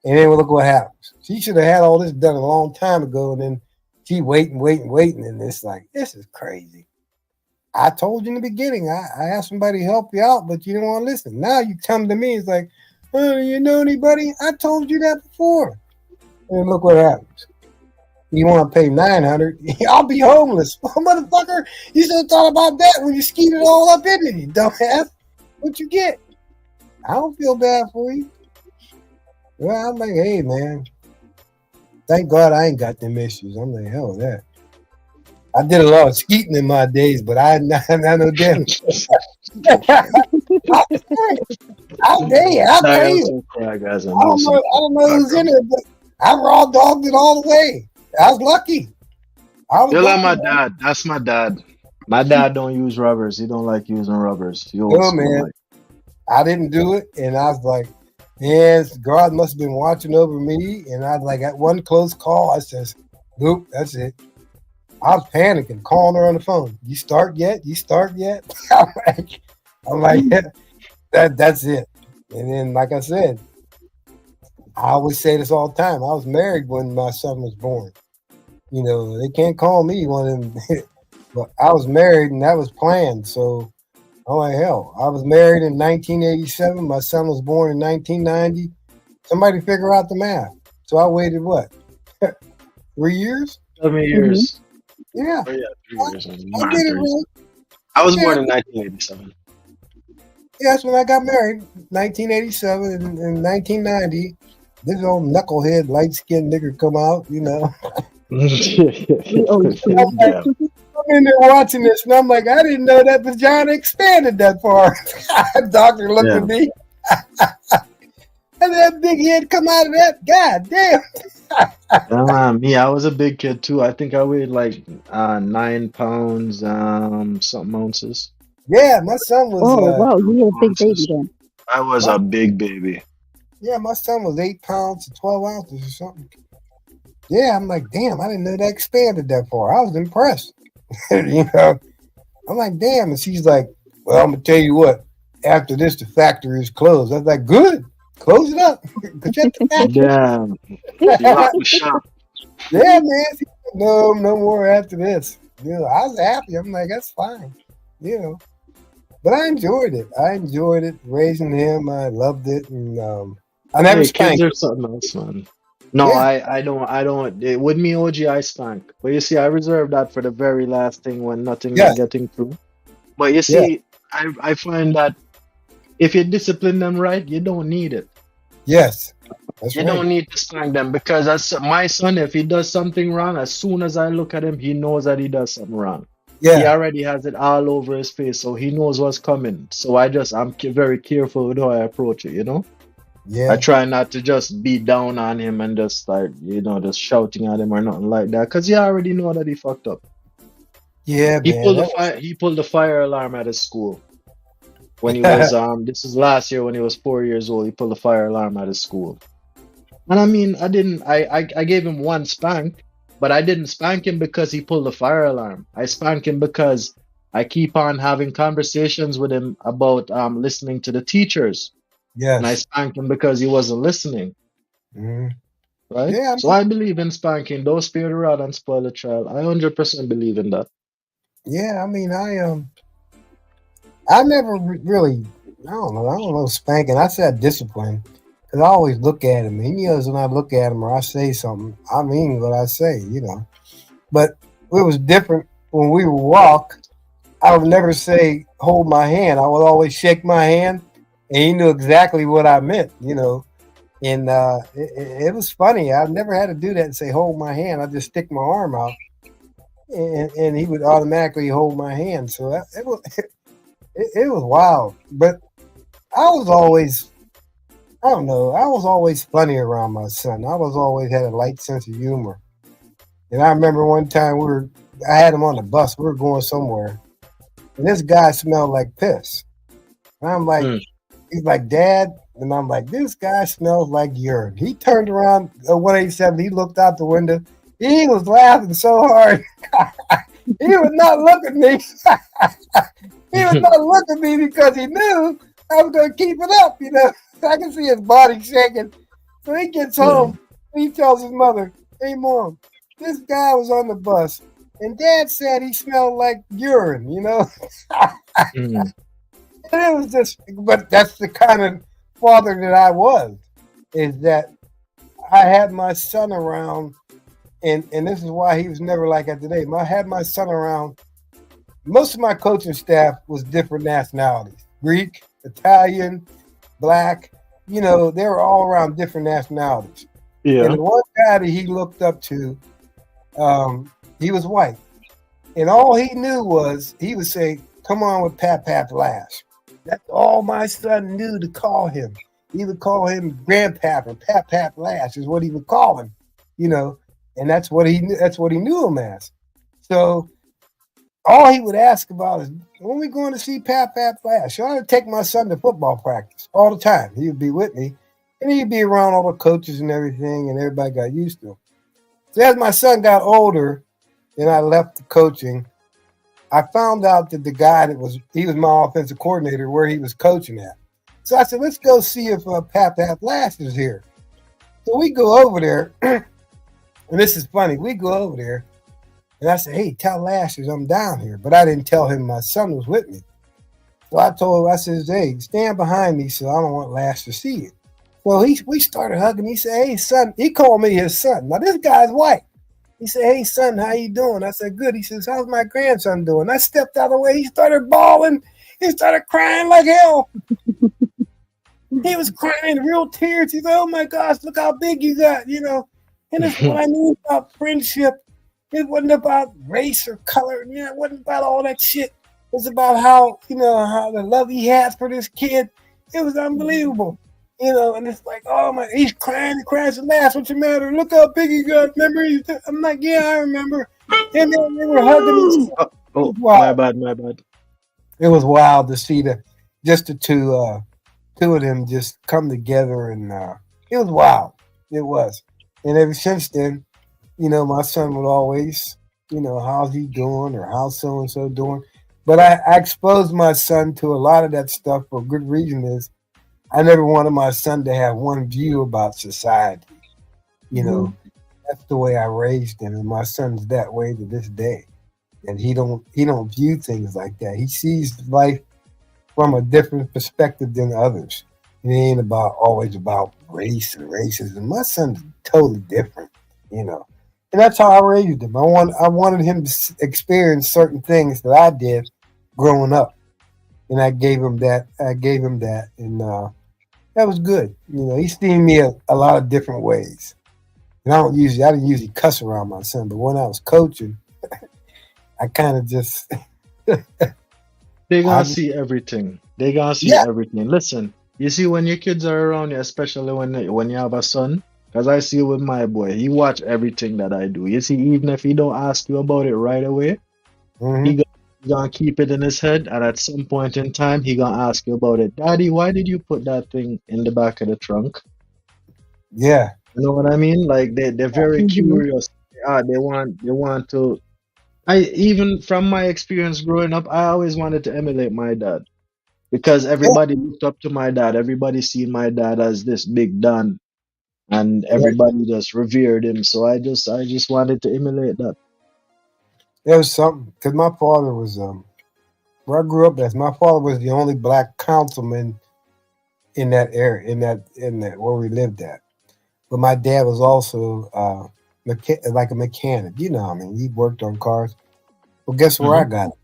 And then look what happens. She should have had all this done a long time ago, and then she waiting. And it's like, this is crazy. I told you in the beginning, I asked somebody to help you out, but you don't want to listen. Now you come to me, it's like, oh, you know anybody? I told you that before. And look what happens. You want to pay $900? I'll be homeless. Motherfucker, you should have thought about that when you skied it all up into you, dumbass. What you get? I don't feel bad for you. Well, I'm like, hey, man, thank God I ain't got them issues. I'm like, hell with that. I did a lot of skeeting in my days, but I know damage. I'll tell you. I don't know who's in it, but I raw dogged it all the way. I was lucky. You're like my dad. That's my dad. My dad don't use rubbers. He don't like using rubbers. Oh, man. I didn't do it, and I was like, man, God must have been watching over me. And I was like, at one close call, I says, nope, that's it. I was panicking, calling her on the phone. You start yet? I'm like, that's it. And then, like I said, I always say this all the time. I was married when my son was born. You know, they can't call me one of them. But I was married, and that was planned. So, I'm like, hell, I was married in 1987. My son was born in 1990. Somebody figure out the math. So I waited, what, 3 years? 7 years. Yeah. Oh, yeah, 3 years. I did it right. I was born in 1987. Yeah, that's when I got married, 1987 and 1990. This old knucklehead, light-skinned nigger come out, you know. I'm in there watching this, and I'm like, I didn't know that vagina expanded that far. The doctor looked at me. And that big head come out of that. God damn. Me, I was a big kid too. I think I weighed like 9 pounds, something ounces. Yeah, my son was. Oh wow, you were a big baby then. I was a big baby. Yeah, my son was 8 pounds to 12 ounces or something. Yeah, I'm like, damn, I didn't know that expanded that far. I was impressed. You know, I'm like, damn. And she's like, well, I'm gonna tell you what. After this, the factory is closed. I was like, good. Close it up. Shut the factory. Damn. You locked the shop. Yeah, man. No more after this. You know, I was happy. I'm like, that's fine. You know, but I enjoyed it. Raising him. I loved it, and I never spanked. Kids are something else, man. No, yeah. I don't. With me, OG, I spank. But you see, I reserve that for the very last thing when nothing is getting through. But you see, I find that if you discipline them right, you don't need it. Yes. You don't need to spank them because as my son, if he does something wrong, as soon as I look at him, he knows that he does something wrong. Yeah. He already has it all over his face, so he knows what's coming. So I'm very careful with how I approach it, you know? Yeah. I try not to just be down on him and just start, just shouting at him or nothing like that, because he already know that he fucked up. Yeah, he pulled the fire alarm at his school. When he was this is last year when he was 4 years old, he pulled the fire alarm at his school. And I mean, I gave him one spank, but I didn't spank him because he pulled the fire alarm. I spanked him because I keep on having conversations with him about listening to the teachers. Yes. And I spanked him because he wasn't listening. Mm-hmm. Right? Yeah. So I believe in spanking. Don't spare the rod and spoil the child. I 100% believe in that. Yeah, I mean, I never really, I don't know, spanking. I said discipline. Cause I always look at him. He knows when I look at him or I say something, I mean what I say, you know. But it was different when we would walk. I would never say hold my hand. I would always shake my hand, and he knew exactly what I meant, you know. And it was funny. I never had to do that and say hold my hand. I just stick my arm out, and he would automatically hold my hand. So it was it was wild. But I was always, I don't know, I was always funny around my son. I was always had a light sense of humor. And I remember one time I had him on the bus. We were going somewhere, and this guy smelled like piss. And I'm like, he's like, Dad. And I'm like, this guy smells like urine. He turned around at 187. He looked out the window. He was laughing so hard. He would not look at me. He would not look at me because he knew I was going to keep it up. You know, I can see his body shaking. So he gets home. He tells his mother, hey, Mom, this guy was on the bus. And Dad said he smelled like urine, you know. And it was just, but that's the kind of father that I was, is that I had my son around, and this is why he was never like that today. I had my son around. Most of my coaching staff was different nationalities: Greek, Italian, Black. You know, they were all around different nationalities. Yeah. And the one guy that he looked up to, he was white, and all he knew was he would say, "Come on with Pap Pap Lash." That's all my son knew to call him. He would call him Grandpap or Pap Pap Lash is what he would call him, you know, and that's what he knew. That's what he knew him as. So all he would ask about is, when we going to see Pap Pap Lash? So I would take my son to football practice all the time. He would be with me, and he'd be around all the coaches and everything, and everybody got used to him. So as my son got older, and I left the coaching, I found out that the guy he was my offensive coordinator where he was coaching at. So I said, let's go see if Pap Pap Lash is here. So we go over there, and this is funny. We go over there, and I said, hey, tell Lashers I'm down here. But I didn't tell him my son was with me. So I told him, I said, hey, stand behind me so I don't want Lash to see it. Well, we started hugging. He said, hey, son. He called me his son. Now, this guy's white. He said, hey, son, how you doing? I said, good. He says, how's my grandson doing? I stepped out of the way. He started bawling. He started crying like hell. He was crying, real tears. He said, oh, my gosh, look how big you got, you know. And that's what I knew about friendship. It wasn't about race or color. You know, it wasn't about all that shit. It was about how, you know, how the love he had for this kid. It was unbelievable. You know, and it's like, oh my, he's crying and crying. So Lash, what's the matter? Look how big he got. Remember? I'm like, yeah, I remember. And then they were hugging. Oh, my bad. It was wild to see the two of them just come together, and it was wild. It was. And ever since then, you know, my son would always, you know, how's he doing or how's so and so doing. But I exposed my son to a lot of that stuff for a good reason. Is I never wanted my son to have one view about society. You know, that's the way I raised him, and my son's that way to this day. And he don't view things like that. He sees life from a different perspective than others. It ain't always about race and racism. My son's totally different, you know. And that's how I raised him. I wanted him to experience certain things that I did growing up, and I gave him that. And that was good. You know, he's seen me a lot of different ways. And I didn't usually cuss around my son, but when I was coaching, I kind of just. They gonna see everything. They gonna see everything. Listen, you see when your kids are around you, especially when you have a son, because I see it with my boy. He watch everything that I do. You see, even if he don't ask you about it right away, he gonna keep it in his head, and at some point in time, he gonna ask you about it. Daddy, why did you put that thing in the back of the trunk? Yeah. You know what I mean? Like they're very curious. They want to. Even from my experience growing up, I always wanted to emulate my dad because everybody looked up to my dad. Everybody seen my dad as this big Don, and everybody just revered him. So I just wanted to emulate that. There was something because my father was where I grew up as. My father was the only black councilman in that area, in that where we lived at. But my dad was also like a mechanic. You know, I mean, he worked on cars. Well, guess where I Mm-hmm. got it?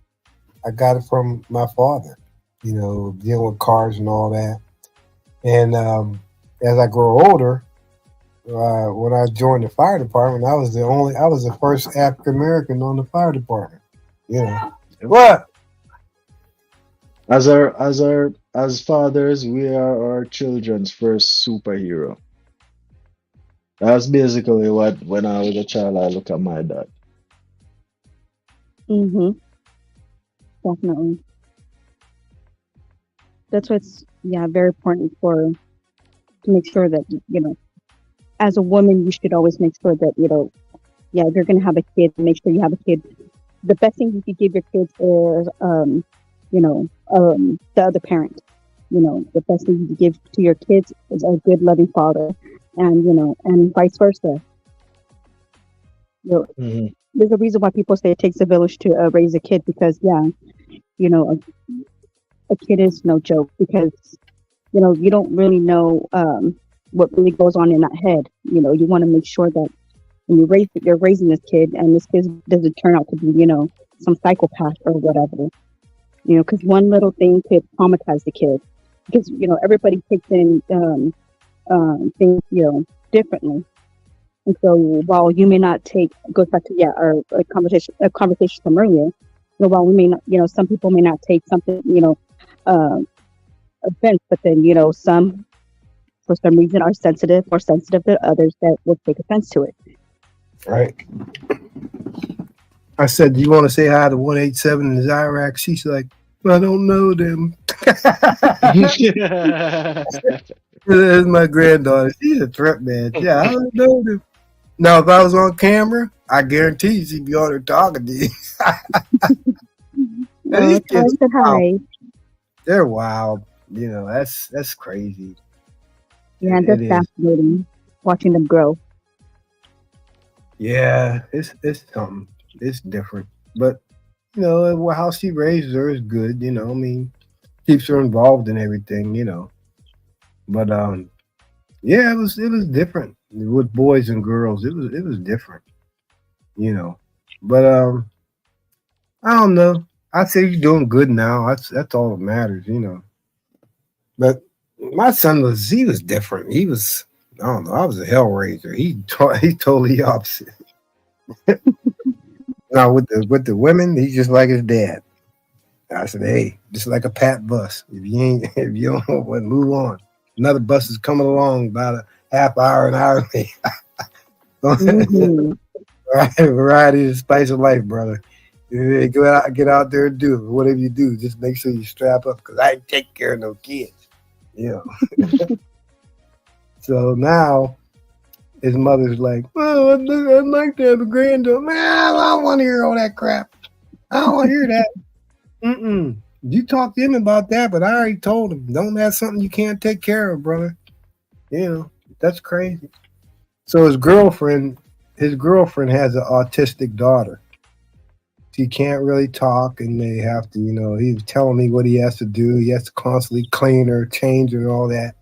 I got it from my father. You know, dealing with cars and all that. And as I grow older, when I joined the fire department, I was the first African American on the fire department. You know what? As fathers, we are our children's first superhero. That's basically what when I was a child I look at my dad. Mm-hmm. Definitely. That's what's yeah very important for to make sure that as a woman you should always make sure that yeah, if you're gonna have a kid, make sure you have a kid. The best thing you could give your kids is the other parent. The best thing you can give to your kids is a good loving father, and and vice versa. You know, Mm-hmm. there's a reason why people say it takes a village to raise a kid because yeah, you know, a kid is no joke because you don't really know what really goes on in that head. You want to make sure that when you're raising this kid and this kid doesn't turn out to be some psychopath or whatever. Because one little thing could traumatize the kid because everybody takes in things differently. And so while you may not take goes back to our conversation from earlier. While we may not some people may not take something uh, offense, but then some for some reason are more sensitive than others that will take offense to it. Right. I said, "Do you want to say hi to 187 in Iraq?" She's like, "I don't know them." That's my granddaughter. She's a trip, man. Yeah, I don't know them. Now, if I was on camera, I guarantee you she'd be on her talking to you. And these Tell kids us that are wild. hi. They're wild. That's crazy. Yeah, It that's is. fascinating watching them grow. Yeah, it's something. It's different. But how she raises her is good. I mean, keeps her involved in everything. But yeah, it was different with boys and girls. It was different. You know, but I don't know. I say you're doing good now. That's all that matters. But my son he was different. He was I don't know. I was a hellraiser. He totally opposite. Now with the women, he's just like his dad. I said, hey, just like a pat bus. If you don't want to move on, another bus is coming along about a half hour, an hour late. Mm-hmm. Variety is the spice of life, brother. Get out there and do it. Whatever you do, just make sure you strap up because I ain't take care of no kids. So now his mother's like, well, I'd like to have a granddaughter. Man, I don't want to hear all that crap. I don't want to hear that. Mm-mm. You talk to him about that, but I already told him, don't have something you can't take care of, brother. That's crazy. So his girlfriend has an autistic daughter. She can't really talk, and they have to, he was telling me what he has to do. He has to constantly clean her, change her, and all that.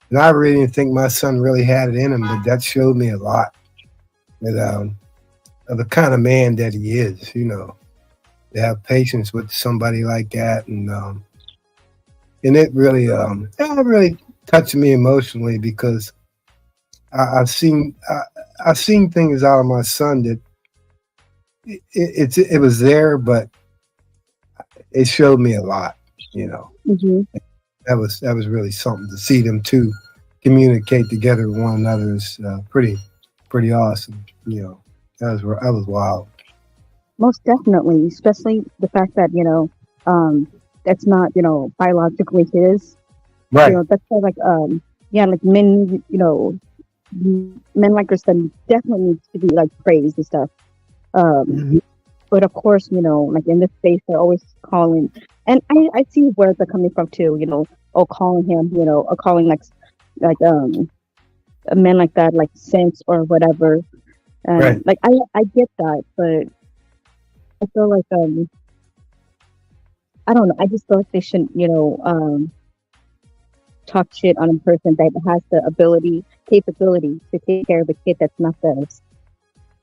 And I really didn't think my son really had it in him, but that showed me a lot of the kind of man that he is, to have patience with somebody like that. And it really touched me emotionally because I've seen things out of my son that it was there, but it showed me a lot. Mm-hmm. That was really something to see them two communicate together with one another is pretty awesome. That was wild. Most definitely, especially the fact that that's not biologically his. Right. That's why like men men like your son definitely needs to be like praised and stuff. Mhm. But of course, like in this space, they're always calling, and I see where they're coming from too. Calling him, or calling like a man like that, like sense or whatever. And Right. like I get that, but I feel like I don't know. I just feel like they shouldn't talk shit on a person that has the capability to take care of a kid that's not theirs.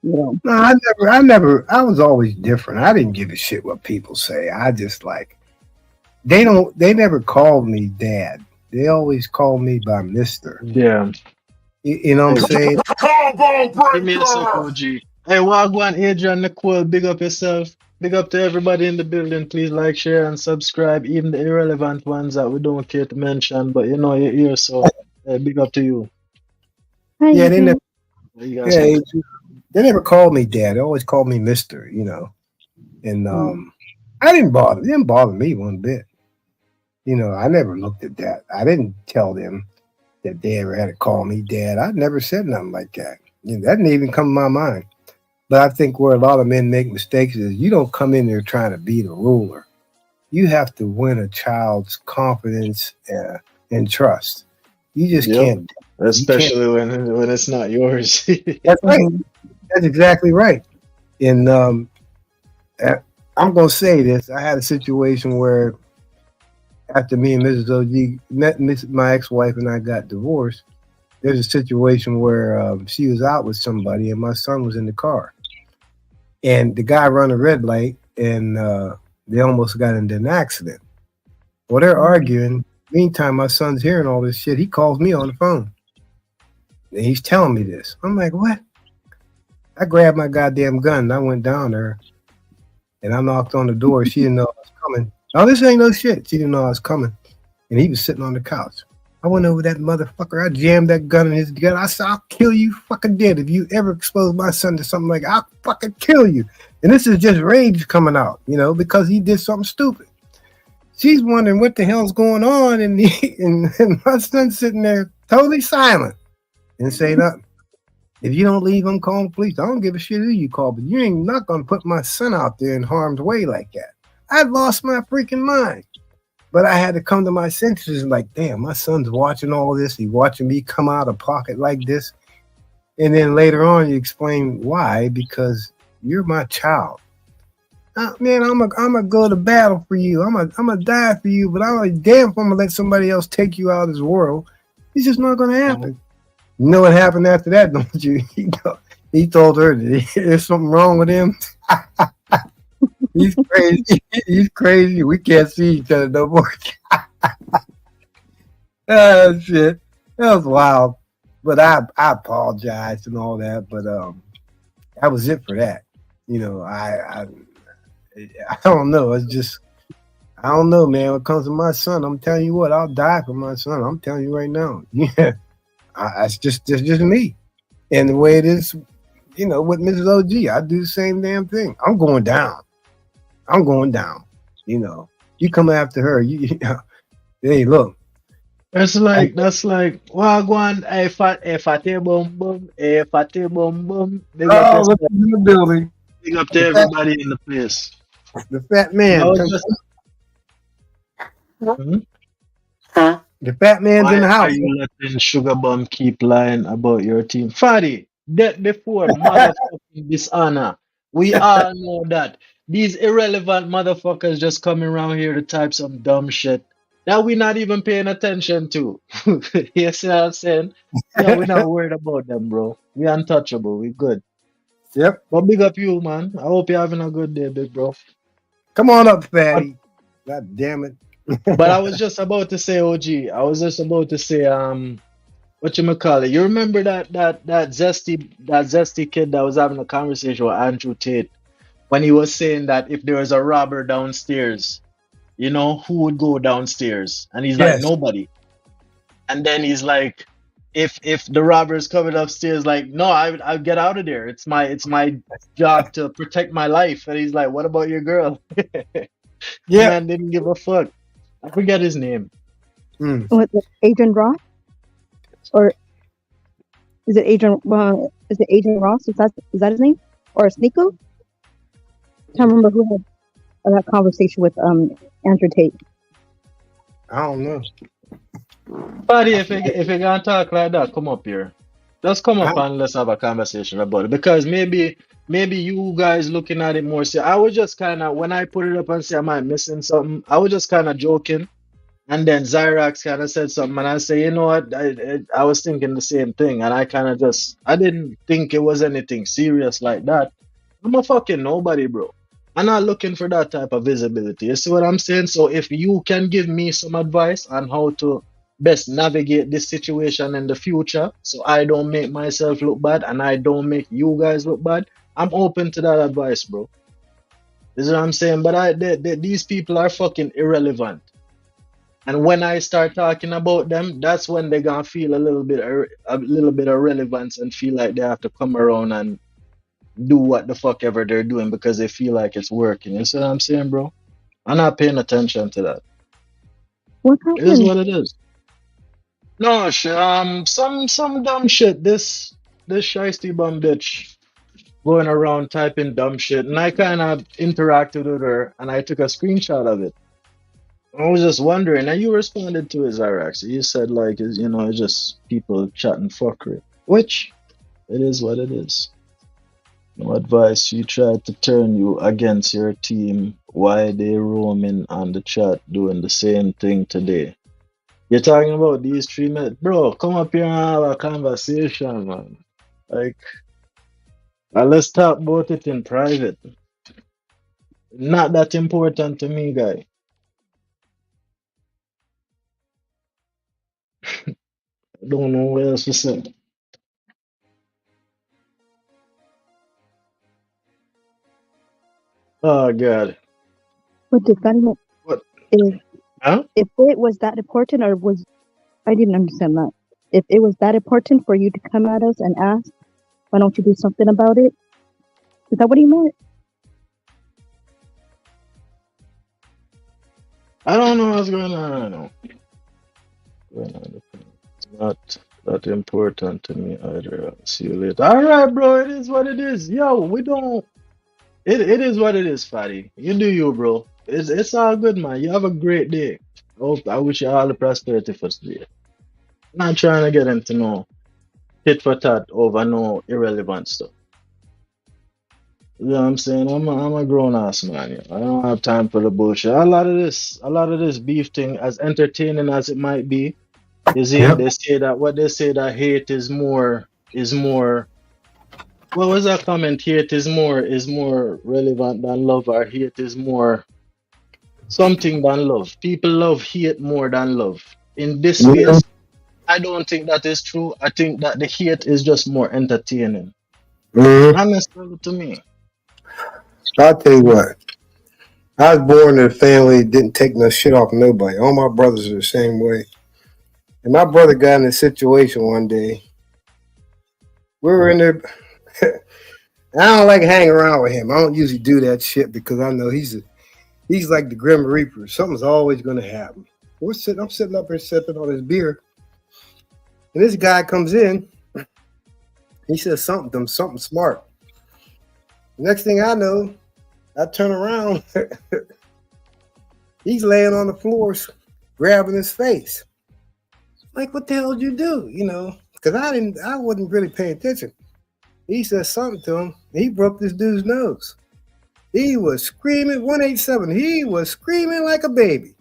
You know. No, I was always different. I didn't give a shit what people say. I just like, they never called me dad. They always called me by Mister. Yeah. You know what I'm saying? Give me a sec, OG. Hey, Wagwan, Adrian, Nicole, big up yourself. Big up to everybody in the building. Please like, share, and subscribe. Even the irrelevant ones that we don't care to mention, but you know you're here, so big up to you. Yeah, they never. You guys Yeah, they never called me dad. They always called me Mister. You know, and I didn't bother. It didn't bother me one bit. You know, I never looked at that. I didn't tell them that they ever had to call me dad. I never said nothing like that. You know, that didn't even come to my mind. But I think where a lot of men make mistakes is you don't come in there trying to be the ruler. You have to win a child's confidence and trust. You just can't. Especially when it's not yours. That's right. That's exactly right. And I'm going to say this. I had a situation where after me and Mrs. OG met, my ex-wife and I got divorced, there's a situation where she was out with somebody and my son was in the car. And the guy run a red light and they almost got into an accident. Well, they're arguing. Meantime, my son's hearing all this shit. He calls me on the phone. And he's telling me this. I'm like, what? I grabbed my goddamn gun and I went down there and I knocked on the door. She didn't know I was coming. Oh, this ain't no shit. She didn't know I was coming. And he was sitting on the couch. I went over that motherfucker. I jammed that gun in his gun. I said, I'll kill you fucking dead. If you ever expose my son to something like that, I'll fucking kill you. And this is just rage coming out, you know, because he did something stupid. She's wondering what the hell's going on. And, and my son's sitting there totally silent and say nothing. If you don't leave, I'm calling the police. I don't give a shit who you call, but you ain't not going to put my son out there in harm's way like that. I'd lost my freaking mind. But I had to come to my senses and like, damn, my son's watching all this. He's watching me come out of pocket like this. And then later on, you explain why, because you're my child. Man, I'm gonna go to battle for you. I'm gonna die for you, but I'm like, damn if I'm gonna let somebody else take you out of this world. It's just not gonna happen. You know what happened after that, don't you? He told her that there's something wrong with him. He's crazy. He's crazy. We can't see each other no more. Oh, shit. That was wild. But I apologized and all that. But that was it for that. You know, I don't know. It's just, I don't know, man. When it comes to my son, I'm telling you what, I'll die for my son. I'm telling you right now. Yeah. It's just me. And the way it is, you know, with Mrs. OG, I do the same damn thing. I'm going down. You know, you come after her. Hey, look. That's like Wagwan. If I tell boom boom, if I tell boom boom. Big up look in the building. Big up to everybody in the place. The fat man. The fat man's in the house. Why are you letting Sugar Bum keep lying about your team? Fadi, that before motherfucking dishonor. We all know that. These irrelevant motherfuckers just coming around here to type some dumb shit that we're not even paying attention to. You see what I'm saying? Yeah, we're not worried about them, bro. We're untouchable. We're good. Yep. But big up you, man. I hope you're having a good day, big bro. Come on up, fatty. God damn it. But I was just about to say, OG. I was just about to say, what you call it? You remember that zesty kid that was having a conversation with Andrew Tate when he was saying that if there was a robber downstairs, you know, who would go downstairs? And he's like, nobody. And then he's like, if the robber is coming upstairs, like, no, I'll get out of there. It's my job to protect my life. And he's like, what about your girl? Yeah, man didn't give a fuck. I forget his name. What, Adrian Ross? Or is it Adrian? Is it Adrian Ross? Is that his name? Or Sneeko? Can't remember who had that conversation with Andrew Tate. I don't know. Buddy, if you gonna talk like that, come up here. Just come up and let's have a conversation about it. Because maybe you guys looking at it more. See, I was just kind of, when I put it up and say, am I missing something? I was just kind of joking. And then Zyrax kind of said something, and I say, you know what? I was thinking the same thing, and I kind of just I didn't think it was anything serious like that. I'm a fucking nobody, bro. I'm not looking for that type of visibility. You see what I'm saying? So if you can give me some advice on how to best navigate this situation in the future, so I don't make myself look bad and I don't make you guys look bad, I'm open to that advice, bro. This is what I'm saying. But these people are fucking irrelevant. And when I start talking about them, that's when they're gonna feel a little bit of relevance and feel like they have to come around and do what the fuck ever they're doing because they feel like it's working. You see what I'm saying, bro? I'm not paying attention to that. What It is happened? what it is. No, some dumb shit. This shiesty bum bitch going around typing dumb shit, and I kind of interacted with her, and I took a screenshot of it. I was just wondering, and you responded to his Zyrax. You said like, it's just people chatting fuckery, which it is what it is. No advice. You tried to turn you against your team. Why they roaming on the chat doing the same thing today? You're talking about these 3 minutes, bro. Come up here and have a conversation, man. Like, let's talk about it in private. Not that important to me, guy. I don't know what else to say. Oh God. What did that even What? if Huh? if it was that important or was I didn't understand that. If it was that important for you to come at us and ask, why don't you do something about it? Is that what he meant? I don't know what's going on. I don't know. Going on. It's not that important to me either. I'll see you later. All right, bro. It is what it is. Yo, we don't. It is what it is, Fatty. You do you, bro. It's all good, man. You have a great day. I wish you all the prosperity for today. Not trying to get into no tit for tat over no irrelevant stuff. You know what I'm saying? I'm a grown ass man. I don't have time for the bullshit. A lot of this beef thing, as entertaining as it might be, you see, Yep. they say that hate is more. What was that comment? Hate is more relevant than love, or hate is more something than love. People love hate more than love. In this Yeah. space, I don't think that is true. I think that the hate is just more entertaining. Mhm. Not necessarily to me. I'll tell you what. I was born in a family that didn't take no shit off nobody. All my brothers are the same way. And my brother got in a situation one day. We were in there. I don't like hanging around with him. I don't usually do that shit because I know he's like the Grim Reaper. Something's always going to happen. I'm sitting up here sipping on his beer, and this guy comes in. He says something smart. Next thing I know, I turn around. He's laying on the floor, grabbing his face. Like, what the hell did you do? Because I wasn't really paying attention. He said something to him. He broke this dude's nose. He was screaming, 187. He was screaming like a baby.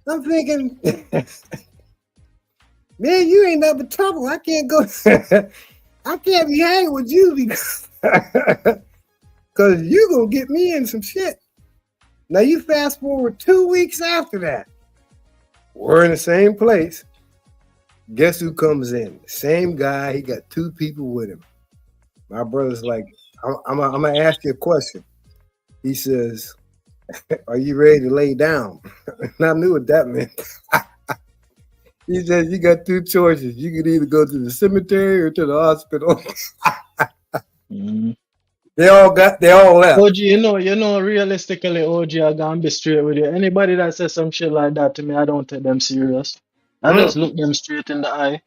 I'm thinking, man, you ain't nothing but trouble. I can't go. I can't be hanging with you because you're going to get me in some shit. Now, you fast forward 2 weeks after that. We're in the same place. Guess who comes in? Same guy. He got 2 people with him. My brother's like, I'm going to ask you a question. He says, are you ready to lay down? And I knew what that meant. He said, you got 2 choices. You could either go to the cemetery or to the hospital. They all left. OG, realistically, OG, I gotta be straight with you. Anybody that says some shit like that to me, I don't take them serious. I just look them straight in the eye.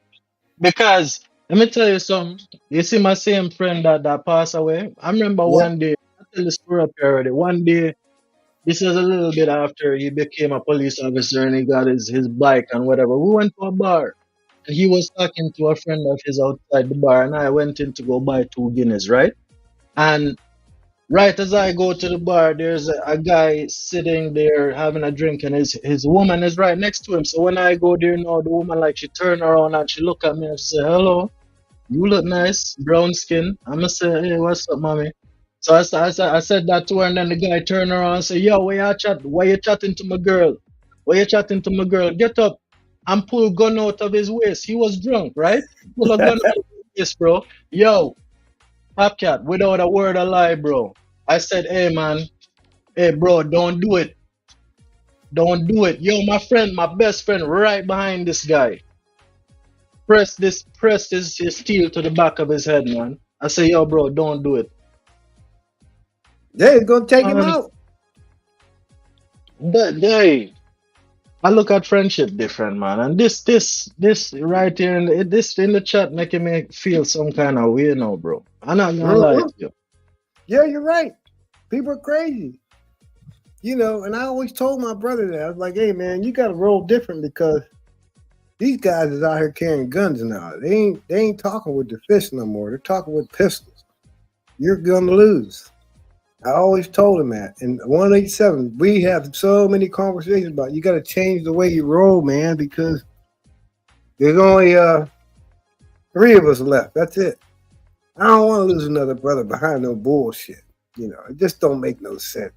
Because let me tell you something. You see my same friend that passed away. I remember Yep. one day, I tell the story up here already. One day, this is a little bit after he became a police officer and he got his bike and whatever. We went to a bar and he was talking to a friend of his outside the bar, and I went in to go buy 2 Guinness, right? And Right as I go to the bar, there's a guy sitting there having a drink, and his woman is right next to him. So when I go there now, the woman like she turn around and she look at me and she say, "Hello, you look nice, brown skin." I'ma say, "Hey, what's up, mommy?" So I said that to her, and then the guy turned around and say, "Yo, why you chatting to my girl? Why you chatting to my girl? Get up!" And pull gun out of his waist. He was drunk, right? Pull a gun out of his waist, bro. Yo, Popcat, without a word of lie, bro. I said, "Hey, man, hey, bro, don't do it. Don't do it." Yo, my friend, my best friend, right behind this guy. Press his steel to the back of his head, man. I say, "Yo, bro, don't do it." Yeah, it's gonna take him Man, out. they, I look at friendship different, man. And this right here, this in the chat making me feel some kind of way now, bro. I'm not gonna lie to you. Yeah, you're right. People are crazy. You know, and I always told my brother that. I was like, hey man, you gotta roll different because these guys is out here carrying guns now. They ain't talking with the fist no more. They're talking with pistols. You're gonna lose. I always told him that. And 187, we have so many conversations about you gotta change the way you roll, man, because there's only 3 of us left. That's it. I don't want to lose another brother behind no bullshit. You know, it just don't make no sense.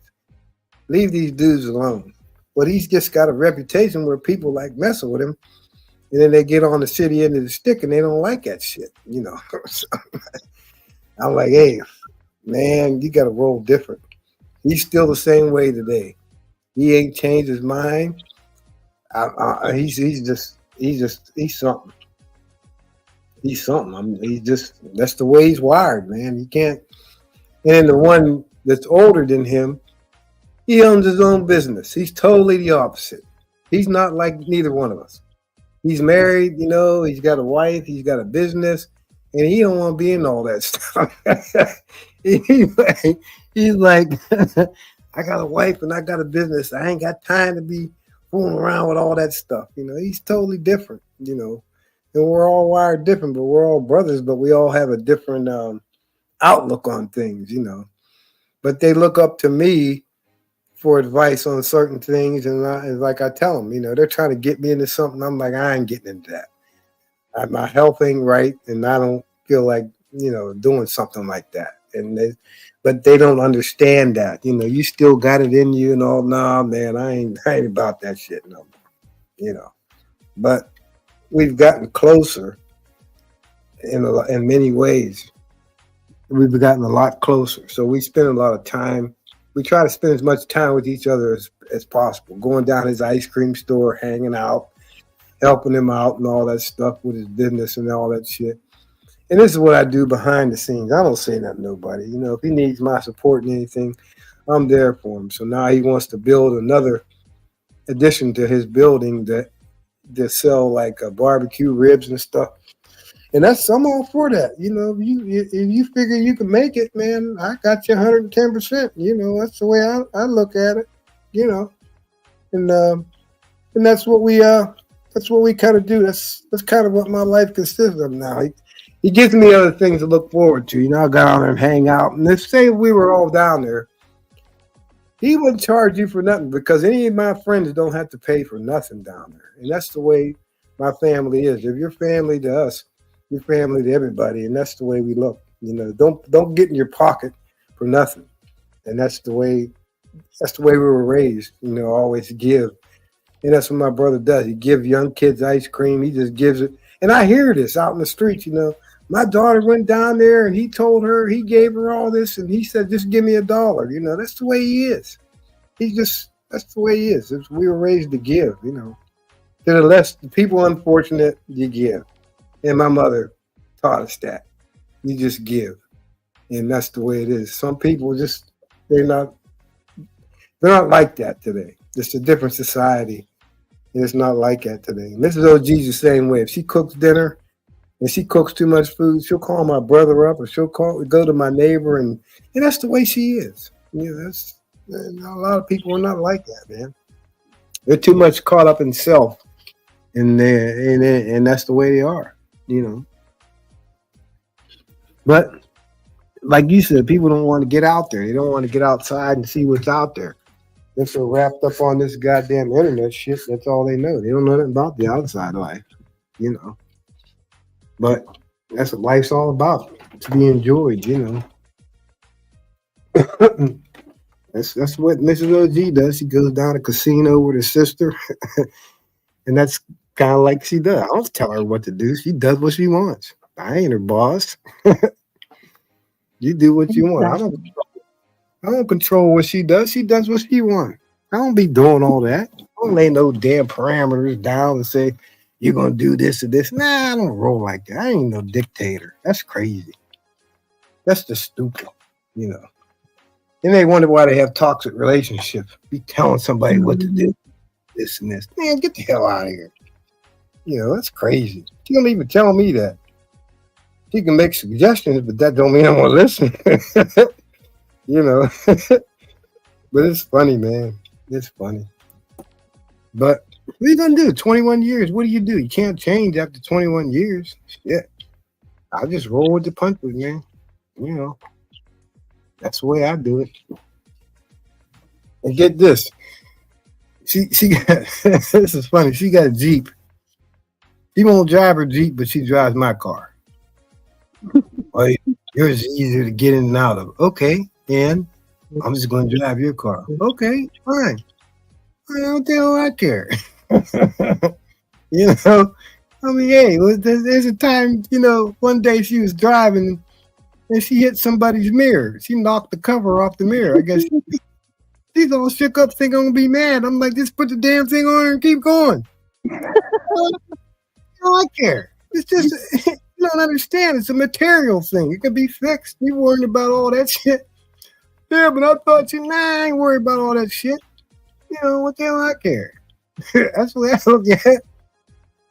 Leave these dudes alone. But he's just got a reputation where people like messing with him, and then they get on the shitty end of the stick and they don't like that shit. You know, so I'm like, hey, man, you got to roll different. He's still the same way today. He ain't changed his mind. He's something. He's something. I mean, that's the way he's wired, man. He can't. And then the one that's older than him, he owns his own business. He's totally the opposite. He's not like neither one of us. He's married, you know, he's got a wife, he's got a business, and he don't want to be in all that stuff. he's like, I got a wife and I got a business. I ain't got time to be fooling around with all that stuff. You know, he's totally different, you know. And we're all wired different, but we're all brothers, but we all have a different outlook on things, you know. But they look up to me for advice on certain things, and like I tell them, you know, they're trying to get me into something. I'm like, I ain't getting into that. My health ain't right, and I don't feel like, you know, doing something like that. But they don't understand that. You know, you still got it in you and all. Nah, man, I ain't about that shit no more. You know, but we've gotten closer in many ways. We've gotten a lot closer. So we spend a lot of time. We try to spend as much time with each other as possible. Going down his ice cream store, hanging out, helping him out and all that stuff with his business and all that shit. And this is what I do behind the scenes. I don't say nothing to nobody. You know, if he needs my support in anything, I'm there for him. So now he wants to build another addition to his building that sell like barbecue ribs and stuff. And I'm all for that. You know, if you figure you can make it, man, I got you 110%. You know, that's the way I look at it. You know, and that's what we kind of do. That's kind of what my life consists of now. He gives me other things to look forward to. You know, I got on there and hang out. And let's say we were all down there, he wouldn't charge you for nothing because any of my friends don't have to pay for nothing down there. And that's the way my family is. If you're family to us, you're family to everybody, and that's the way we look. You know, don't get in your pocket for nothing. And that's the way we were raised. You know, always give. And that's what my brother does. He gives young kids ice cream. He just gives it. And I hear this out in the streets, you know. My daughter went down there and he gave her all this, and he said, just give me $1. You know, that's the way he is. That's the way he is. We were raised to give, you know. To the people unfortunate, you give. And my mother taught us that. You just give. And that's the way it is. Some people they're not like that today. It's a different society. And it's not like that today. And Mrs. OG's the same way. If she cooks dinner and she cooks too much food, she'll call my brother up or she'll go to my neighbor, and that's the way she is. You know, a lot of people are not like that, man. They're too much caught up in self, and that's the way they are, you know. But like you said, people don't want to get out there. They don't want to get outside and see what's out there. They're so wrapped up on this goddamn internet shit. That's all they know. They don't know nothing about the outside life, you know. But that's what life's all about. To be enjoyed, you know. That's what Mrs. OG does. She goes down to casino with her sister, and that's kind of like she does. I don't tell her what to do. She does what she wants. I ain't her boss. You do what you want. I don't control what she does. She does what she wants. I don't be doing all that. I don't lay no damn parameters down and say you're gonna do this or this. Nah, I don't roll like that. I ain't no dictator. That's crazy. That's just stupid, you know. Then they wonder why they have toxic relationships. Be telling somebody what to do, this and this. Man, get the hell out of here. You know, that's crazy. She don't even tell me that. She can make suggestions, but that don't mean I'm gonna listen. You know. But it's funny, man. It's funny. But what are you gonna do? 21 years. What do? You can't change after 21 years. Shit. I just roll with the punches, man. You know. That's the way I do it. And get this. She got this is funny. She got a Jeep. She won't drive her Jeep, but she drives my car. Well, yours is easier to get in and out of. Okay, and I'm just going to drive your car. Okay, fine. I don't tell I care. You know, I mean, hey, there's a time, you know, one day she was driving and she hit somebody's mirror. She knocked the cover off the mirror. I guess she's all shook up, thinking I'm gonna be mad. I'm like, just put the damn thing on and keep going. I care. It's just you don't understand. It's a material thing. It can be fixed. You worrying about all that shit. Yeah, but I thought I ain't worried about all that shit. You know, what the hell I care? That's what I look at.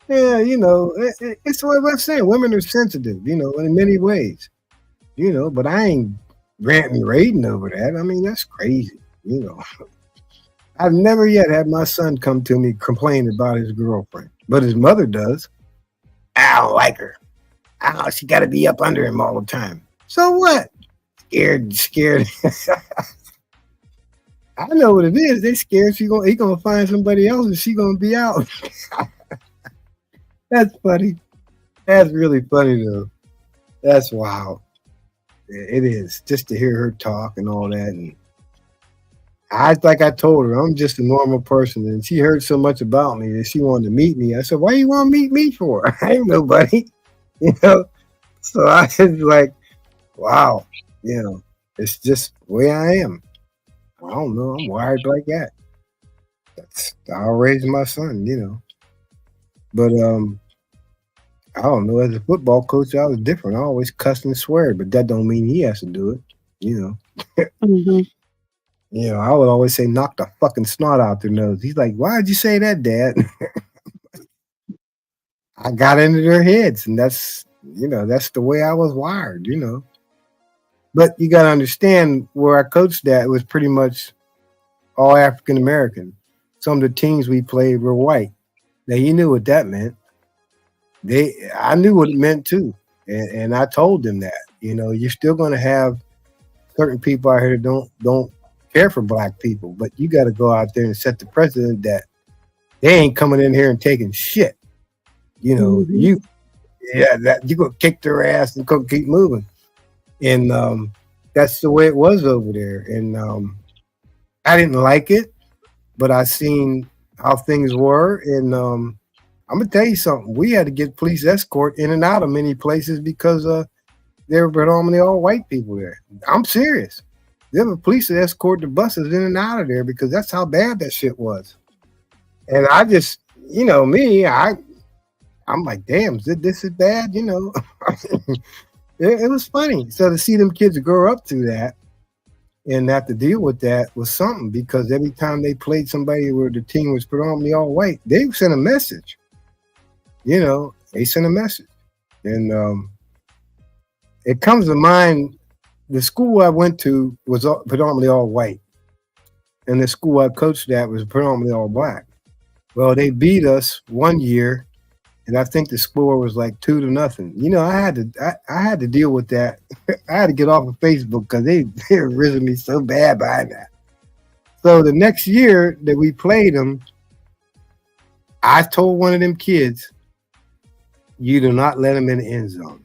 Yeah, you know, it's what I'm saying. Women are sensitive, you know, in many ways. You know, but I ain't ranting and raving over that. I mean, that's crazy. You know, I've never yet had my son come to me complaining about his girlfriend, but his mother does. I don't like her. Oh, she got to be up under him all the time. So what? Scared. I know what it is. They scared he gonna find somebody else and she gonna be out. That's funny. That's really funny though. That's wild. It is, just to hear her talk and all that. And I told her, I'm just a normal person. And she heard so much about me that she wanted to meet me. I said, why you want to meet me for? I ain't nobody, you know? So I was like, wow, you know, it's just the way I am. I don't know. I'm wired like that. That's how I raised my son, you know. But, I don't know. As a football coach, I was different. I always cuss and swear, but that don't mean he has to do it. You know. Mm-hmm. You know, I would always say, "Knock the fucking snot out their nose." He's like, "Why'd you say that, Dad?" I got into their heads, and that's the way I was wired. You know. But you got to understand where I coached at was pretty much all African American. Some of the teams we played were white. Now you knew what that meant. I knew what it meant too, and I told them that, you know, you're still going to have certain people out here that don't care for black people, but you got to go out there and set the precedent that they ain't coming in here and taking shit. You know, that you gonna kick their ass and go keep moving, and that's the way it was over there. And I didn't like it, but I seen how things were, and I'm gonna tell you something. We had to get police escort in and out of many places because there were predominantly all white people there. I'm serious. There were police that escort the buses in and out of there because that's how bad that shit was. And I just, you know, me, I'm like, damn, this is bad, you know. It was funny. So to see them kids grow up through that and have to deal with that was something, because every time they played somebody where the team was predominantly all white, they sent a message. You know, they sent a message. And it comes to mind, the school I went to was predominantly all white. And the school I coached at was predominantly all black. Well, they beat us one year and I think the score was like 2-0. You know, I had to deal with that. I had to get off of Facebook because they were rizzing me so bad behind that. So the next year that we played them, I told one of them kids, "You do not let them in the end zone."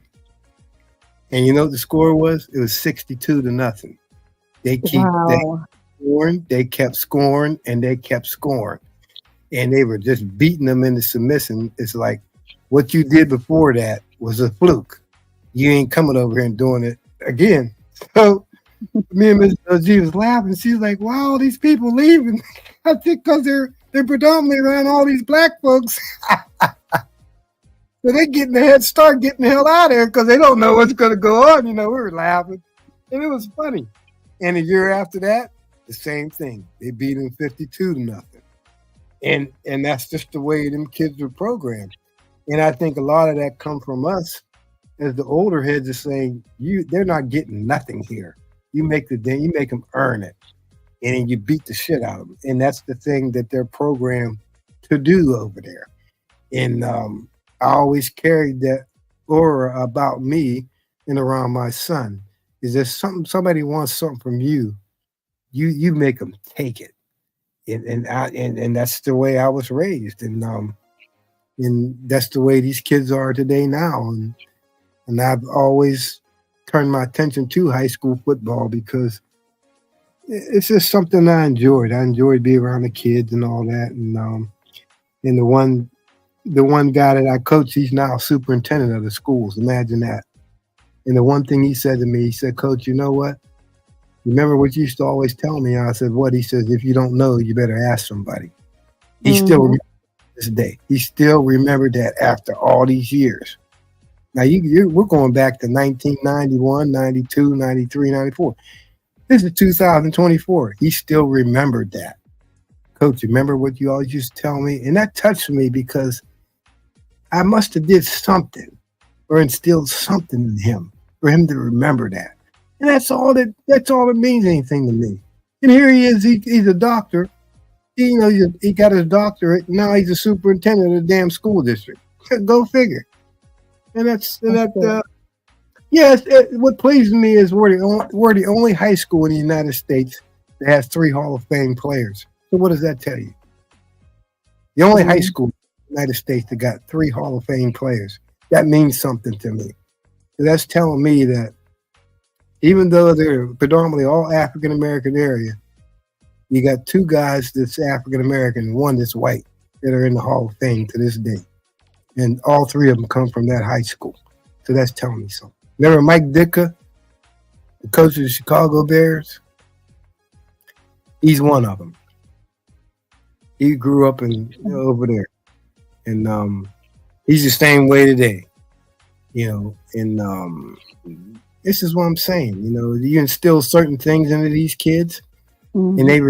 And you know what the score was? It was 62-0. They scoring, they kept scoring, and they kept scoring. And they were just beating them into submission. It's like, what you did before that was a fluke. You ain't coming over here and doing it again. So me and Ms. G was laughing. She's like, "Wow, these people leaving." I think because they're predominantly around all these black folks. So they getting the head start, getting the hell out of here because they don't know what's going to go on. You know, we were laughing. And it was funny. And a year after that, the same thing. They beat them 52-0. And that's just the way them kids were programmed. And I think a lot of that come from us as the older heads are saying, they're not getting nothing here. You make them earn it. And then you beat the shit out of them. And that's the thing that they're programmed to do over there. And I always carried that aura about me and around my son. Is there somebody wants something from you, you make them take it. And that's the way I was raised. And that's the way these kids are today now. And I've always turned my attention to high school football because it's just something I enjoyed. I enjoyed being around the kids and all that. And the one guy that I coach, he's now superintendent of the schools. Imagine that. And the one thing he said to me, he said, "Coach, you know what? Remember what you used to always tell me?" I said, "What?" He says, "If you don't know, you better ask somebody." He still remembers this day. He still remembered that after all these years. Now, we're going back to 1991, 92, 93, 94. This is 2024. He still remembered that. "Coach, remember what you always used to tell me?" And that touched me because I must have did something or instilled something in him for him to remember that. And that's all that means anything to me. And here he is, he's a doctor. He got his doctorate. Now he's a superintendent of the damn school district. Go figure. And what pleases me is we're the only high school in the United States that has 3 Hall of Fame players. So what does that tell you? The only high school in the United States that got 3 Hall of Fame players. That means something to me. So that's telling me that even though they're predominantly all African-American area, you got 2 guys that's African-American and 1 that's white that are in the Hall of Fame to this day. And all 3 of them come from that high school. So that's telling me something. Remember Mike Ditka, the coach of the Chicago Bears? He's one of them. He grew up over there. And he's the same way today. And this is what I'm saying. You instill certain things into these kids, and they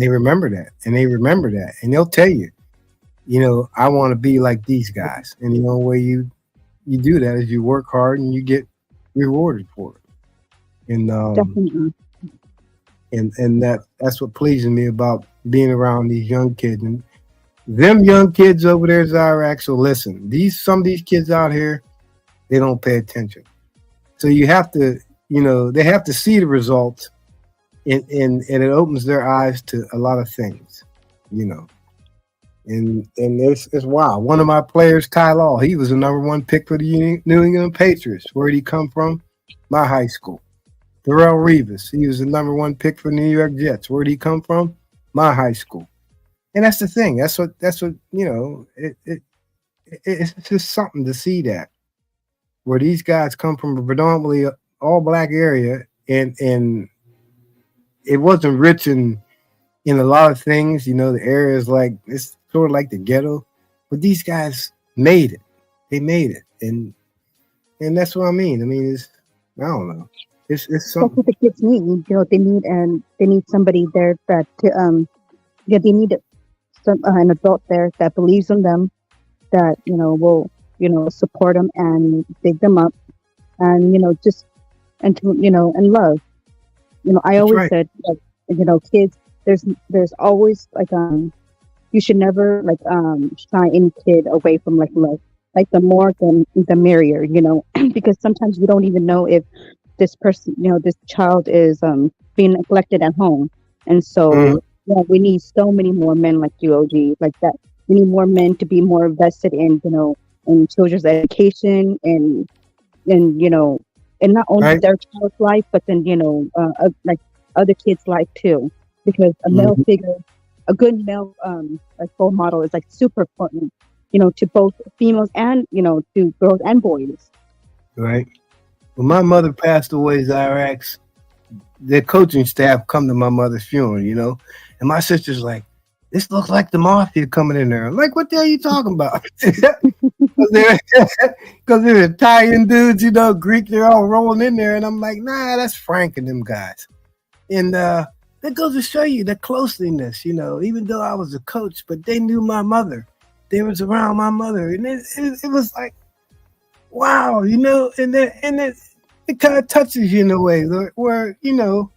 remember that, and they'll tell you, I want to be like these guys. And the only way you do that is you work hard and you get rewarded for it. And Definitely. And that's what pleases me about being around these young kids. And them young kids over there, Zyrac, so listen, some of these kids out here, they don't pay attention. So you have to, they have to see the results, and it opens their eyes to a lot of things, And it's wild. One of my players, Ty Law, he was the #1 pick for the New England Patriots. Where'd he come from? My high school. Darrell Revis, he was the #1 pick for the New York Jets. Where'd he come from? My high school. And that's the thing. That's what it's just something to see that. Where these guys come from a predominantly all black area, and it wasn't rich in a lot of things. The area is like, it's sort of like the ghetto, but these guys made it. They made it, and that's what I mean. I mean, I don't know. It's something. That's what the kids need. They need somebody there that they need an adult there that believes in them, that will support them and dig them up, and and love. I always said, kids, there's always like you should never like shy any kid away from like love. Like the more the merrier, you know, because sometimes you don't even know if this person, you know, this child is being neglected at home. And Mhm. so yeah, we need so many more men like you, OG, like that. We need more men to be more vested in, you know, in children's education and you know, and not only Right. their child's life, but then you know, like other kids' life too. Because a male Mhm. figure, a good male like role model is like super important, you know, to both females and you know to girls and boys. Right. When my mother passed away, Zyrax, the coaching staff come to my mother's funeral, you know, and my sister's like, "This looks like the mafia coming in there." I'm like, "What the hell are you talking about?" Because they're Italian dudes, you know, Greek, they're all rolling in there, and I'm like, "Nah, that's Frank and them guys." And that goes to show you the closeness, you know. Even though I was a coach, but they knew my mother. They was around my mother, and it was like, wow, you know, it kind of touches you in a way where you know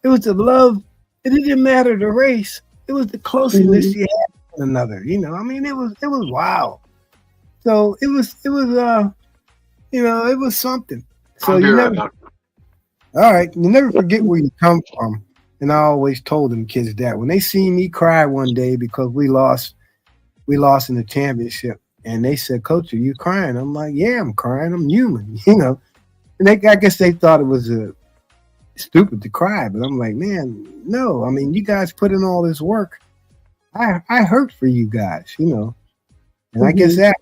it was the love. It didn't matter the race. It was the closeness Mhm. you had with one another. You know, I mean, it was wow. So it was you know, it was something. So I'll be you right never, back. all right, you never forget where you come from. And I always told them kids that when they see me cry one day because we lost in the championship, and they said, "Coach, are you crying?" I'm like, "Yeah, I'm crying. I'm human," you know. And I guess they thought it was stupid to cry, but I'm like, man, no. I mean, you guys put in all this work. I hurt for you guys, you know. And I guess Mhm.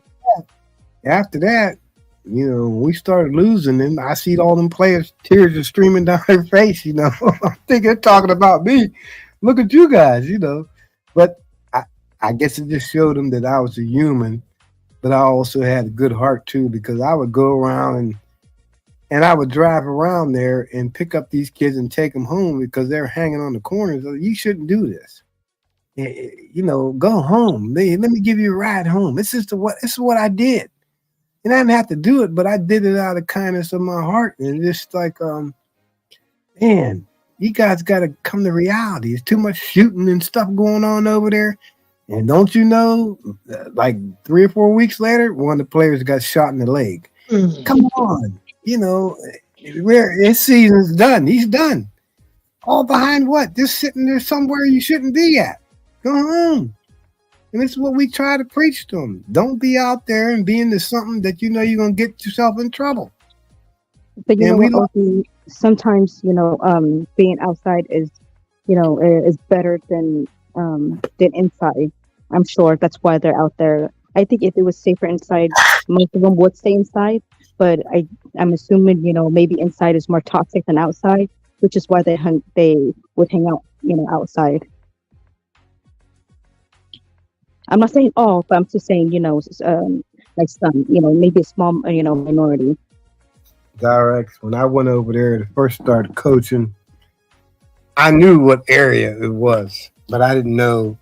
after that, you know, when we started losing, then I see all them players, tears are streaming down their face, you know. I'm thinking they're talking about me. Look at you guys, you know. But I, I guess it just showed them that I was a human, but I also had a good heart too, because I would go around and I would drive around there and pick up these kids and take them home because they're hanging on the corners. You shouldn't do this. You know, go home. Let me give you a ride home. This is what I did. And I didn't have to do it, but I did it out of kindness of my heart. And just like, man, you guys got to come to reality. There's too much shooting and stuff going on over there. And don't you know, like 3 or 4 weeks later, one of the players got shot in the leg. Come on, you know, his season's done. He's done. All behind what? Just sitting there somewhere you shouldn't be at. Go home. And this is what we try to preach to them. Don't be out there and be into something that you know you're gonna get yourself in trouble. But you know And what, OG? Sometimes you know, being outside is, you know, is better than inside. I'm sure that's why they're out there. I think if it was safer inside, most of them would stay inside. But I'm assuming you know maybe inside is more toxic than outside, which is why they would hang out you know outside. I'm not saying all, but I'm just saying you know like some you know maybe a small you know minority. Direct. When I went over there to first start coaching, I knew what area it was, but I didn't know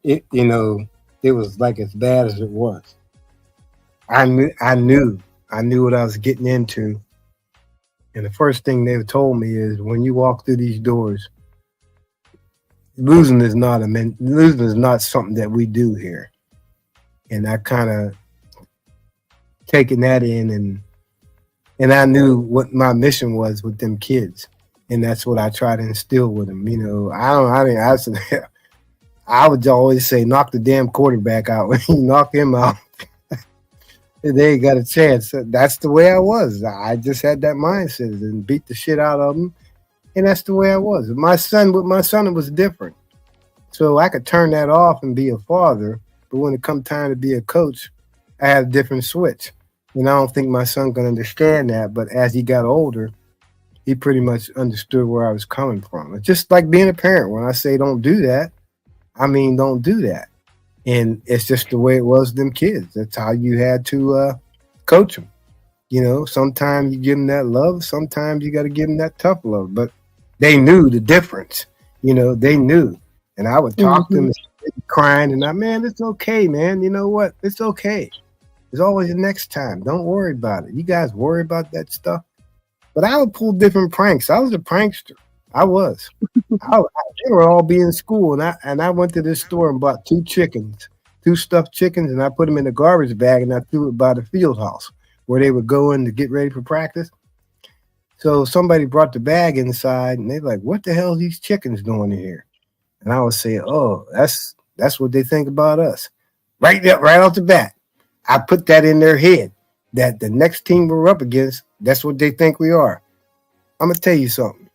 it. You know, it was like as bad as it was. I knew what I was getting into. And the first thing they told me is, when you walk through these doors, losing is not something that we do here. And I kind of taken that in, and I knew what my mission was with them kids, and that's what I try to instill with them. You know, I would always say, knock the damn quarterback out. When you knock him out, they ain't got a chance. That's the way I was. I just had that mindset and beat the shit out of them, and that's the way I was. With my son, it was different. So I could turn that off and be a father, but when it come time to be a coach, I had a different switch. And I don't think my son can understand that, but as he got older, he pretty much understood where I was coming from. It's just like being a parent. When I say don't do that, I mean don't do that. And it's just the way it was with them kids. That's how you had to coach them. You know, sometimes you give them that love, sometimes you got to give them that tough love. But they knew the difference. You know, they knew. And I would talk to them, Mhm. crying, and man, it's okay, man. You know what? It's okay. There's always the next time. Don't worry about it. You guys worry about that stuff. But I would pull different pranks. I was a prankster. I was. They were all be in school, and I went to this store and bought 2 stuffed chickens, and I put them in a garbage bag, and I threw it by the field house where they would go in to get ready for practice. So somebody brought the bag inside, and they're like, "What the hell are these chickens doing in here?" And I was saying, "Oh, that's what they think about us." Right off the bat, I put that in their head that the next team we're up against, that's what they think we are. I'm gonna tell you something.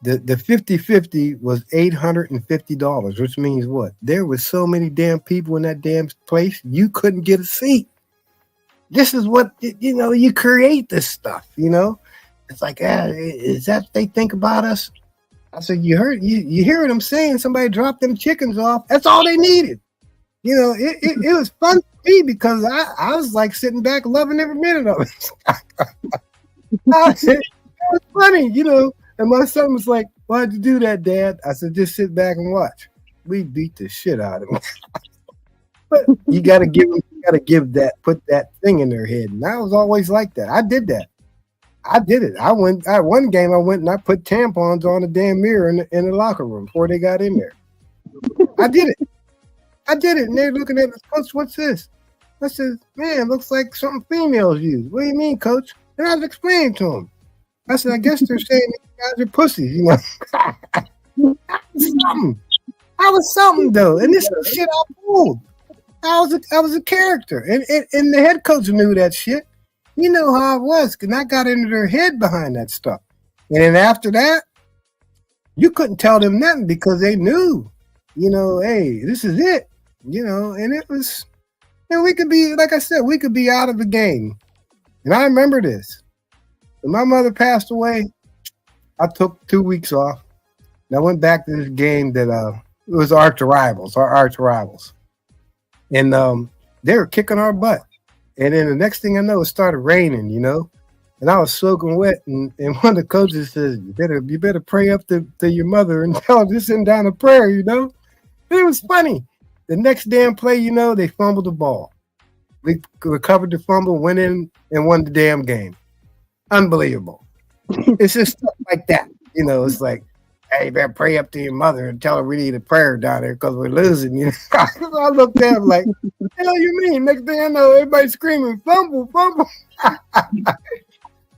The 50-50 was $850, which means what? There was so many damn people in that damn place, you couldn't get a seat. This is what, you create this stuff, It's like, is that what they think about us? I said, you hear what I'm saying? Somebody dropped them chickens off. That's all they needed. It was fun for me because I was like sitting back loving every minute of it. It was funny, And my son was like, "Why'd you do that, Dad?" I said, "Just sit back and watch." We beat the shit out of him. But you gotta put that thing in their head. And I was always like that. I did that. I did it. One game I went and I put tampons on the damn mirror in the locker room before they got in there. I did it. And they're looking at me, "Coach, what's this?" I said, "Man, it looks like something females use." "What do you mean, Coach?" And I was explaining to them. I said, "I guess they're saying these guys are pussies, I was something though, and this is shit I pulled. I was a character, and the head coach knew that shit. You know how I was, and I got into their head behind that stuff. And then after that, you couldn't tell them nothing because they knew, hey, this is it, And it was, and we could be, like I said, we could be out of the game. And I remember this. When my mother passed away, I took 2 weeks off. And I went back to this game that it was our arch rivals. And they were kicking our butt. And then the next thing I know, it started raining, And I was soaking wet. And one of the coaches says, you better pray up to your mother and tell her to send down a prayer, And it was funny. The next damn play, they fumbled the ball. We recovered the fumble, went in and won the damn game. Unbelievable. It's just stuff like that. It's like, hey, you better pray up to your mother and tell her we need a prayer down there because we're losing. I looked at him like, what the hell you mean? Next thing I know, everybody screaming, fumble, fumble. I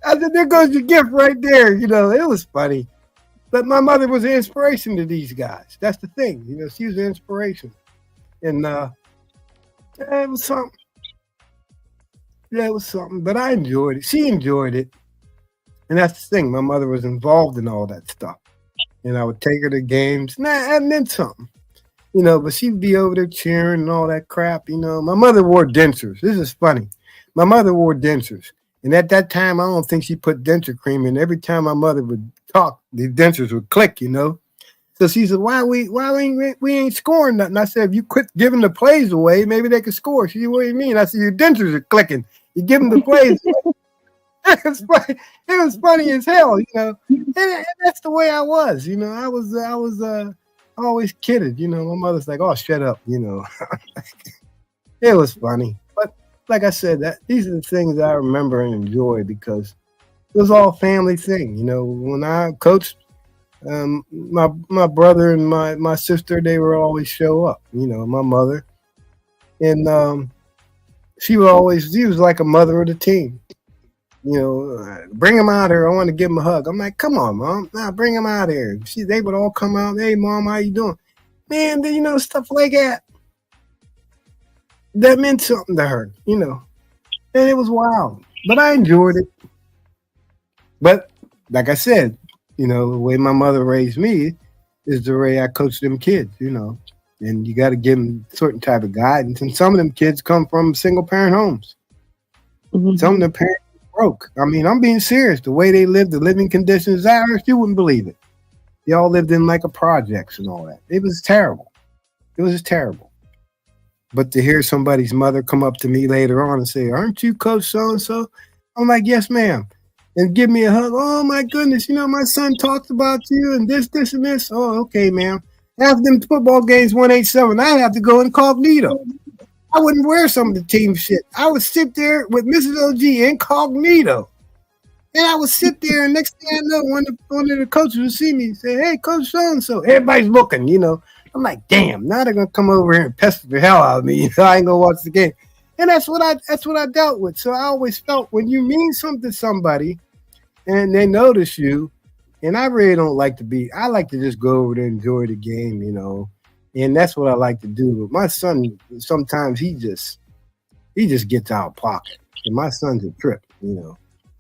said, there goes your gift right there. It was funny. But my mother was an inspiration to these guys. That's the thing. She was an inspiration. And it was something. Yeah, it was something. But I enjoyed it. She enjoyed it. And that's the thing. My mother was involved in all that stuff. And I would take her to games. That meant something. But she'd be over there cheering and all that crap. My mother wore dentures. This is funny. My mother wore dentures. And at that time, I don't think she put denture cream in. Every time my mother would talk, the dentures would click, So she said, why we ain't scoring nothing? I said, if you quit giving the plays away, maybe they could score. She said, what do you mean? I said, your dentures are clicking. You give them the plays away. It was funny as hell, and that's the way I was, I was always kidded, my mother's like, oh, shut up, It was funny, but like I said, these are the things I remember and enjoy because it was all family thing, when I coached, my brother and my sister, they would always show up, my mother, and she was like a mother of the team. Bring him out here. I want to give him a hug. I'm like, come on, Mom. Nah, bring him out here. They would all come out. Hey, Mom, how you doing? Man, stuff like that. That meant something to her, And it was wild. But I enjoyed it. But like I said, the way my mother raised me is the way I coach them kids, And you got to give them certain type of guidance. And some of them kids come from single parent homes. Mm-hmm. Some of the parents broke. I mean, I'm being serious. The way they lived, the living conditions, you wouldn't believe it. They all lived in like a projects and all that. It was terrible. It was just terrible. But to hear somebody's mother come up to me later on and say, aren't you Coach so-and-so? I'm like, yes, ma'am. And give me a hug. Oh, my goodness. My son talks about you and this, and this. Oh, okay, ma'am. After them football games 187, I have to go incognito. I wouldn't wear some of the team shit. I would sit there with Mrs. OG incognito. And I would sit there, and next thing I know, one of the coaches would see me and say, "Hey, Coach so-and-so." Everybody's looking, you know. I'm like, damn, now they're gonna come over here and pester the hell out of me. You know, I ain't gonna watch the game. And that's what I dealt with. So I always felt when you mean something to somebody and they notice you, and I really don't like to be, I like to just go over there and enjoy the game, you know. And that's what I like to do. But my son, sometimes he just gets out of pocket. And my son's a trip, you know.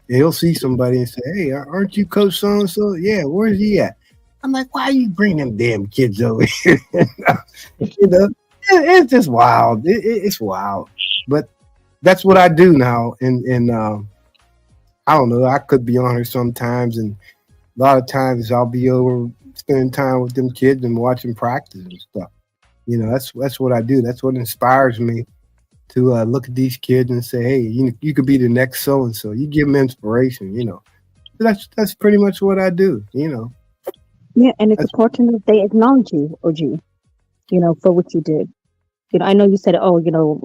And he'll see somebody and say, "Hey, aren't you Coach so-and-so?" "Yeah, where's he at?" I'm like, "Why you bring them damn kids over here?" You know, it's just wild. It's wild. But that's what I do now. And I don't know. I could be on here sometimes, and a lot of times I'll be over spending time with them kids and watching practice and stuff. You know, that's what I do. That's what inspires me to look at these kids and say, "Hey, you could be the next so and so." You give them inspiration. You know, so that's pretty much what I do. You know. Yeah, and it's important that they acknowledge you, OG, you know, for what you did. You know, I know you said, "Oh, you know,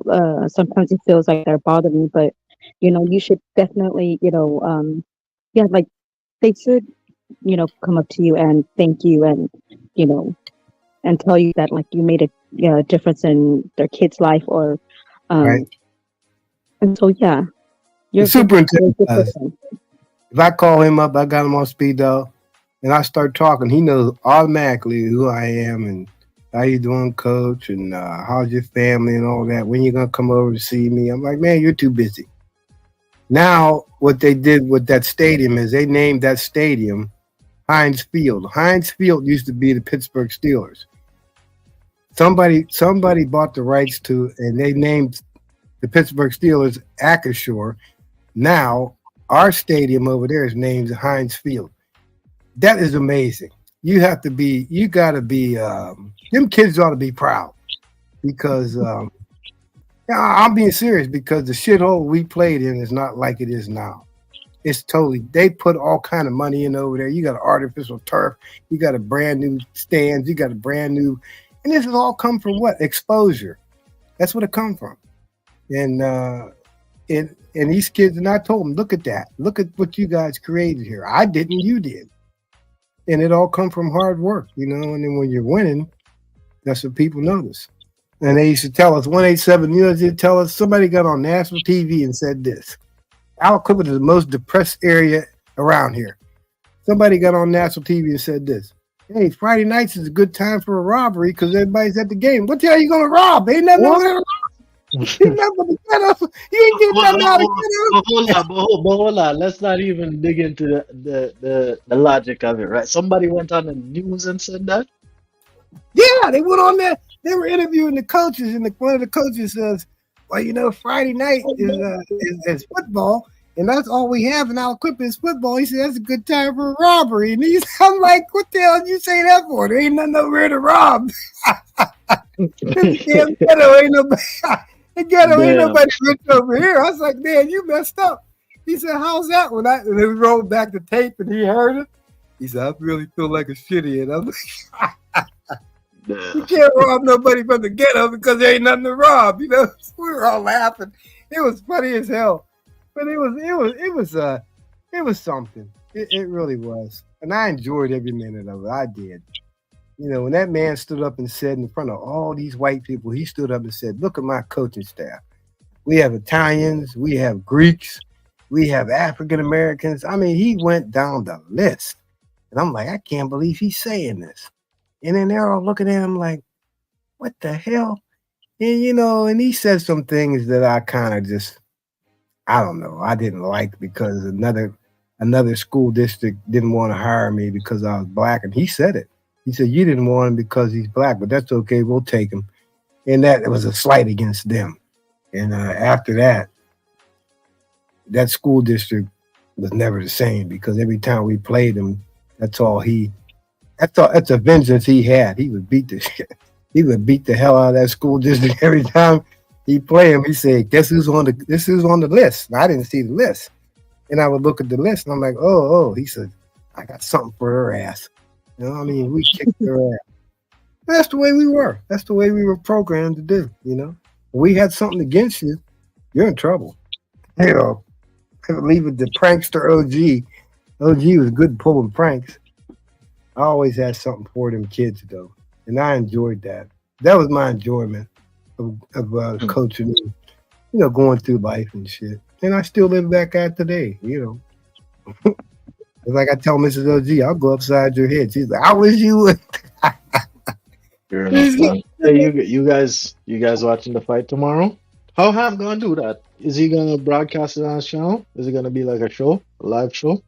sometimes it feels like they're bothering me," but you know, you should definitely, you know, yeah, like they should, you know, come up to you and thank you, and you know, and tell you that like you made a, you know, difference in their kid's life, or, Right. and so yeah, The you're a superintendent good does. person. If I call him up, I got him on speed dial, and I start talking, he knows automatically who I am and how you doing, coach, and how's your family and all that. When you gonna come over to see me? I'm like, man, you're too busy. Now, what they did with that stadium is they named that stadium Heinz Field. Heinz Field used to be the Pittsburgh Steelers. Somebody bought the rights to, and they named the Pittsburgh Steelers Acrisure. Now, our stadium over there is named Heinz Field. That is amazing. You got to be, them kids ought to be proud because, I'm being serious because the shithole we played in is not like it is now. It's totally, they put all kind of money in over there. You got artificial turf. You got a brand new stands. You got a brand new, and this has all come from what? Exposure. That's what it come from. And these kids, and I told them, look at that. Look at what you guys created here. I didn't, you did. And it all come from hard work, you know. And then when you're winning, that's what people notice. And they used to tell us 187 News. They'd tell us somebody got on national TV and said this: Al Clifford is the most depressed area around here. Somebody got on national TV and said this: "Hey, Friday nights is a good time for a robbery because everybody's at the game. What the hell are you gonna rob? Ain't nothing over there. Ain't nothing to get us. You ain't getting nothing out of But hold on. Let's not even dig into the logic of it, right? Somebody went on the news and said that. Yeah, they went on there. They were interviewing the coaches, and one of the coaches says, "Well, you know, Friday night is football, and that's all we have in our equipment is football." He said, "That's a good time for a robbery." And I'm like, "What the hell did you say that for? There ain't nothing over here to rob." This damn ghetto ain't nobody. The ghetto ain't nobody rich over here. I was like, "Man, you messed up." He said, "How's that?" And they rolled back the tape, and he heard it. He said, "I really feel like a shitty," and I'm like, you can't rob nobody from the ghetto because there ain't nothing to rob, you know. We were all laughing. It was funny as hell, but it was something. It really was, and I enjoyed every minute of it. I did. You know, when that man stood up and said in front of all these white people, he stood up and said, "Look at my coaching staff. We have Italians, we have Greeks, we have African Americans." I mean, he went down the list, and I'm like, I can't believe he's saying this. And then they're all looking at him like, what the hell? And, you know, and he said some things that I kind of just, I don't know, I didn't like because another school district didn't want to hire me because I was black. And he said it. He said, "You didn't want him because he's black, but that's okay. We'll take him." And that was a slight against them. And after that, that school district was never the same because every time we played him, that's a vengeance he had. He would beat the shit. He would beat the hell out of that school district every time he played him. He said, "Guess who's on the list?" And I didn't see the list. And I would look at the list and I'm like, oh. He said, "I got something for her ass." You know what I mean? We kicked her ass. That's the way we were. That's the way we were programmed to do, you know. When we had something against you, you're in trouble. You know. leave it to prankster OG. OG was good at pulling pranks. I always had something for them kids though, and I enjoyed that. That was my enjoyment of coaching, going through life and shit. And I still live back at today, It's like I tell Mrs. OG, I'll go upside your head. She's like, I wish you would. Fair enough, man. Hey, you guys watching the fight tomorrow? How Ham gonna do that? Is he gonna broadcast it on his channel? Is it gonna be like a show, a live show?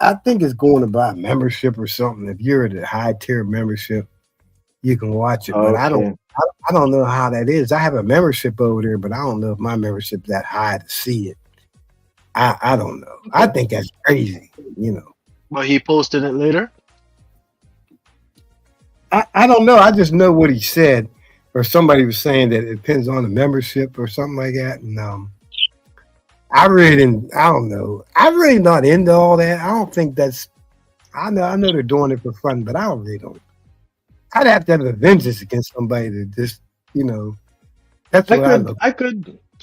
I think it's going to buy membership or something. If you're at a high tier membership, you can watch it. But I Okay. don't know how that is. I have a membership over there, but I don't know if my membership's that high to see it. I don't know. I think that's crazy, But he posted it later. I don't know. I just know what he said, or somebody was saying that it depends on the membership or something like that. And I don't know. I'm really not into all that. I don't think that's. I know they're doing it for fun, but I really don't. I'd have to have a vengeance against somebody to just, That's what I look.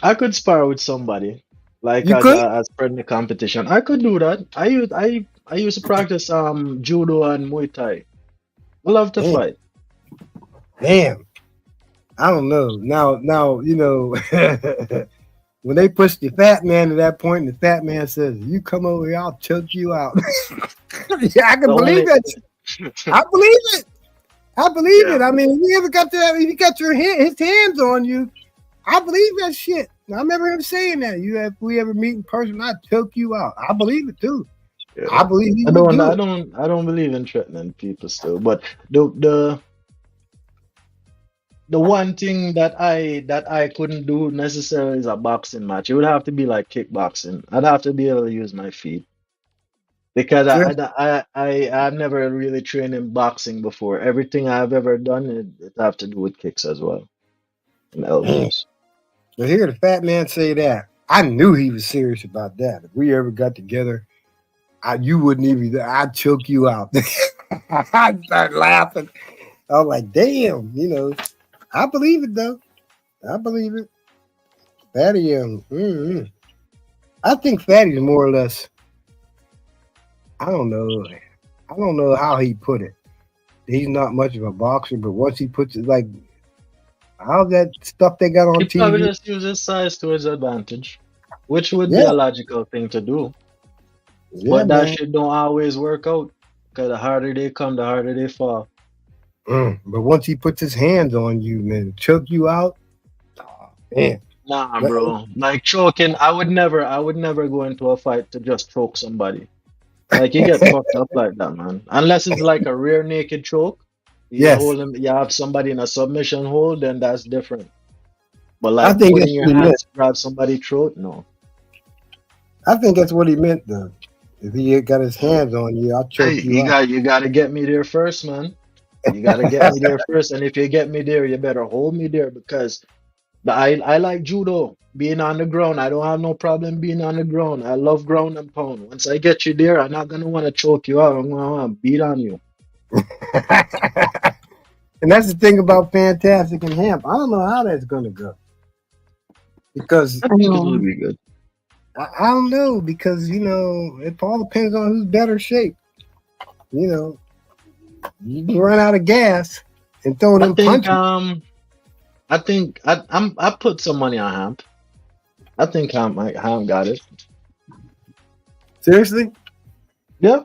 I could spar with somebody like You as could? as friend in the competition. I could do that. I used to practice judo and Muay Thai. I love to fight. Damn. I don't know. Now, when they push the fat man to that point, and the fat man says, "You come over here, I'll choke you out." Yeah, I can believe it. I believe it. I believe it. I mean, if you ever got that, if he got his hands on you, I believe that shit. I remember him saying that. If we ever meet in person, I'd choke you out. I believe it too. Yeah. I believe he I would do don't it. I don't believe in threatening people still. But the one thing that I couldn't do necessarily is a boxing match. It would have to be like kickboxing. I'd have to be able to use my feet. Because Sure. I've never really trained in boxing before. Everything I've ever done it have to do with kicks as well and elbows. To hear the fat man say that, I knew he was serious about that. If we ever got together, you wouldn't even. I'd choke you out. I'd start laughing. I was like, damn, I believe it though. I believe it. Fatty, I think Fatty's more or less. I don't know how he put it. He's not much of a boxer, but once he puts it like, how's that stuff they got on He probably TV? just uses size to his advantage, which would be a logical thing to do. Yeah, But that man. shit don't always work out. Because the harder they come, the harder they fall. But once he puts his hands on you, man, choke you out. Oh, man. Nah, bro. Like choking, I would never go into a fight to just choke somebody. Like you get fucked up like that, man. Unless it's like a rear naked choke. You Yes. hold him, you have somebody in a submission hold, then that's different. But I like think putting that's your what he meant. hands to grab somebody's throat, no. I think that's what he meant, though. If he got his hands on you, I'll choke Hey, you out. you gotta get me there first, man. You gotta get me there first. And if you get me there, you better hold me there because I like judo, being on the ground. I don't have no problem being on the ground. I love ground and pound. Once I get you there, I'm not gonna want to choke you out. I'm gonna want to beat on you. And that's the thing about Fantastic and Hemp. I don't know how that's gonna go. Because I think it will be good. I don't know, because it all depends on who's better shape. You can run out of gas and throw them punches. I put some money on Hamp. I think Hamp got it. Seriously? Yeah.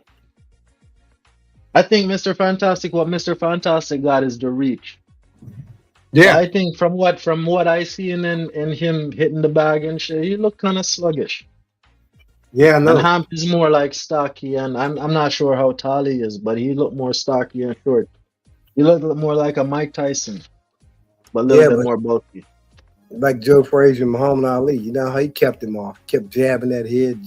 I think what Mr. Fantastic got is the reach. Yeah. I think from what I see in him hitting the bag and shit, he looked kind of sluggish. Yeah, I know. And Hamp is more like stocky, and I'm not sure how tall he is, but he looked more stocky and short. He looked more like a Mike Tyson, but a little bit more bulky. Like Joe Frazier and Muhammad Ali. You know how he kept him off. Kept jabbing that head.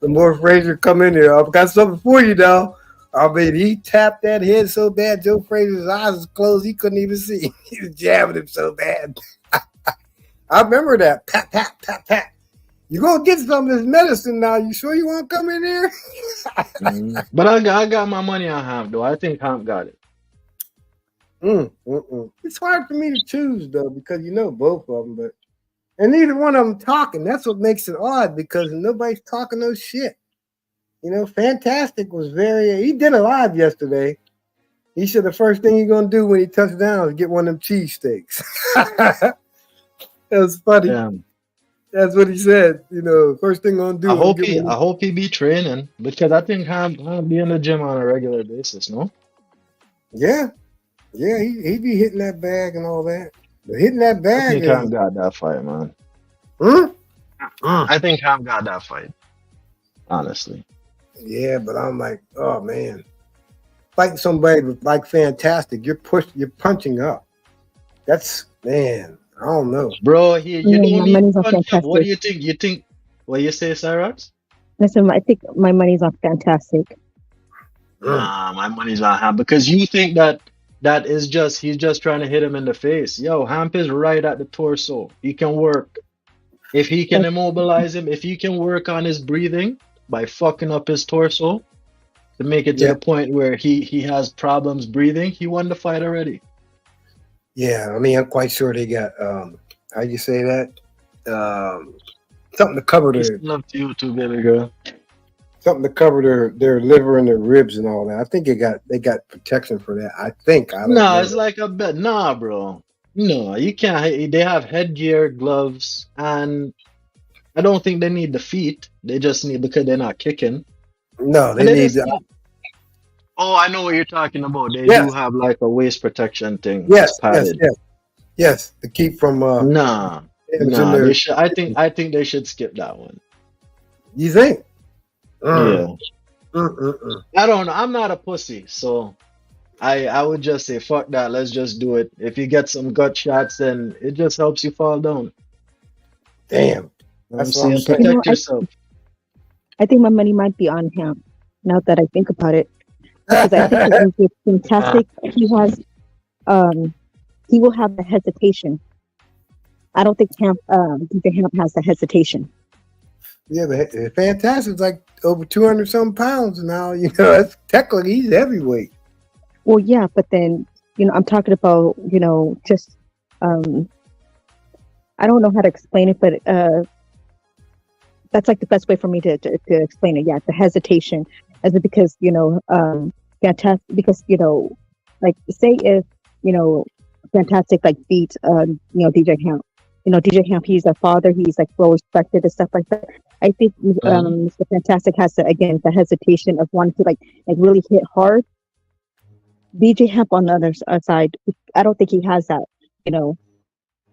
The more Frazier come in there, I've got something for you now. I mean, he tapped that head so bad, Joe Frazier's eyes was closed, he couldn't even see. He was jabbing him so bad. I remember that. Pat, pat, pat, pat. You gonna get some of this medicine now. You sure you want to come in here? But I got my money on Hamp, though. I think Hamp got it. It's hard for me to choose, though, because both of them, but And neither one of them talking. That's what makes it odd because nobody's talking no shit. You know, Fantastic was he did a live yesterday. He said the first thing he's going to do when he touches down is get one of them cheesesteaks. That was funny. Damn. That's what he said. You know, first thing I'm going to do is get one. I hope he be training because I think Ham be in the gym on a regular basis, no? Yeah. Yeah, he be hitting that bag and all that. But hitting that I bag think Ham got that fight, man. I think Ham got that fight. Honestly. Yeah, but I'm like, oh man. Fighting somebody like Fantastic, you're punching up. That's, man, I don't know. Bro, you don't my need money's to on punch up. What do Fantastic. you think? What you say, Cyrax? Listen, I think my money's on Fantastic. Nah, my money's on Ham because you think that is he's just trying to hit him in the face. Yo, Hamp is right at the torso. He can work. If he can immobilize him, if he can work on his breathing by fucking up his torso to make it to the point where he has problems breathing, he won the fight already. Yeah, I mean, I'm quite sure they got how you say that? Something to cover their love to you too, baby girl. Something to cover their liver and their ribs and all that. I think they got protection for that. I think. I don't know. It's like a bet. Nah, bro. No, you can't. They have headgear, gloves, and I don't think they need the feet. They just need because they're not kicking. No, they need. Oh, I know what you're talking about. They do have like a waist protection thing. Yes, It's padded. yes. To keep from. Nah. They should. I think they should skip that one. You think? Yeah. I don't know. I'm not a pussy, so I would just say fuck that. Let's just do it. If you get some gut shots, then it just helps you fall down. Damn. That's what I'm saying. Protect yourself. I think my money might be on him. Now that I think about it, because I think he's Fantastic. He has, he will have the hesitation. I don't think DJ Hamp has the hesitation. Yeah, but Fantastic's like over 200 some pounds now. You know, that's technically he's heavyweight. Well, yeah, but then I'm talking about just I don't know how to explain it, but that's like the best way for me to explain it. Yeah, the hesitation, as it because Fantastic because like say if Fantastic like beats DJ Hamp. DJ Hamp, he's a father. He's like well respected and stuff like that. I think Mr. Fantastic has to again the hesitation of wanting to like really hit hard. DJ Hamp on the other side, I don't think he has that.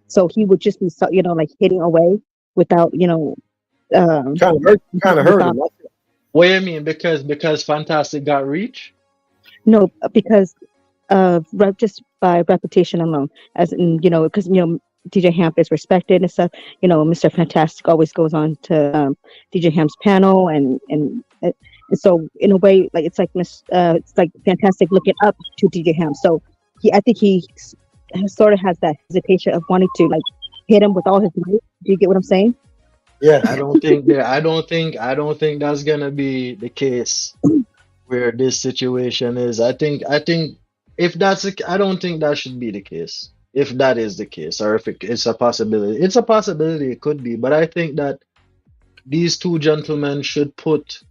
So he would just be like hitting away without kind of hurt him. What do you mean? Because Fantastic got reach? No, because just by reputation alone, as in because DJ Hamp is respected and stuff. Mr. Fantastic always goes on to DJ Hamp's panel, and so in a way, like it's like it's like Fantastic looking up to DJ Hamp. So I think he sort of has that hesitation of wanting to like hit him with all his might. Do you get what I'm saying? Yeah, I don't think that's gonna be the case where this situation is. I think if I don't think that should be the case. If that is the case, or if it's a possibility, it could be. But I think that these two gentlemen should put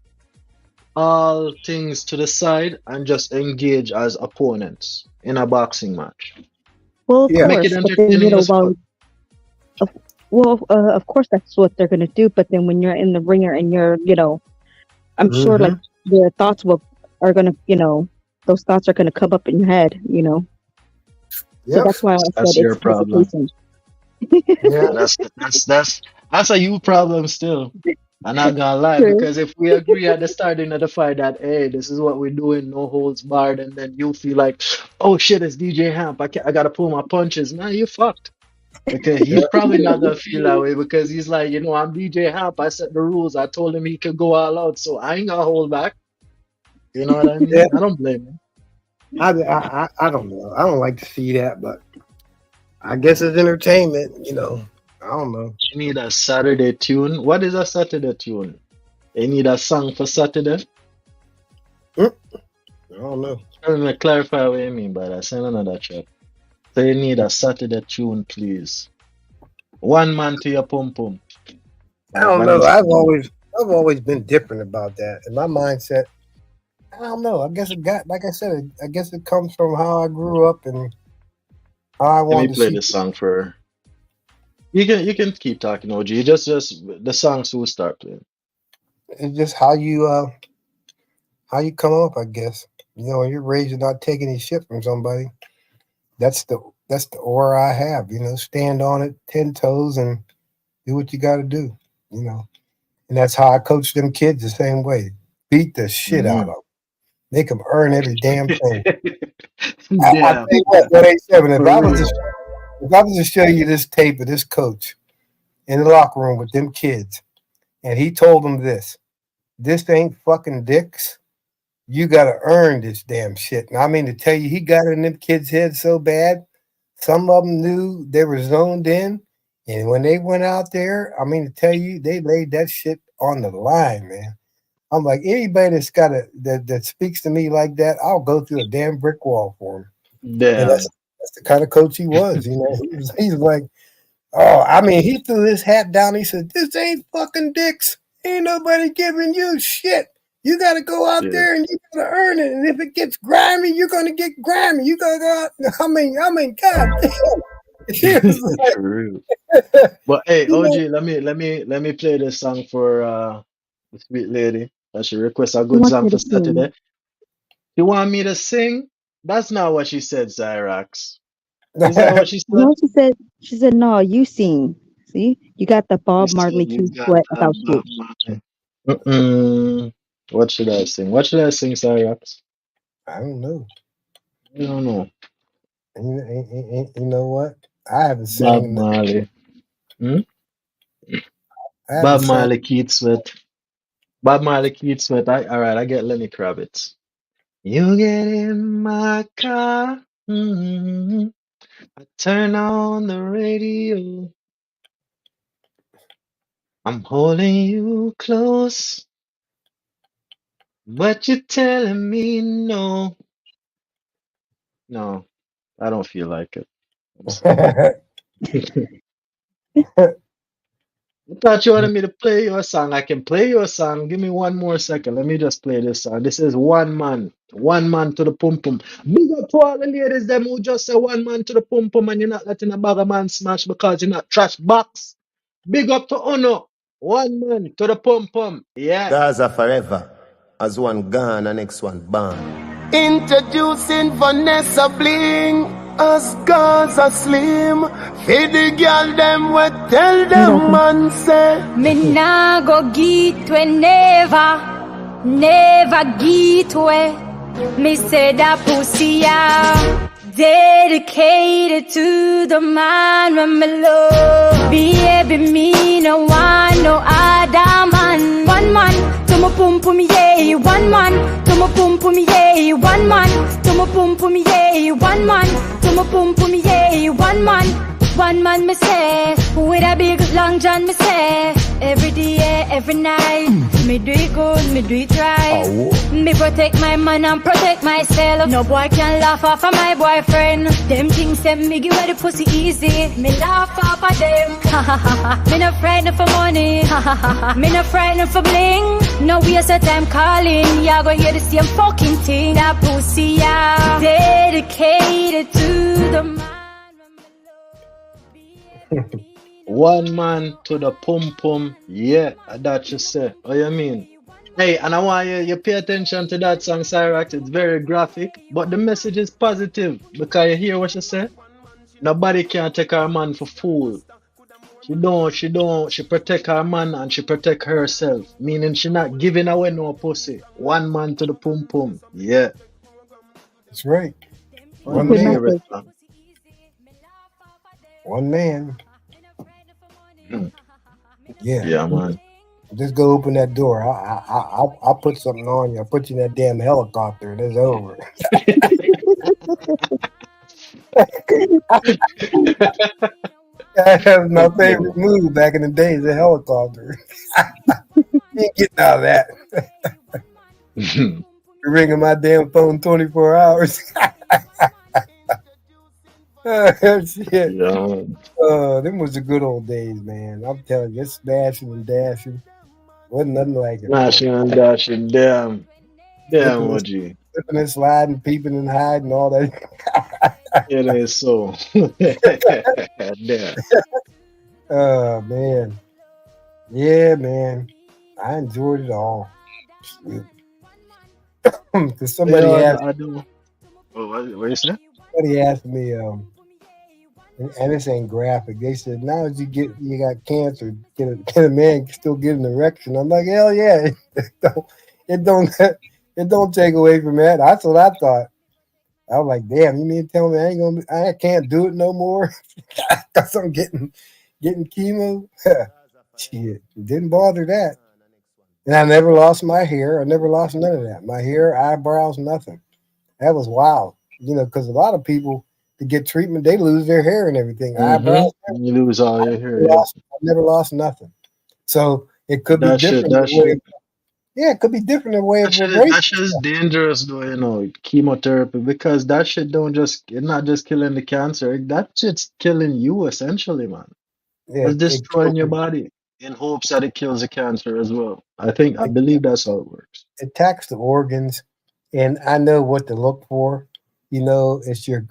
all things to the side and just engage as opponents in a boxing match. Well, of Make course, it but then, entertaining as fuck. of course that's what they're gonna do. But then when you're in the ringer and you're, I'm sure like your thoughts are gonna, those thoughts are gonna come up in your head, So that's why I said That's your it's problem. hesitation. Yeah, that's a you problem still. I'm not gonna lie, True. because if we agree at the starting of the fight that hey, this is what we're doing, no holds barred, and then you feel like, oh shit, it's DJ Hamp, I gotta pull my punches. Nah, you fucked. Okay, he's probably not gonna feel that way because he's like, I'm DJ Hamp. I set the rules. I told him he could go all out, so I ain't gonna hold back. You know what I mean? Yeah. I don't blame him. I don't know. I don't like to see that, but I guess it's entertainment. I don't know. You need a Saturday tune. What is a Saturday tune? You need a song for Saturday? I don't know. Let me clarify what you mean by that. Send another chat. So you need a Saturday tune, please. One man to your pum pum. I don't know. I've always been different about that. In my mindset, I don't know. I guess it got, like I said, I guess it comes from how I grew up and how I Let me wanted to play see. this song for you can keep talking, OG. Just the songs will start playing. It's just how you come up, I guess. You know, when you're raised, you're not taking any shit from somebody. That's the aura I have. You know, stand on it, 10 toes, and do what you got to do. You know, and that's how I coach them kids the same way. Beat the shit out of them. Make them earn every damn thing. I tell Damn. you what, 87. For real. If I was to show you this tape of this coach in the locker room with them kids, and he told them this ain't fucking dicks. You got to earn this damn shit. And I mean to tell you, he got in them kids' heads so bad. Some of them knew they were zoned in, and when they went out there, I mean to tell you, they laid that shit on the line, man. I'm like, anybody that's got that speaks to me like that, I'll go through a damn brick wall for him. And Damn. that's the kind of coach he was. You know, he's like, oh, I mean, he threw his hat down. He said, "This ain't fucking dicks. Ain't nobody giving you shit. You got to go out Yeah. there and you got to earn it. And if it gets grimy, you're gonna get grimy. You got to go out." I mean, God damn. He was For real. But hey, you know, OG, let me play this song for the sweet lady. That she requests a He good wants song me for to Saturday. sing. You want me to sing? That's not what she said, Zyrax. Is that what she said? No, she said, no, you sing. See, you got the You Bob said Marley you Keith got Sweat that about you. Bob Marley. Mm-mm. What should I sing? What should I sing, Zyrax? I don't know. I don't know. You know what? I haven't Bob sang. Marley. Hmm? I haven't Bob sang. Marley, Keith Sweat. Bob Marley, Keith Sweat. All right, I get Lenny Kravitz. You get in my car. I turn on the radio. I'm holding you close, but you're telling me no. No, I don't feel like it. I'm sorry. I thought you wanted me to play your song. I can play your song. Give me one more second. Let me just play this song. This is One Man. One Man to the Pum Pum. Big up to all the ladies them who just say one man to the pum pum and you're not letting a bag of man smash because you're not trash box. Big up to Uno. One man to the pum pum. Yeah. Gaza forever. As one gone, and next one born. Introducing Vanessa Bling as Gaza Slim. Feed the girl them what tell them man say. Me nah go get we never get we. Me say that pussy out, dedicated to the man when me love. Baby, me no want no other man. One man to my pum pum, yeah. One man to my pum pum, yeah. One man to my pum pum, yeah. One man to my pum pum, yeah. One man. One man me say, with a big long john me say, every day, every night, me do it good, me do it right. Me protect my man and protect myself. No boy can laugh off of my boyfriend. Them things say me give her the pussy easy. Me laugh off of them. Me no frightened for money. Me no frightened for bling. No waste of time calling. Y'all gonna hear the same fucking thing. That pussy, yeah, dedicated to the man. One man to the pum pum. Yeah, that you say. What you mean? Hey, and I want you pay attention to that song, Cyrax. It's very graphic, but the message is positive because you hear what she say. Nobody can take her man for fool. She protect her man and she protect herself. Meaning she not giving away no pussy. One man to the pum pum. Yeah. That's right. One One man. favorite song. One man. Yeah. Yeah, man. Just go open that door. I'll put something on you. I'll put you in that damn helicopter and it's over. That was my favorite movie back in the days, the helicopter. You ain't getting out of that. You're ringing my damn phone 24 hours. Shit. Yeah. Them was the good old days, man. I'm telling you, it's smashing and dashing. Wasn't nothing like it, man. Smashing and dashing. Damn. Damn, Slipping and, OG. slipping and sliding, peeping and hiding, all that. It is so. Damn. Oh man, yeah, man. I enjoyed it all. Because Yeah, I do. What you say? somebody asked me, and this ain't graphic. They said, now as you got cancer, can a man still get an erection? I'm like, hell yeah. It don't it don't take away from that. That's what I thought. I was like, damn, you mean to tell me I can't do it no more because I'm getting chemo? Shit, it didn't bother that. And I never lost my hair. I never lost none of that. My hair, eyebrows, nothing. That was wild. Because a lot of people to get treatment, they lose their hair and everything. Eyebrows. Mm-hmm. You lose all your hair, yeah. I never lost nothing. So it could be That shit, different. that shit. Yeah, it could be different in the way of That vibration. shit is dangerous though, chemotherapy, because that shit don't just, it's not just killing the cancer, that shit's killing you essentially, man. Yeah, It's destroying your body in hopes that it kills the cancer as well. I believe that's how it works. it attacks the organs, and I know what to look for. It's your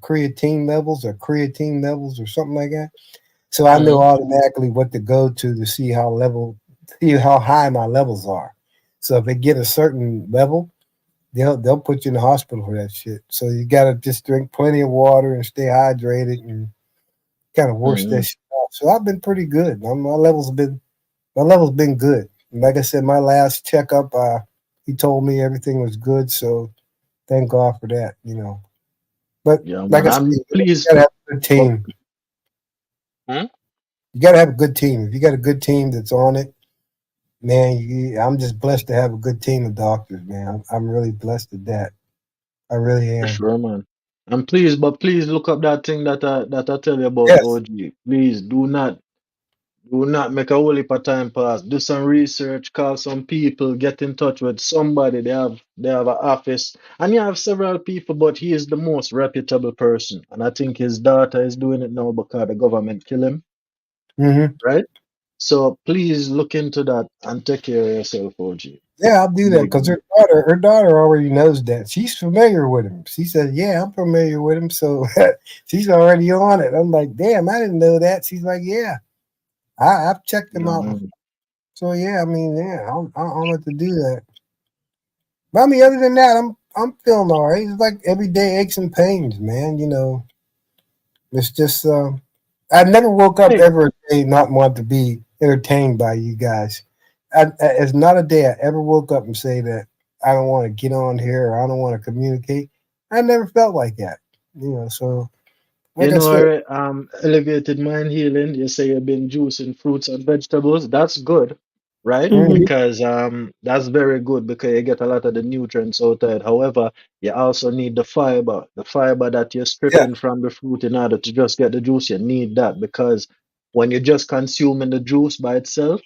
creatine levels or something like that. So I know Mm-hmm. automatically what to go to see see how high my levels are. So if they get a certain level, they'll put you in the hospital for that shit. So you gotta just drink plenty of water and stay hydrated and kind of wash Mm-hmm. that shit off. So I've been pretty good. My levels been good. And like I said, my last checkup, he told me everything was good. So thank God for that. But Yeah, like man. I said, I'm you pleased. gotta have a good But, team. hmm? You gotta have a good team. If you got a good team that's on it, man, I'm just blessed to have a good team of doctors, man. I'm really blessed at that. I really For am. sure, man. I'm pleased, but please look up that thing that I tell you about, Yes. OG. Please do not make a whole heap of time pass. Do some research, call some people, get in touch with somebody. They have an office. And you have several people, but he is the most reputable person. And I think his daughter is doing it now because the government kill him, Hmm. right? So please look into that and take care of yourself, OG. Yeah, I'll do that Big because man. her daughter already knows that. She's familiar with him. She said, "Yeah, I'm familiar with him." So she's already on it. I'm like, "Damn, I didn't know that." She's like, "Yeah, I've checked him Yeah, out." man. So yeah, I mean, yeah, I'll have to do that. But I mean, other than that, I'm feeling all right. It's like everyday aches and pains, man. It's just I never woke up Hey, ever a day not want to be entertained by you guys. It's not a day I ever woke up and say that I don't want to get on here or I don't want to communicate. I never felt like that. So like I said, alright, elevated mind healing. You say you've been juicing fruits and vegetables. That's good, right? mhm, Because that's very good because you get a lot of the nutrients out of it. However, you also need the fiber that you're yeah, stripping from the fruit in order to just get the juice. You need that because when you're just consuming the juice by itself,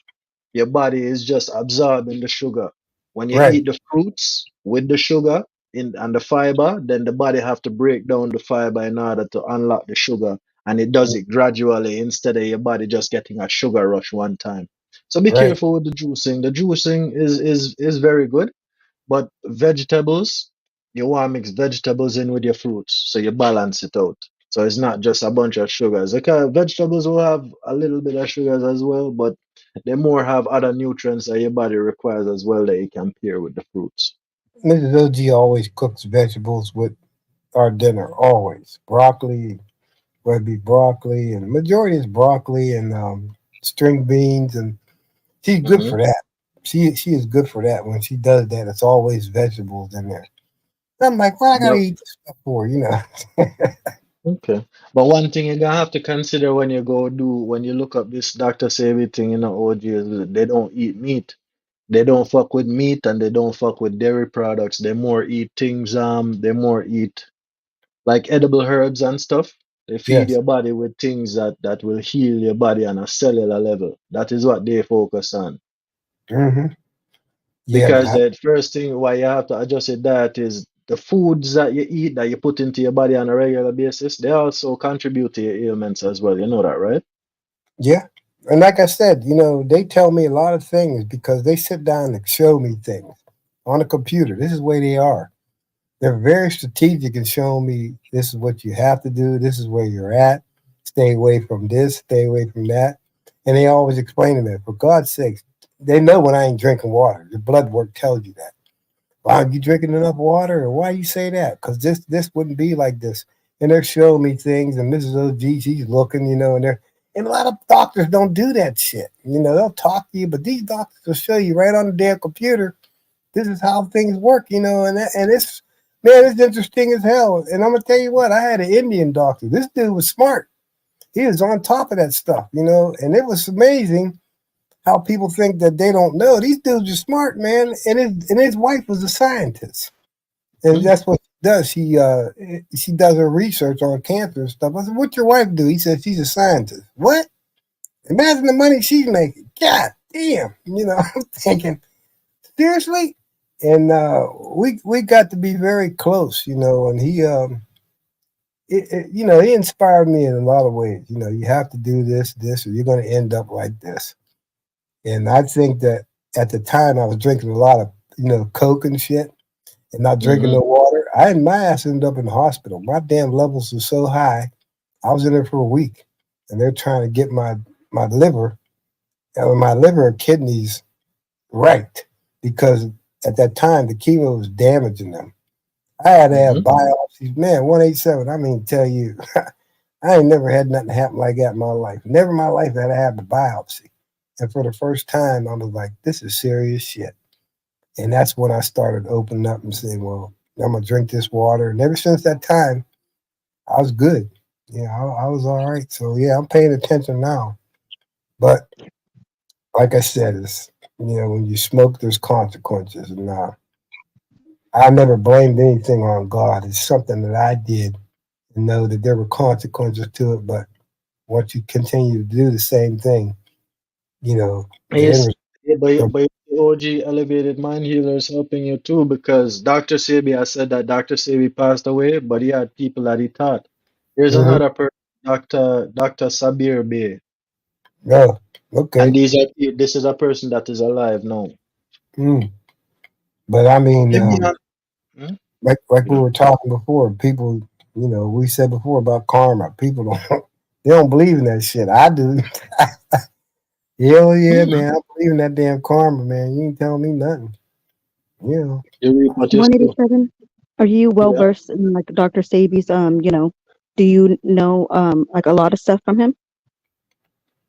your body is just absorbing the sugar. When you right, eat the fruits with the sugar and the fiber, then the body have to break down the fiber in order to unlock the sugar. And it does it gradually instead of your body just getting a sugar rush one time. So be right. careful with the juicing. The juicing is very good, but vegetables, you want to mix vegetables in with your fruits so you balance it out. So it's not just a bunch of sugars. Okay, vegetables will have a little bit of sugars as well, but they more have other nutrients that your body requires as well that you can pair with the fruits. Mrs. OG always cooks vegetables with our dinner. Always broccoli, whether it be broccoli, and the majority is broccoli and string beans, and she's good Hmm. for that. She is good for that. When she does that, it's always vegetables in there. I'm like, what I gotta But eat this stuff for? okay. But one thing you're gonna have to consider when you look up this doctor say everything in the OG is that they don't eat meat. They don't fuck with meat and they don't fuck with dairy products. They more eat like edible herbs and stuff. They feed Yes. your body with things that will heal your body on a cellular level. That is what they focus on. Hmm. Yeah. Because the first thing why you have to adjust your diet is the foods that you eat that you put into your body on a regular basis, they also contribute to your ailments as well. You know that, right? Yeah. And like I said, they tell me a lot of things because they sit down and show me things on a computer. This is where they are. They're very strategic in showing me this is what you have to do, this is where you're at, stay away from this, stay away from that. And they always explain to me, for God's sakes, they know when I ain't drinking water. The blood work tells you that. Why aren't you drinking enough water? Or why you say that? Because this wouldn't be like this. And they're showing me things, and Mrs. OG, she's looking, and a lot of doctors don't do that shit. They'll talk to you, but these doctors will show you right on the damn computer. This is how things work, and it's man, it's interesting as hell. And I'm gonna tell you what, I had an Indian doctor. This dude was smart. He was on top of that stuff, and it was amazing how people think that they don't know. These dudes are smart, man. And his wife was a scientist. And that's what she does. She does her research on cancer and stuff. I said, "What's your wife do?" He said, "She's a scientist." What? Imagine the money she's making. God damn. I'm thinking, seriously? And we got to be very close, and he inspired me in a lot of ways. You have to do this, or you're going to end up like this. And I think that at the time I was drinking a lot of, Coke and shit and not drinking Mm-hmm. no water. My ass ended up in the hospital. My damn levels were so high. I was in there for a week, and they're trying to get my liver, my liver and kidneys right, because at that time the chemo was damaging them. I had to have biopsies. Man, 187. I mean, tell you, I ain't never had nothing happen like that in my life. Never in my life had I had a biopsy. And for the first time, I was like, this is serious shit. And that's when I started opening up and saying, well, I'm going to drink this water. And ever since that time, I was good. Yeah, I was all right. So, yeah, I'm paying attention now. But like I said, it's, when you smoke, there's consequences. And I never blamed anything on God. It's something that I did and know that there were consequences to it. But once you continue to do the same thing, the Yes, end yeah, result. but OG Elevated Mind Healer is helping you too because Dr. Sebi has said that Dr. Sebi passed away, but he had people that he taught. There's Mhm. another person, Dr. Sabir Bey, Oh, and okay. this is a person that is alive now. Mm. But I mean, Maybe not. Hmm? like we Yeah. were talking before, people, we said before about karma. People don't they don't believe in that shit. I do. Hell yeah, Hmm. man. I believe in that damn karma, man. You ain't telling me nothing. You reap what you sow. 187. Are you well Yeah. versed in like Dr. Sabi's do you know like a lot of stuff from him?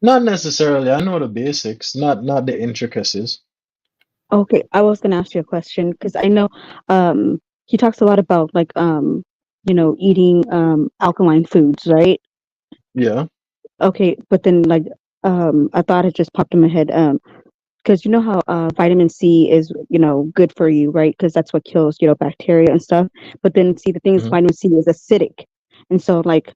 Not necessarily. I know the basics, not the intricacies. Okay, I was gonna ask you a question because I know he talks a lot about like eating alkaline foods, right? Yeah. Okay, but then like I thought it just popped in my head because you know how vitamin C is good for you, right? Because that's what kills bacteria and stuff. But then see the thing is Mhm. vitamin C is acidic, and so like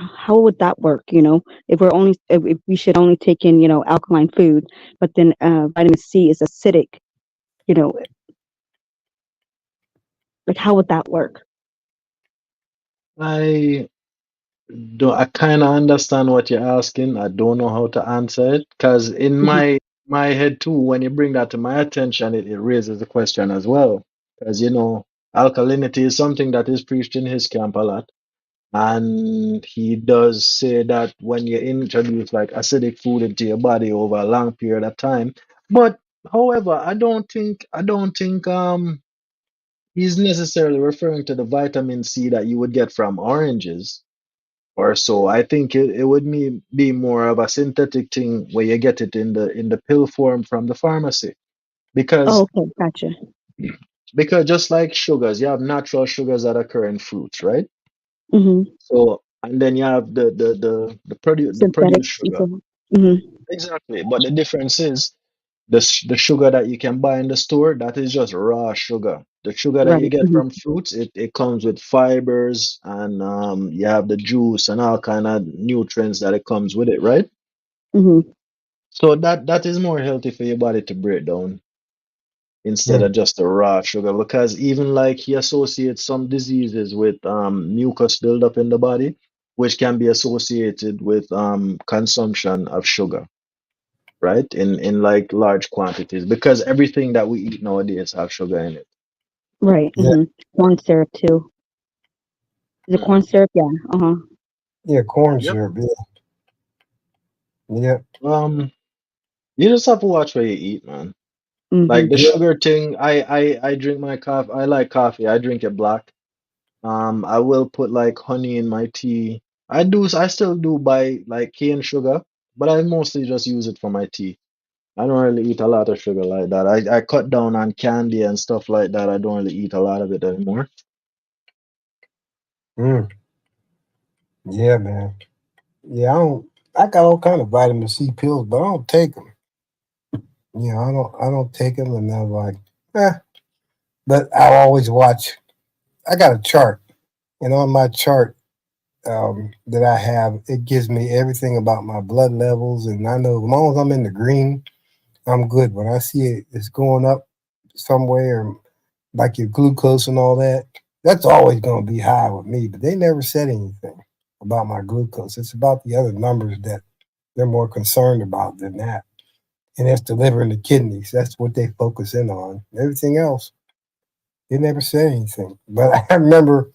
how would that work? If we should only take in alkaline food, but then vitamin C is acidic. You know, like how would that work? I I kind of understand what you're asking. I don't know how to answer it because in Mhm. my head too, when you bring that to my attention, it raises the question as well. Because alkalinity is something that is preached in his camp a lot, and he does say that when you introduce like acidic food into your body over a long period of time. But however, I don't think he's necessarily referring to the vitamin C that you would get from oranges or so. I think it would be more of a synthetic thing where you get it in the pill form from the pharmacy. Oh, Because okay, gotcha. just like sugars, you have natural sugars that occur in fruits, right? Mm-hmm. So and then you have the Synthetic. produced sugar. Mm-hmm. Exactly. But the difference is the sugar that you can buy in the store, that is just raw sugar. The sugar that you Right. get Mm-hmm. from fruits, it comes with fibers and you have the juice and all kind of nutrients that it comes with it, right? Mm-hmm. So that is more healthy for your body to break down. instead of just the raw sugar, because even like he associates some diseases with mucus buildup in the body, which can be associated with consumption of sugar, right? In like large quantities, because everything that we eat nowadays have sugar in it. Right. Yeah. Corn syrup too. Is it corn syrup? Yeah. Yeah, corn Yep. syrup. Yeah. Yeah. You just have to watch what you eat, man. Like the Yeah. sugar thing, I drink my coffee. I like coffee. I drink it black. I will put like honey in my tea. I still do buy like cane sugar, but I mostly just use it for my tea. I don't really eat a lot of sugar like that. I cut down on candy and stuff like that. I don't really eat a lot of it anymore. Mm. Yeah, man. Yeah, I don't. I got all kind of vitamin C pills, but I don't take them. Yeah, I don't take them, and I'm like, eh. But I always watch. I got a chart, and on my chart that I have, it gives me everything about my blood levels, and I know as long as I'm in the green, I'm good. When I see it's going up somewhere, like your glucose and all that, that's always going to be high with me. But they never said anything about my glucose. It's about the other numbers that they're more concerned about than that. And that's the liver and the kidneys. That's what they focus in on. Everything else, they never said anything. But I remember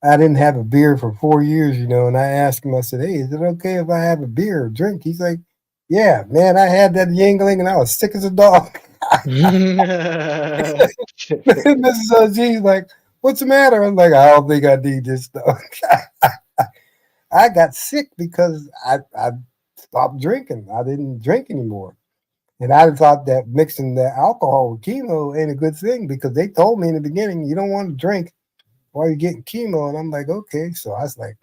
I didn't have a beer for 4 years, and I asked him, I said, "Hey, is it okay if I have a beer or drink?" He's like, "Yeah, man, I had that Yingling and I was sick as a dog." Mrs. OG's like, "What's the matter?" I'm like, "I don't think I need this stuff." I got sick because I stopped drinking. I didn't drink anymore. And I thought that mixing the alcohol with chemo ain't a good thing because they told me in the beginning, you don't want to drink while you're getting chemo. And I'm like, okay. So I was like,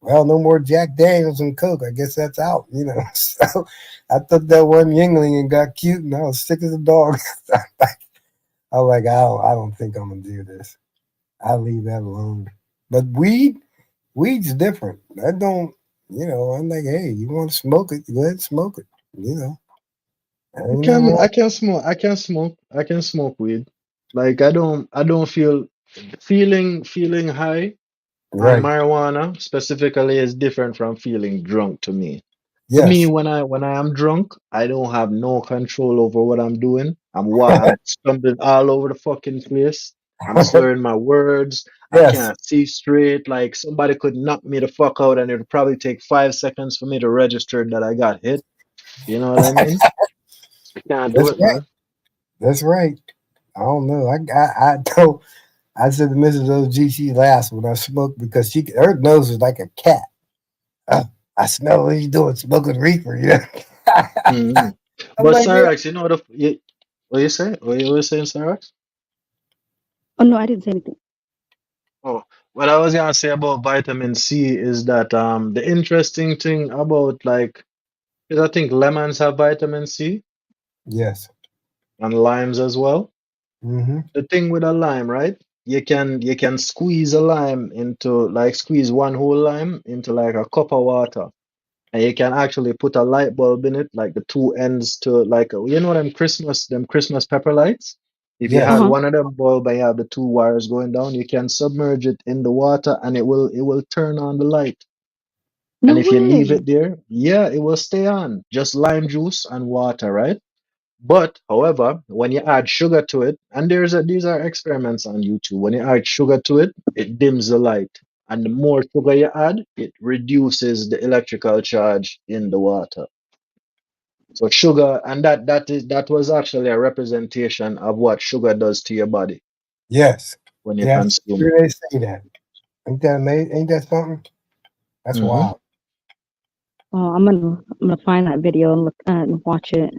well, no more Jack Daniels and Coke. I guess that's out, So I took that one Yingling and got cute, and I was sick as a dog. I was like, I don't think I'm gonna do this. I'll leave that alone. But weed's different. I don't, I'm like, hey, you want to smoke it? Go ahead and smoke it. I Ain't nothing can wrong. I can smoke I can smoke weed. Like I don't feel feeling high on Right. marijuana specifically is different from feeling drunk to me. To me, Yes. when I am drunk, I don't have no control over what I'm doing. I'm stumbling all over the fucking place. I'm slurring my words. I Yes. can't see straight. Like somebody could knock me the fuck out, and it'll probably take 5 seconds for me to register that I got hit. You know what I mean? I can't do That's it, right. man. That's right. I don't know. I don't. I said to Mrs. OG, she laughs when I smoke because her nose is like a cat. I smell what you doing, smoking reefer. Hmm. I'm But like, yeah. Cyrax, what you say? What you were saying, Cyrax? Oh no, I didn't say anything. Oh, what I was gonna say about vitamin C is that the interesting thing about like, because I think lemons have vitamin C Yes. and limes as well. Mm-hmm. The thing with a lime, right? You can squeeze a lime into like squeeze one whole lime into like a cup of water, and you can actually put a light bulb in it, like the two ends to like them Christmas pepper lights. If you Yes. had one of them bulb and you have the two wires going down, you can submerge it in the water and it will turn on the light. And No if you leave way. it there, yeah, it will stay on. Just lime juice and water, right? But however, when you add sugar to it, and these are experiments on YouTube. When you add sugar to it, it dims the light. And the more sugar you add, it reduces the electrical charge in the water. So sugar, and that was actually a representation of what sugar does to your body Yes. when you Yes. consume it. Sure they say that. Ain't that amazing? Ain't that something? That's Hmm. wild. Oh, I'm gonna find that video and look and watch it.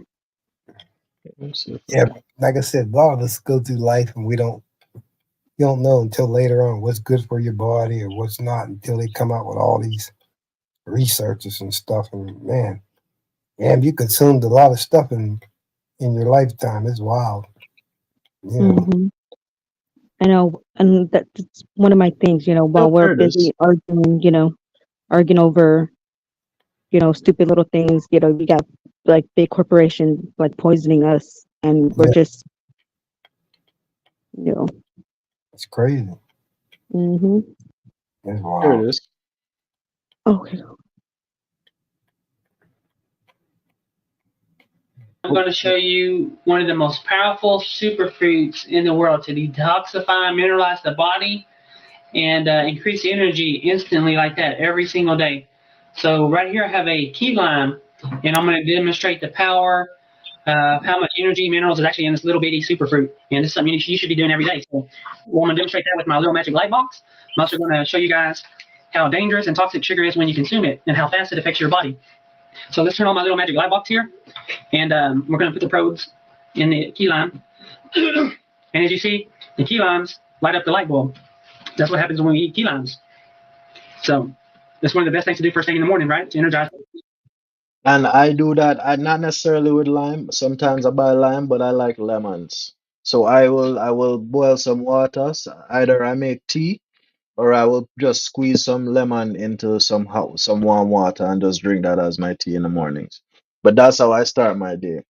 Let's see if I Yeah. can. Like I said, a lot of us go through life and you don't know until later on what's good for your body or what's not until they come out with all these researches and stuff. And man, you consumed a lot of stuff in your lifetime. It's wild. You know. Hmm. I know, and that's one of my things. While Oh, we're there it is. busy arguing, arguing over, stupid little things. You got like big corporations like poisoning us, and we're Yeah. just Yeah. It's crazy. Mm-hmm. That's Here wild. it is. Okay. I'm going to show you one of the most powerful superfoods in the world to detoxify and mineralize the body and increase energy instantly like that every single day. So right here I have a key lime, and I'm going to demonstrate the power of how much energy minerals is actually in this little bitty superfruit. And this is something you should be doing every day. So I'm going to demonstrate that with my little magic light box. I'm also going to show you guys how dangerous and toxic sugar is when you consume it and how fast it affects your body. So let's turn on my little magic light box here, and we're going to put the probes in the key lime. And as you see, the key limes light up the light bulb. That's what happens when we eat key limes. So that's one of the best things to do first thing in the morning, right? To energize. And I do that. I not necessarily with lime. Sometimes I buy lime, but I like lemons. So I will boil some water. Either I make tea or I will just squeeze some lemon into some warm water and just drink that as my tea in the mornings. But that's how I start my day.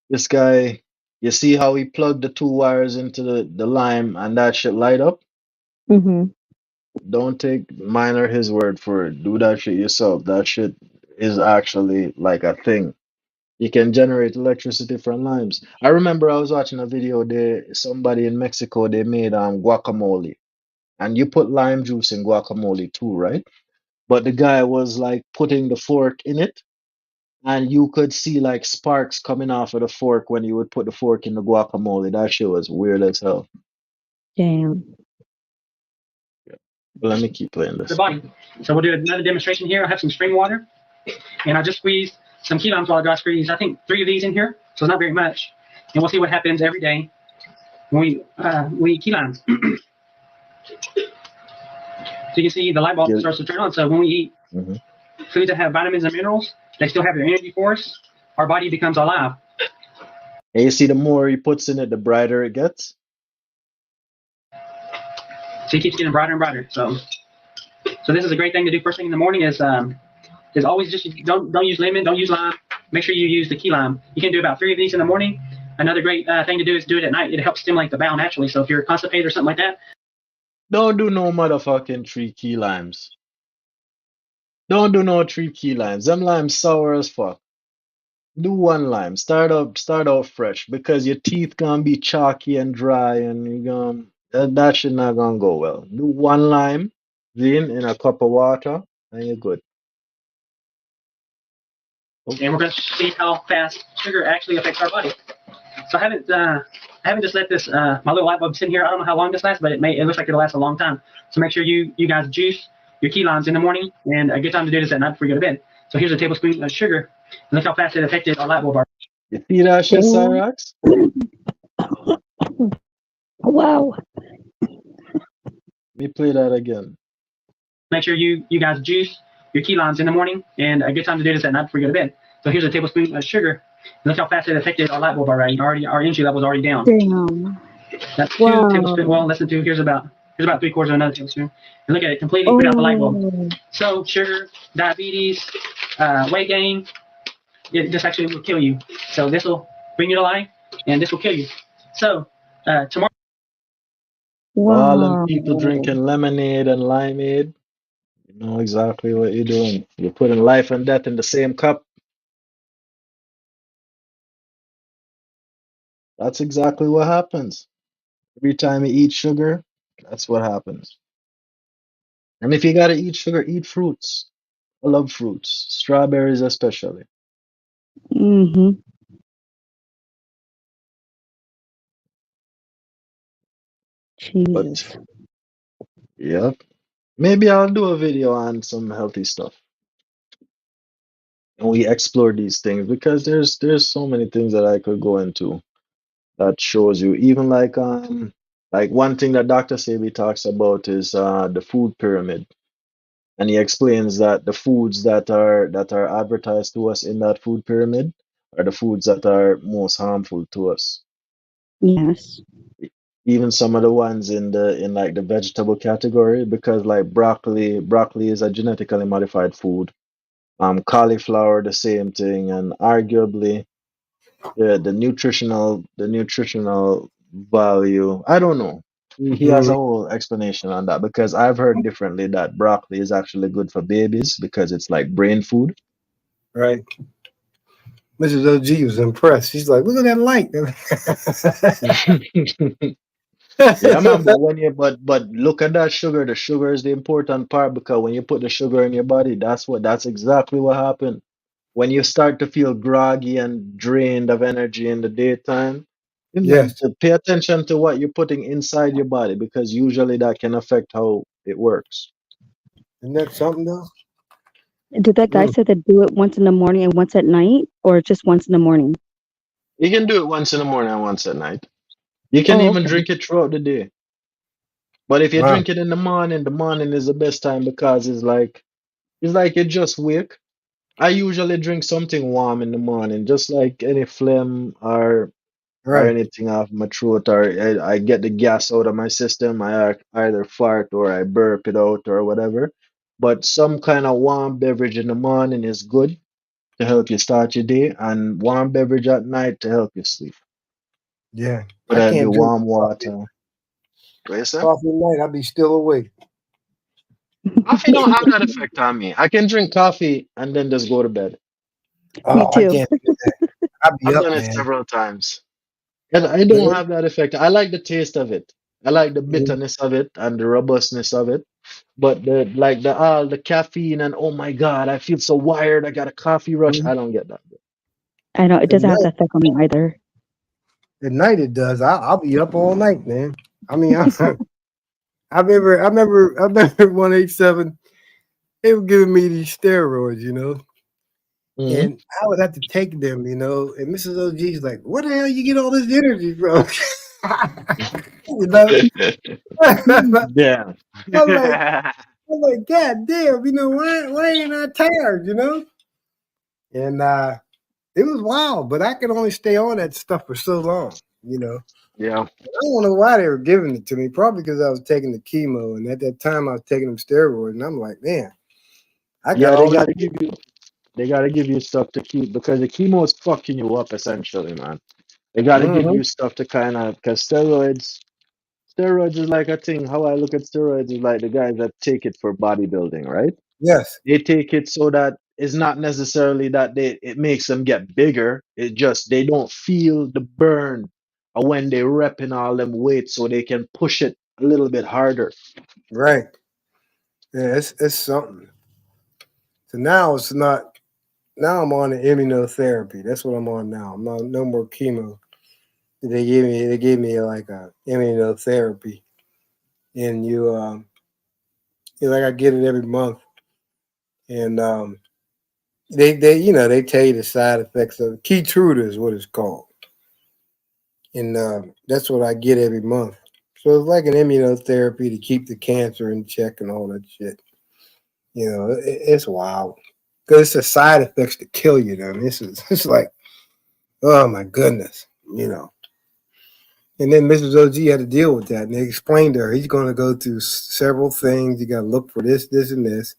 This guy, you see how he plugged the two wires into the lime and that shit light up? Mm-hmm. Don't take mine or his word for it. Do that shit yourself. That shit is actually like a thing. You can generate electricity from limes. I remember I was watching a video there, somebody in Mexico, they made guacamole. And you put lime juice in guacamole too, right? But the guy was like putting the fork in it, and you could see like sparks coming off of the fork when you would put the fork in the guacamole. That shit was weird as hell. Damn. But let me keep playing The this. body. So we'll do another demonstration here. I have some spring water, and I just squeezed some key limes while I squeezed, I think 3 of these in here, so it's not very much. And we'll see what happens every day when we eat key limes. So you can see the light bulb starts to turn on. So when we eat foods that have vitamins and minerals, they still have their energy for us. Our body becomes alive. And you see, the more he puts in it, the brighter it gets. So it keeps getting brighter and brighter. So this is a great thing to do first thing in the morning. Is always just don't use lemon, don't use lime. Make sure you use the key lime. You can do about 3 of these in the morning. Another great thing to do is do it at night. It helps stimulate the bowel naturally. So if you're constipated or something like that, Don't do no motherfucking 3 key limes. Don't do no 3 key limes. Them limes sour as fuck. Do 1 lime. Start out fresh because your teeth gonna be chalky and dry, and you gonna that shit not gonna go well. Do 1 lime, in a cup of water, and you're good. and we're going to see how fast sugar actually affects our body. So I haven't just let this my little light bulb sit here. I don't know how long this lasts, but it looks like it'll last a long time. So make sure you guys juice your key limes in the morning, and a good time to do this at night before you go to bed. So here's a tablespoon of sugar, and look how fast it affected our light bulb. You see that shit, Cyrax? Wow. Let me play that again. Make sure you guys juice your key limes in the morning, and a good time to do this at night before you go to bed. So here's a tablespoon of sugar, and look how fast it affected our light bulb already. Our energy level is already down. Damn. That's 2 tablespoons. Well, less than 2. Here's about 3/4 of another tablespoon. And look at it, completely put out the light bulb. So sugar, diabetes, weight gain, this actually will kill you. So this will bring you to life, and this will kill you. So tomorrow. All them people drinking lemonade and limeade, you know exactly what you're doing. You're putting life and death in the same cup. That's exactly what happens. Every time you eat sugar, that's what happens. And if you gotta eat sugar, eat fruits. I love fruits, strawberries especially. Mm-hmm. Jesus. But yep, maybe I'll do a video on some healthy stuff, and we explore these things because there's so many things that I could go into that shows you. Even like one thing that Dr. Sebi talks about is the food pyramid, and he explains that the foods that are advertised to us in that food pyramid are the foods that are most harmful to us. Yes. Even some of the ones in like the vegetable category, because like broccoli is a genetically modified food. Cauliflower the same thing, and arguably the nutritional value. I don't know. He has a Mhm. whole explanation on that because I've heard differently that broccoli is actually good for babies because it's like brain food. Right. Mrs. OG was impressed. She's like, look at that light. Yeah, man, but but look at that sugar. The sugar is the important part because when you put the sugar in your body, that's exactly what happened. When you start to feel groggy and drained of energy in the daytime, you know, Yes. to pay attention to what you're putting inside your body because usually that can affect how it works. Isn't that something though? Did that guy Mm. say that do it once in the morning and once at night, or just once in the morning? You can do it once in the morning and once at night. You can Oh, even okay. drink it throughout the day. But if you Wow. drink it in the morning is the best time because it's like you just wake. I usually drink something warm in the morning, just like any phlegm or Right. anything off my throat, or I get the gas out of my system. I either fart or I burp it out or whatever. But some kind of warm beverage in the morning is good to help you start your day, and warm beverage at night to help you sleep. Yeah. I Whether it be can't drink warm coffee. water. What you say? Coffee at night, I'll be still awake. Coffee don't have that effect on me. I can drink coffee and then just go to bed. Me Oh, I too. can't do that. I'll be I've up, done it man. several times. And I don't have that effect. I like the taste of it. I like the Mhm. bitterness of it and the robustness of it. But the caffeine and oh my God, I feel so wired. I got a coffee rush. Mhm. I don't get that. I know it At doesn't have night, that effect on me either. at night it does. I'll be up all night, man. I mean, I remember 187. They were giving me these steroids, Hmm. and I would have to take them, And Mrs. OG's like, "Where the hell you get all this energy from?" you know. Yeah. I'm like, God damn, why ain't I tired, And it was wild, but I could only stay on that stuff for so long. Yeah. I don't know why they were giving it to me. Probably because I was taking the chemo, and at that time I was taking them steroids, and I'm like, man, I got Yeah, all this. they gotta give you stuff to keep because the chemo is fucking you up essentially, man. They gotta give Mm-hmm. you stuff to kind of because steroids is like a thing. How I look at steroids is like the guys that take it for bodybuilding, right? Yes, They take it so that it's not necessarily that it makes them get bigger. It just they don't feel the burn when they repping all them weights, so they can push it a little bit harder. right. Yeah, it's something. So now it's not. Now I'm on the immunotherapy. That's what I'm on now. I'm not no more chemo. They gave me like a immunotherapy, and like I get it every month, and they tell you the side effects of Keytruda is what it's called, and that's what I get every month. So it's like an immunotherapy to keep the cancer in check and all that shit. It's wild because it's the side effects that kill you. Then it's like, oh my goodness, you know. And then Mrs. OG had to deal with that, and they explained to her he's going to go through several things. You got to look for this, this, and this.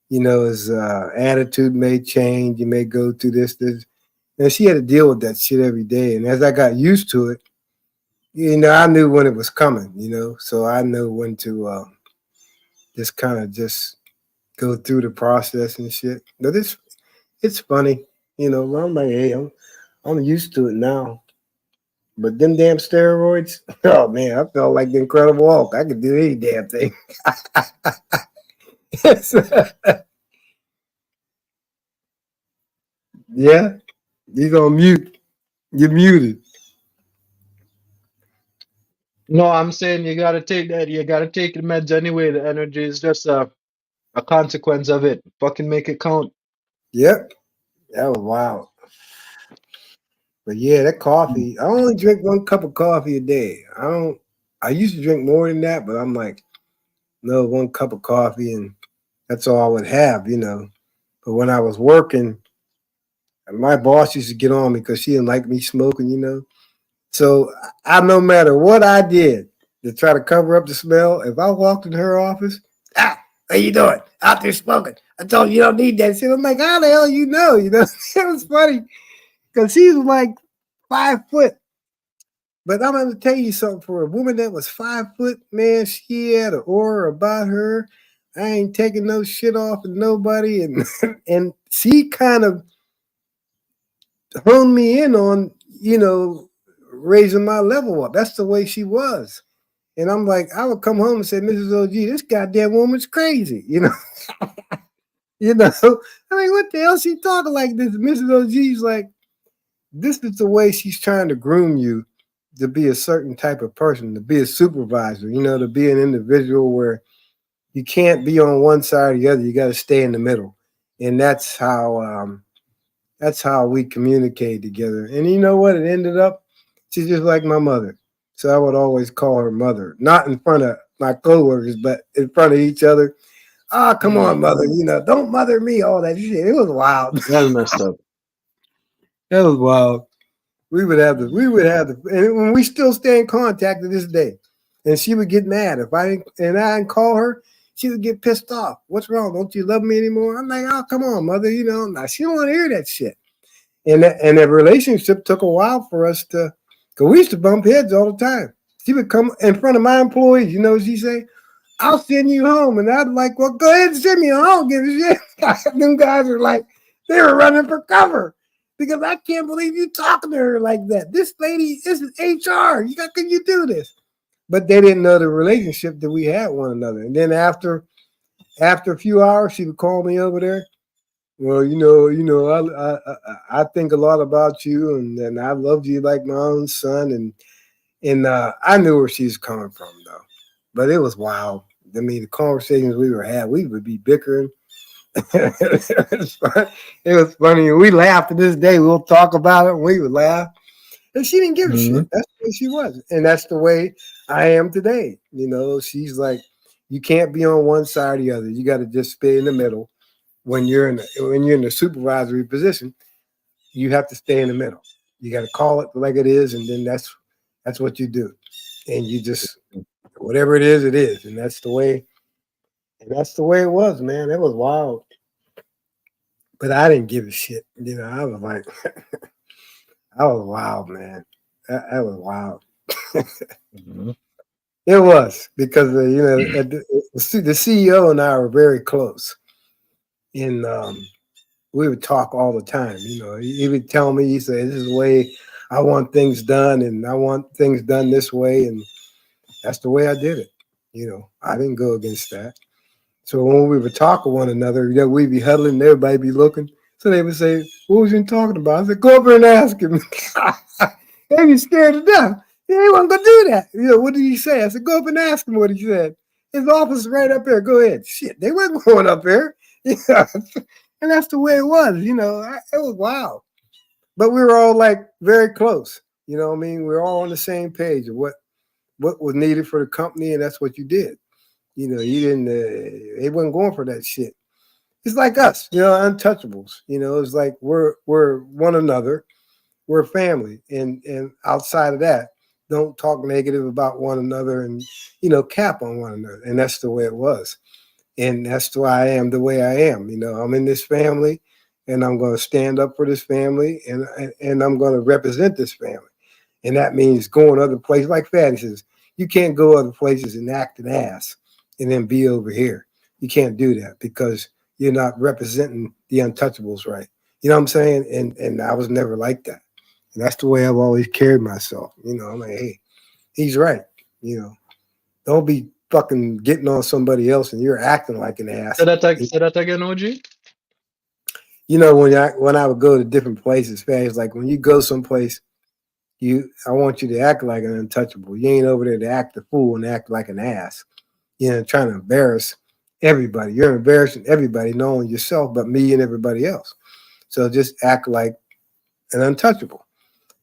His attitude may change. You may go through this. And she had to deal with that shit every day. And as I got used to it, I knew when it was coming. So I know when to just kind of just go through the process and shit. But it's funny, I'm like, hey, I'm used to it now. But them damn steroids, oh man, I felt like the Incredible Hulk. I could do any damn thing. Yeah, you gonna mute. You're muted. No, I'm saying you gotta take that. You gotta take the meds anyway. The energy is just a consequence of it. Fucking make it count. Yep, that was wild. But yeah, that coffee. I only drink 1 cup of coffee a day. I don't. I used to drink more than that, but I'm like, no, 1 cup of coffee, and that's all I would have. But when I was working, my boss used to get on me because she didn't like me smoking. So no matter what I did to try to cover up the smell, if I walked in her office, how you doing? Out there smoking. I told you don't need that shit. I'm like, how the hell you know? It was funny. because she's like 5 foot. But I'm gonna tell you something. For a woman that was 5 foot, man, she had an aura about her. I ain't taking no shit off of nobody, and and she kind of honed me in on, raising my level up. That's the way she was. And I'm like, I would come home and say, Mrs. OG, this goddamn woman's crazy, You know, I mean, what the hell she talking like this? Mrs. OG's like, this is the way she's trying to groom you to be a certain type of person, to be a supervisor, to be an individual where you can't be on one side or the other. You got to stay in the middle. And that's how we communicate together. And you know what? It ended up, she's just like my mother. So I would always call her mother, not in front of my coworkers, but in front of each other. Ah, come on, mother. Don't mother me, all that shit. It was wild. That's messed up. That was wild. We would have and when we still stay in contact to this day. And she would get mad if I didn't call her. She would get pissed off. What's wrong? Don't you love me anymore? I'm like, oh, come on, mother. Now she don't want to hear that shit. And that relationship took a while for us to, because we used to bump heads all the time. She would come in front of my employees. You know what she say? I'll send you home. And I'd like, well, go ahead and send me home. I don't give a shit. Them guys are like, they were running for cover. Because I can't believe you talking to her like that. This lady is HR. How can you do this? But they didn't know the relationship that we had one another. And then after a few hours, she would call me over there. Well, I think a lot about you, and I loved you like my own son, and I knew where she's coming from though. But it was wild. I mean, the conversations we were having, we would be bickering. It was funny. We laughed to this day. We'll talk about it and we would laugh. And she didn't give a shit. That's the way she was. And that's the way I am today. She's like, you can't be on one side or the other. You got to just stay in the middle. When you're in the supervisory position, you have to stay in the middle. You got to call it like it is, and then that's what you do. And you just, whatever it is. And that's the way it was, man. It was wild. But I didn't give a shit. I was like, I was wild, man. That was wild. It was because the CEO and I were very close, and we would talk all the time. He would tell me, he said, "This is the way I want things done, and I want things done this way," and that's the way I did it. I didn't go against that. So when we would talk with one another, we'd be huddling, and everybody be looking. So they would say, "What was you talking about?" I said, "Go over and ask him." They be scared to death. He wasn't gonna do that. What did he say? I said, "Go up and ask him what he said." His office is right up there. Go ahead. Shit, they weren't going up there. And that's the way it was. It was wild. But we were all like very close. You know what I mean? We were all on the same page of what was needed for the company, and that's what you did. You didn't. They wasn't going for that shit. It's like us, untouchables. It's like we're one another. We're family, and outside of that, don't talk negative about one another, and cap on one another. And that's the way it was, and that's why I am the way I am. I'm in this family, and I'm going to stand up for this family, and I'm going to represent this family, and that means going other places. Like Fatty says, you can't go other places and act an ass, and then be over here. You can't do that because you're not representing the untouchables right. You know what I'm saying? And I was never like that. And that's the way I've always carried myself. I'm like, hey, he's right. Don't be fucking getting on somebody else and you're acting like an ass. Say that again, OG. When I would go to different places, it's like when you go someplace, I want you to act like an untouchable. You ain't over there to act a fool and act like an ass. Trying to embarrass everybody. You're embarrassing everybody, not only yourself, but me and everybody else. So just act like an untouchable.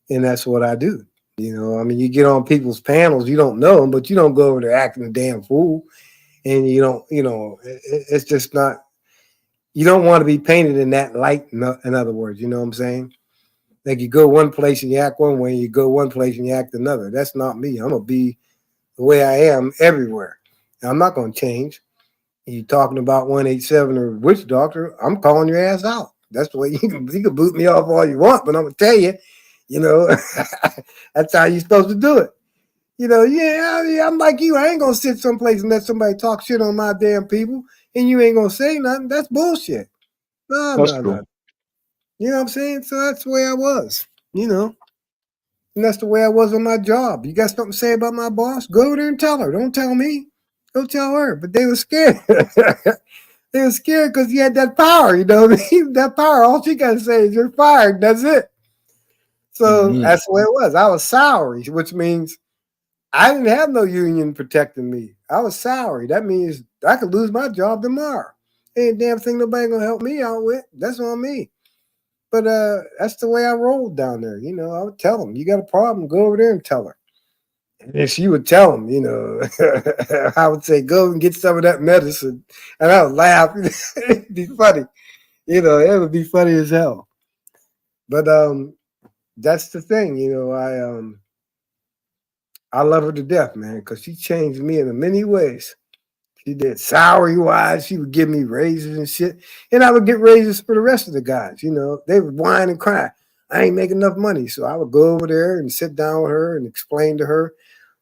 And that's what I do. You get on people's panels, you don't know them, but you don't go over there acting a damn fool. And you don't, it's just not, you don't want to be painted in that light, in other words, you know what I'm saying? Like you go one place and you act one way, you go one place and you act another. That's not me. I'm going to be the way I am everywhere. Now, I'm not going to change. You talking about 187 or witch doctor, I'm calling your ass out. That's the way you can boot me off all you want, but I'm gonna tell you, you know, that's how you're supposed to do it. You know, yeah, I'm like you. I ain't gonna sit someplace and let somebody talk shit on my damn people, and you ain't gonna say nothing. That's bullshit. No, That's no, true. no. You know what I'm saying? So that's the way I was. You know, and that's the way I was on my job. You got something to say about my boss? Go over there and tell her. Don't tell me. Go tell her. But they were scared. They were scared because he had that power. You know, that power. All she got to say is you're fired. That's it. So Mm-hmm. that's the way it was. I was salary, which means I didn't have no union protecting me. I was salary. That means I could lose my job tomorrow. Ain't a damn thing nobody gonna help me out with. That's on me. But that's the way I rolled down there. You know, I would tell them, you got a problem, go over there and tell her. And if she would tell them, you know, I would say, go and get some of that medicine. And I would laugh. It'd be funny. You know, it would be funny as hell. But that's the thing, you know, I love her to death, man, because she changed me in many ways. She did salary wise. She would give me raises and shit. And I would get raises for the rest of the guys. You know, they would whine and cry. I ain't making enough money. So I would go over there and sit down with her and explain to her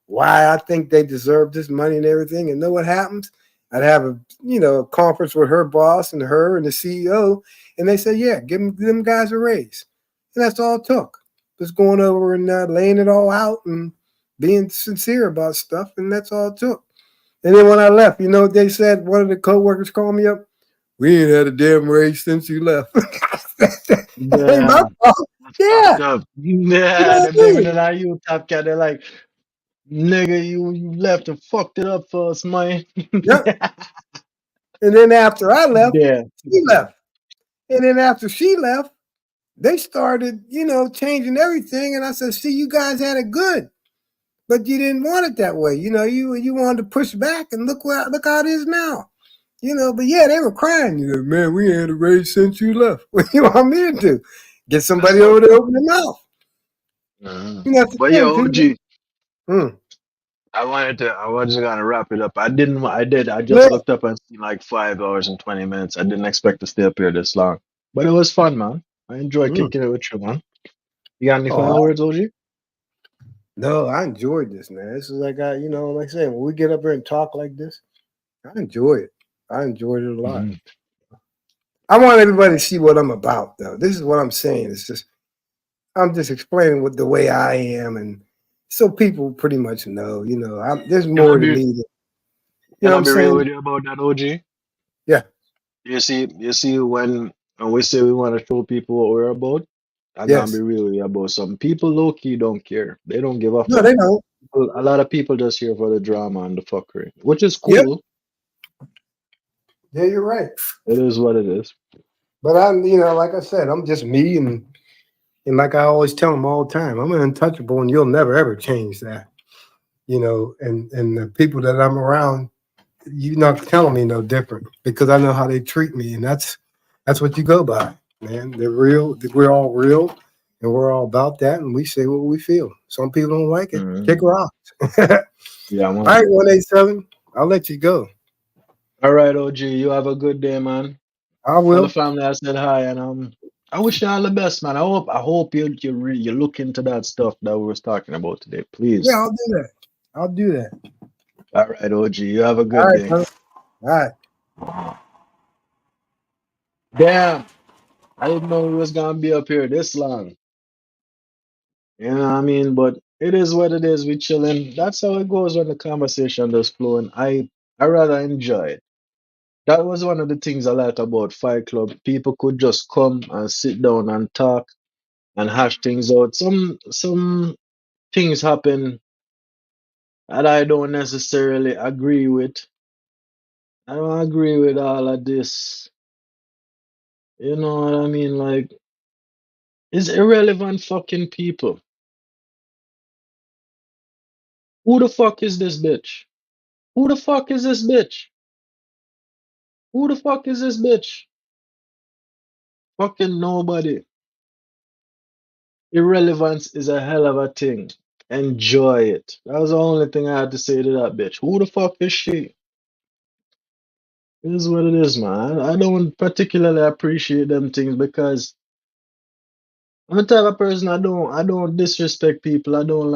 why I think they deserve this money and everything. And know what happens? I'd have a, you know, a conference with her boss and her and the CEO. And they said, yeah, give them guys a raise. And that's all it took. Just going over and laying it all out and being sincere about stuff. And that's all it took. And then when I left, you know what they said? One of the coworkers called me up. We ain't had a damn raise since you left. Ain't my Yeah, fault. that's Yeah. fucked up. You know Yeah, what they're I blaming mean? it on you, Top Cat. They're like, nigga, you left and fucked it up for us, man. Yep. And then after I left, Yeah. she left. And then after she left, they started, you know, changing everything. And I said, see, you guys had it good, but you didn't want it that way. You know, you wanted to push back and look how it is now. You know, but yeah, they were crying. You know, man, we ain't had a raise since you left. What you want me to do? Get That's somebody over fucked there to up. open their mouth. Mhm. You know, that's the But yeah, thing, people. OG, Hmm. I was just gonna wrap it up. I just Man, looked up and seen like 5 hours and 20 minutes. I didn't expect to stay up here this long. But it was fun, man. I enjoyed hmm. kicking it with you, man. You got any Oh, final words, OG? no, I enjoyed this, man. This is like you know, like I said, when we get up here and talk like this, I enjoy it. I enjoyed it a lot. Mhm. I want everybody to see what I'm about, though. This is what I'm saying. It's just I'm just explaining what the way I am, and so people pretty much know. You know, there's Can I more to be me. You know can what I I'm be real saying? with you about that, OG? Yeah. You see when we say we want to show people what we're about, I gotta be Yes. real with you about something. People low key don't care. They don't give a No, fuck. they don't. A lot of people just here for the drama and the fuckery, which is Yep. cool. Yeah, you're right. It is what it is. But I'm, you know, like I said, I'm just me, and like I always tell them all the time, I'm untouchable, and you'll never ever change that. You know, and the people that I'm around, you're not telling me no different because I know how they treat me, and that's what you go by, man. They're real. We're all real, and we're all about that, and we say what we feel. Some people don't like it. Kick Mhm. rocks. Yeah, All man. right, 187. I'll let you go. All right, OG. You have a good day, man. I Tell the will. family I said hi, and I wish you all the best, man. I hope you look into that stuff that we was talking about today, Yeah, please. I'll do that. I'll do that. All right, OG. You have a All good right, day. brother. All right. Damn, I didn't know we was gonna be up here this long. You know what I mean? But it is what it is. We chilling. That's how it goes when the conversation does flow, and I rather enjoy it. That was one of the things I liked about Fight Club. People could just come and sit down and talk and hash things out. Some things happen that I don't necessarily agree with. I don't agree with all of this. You know what I mean? Like, it's irrelevant fucking people. Who the fuck is this bitch? Who the fuck is this bitch? Who the fuck is this bitch? Fucking nobody. Irrelevance is a hell of a thing. Enjoy it. That was the only thing I had to say to that bitch. Who the fuck is she? It is what it is, man. I don't particularly appreciate them things because I'm the type of person I don't disrespect people. I don't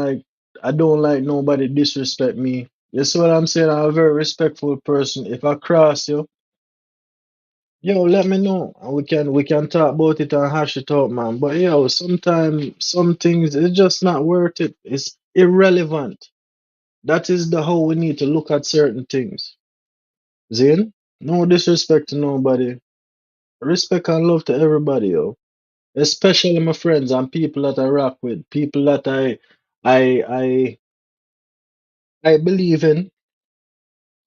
like nobody disrespect me. You see what I'm saying? I'm a very respectful person. If I cross you, yo, let me know. And we can talk about it and hash it out, man. But yo, sometimes some things it's just not worth it. It's irrelevant. That is the how we need to look at certain things. Zin, no disrespect to nobody. Respect and love to everybody, yo. Especially my friends and people that I rock with, people that I I I believe in.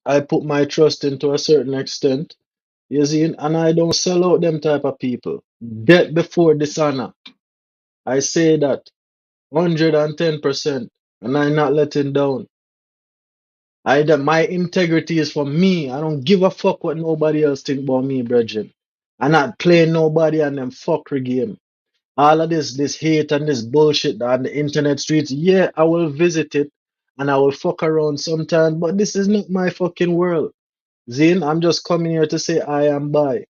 I put my trust in to a certain extent. You see, and I don't sell out them type of people. Death before dishonor. I say that 110%, and I'm not letting down. My integrity is for me. I don't give a fuck what nobody else think about me, brethren. I'm not playing nobody and them fuckery game. All of this hate and this bullshit on the internet streets, yeah, I will visit it and I will fuck around sometime, but this is not my fucking world. Zin, I'm just coming here to say I am by.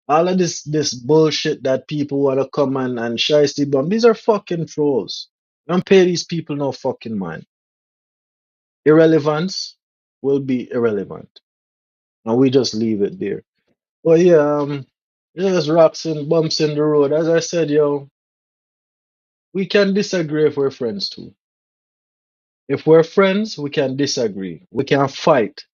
All of this bullshit that people want to come and shiesty bomb, these are fucking trolls. Don't pay these people no fucking mind. Irrelevance will be irrelevant. And we just leave it there. But yeah, there's rocks and bumps in the road. As I said, yo, we can disagree if we're friends too. If we're friends, we can disagree. We can fight.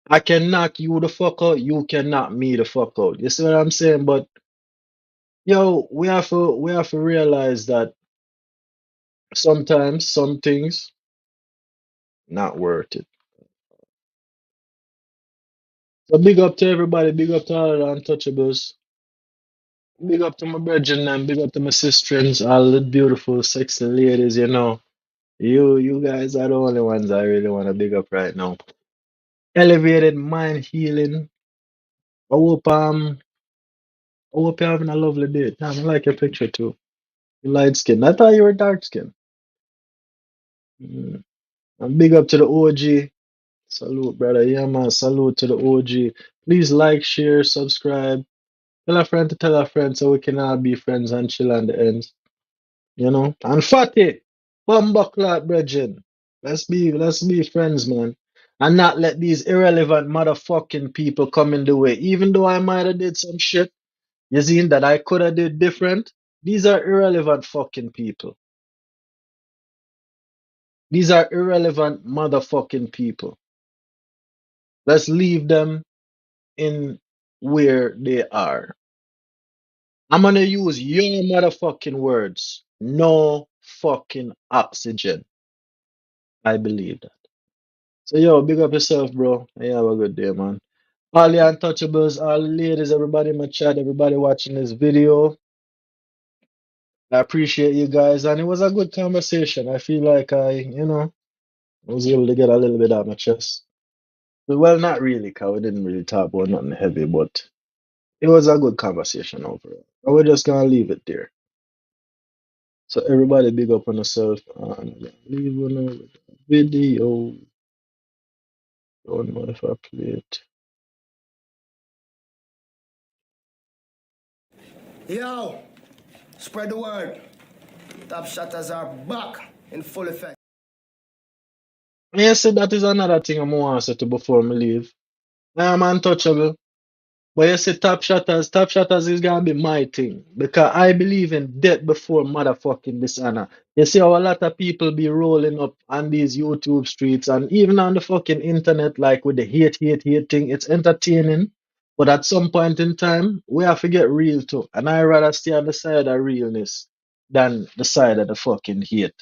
I can knock you the fuck out. You can knock me the fuck out. You see what I'm saying? But yo, we have to realize that sometimes some things not worth it. So big up to everybody. Big up to all the untouchables. Big up to my brethren and big up to my sisters, all the beautiful, sexy ladies. You know, you guys are the only ones I really want to big up right now. Elevated mind healing. I hope you're having a lovely day. Damn, I like your picture too. You light skin. I thought you were dark skin. Mm. And big up to the OG. Salute, brother. Yeah, man. Salute to the OG. Please like, share, subscribe. Tell a friend to tell a friend so we can all be friends and chill on the ends. You know? And fatty. Bumbleclot, brethren. Let's be friends, man. And not let these irrelevant motherfucking people come in the way. Even though I might have did some shit. You seen that I could have did different? These are irrelevant fucking people. These are irrelevant motherfucking people. Let's leave them in where they are. I'm gonna use your motherfucking words. No fucking oxygen. I believe that. So yo, big up yourself, bro. And you have a good day, man. All the untouchables, all the ladies, everybody in my chat, everybody watching this video. I appreciate you guys, and it was a good conversation. I feel like I was able to get a little bit out of my chest. Well, not really, because we didn't really talk about nothing heavy, but it was a good conversation overall. And we're just gonna leave it there. So everybody big up on yourself and leave one over the video. Don't know if I play it. Yo, spread the word. Top shutters are back in full effect. Yes, that is another thing I'm gonna say to before me leave. I'm untouchable. But you see, top shutters is gonna be my thing because I believe in death before motherfucking dishonor. You see how a lot of people be rolling up on these YouTube streets and even on the fucking internet, like with the hate thing. It's entertaining, but at some point in time, we have to get real too. And I rather stay on the side of realness than the side of the fucking hate.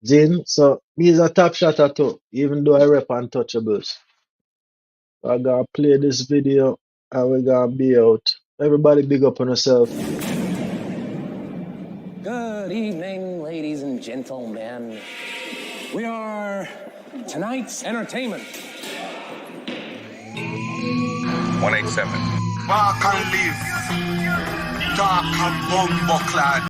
Zin, so me is a top shutter too, even though I rep untouchables. I'm gonna play this video and we're gonna be out. Everybody big up on yourself. Good evening, ladies and gentlemen. We are tonight's entertainment. 187. Walk and live. Dark and bumbo clad.